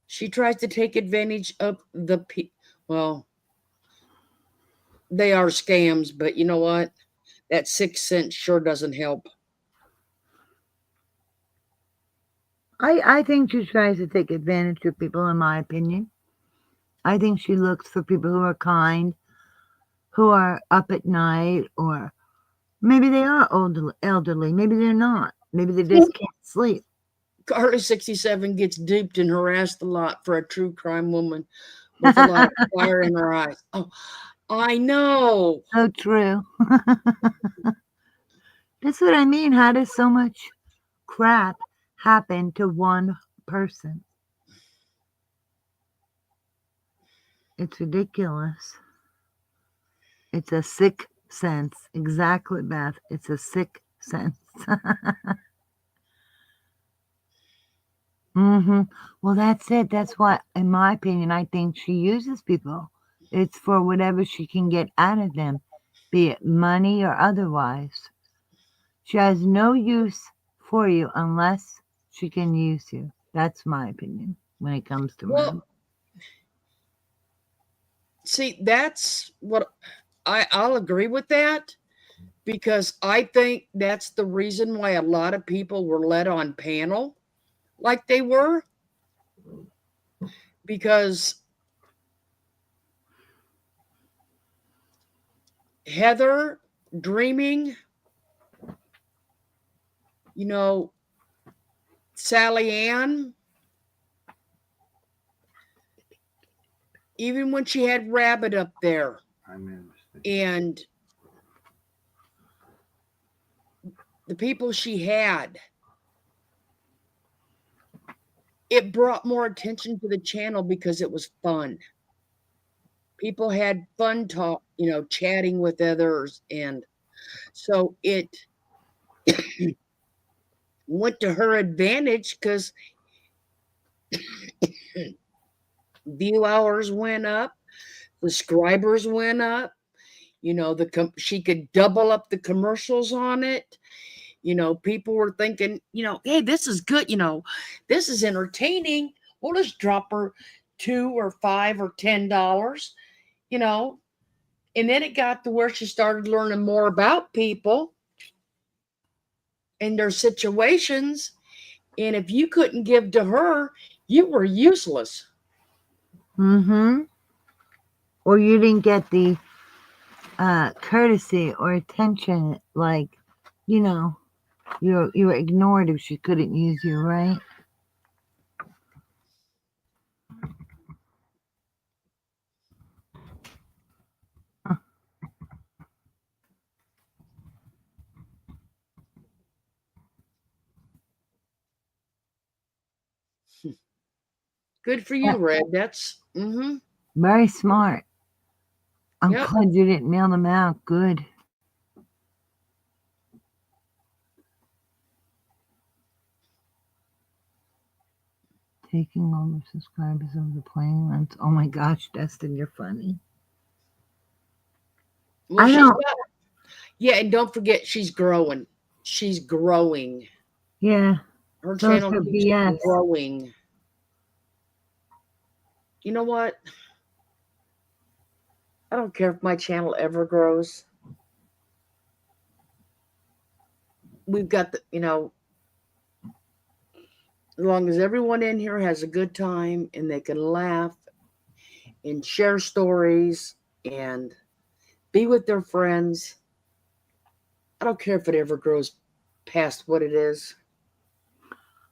She tries to take advantage of the people. Well, they are scams, but you know what? That 6 cents sure doesn't help. I think she tries to take advantage of people, in my opinion. I think she looks for people who are kind, who are up at night, or maybe they are elderly. Maybe they're not. Maybe they just can't sleep. Carly 67 gets duped and harassed a lot for a true crime woman with a lot of fire in her eyes. Oh, I know. So true. That's what I mean. How does so much crap happen to one person? It's ridiculous. It's a sick sense. Exactly, Beth. It's a sick sense. Well, that's it. That's why, in my opinion, I think she uses people. It's for whatever she can get out of them, be it money or otherwise. She has no use for you unless she can use you. That's my opinion when it comes to money. See, that's what I'll agree with that, because I think that's the reason why a lot of people were led on panel like they were, because Heather dreaming, Sally Ann, even when she had Rabbit up there, and the people she had, it brought more attention to the channel because it was fun. People had fun chatting with others, and so it went to her advantage because view hours went up, subscribers went up. She could double up the commercials on it. People were thinking, hey, this is good. This is entertaining. We'll just drop her $2 or $5 or $10. And then it got to where she started learning more about people and their situations. And if you couldn't give to her, you were useless. Or you didn't get the courtesy or attention, like, you were ignored if she couldn't use you, right? Good for you, Red. That's very smart. I'm Yep. glad you didn't mail them out. Good. Taking over subscribers of the plane runs. Oh my gosh, Destin, you're funny. Well, and don't forget, she's growing. She's growing. Yeah. Her So channel keeps growing. You know what? I don't care if my channel ever grows. We've got as long as everyone in here has a good time and they can laugh and share stories and be with their friends, I don't care if it ever grows past what it is.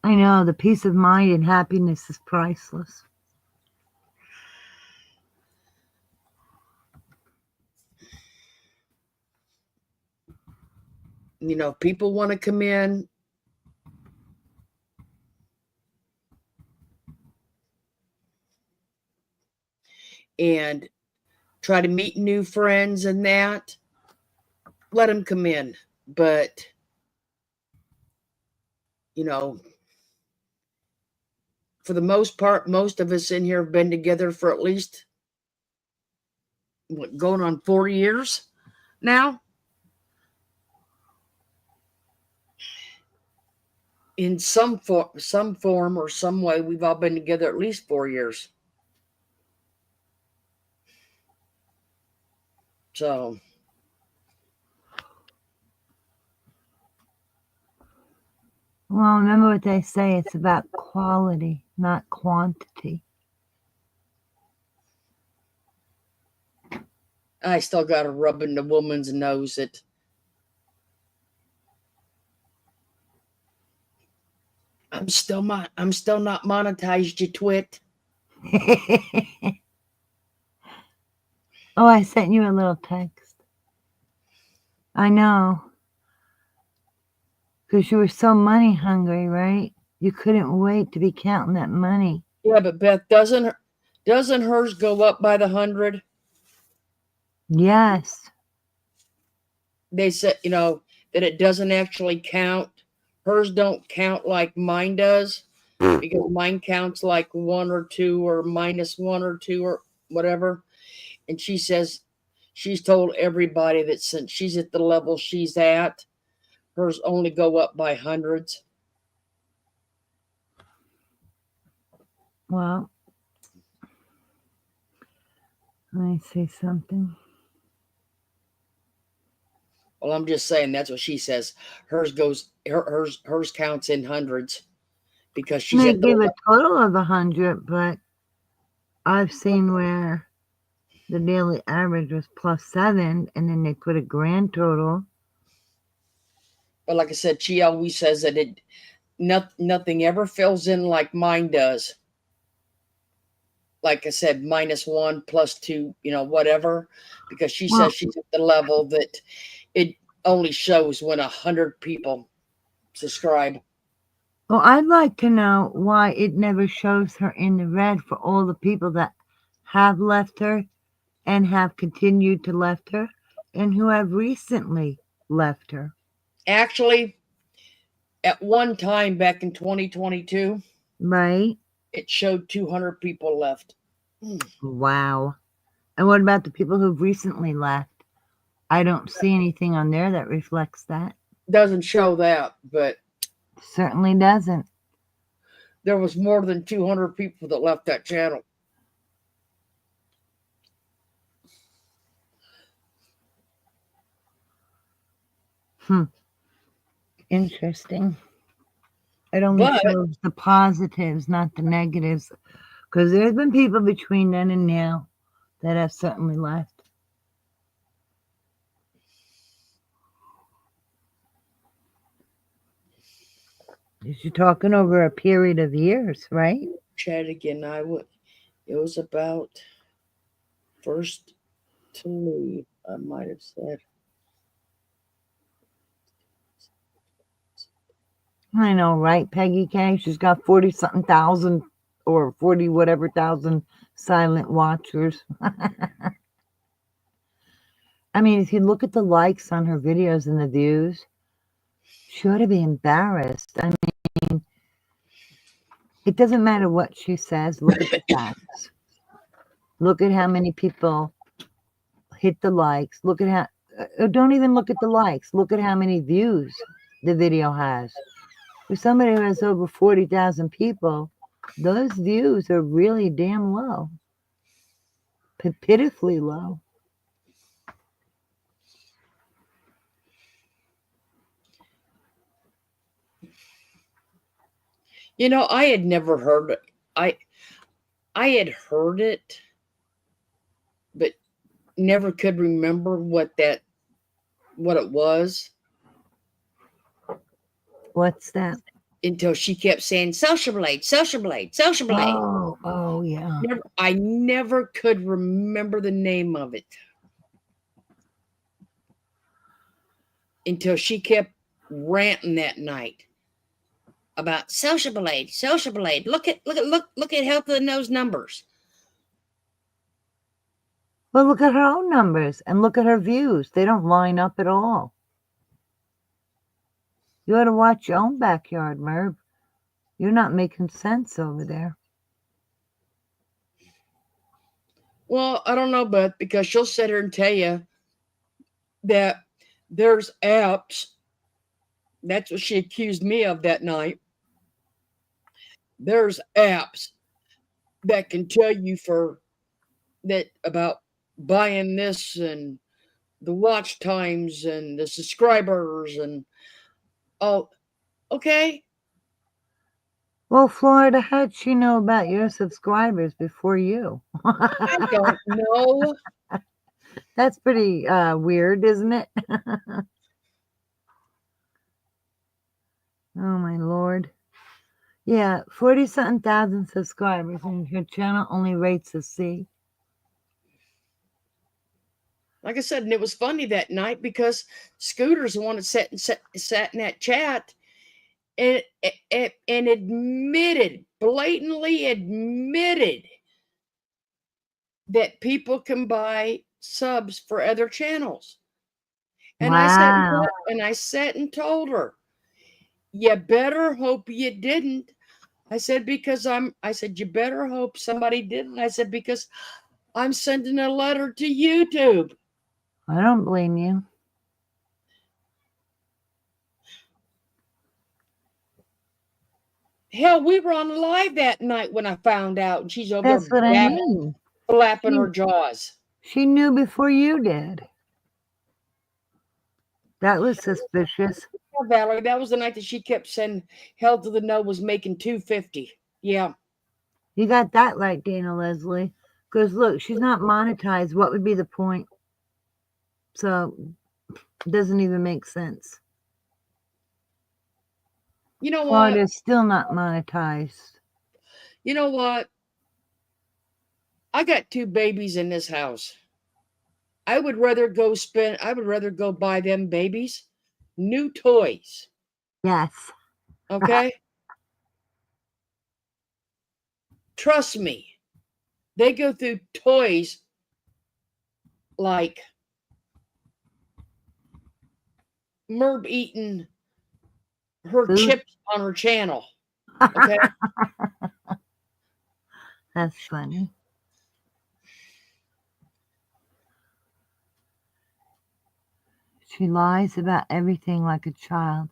I know, the peace of mind and happiness is priceless. People want to come in and try to meet new friends and that, let them come in. But, you know, for the most part, most of us in here have been together for at least going on 4 years now. In some form or some way, we've all been together at least 4 years. So, Well, remember what they say, it's about quality, not quantity. I still got to rub in the woman's nose that I'm still not monetized, you twit. Oh, I sent you a little text. I know. Because you were so money hungry, right? You couldn't wait to be counting that money. Yeah, but Beth, doesn't hers go up by the 100? Yes. They said, that it doesn't actually count. Hers don't count like mine does, because mine counts like 1 or 2 or -1 or 2 or whatever. And she says she's told everybody that since she's at the level she's at, hers only go up by hundreds. Well, let me say something. Well, I'm just saying that's what she says. Hers counts in hundreds because she's They at the give a total of 100, but I've seen where the daily average was +7, and then they put a grand total. But like I said, she always says that nothing ever fills in like mine does. Like I said, -1, +2, whatever, because she Well, says she's at the level that it only shows when 100 people subscribe. Well, I'd like to know why it never shows her in the red for all the people that have left her and have continued to left her and who have recently left her. Actually, at one time back in 2022, Right? it showed 200 people left. Wow. And what about the people who've recently left? I don't see anything on there that reflects that. Doesn't show that, but Certainly doesn't. there was more than 200 people that left that channel. Interesting. It only shows the positives, not the negatives. Because there's been people between then and now that have certainly left. You're talking over a period of years, right? Chat again. It was about first to leave, I might have said. I know, right, Peggy K? She's got 40-something thousand or 40 whatever thousand silent watchers. I mean, if you look at the likes on her videos and the views, she ought to be embarrassed. I mean, it doesn't matter what she says. Look at the facts. Look at how many people hit the likes. Look at how, don't even look at the likes. Look at how many views the video has. For somebody who has over 40,000 people, those views are really damn low. Pitifully low. I had never heard it. I had heard it, but never could remember what it was. What's that? Until she kept saying social blade, social blade, social blade. Oh, yeah. I never could remember the name of it until she kept ranting that night about social blade, social blade. Look at health of those numbers. Well, look at her own numbers and look at her views. They don't line up at all. You ought to watch your own backyard, Merv. You're not making sense over there. Well, I don't know, but because she'll sit here and tell you that there's apps. That's what she accused me of that night. There's apps that can tell you about buying this and the watch times and the subscribers and oh, okay. Well, Florida, how'd she know about your subscribers before you? I don't know. That's pretty weird, isn't it? Oh, my Lord. Yeah, 40-something thousand subscribers, and your channel only rates a C. Like I said, and it was funny that night because Scooter's the one that sat in that chat and blatantly admitted that people can buy subs for other channels. And Wow. I sat and told her, you better hope you didn't. I said, you better hope somebody didn't. I said, because I'm sending a letter to YouTube. I don't blame you. Hell, we were on live that night when I found out, and she's over That's there what I mean. flapping her jaws. She knew before you did. That was suspicious. Yeah, Valerie, that was the night that she kept saying Hell to the No was making $250. Yeah. You got that right, Dana Leslie. Because look, she's not monetized. What would be the point? So it doesn't even make sense. You know what? Florida's still not monetized. You know what? I got 2 babies in this house. I would rather go buy them babies new toys. Yes. Okay? Trust me. They go through toys like Merb eating her Food. chips on her channel. Okay? That's funny. She lies about everything like a child,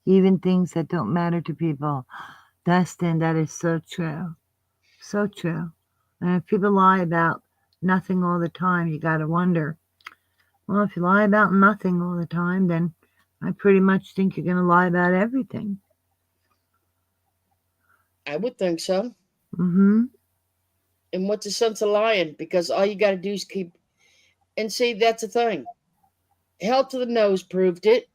even things that don't matter to people. Dustin, that is so true. So true. And if people lie about nothing all the time, you got to wonder, well, if you lie about nothing all the time, then I pretty much think you're going to lie about everything. I would think so. Mm-hmm. And what's the sense of lying? Because all you got to do is keep. And see, that's the thing. Hell to the Nose proved it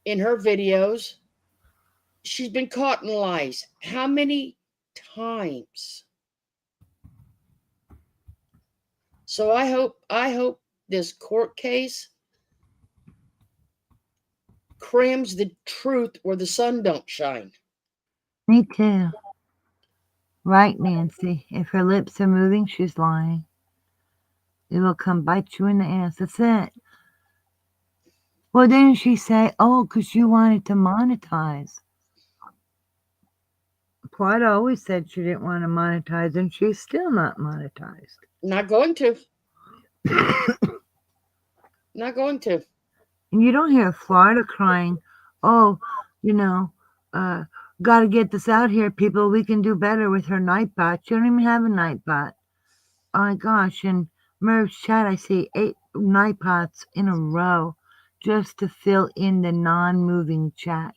in her videos. She's been caught in lies. How many times? So I hope this court case crams the truth where the sun don't shine. Me too. Right, Nancy. If her lips are moving, she's lying. It will come bite you in the ass. That's it. Well, didn't she say, oh, because you wanted to monetize? Quite always said she didn't want to monetize, and she's still not monetized. Not going to. Not going to. And you don't hear Florida crying, oh, got to get this out here, people. We can do better with her Nightbot. She don't even have a Nightbot. Oh, my gosh. In Merv's chat, I see 8 Nightbots in a row just to fill in the non-moving chat.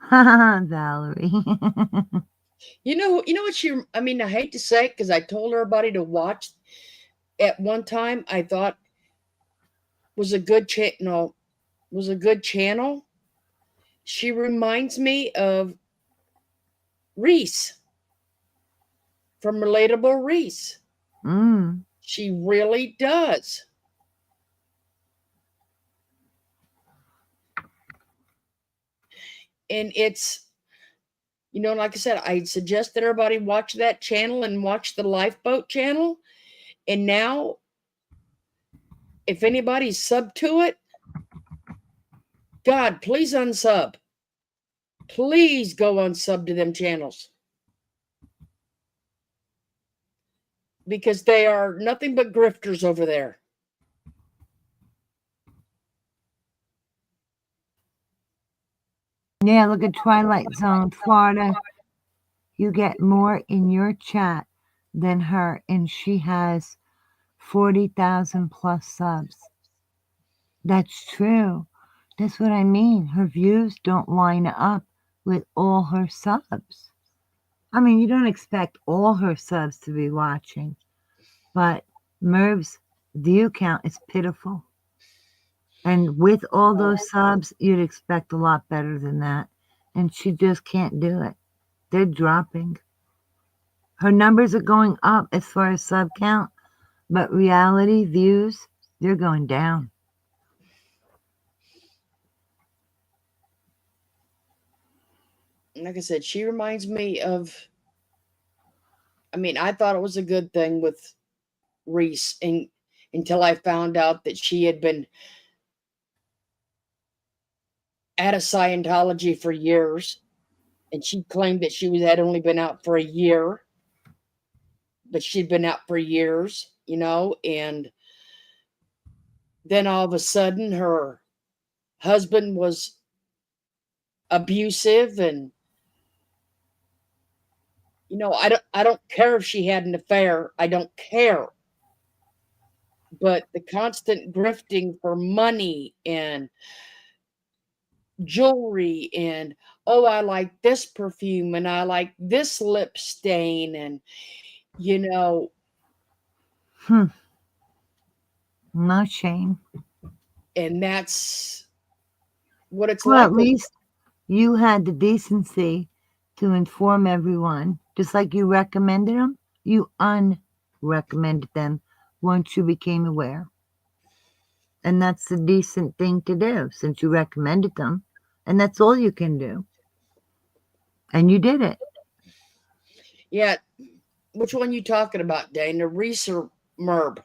Valerie. You know what I hate to say it because I told everybody to watch at one time. I thought was a good channel. She reminds me of Reese from Relatable Reese. She really does. And it's, like I said, I suggest that everybody watch that channel and watch the Lifeboat channel. And now if anybody's sub to it, God, please unsub. Please go unsub to them channels. Because they are nothing but grifters over there. Yeah, look at Twilight Zone, Florida. You get more in your chat than her, and she has 40,000 plus subs. That's true. That's what I mean. Her views don't line up with all her subs. I mean, you don't expect all her subs to be watching, but Merv's view count is pitiful. And with all those subs, you'd expect a lot better than that. And she just can't do it. They're dropping. Her numbers are going up as far as sub count, but reality views, they're going down. Like I said, she reminds me of, I mean, I thought it was a good thing with Reese until I found out that she had been at a Scientology for years, and she claimed that she had only been out for a year, but she'd been out for years, you know, and then all of a sudden her husband was abusive, and you know, I don't care if she had an affair. I don't care. But the constant grifting for money and jewelry and, oh, I like this perfume and I like this lip stain, and you know, No shame. and that's what it's Well, like. at least you had the decency to inform everyone. Just like you recommended them, you unrecommended them once you became aware. And that's the decent thing to do since you recommended them. And that's all you can do. And you did it. Yeah. Which one you talking about, Dana? Reese or Merb?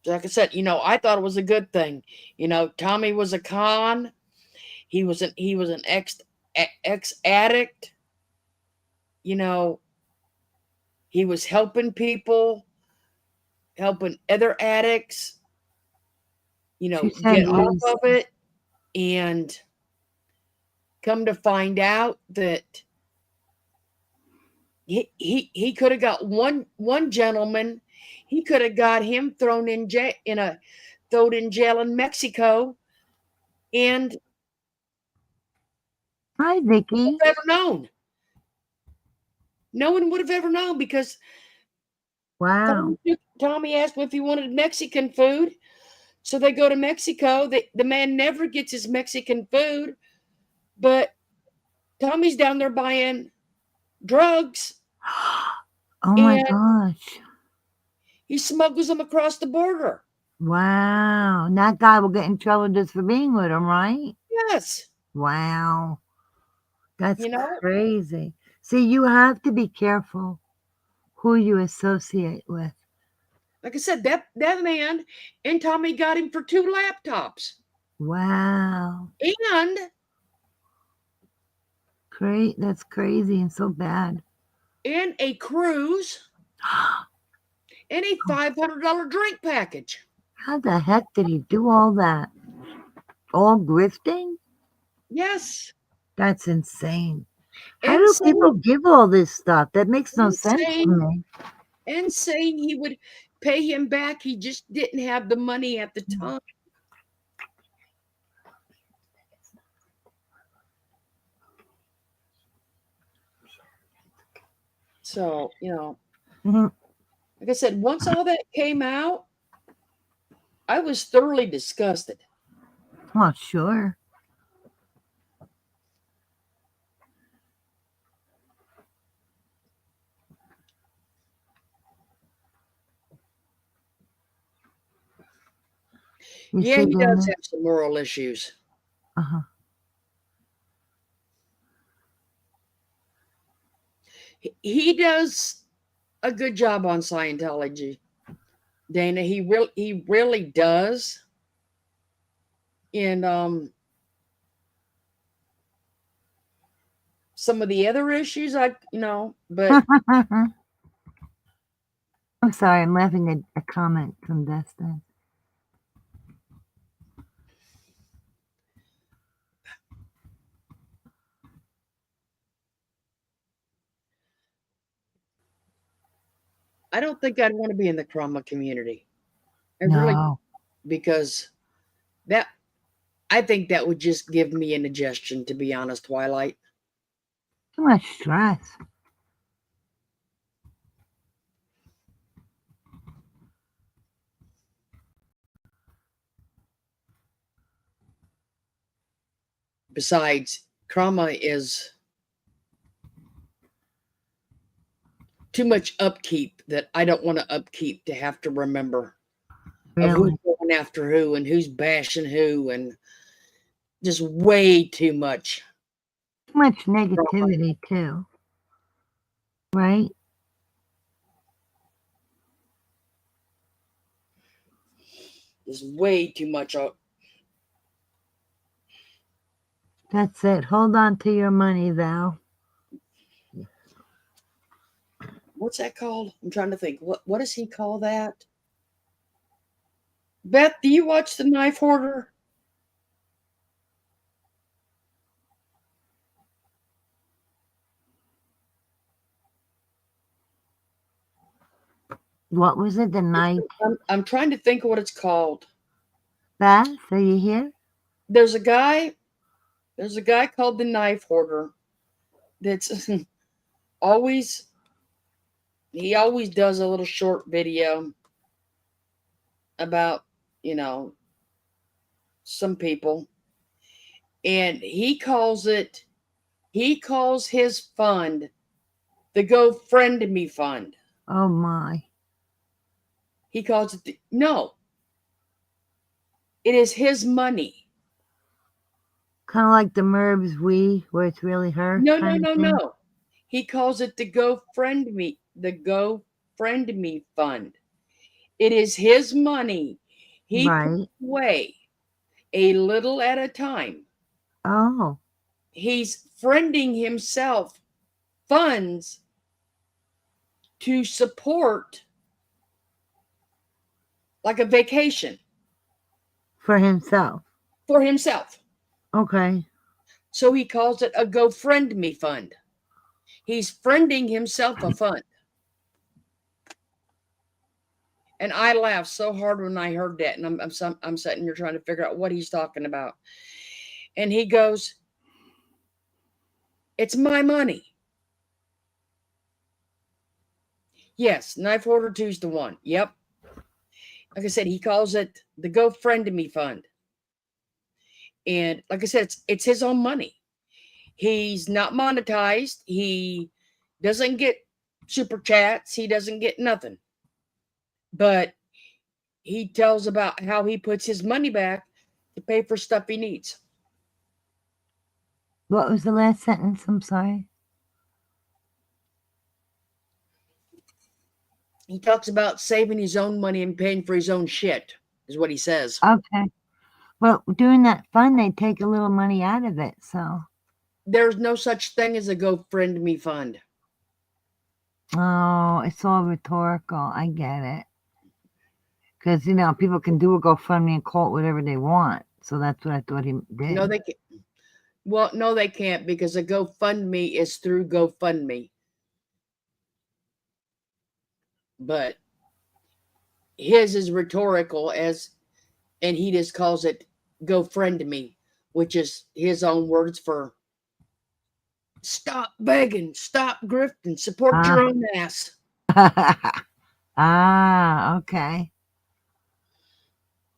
Like I said, you know, I thought it was a good thing. You know, Tommy was a con. He was an ex addict. You know, he was helping people, helping other addicts, you know, She said get off Reese. of it. And come to find out that he could have got one gentleman, he could have got him thrown in jail in Mexico, and Hi, Vicky. ever known. No one would have ever known because Wow. Tommy asked if he wanted Mexican food. So they go to Mexico. The man never gets his Mexican food, but Tommy's down there buying drugs. Oh my And gosh. he smuggles them across the border. Wow. That guy will get in trouble just for being with him, right? Yes. Wow. That's You know? crazy. See, you have to be careful who you associate with. Like I said, that man and Tommy got him for 2 laptops. Wow. And That's crazy and so bad. and a cruise and a $500 drink package. How the heck did he do all that? All grifting? Yes. That's insane. How And do saying, people give all this stuff? That makes no sense to me. and saying he would pay him back. He just didn't have the money at the time. So, you know, like I said, once all that came out, I was thoroughly disgusted. Well, sure. Yeah, he does have some moral issues. Uh-huh. He does a good job on Scientology, Dana. He really does. And some of the other issues, but I'm sorry, I'm laughing at a comment from Dustin. I don't think I'd want to be in the trauma community. No. Because I think that would just give me indigestion, to be honest, Twilight. Too much stress. Besides, trauma is too much upkeep that I don't want to upkeep to have to remember of who's going after who and who's bashing who, and just way too much. Too much negativity too. Right? There's way too much. That's it. Hold on to your money, Val. What's that called? I'm trying to think. What does he call that? Beth, do you watch The Knife Hoarder? What was it? The knife? I'm trying to think of what it's called. Beth, are you here? There's a guy called The Knife Hoarder that's always does a little short video about, some people. And he calls his fund the Go Friend Me Fund. Oh my. He calls it no. It is his money. Kind of like the Merbs where it's really her. No. He calls it the Go Friend Me Fund. It is his money. He puts away a little at a time. Oh. He's friending himself funds to support like a vacation. For himself. Okay. So he calls it a Go Friend Me Fund. He's friending himself a fund. And I laughed so hard when I heard that. And I'm sitting here trying to figure out what he's talking about. And he goes, it's my money. Yes, Knife Hoarder 2's the one. Yep. Like I said, he calls it the Go Friend Me Fund. And like I said, it's his own money. He's not monetized. He doesn't get super chats. He doesn't get nothing. But he tells about how he puts his money back to pay for stuff he needs. What was the last sentence? I'm sorry. He talks about saving his own money and paying for his own shit, is what he says. Okay. Well, doing that fund, they take a little money out of it, so. There's no such thing as a Go Friend Me Fund. Oh, it's all rhetorical. I get it. Because, people can do a GoFundMe and call it whatever they want. So that's what I thought he did. No, they can't. Well, no, they can't, because a GoFundMe is through GoFundMe. But his is rhetorical, and he just calls it Go Friend Me, which is his own words for stop begging, stop grifting, support your own ass. Okay.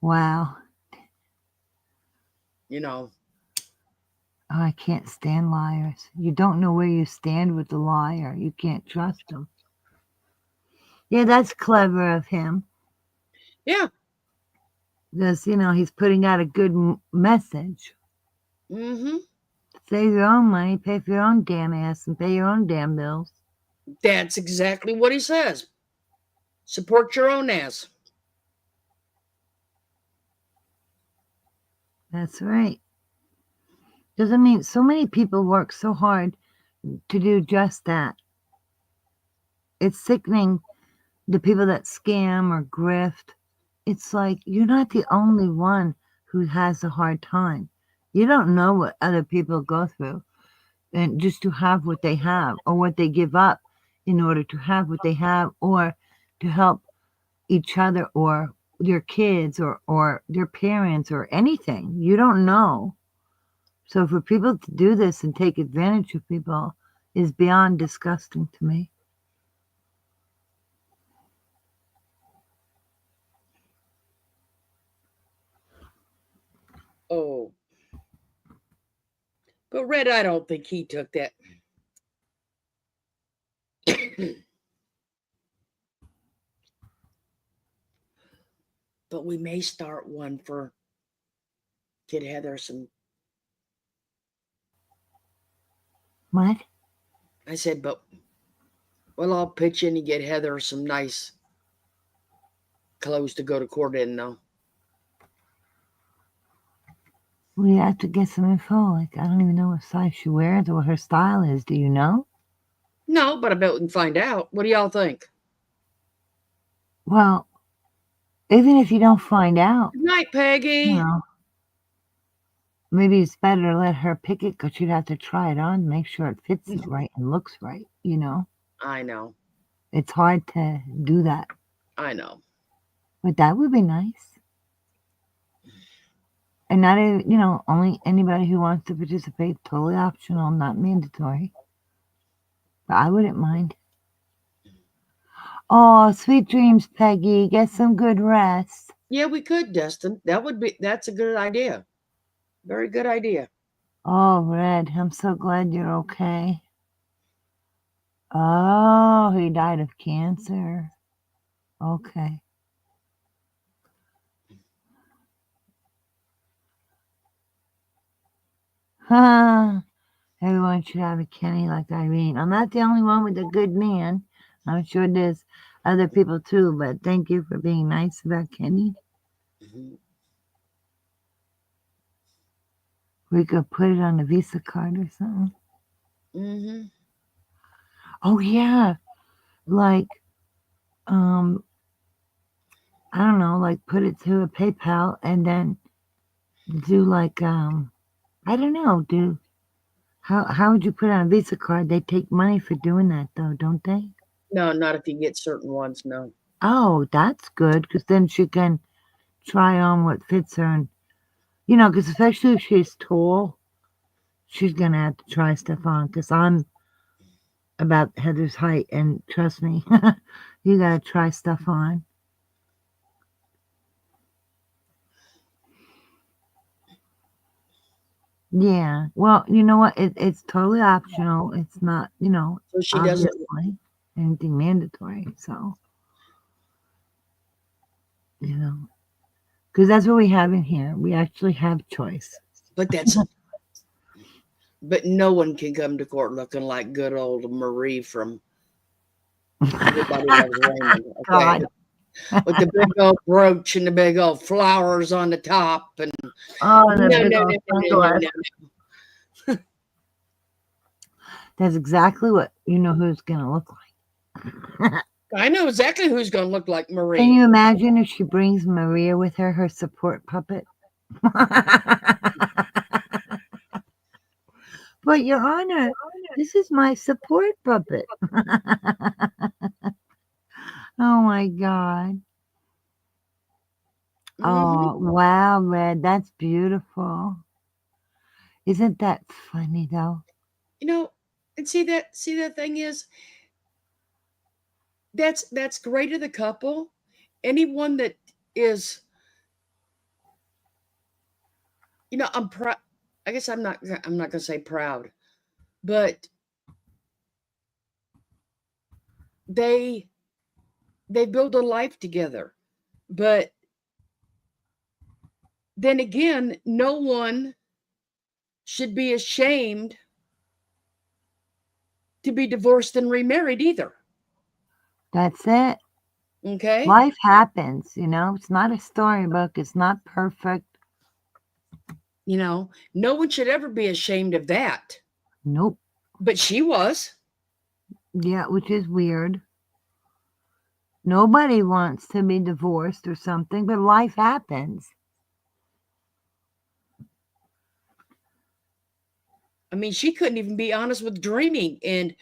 Wow. Oh, I can't stand liars. You don't know where you stand with the liar. You can't trust him. Yeah, that's clever of him. Yeah. Because, he's putting out a good message. Mm-hmm. Save your own money, pay for your own damn ass, and pay your own damn bills. That's exactly what he says. Support your own ass. That's right. Doesn't mean so many people work so hard to do just that. It's sickening, the people that scam or grift. It's like you're not the only one who has a hard time. You don't know what other people go through, and just to have what they have or what they give up in order to have what they have, or to help each other or their kids or their parents or anything. You don't know. So for people to do this and take advantage of people is beyond disgusting to me. Oh. But Red, I don't think he took that. But we may start one for Kid Heather some. What? I said, but well, I'll pitch in and get Heather some nice clothes to go to court in, though. We have to get some info. Like, I don't even know what size she wears or what her style is. Do you know? No, but I bet we can find out. What do y'all think? Well, even if you don't find out, Good night, Peggy. you know, maybe it's better to let her pick it, because she'd have to try it on, make sure it fits right and looks right, you know? I know. It's hard to do that. I know. But that would be nice. And not, only anybody who wants to participate, totally optional, not mandatory. But I wouldn't mind. Oh, sweet dreams, Peggy. Get some good rest. Yeah, we could, Dustin. That's a good idea. Very good idea. Oh, Red, I'm so glad you're okay. Oh, he died of cancer. Okay. Huh. Everyone should have a Kenny like Irene. I'm not the only one with a good man. I'm sure there's other people too, but thank you for being nice about Kenny. Mm-hmm. We could put it on a Visa card or something. Mm-hmm. Oh yeah. Like, I don't know, like put it to a PayPal and then do like, I don't know, how would you put it on a Visa card? They take money for doing that though, don't they? No, not if you get certain ones, no. Oh, that's good, because then she can try on what fits her, and because especially if she's tall, she's gonna have to try stuff on, because I'm about Heather's height, and trust me, you gotta try stuff on. Yeah, well, you know what? It's totally optional. It's not, So she doesn't. obviously anything mandatory. So, because that's what we have in here. We actually have choice. But but no one can come to court looking like good old Marie from Everybody Loves Raymond. Okay. God. With the big old brooch and the big old flowers on the top, and Oh, and the no, big no, old no, no, no, sunglasses. no. That's exactly what who's gonna look like. I know exactly who's going to look like Marie. Can you imagine if she brings Maria with her support puppet? But Your Honor, this is my support puppet. Oh my God. Oh, wow, Red, that's beautiful. Isn't that funny though? And see that thing is that's great of the couple. Anyone that is, I'm proud. I guess I'm not going to say proud, but they build a life together. But then again, no one should be ashamed to be divorced and remarried either. That's it. Okay? Life happens, you know. It's not a storybook. It's not perfect. You know, no one should ever be ashamed of that. Nope. But she was. Yeah, which is weird. Nobody wants to be divorced or something, but life happens. I mean, she couldn't even be honest with Dreaming, and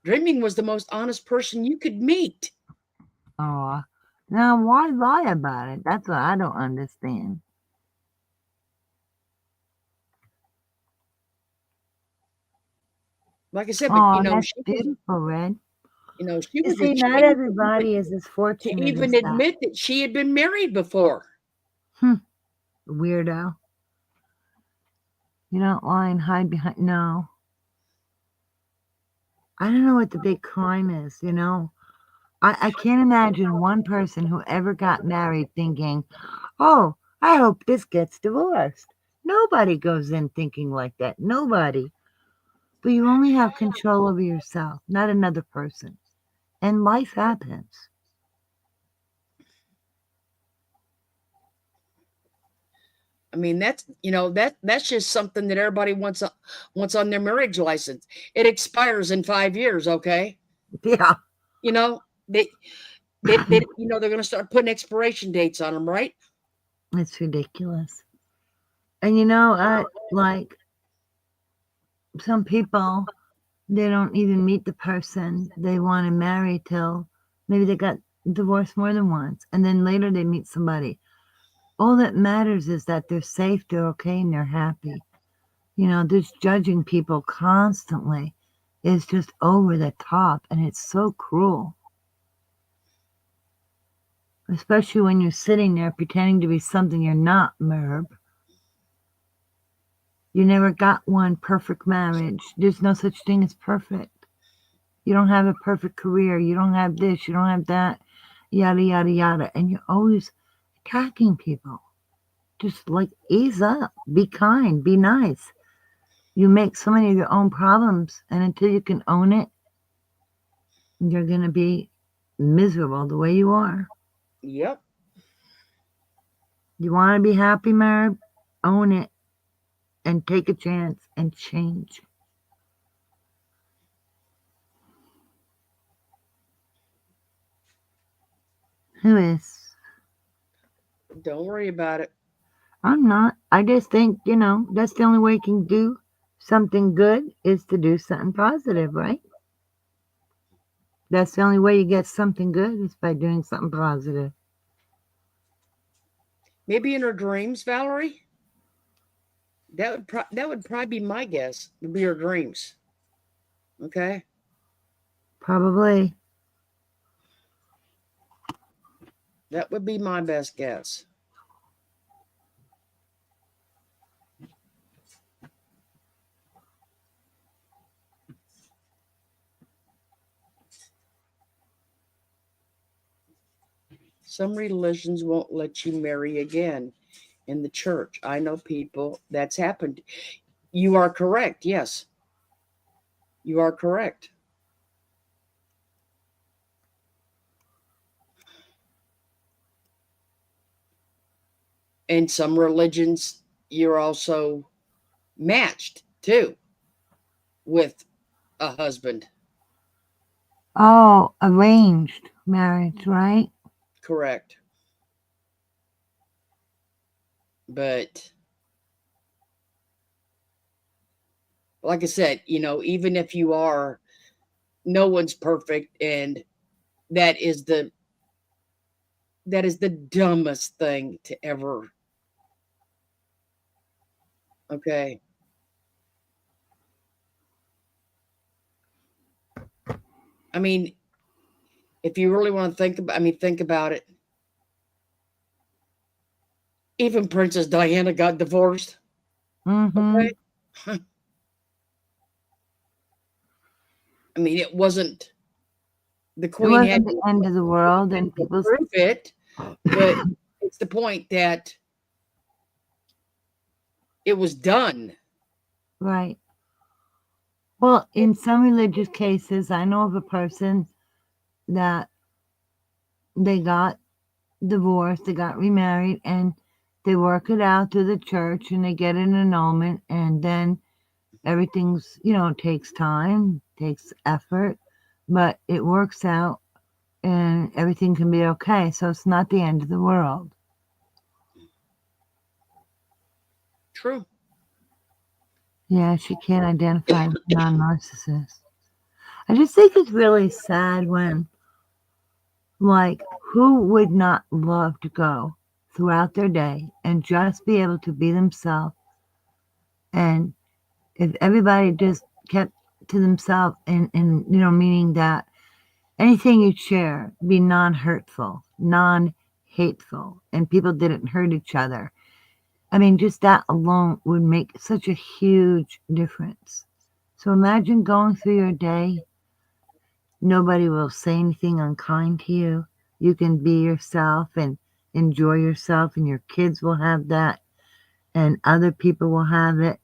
Dreaming was the most honest person you could meet. Oh, now why lie about it? That's what I don't understand. Like I said, but Oh, you know, that's she was, beautiful, Red. you know, she You was see, not ashamed everybody is as to fortunate even as that. admit that she had been married before. Weirdo. You don't lie and hide behind. No. I don't know what the big crime is, you know. I can't imagine one person who ever got married thinking, oh, I hope this gets divorced. Nobody goes in thinking like that. Nobody. But you only have control over yourself, not another person. And life happens. I mean, that's, you know, that's just something that everybody wants on their marriage license. It expires in 5 years, okay? Yeah. You know, they you know, they're going to start putting expiration dates on them, right? It's ridiculous. And you know, like some people, they don't even meet the person they want to marry till maybe they got divorced more than once. And then later they meet somebody. All that matters is that they're safe, they're okay, and they're happy. You know, this judging people constantly is just over the top, and it's so cruel. Especially when you're sitting there pretending to be something you're not, Merb. You never got one perfect marriage. There's no such thing as perfect. You don't have a perfect career. You don't have this. You don't have that. Yada, yada, yada. And you're always attacking people. Just like ease up. Be kind. Be nice. You make so many of your own problems. And until you can own it, you're going to be miserable the way you are. Yep. You want to be happy, Merb? Own it. And take a chance and change. Who is? Don't worry about it. I'm not. I just think, you know, that's the only way you can do something good is to do something positive, right? That's the only way you get something good is by doing something positive. Maybe in her dreams, Valerie. That would probably be my guess. Would be her dreams. Okay. Probably. That would be my best guess. Some religions won't let you marry again in the church. I know people that's happened. You are correct. Yes. You are correct. In some religions, you're also matched too with a husband. Oh, arranged marriage, right? Correct. But like I said, you know, even if you are, no one's perfect, and that is the dumbest thing to ever. Okay. I mean, if you really want to think about it. Even Princess Diana got divorced. Mm-hmm. Okay. I mean, it wasn't the It queen wasn't had the end of the world, and to people. prove it, but it's the point that it was done. Right. Well, in some religious cases, I know of a person that they got divorced, they got remarried, and they work it out through the church and they get an annulment, and then everything's, takes time, takes effort, but it works out and everything can be okay. So it's not the end of the world. True. Yeah, she can't identify with non-narcissist. I just think it's really sad when, like, who would not love to go throughout their day and just be able to be themselves? And if everybody just kept to themselves and meaning that anything you share be non-hurtful, non-hateful, and people didn't hurt each other. I mean, just that alone would make such a huge difference. So imagine going through your day. Nobody will say anything unkind to you. You can be yourself and enjoy yourself, and your kids will have that, and other people will have it.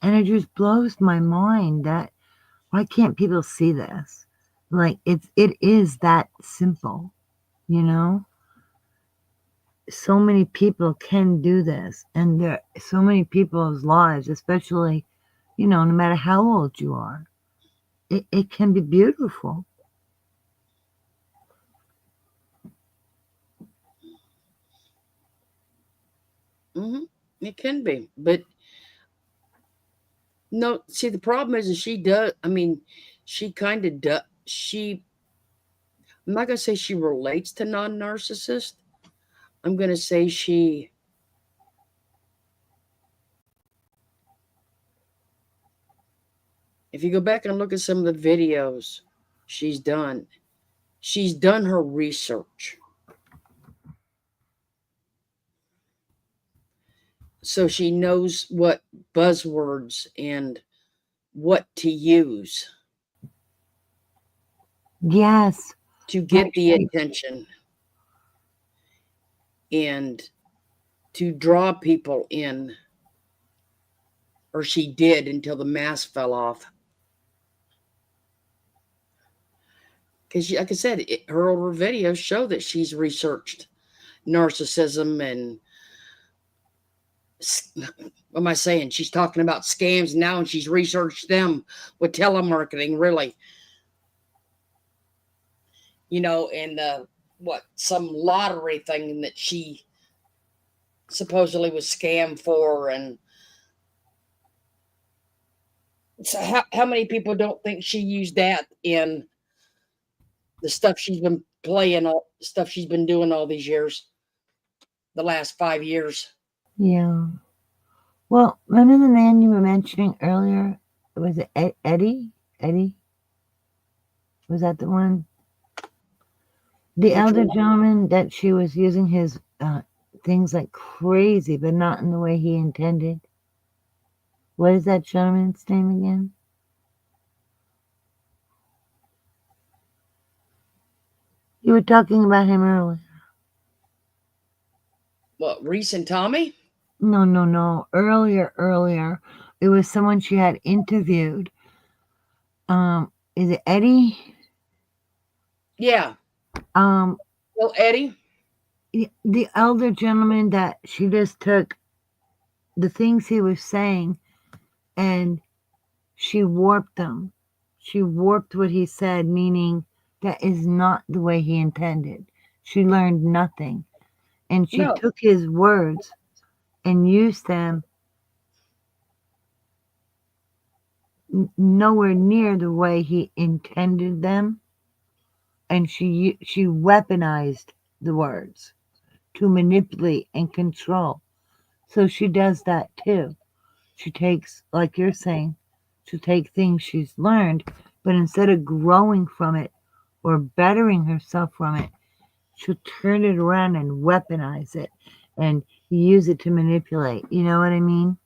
And it just blows my mind that why can't people see this? Like it is that simple, So many people can do this, and there are so many people's lives, especially, no matter how old you are, it can be beautiful. It can be, but no. See, the problem is she does. I mean, she kind of does. I'm not gonna say she relates to non-narcissist. I'm gonna say she. If you go back and look at some of the videos she's done her research. So she knows what buzzwords and what to use. Yes. To get the attention and to draw people in. Or she did until the mask fell off. Because, like I said, her older videos show that she's researched narcissism and what am I saying? She's talking about scams now, and she's researched them with telemarketing, really. And some lottery thing that she supposedly was scammed for, and so how many people don't think she used that in the stuff she's been playing, all stuff she's been doing all these years, the last 5 years? Yeah. Well, remember the man you were mentioning earlier? Was it Eddie? Eddie? Was that the one? The elder gentleman that she was using his things like crazy, but not in the way he intended. What is that gentleman's name again? You were talking about him earlier. What, Reese and Tommy? No. Earlier. It was someone she had interviewed. Is it Eddie? Yeah. Well, Eddie? The elder gentleman that she just took the things he was saying and she warped them. She warped what he said, meaning that is not the way he intended. She learned nothing. And she took his words and used them nowhere near the way he intended them. And she weaponized the words to manipulate and control. So she does that too. She takes, like you're saying, she'll take things she's learned, but instead of growing from it or bettering herself from it, she'll turn it around and weaponize it and use it to manipulate. You know what I mean?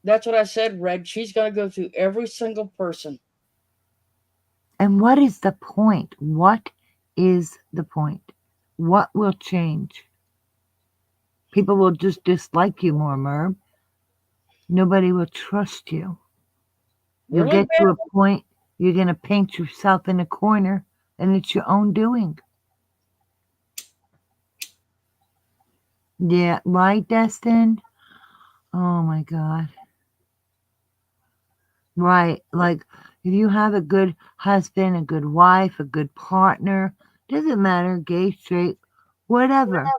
That's what I said, Red. She's going to go through every single person. And what is the point? What is the point? What will change? People will just dislike you more, Merb. Nobody will trust you. You'll Really get to a point you're going to paint yourself in a corner, and it's your own doing. Yeah, right, Destin? Oh, my God. Right. Like, if you have a good husband, a good wife, a good partner, doesn't matter, gay, straight, whatever.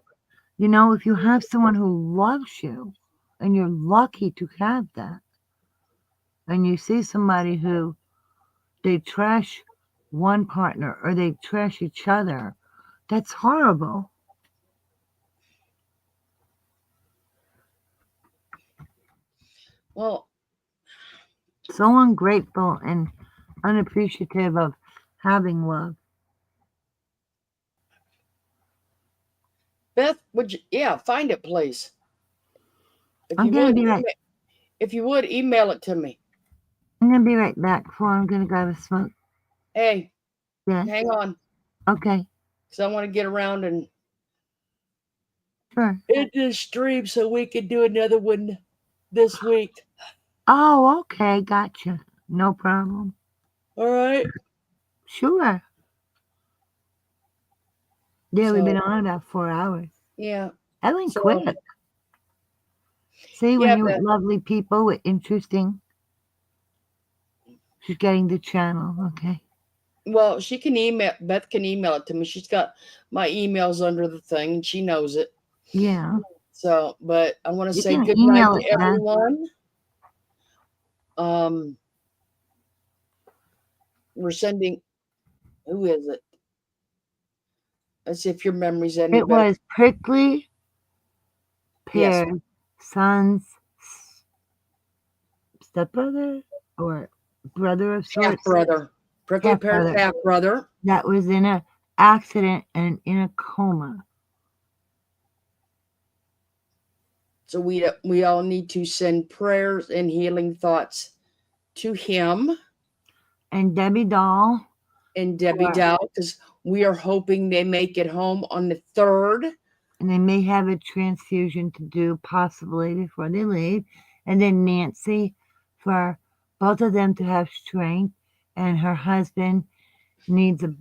You know, if you have someone who loves you, and you're lucky to have that, and you see somebody who they trash one partner or they trash each other, that's horrible. Well, So ungrateful and unappreciative of having love. Beth, would you? Yeah, find it, please. If I'm you gonna would, be right. if you would, email it to me. I'm gonna be right back. Before I'm gonna grab a smoke. Hey, Yeah. hang on, Okay. because I want to get around and Sure. end this stream so we can do another one this week. Oh, okay. Gotcha. No problem. All right. Sure. Yeah, we've been So, on about 4 hours. yeah. That went So, quick. See, when yeah, you're with Beth. lovely people with interesting, she's getting the channel. Okay. Well, she can email. Beth can email it to me. She's got my emails under the thing, and she knows it. Yeah. So, but I want to You say can good night email to it, Beth. everyone. We're sending. Who is it? Let's see if your memory's any It better. was prickly Yes. pear, son's stepbrother or brother of Half sorts. brother. Prickly pear Half-brother. half brother. That was in an accident and in a coma. So we all need to send prayers and healing thoughts to him And Debbie Doll. and Debbie Dow, because we are hoping they make it home on the 3rd. And they may have a transfusion to do possibly before they leave. And then Nancy, for both of them to have strength. And her husband needs a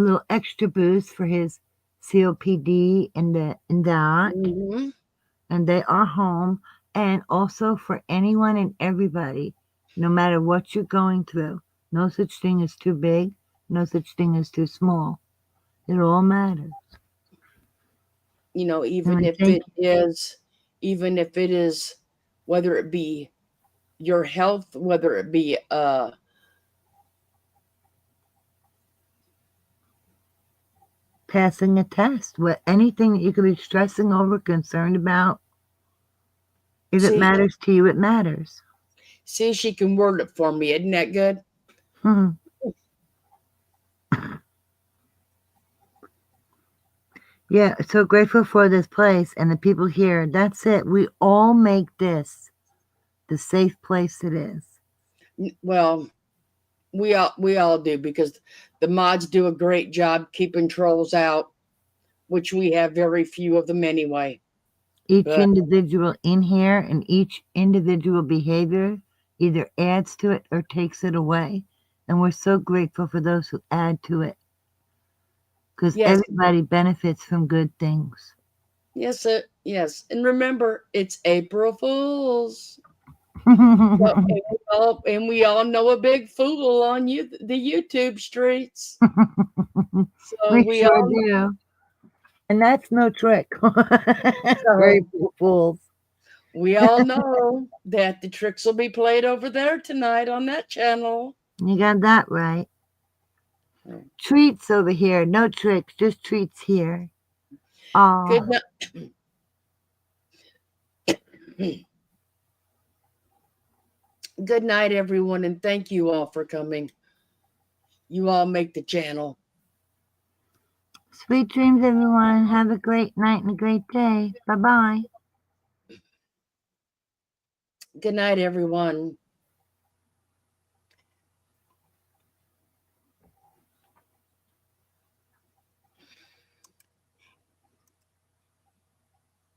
little extra boost for his COPD and that. Mm-hmm. And they are home. And also for anyone and everybody, no matter what you're going through, no such thing as too big, no such thing as too small. It all matters. You know, even if it is, whether it be your health, whether it be passing a test, anything that you could be stressing over, concerned about. If it matters to you, it matters. See, she can word it for me. Isn't that good? Yeah, so grateful for this place and the people here. That's it. We all make this the safe place it is. Well, we all do, because the mods do a great job keeping trolls out, which we have very few of them anyway. Each individual in here and each individual behavior either adds to it or takes it away. And we're so grateful for those who add to it. Because everybody benefits from good things. Yes, yes. And remember, it's April Fools. And we all know a big fool on the YouTube streets. So we sure do. And that's no trick. Very fools. We all know that the tricks will be played over there tonight on that channel. You got that right. Treats over here. No tricks, just treats here. Good night. Good night, everyone, and thank you all for coming. You all make the channel. Sweet dreams, everyone. Have a great night and a great day. Bye-bye. Good night, everyone.